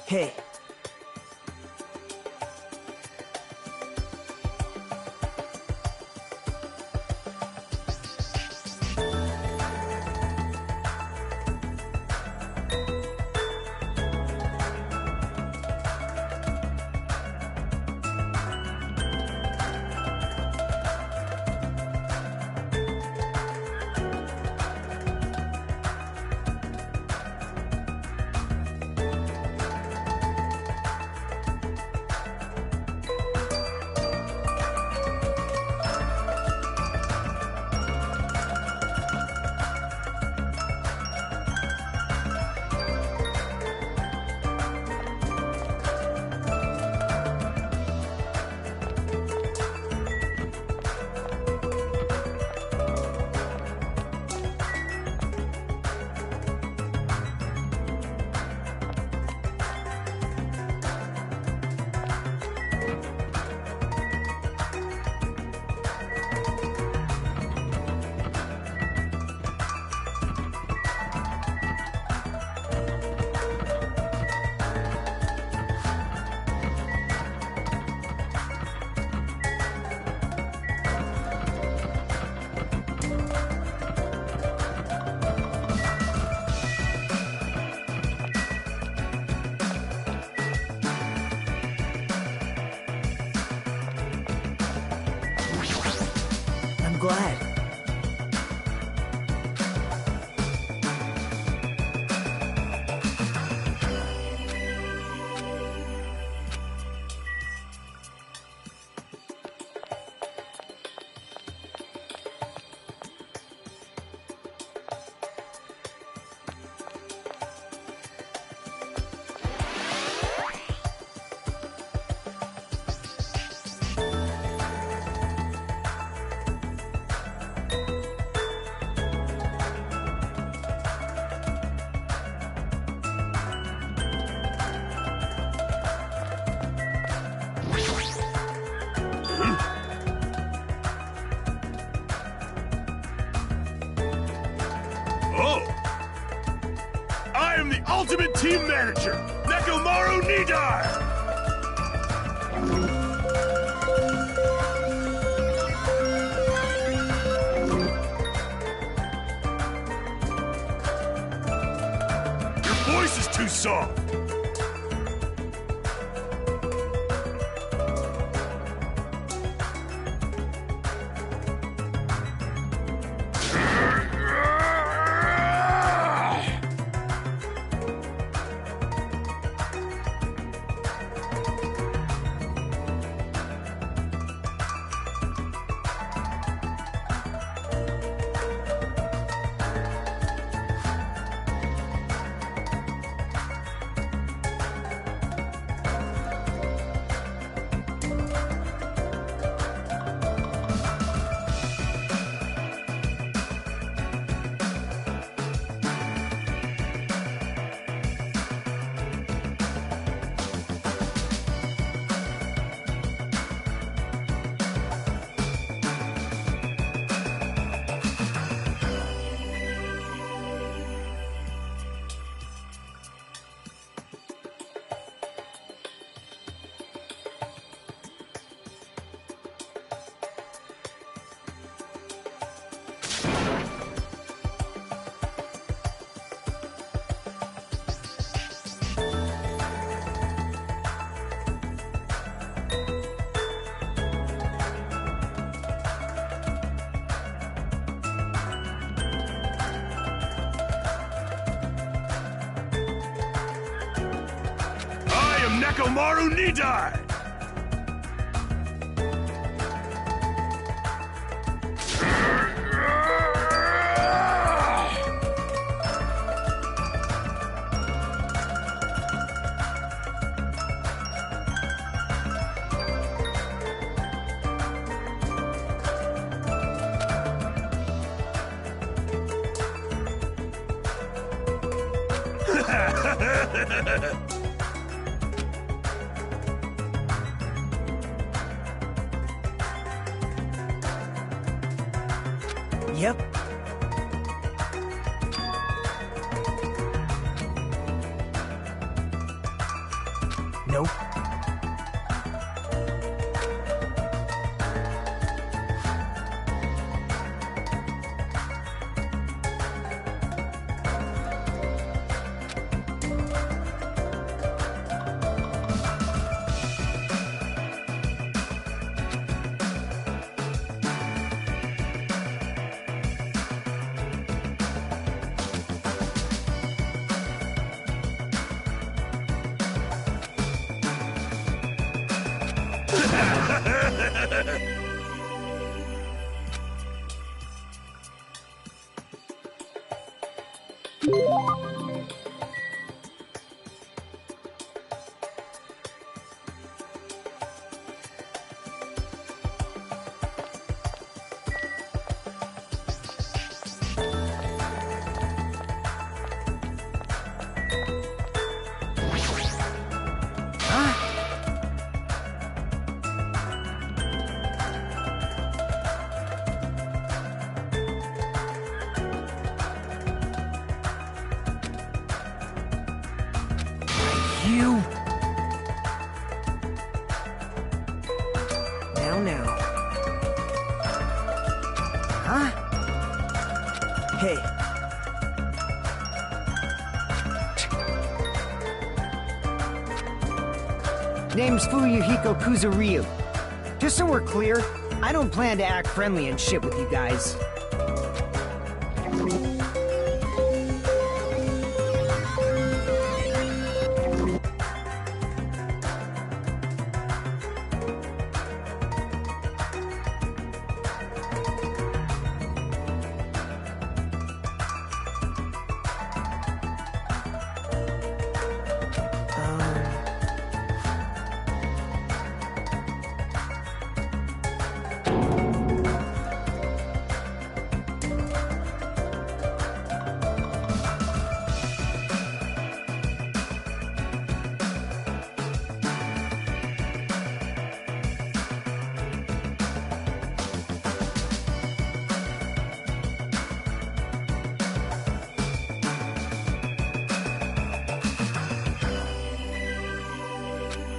Hey. I'm glad. I am the ultimate team manager, Nekomaru Nidar! Your voice is too soft. Nekomaru Nidai! Yep. Nope. You... Now. Huh? Hey. Name's Fuyuhiko Kuzuryu. Just so we're clear, I don't plan to act friendly and shit with you guys.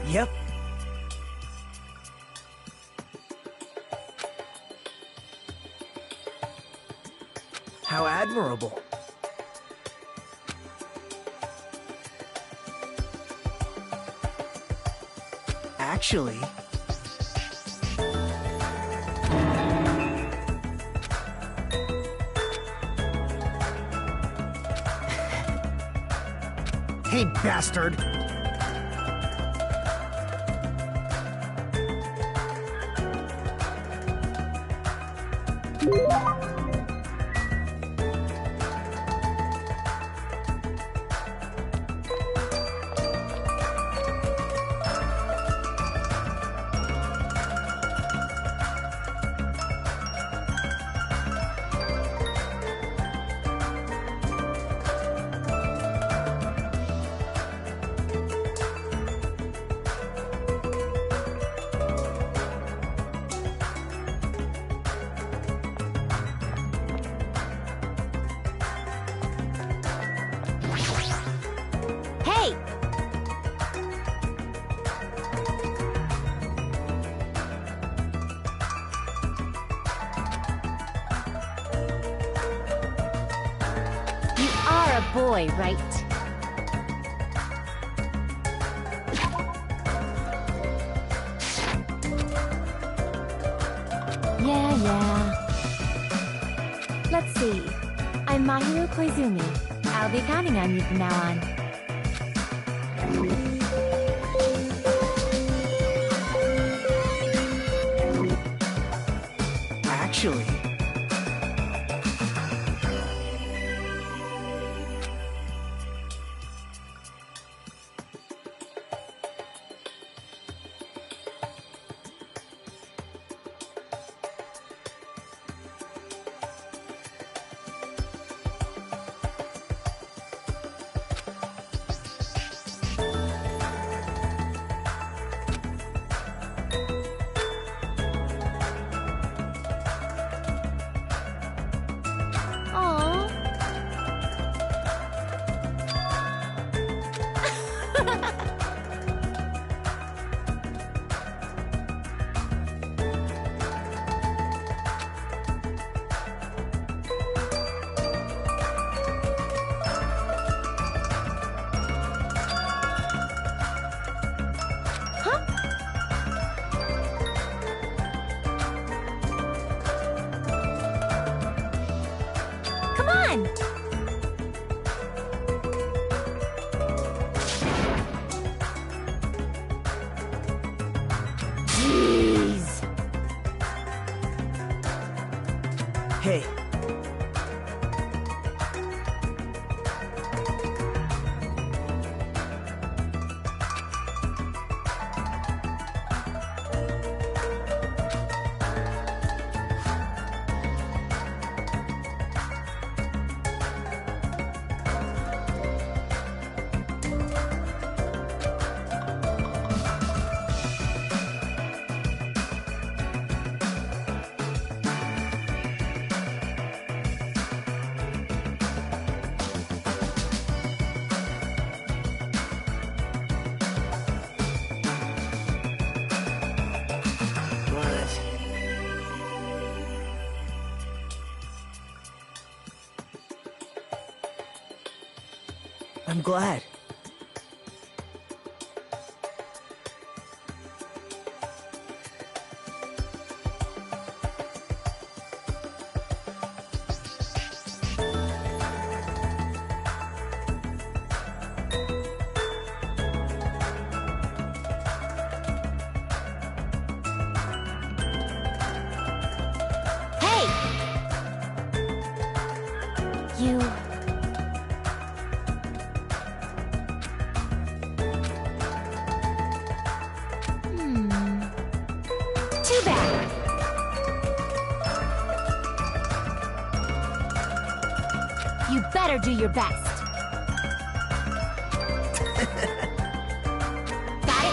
Yep. How admirable. Actually... Hey, bastard! Boy, right? Yeah. Let's see. I'm Mahiru Koizumi. I'll be counting on you from now on. Actually... on! Jeez. Hey. I'm glad. Hey! You... Too bad. You better do your best. Got it?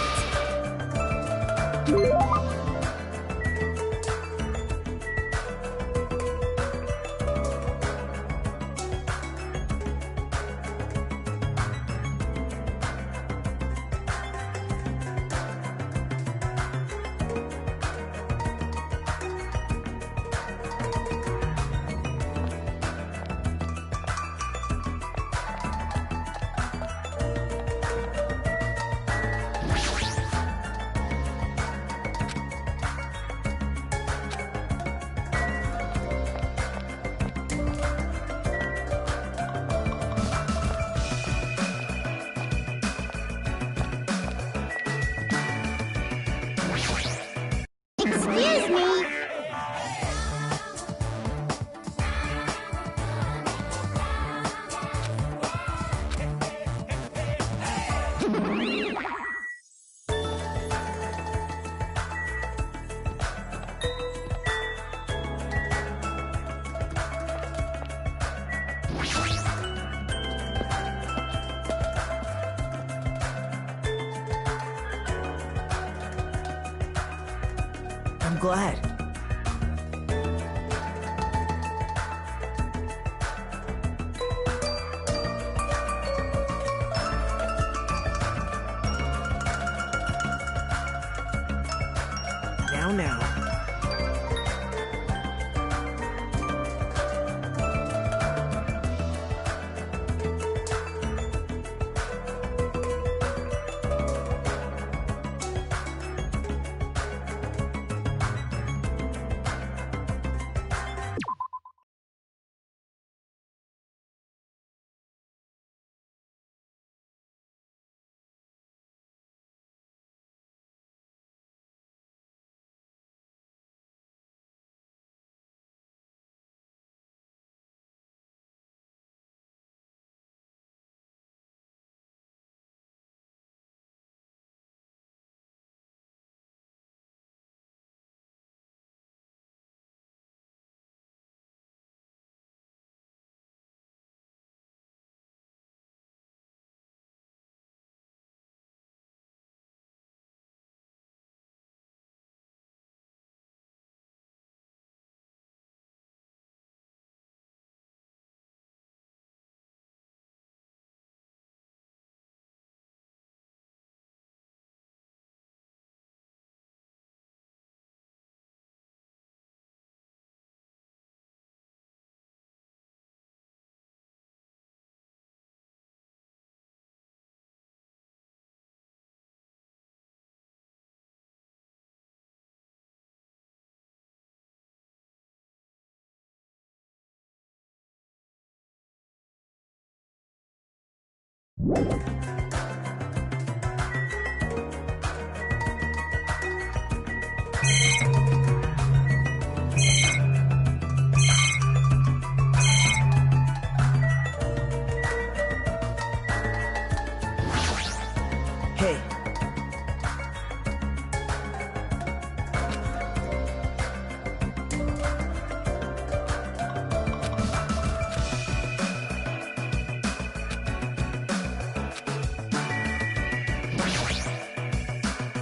Excuse me. I'm glad. Now. Hey.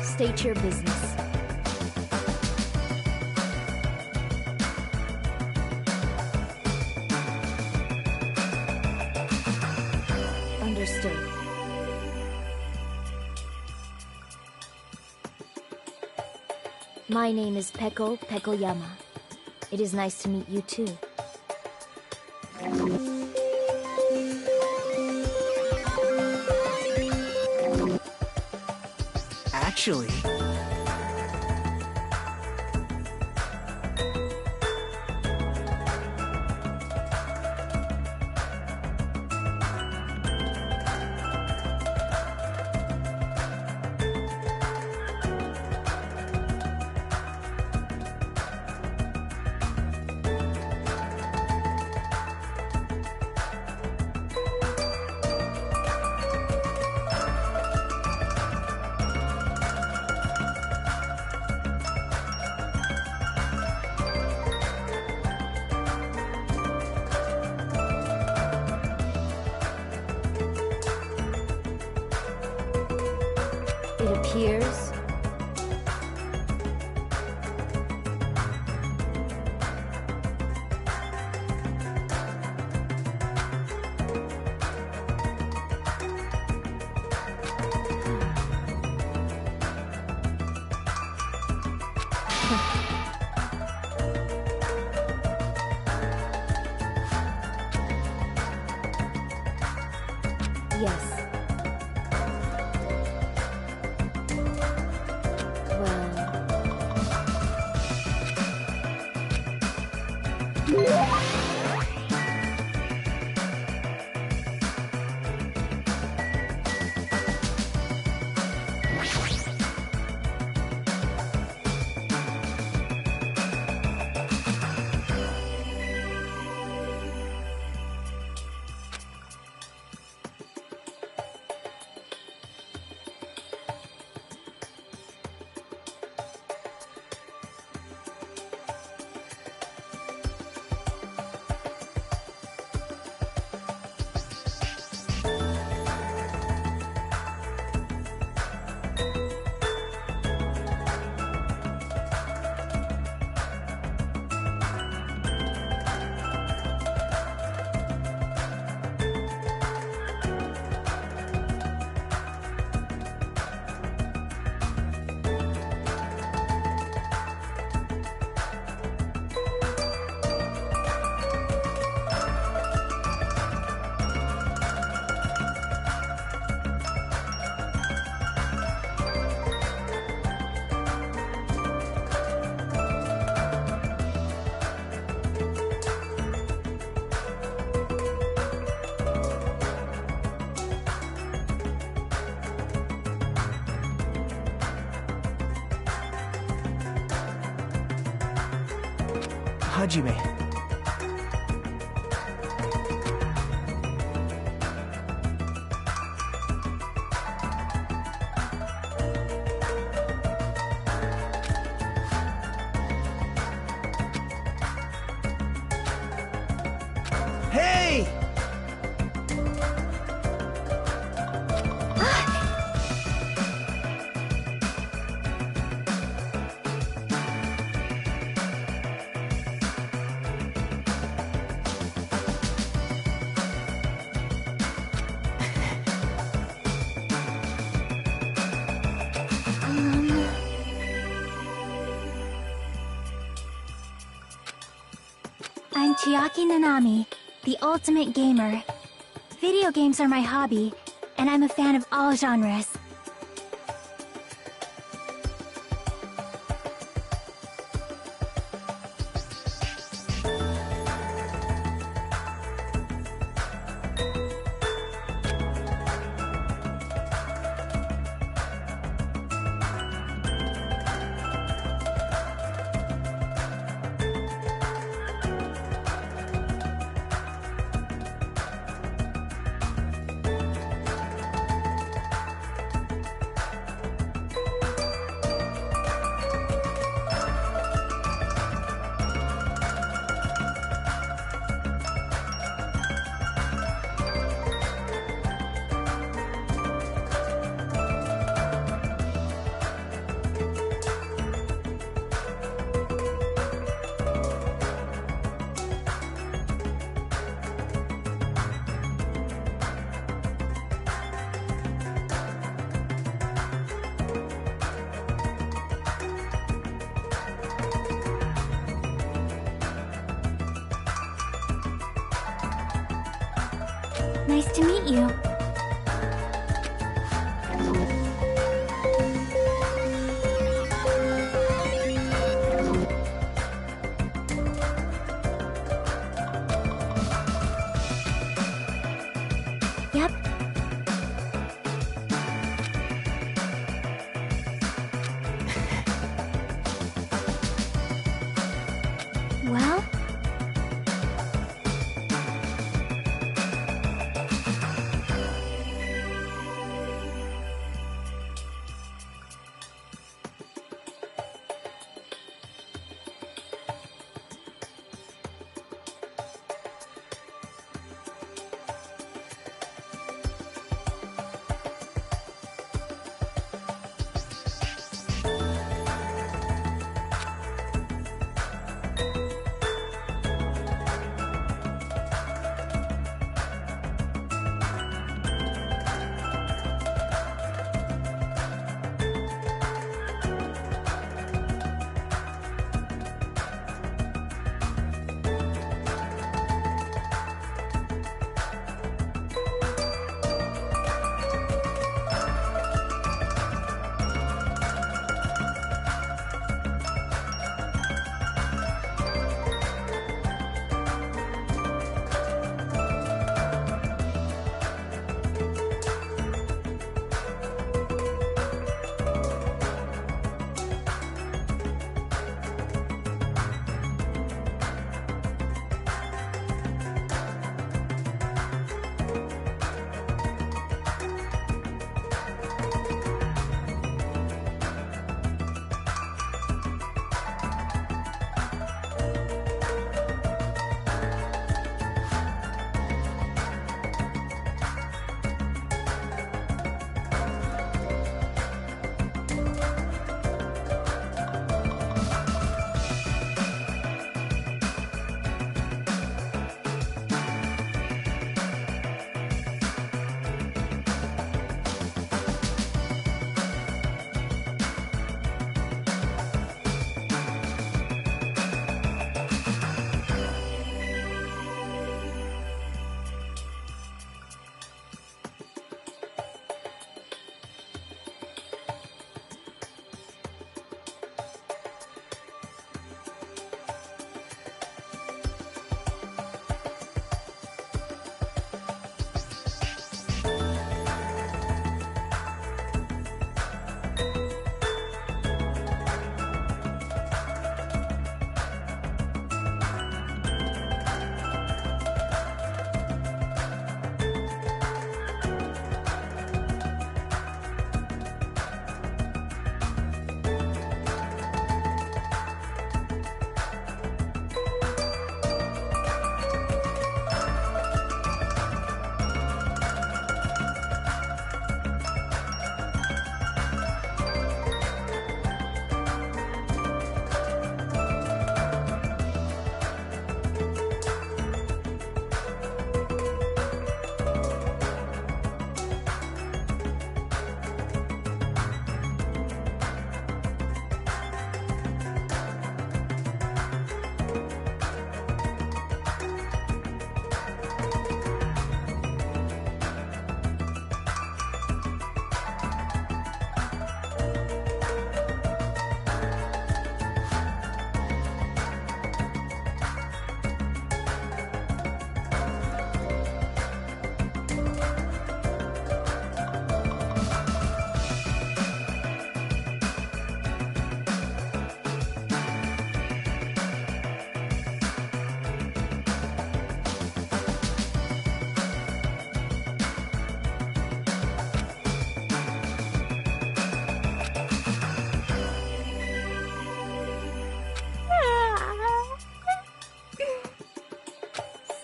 State your business. Understood. My name is Peko Pekoyama. It is nice to meet you too. Actually... It appears yes. Hajime. Hey! I'm Chiaki Nanami, the ultimate gamer. Video games are my hobby, and I'm a fan of all genres. Nice to meet you. Yep. Well?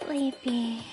Sleepy.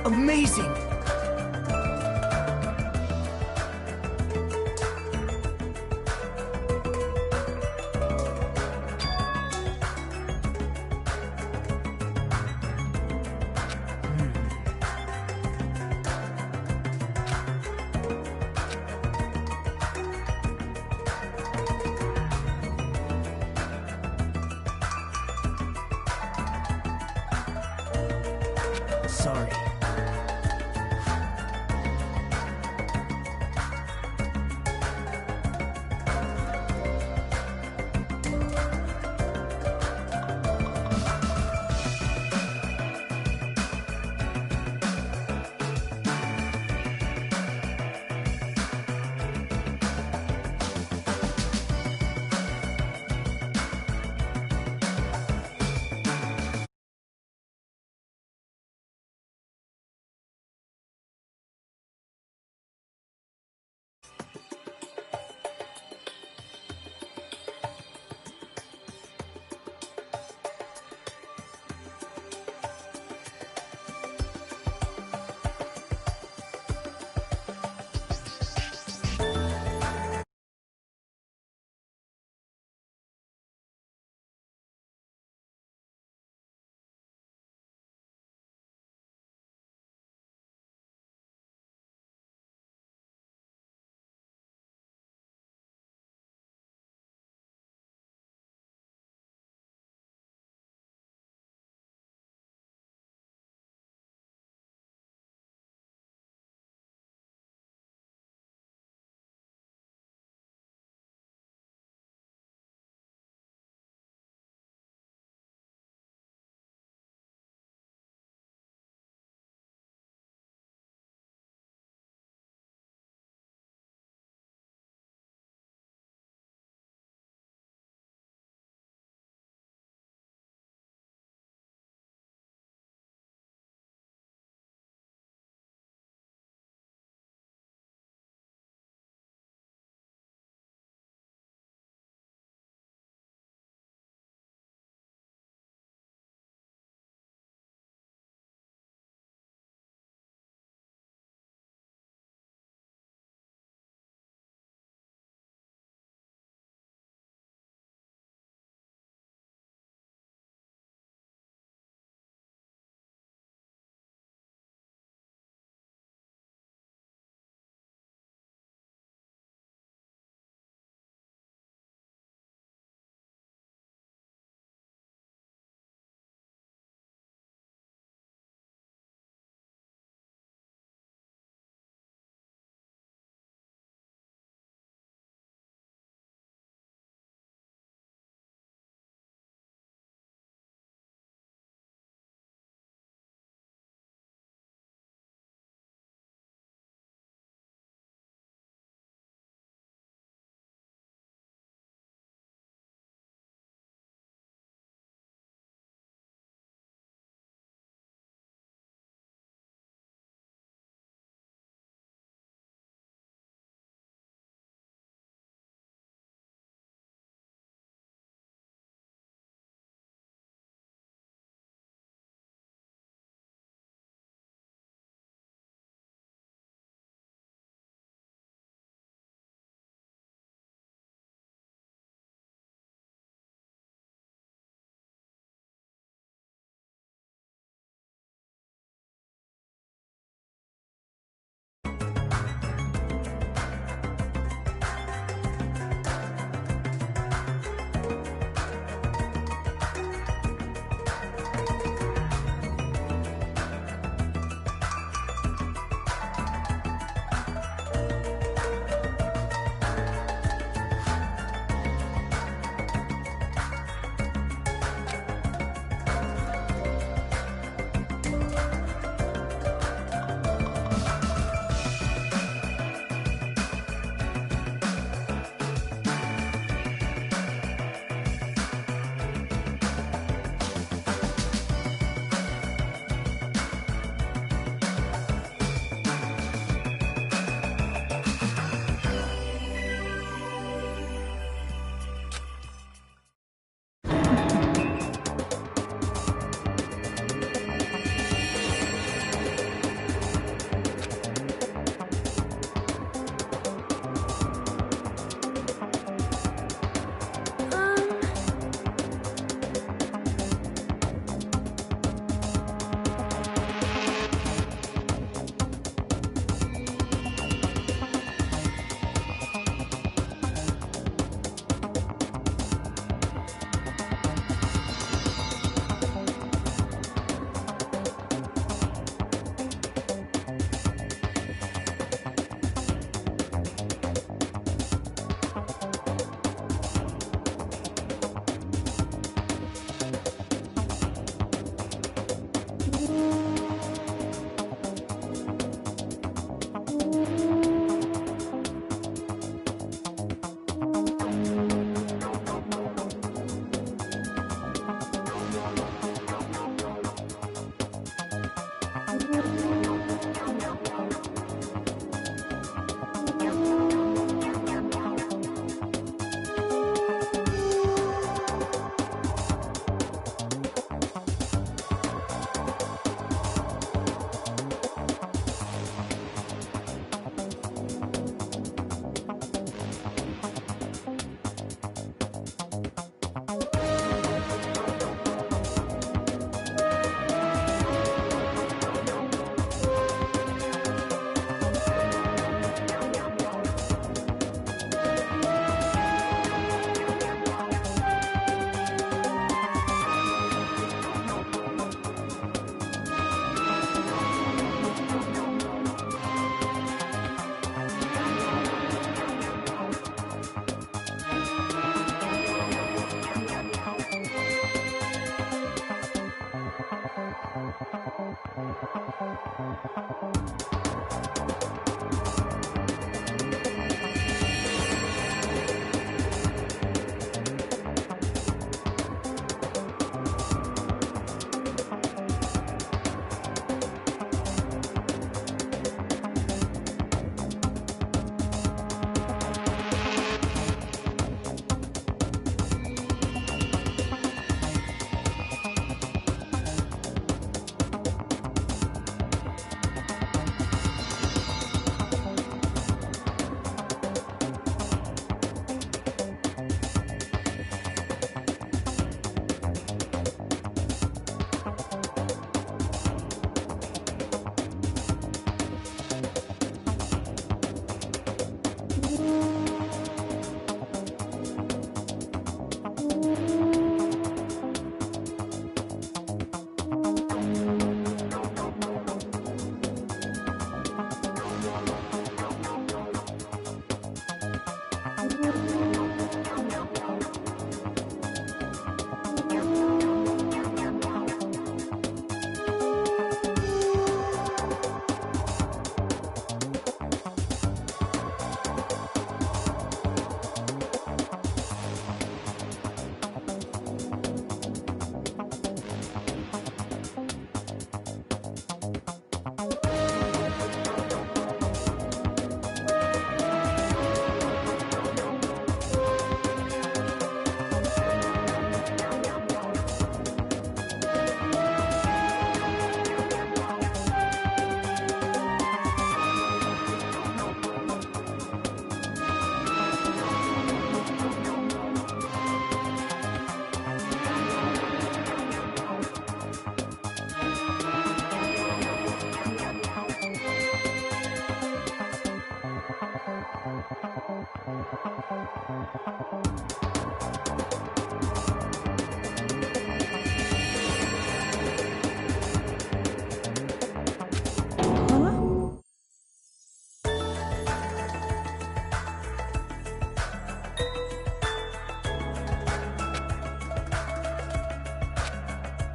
amazing!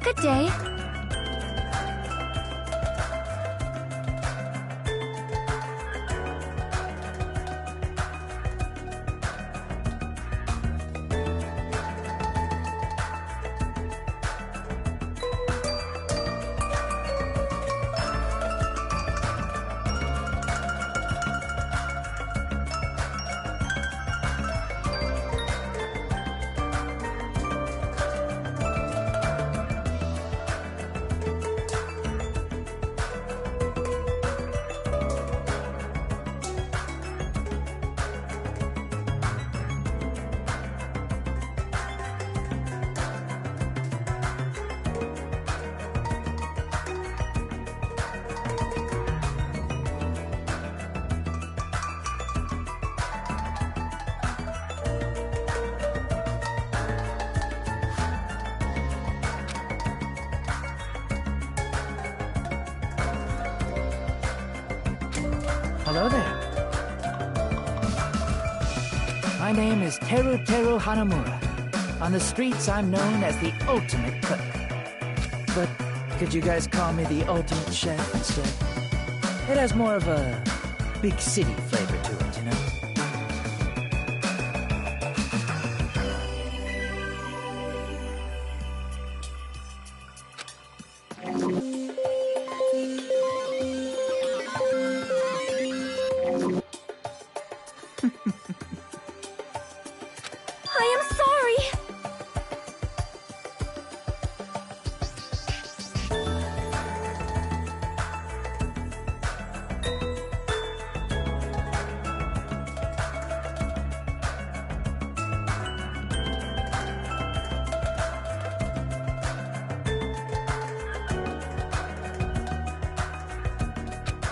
Good day. Hello there. My name is Teru Hanamura. On the streets, I'm known as the ultimate cook. But could you guys call me the ultimate chef instead? It has more of a big city flavor to it, you know? I am sorry.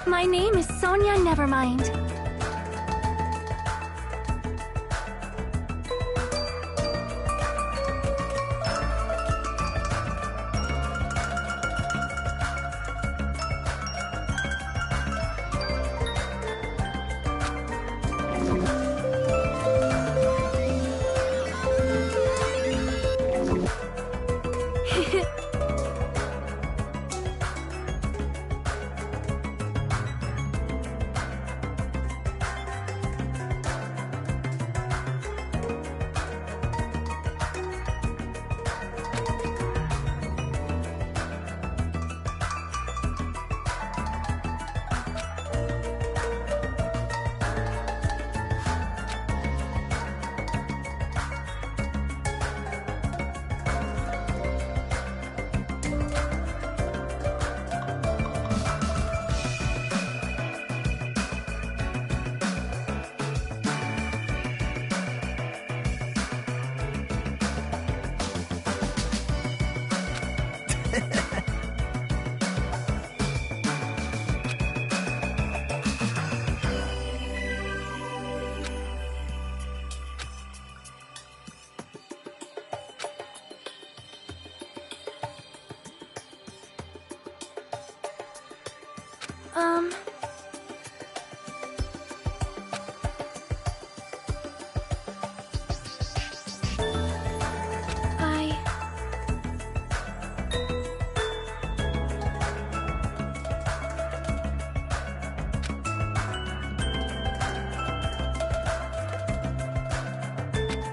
My name is Sonia Nevermind.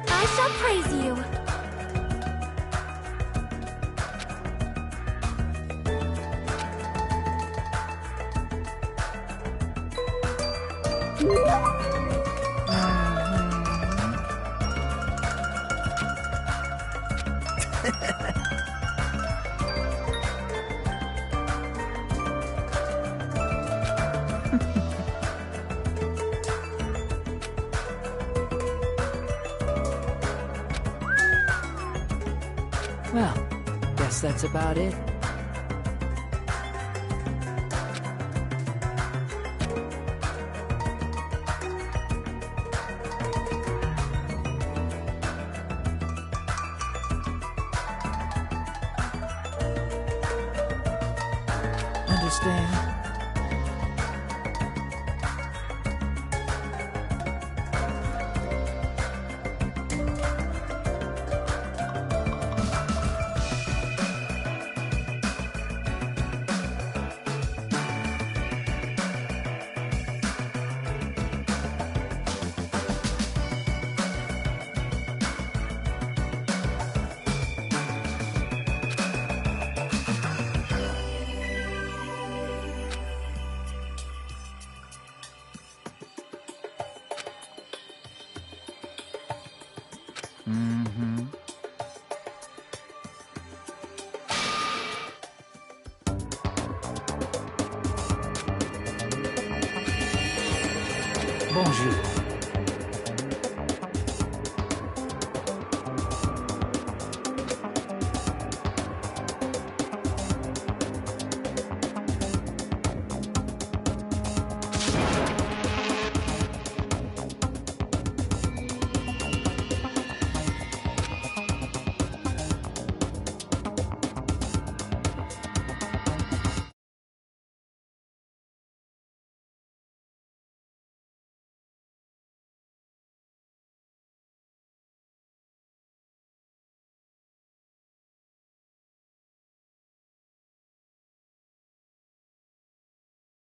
I shall praise you. Well, guess that's about it. Understand? Bonjour.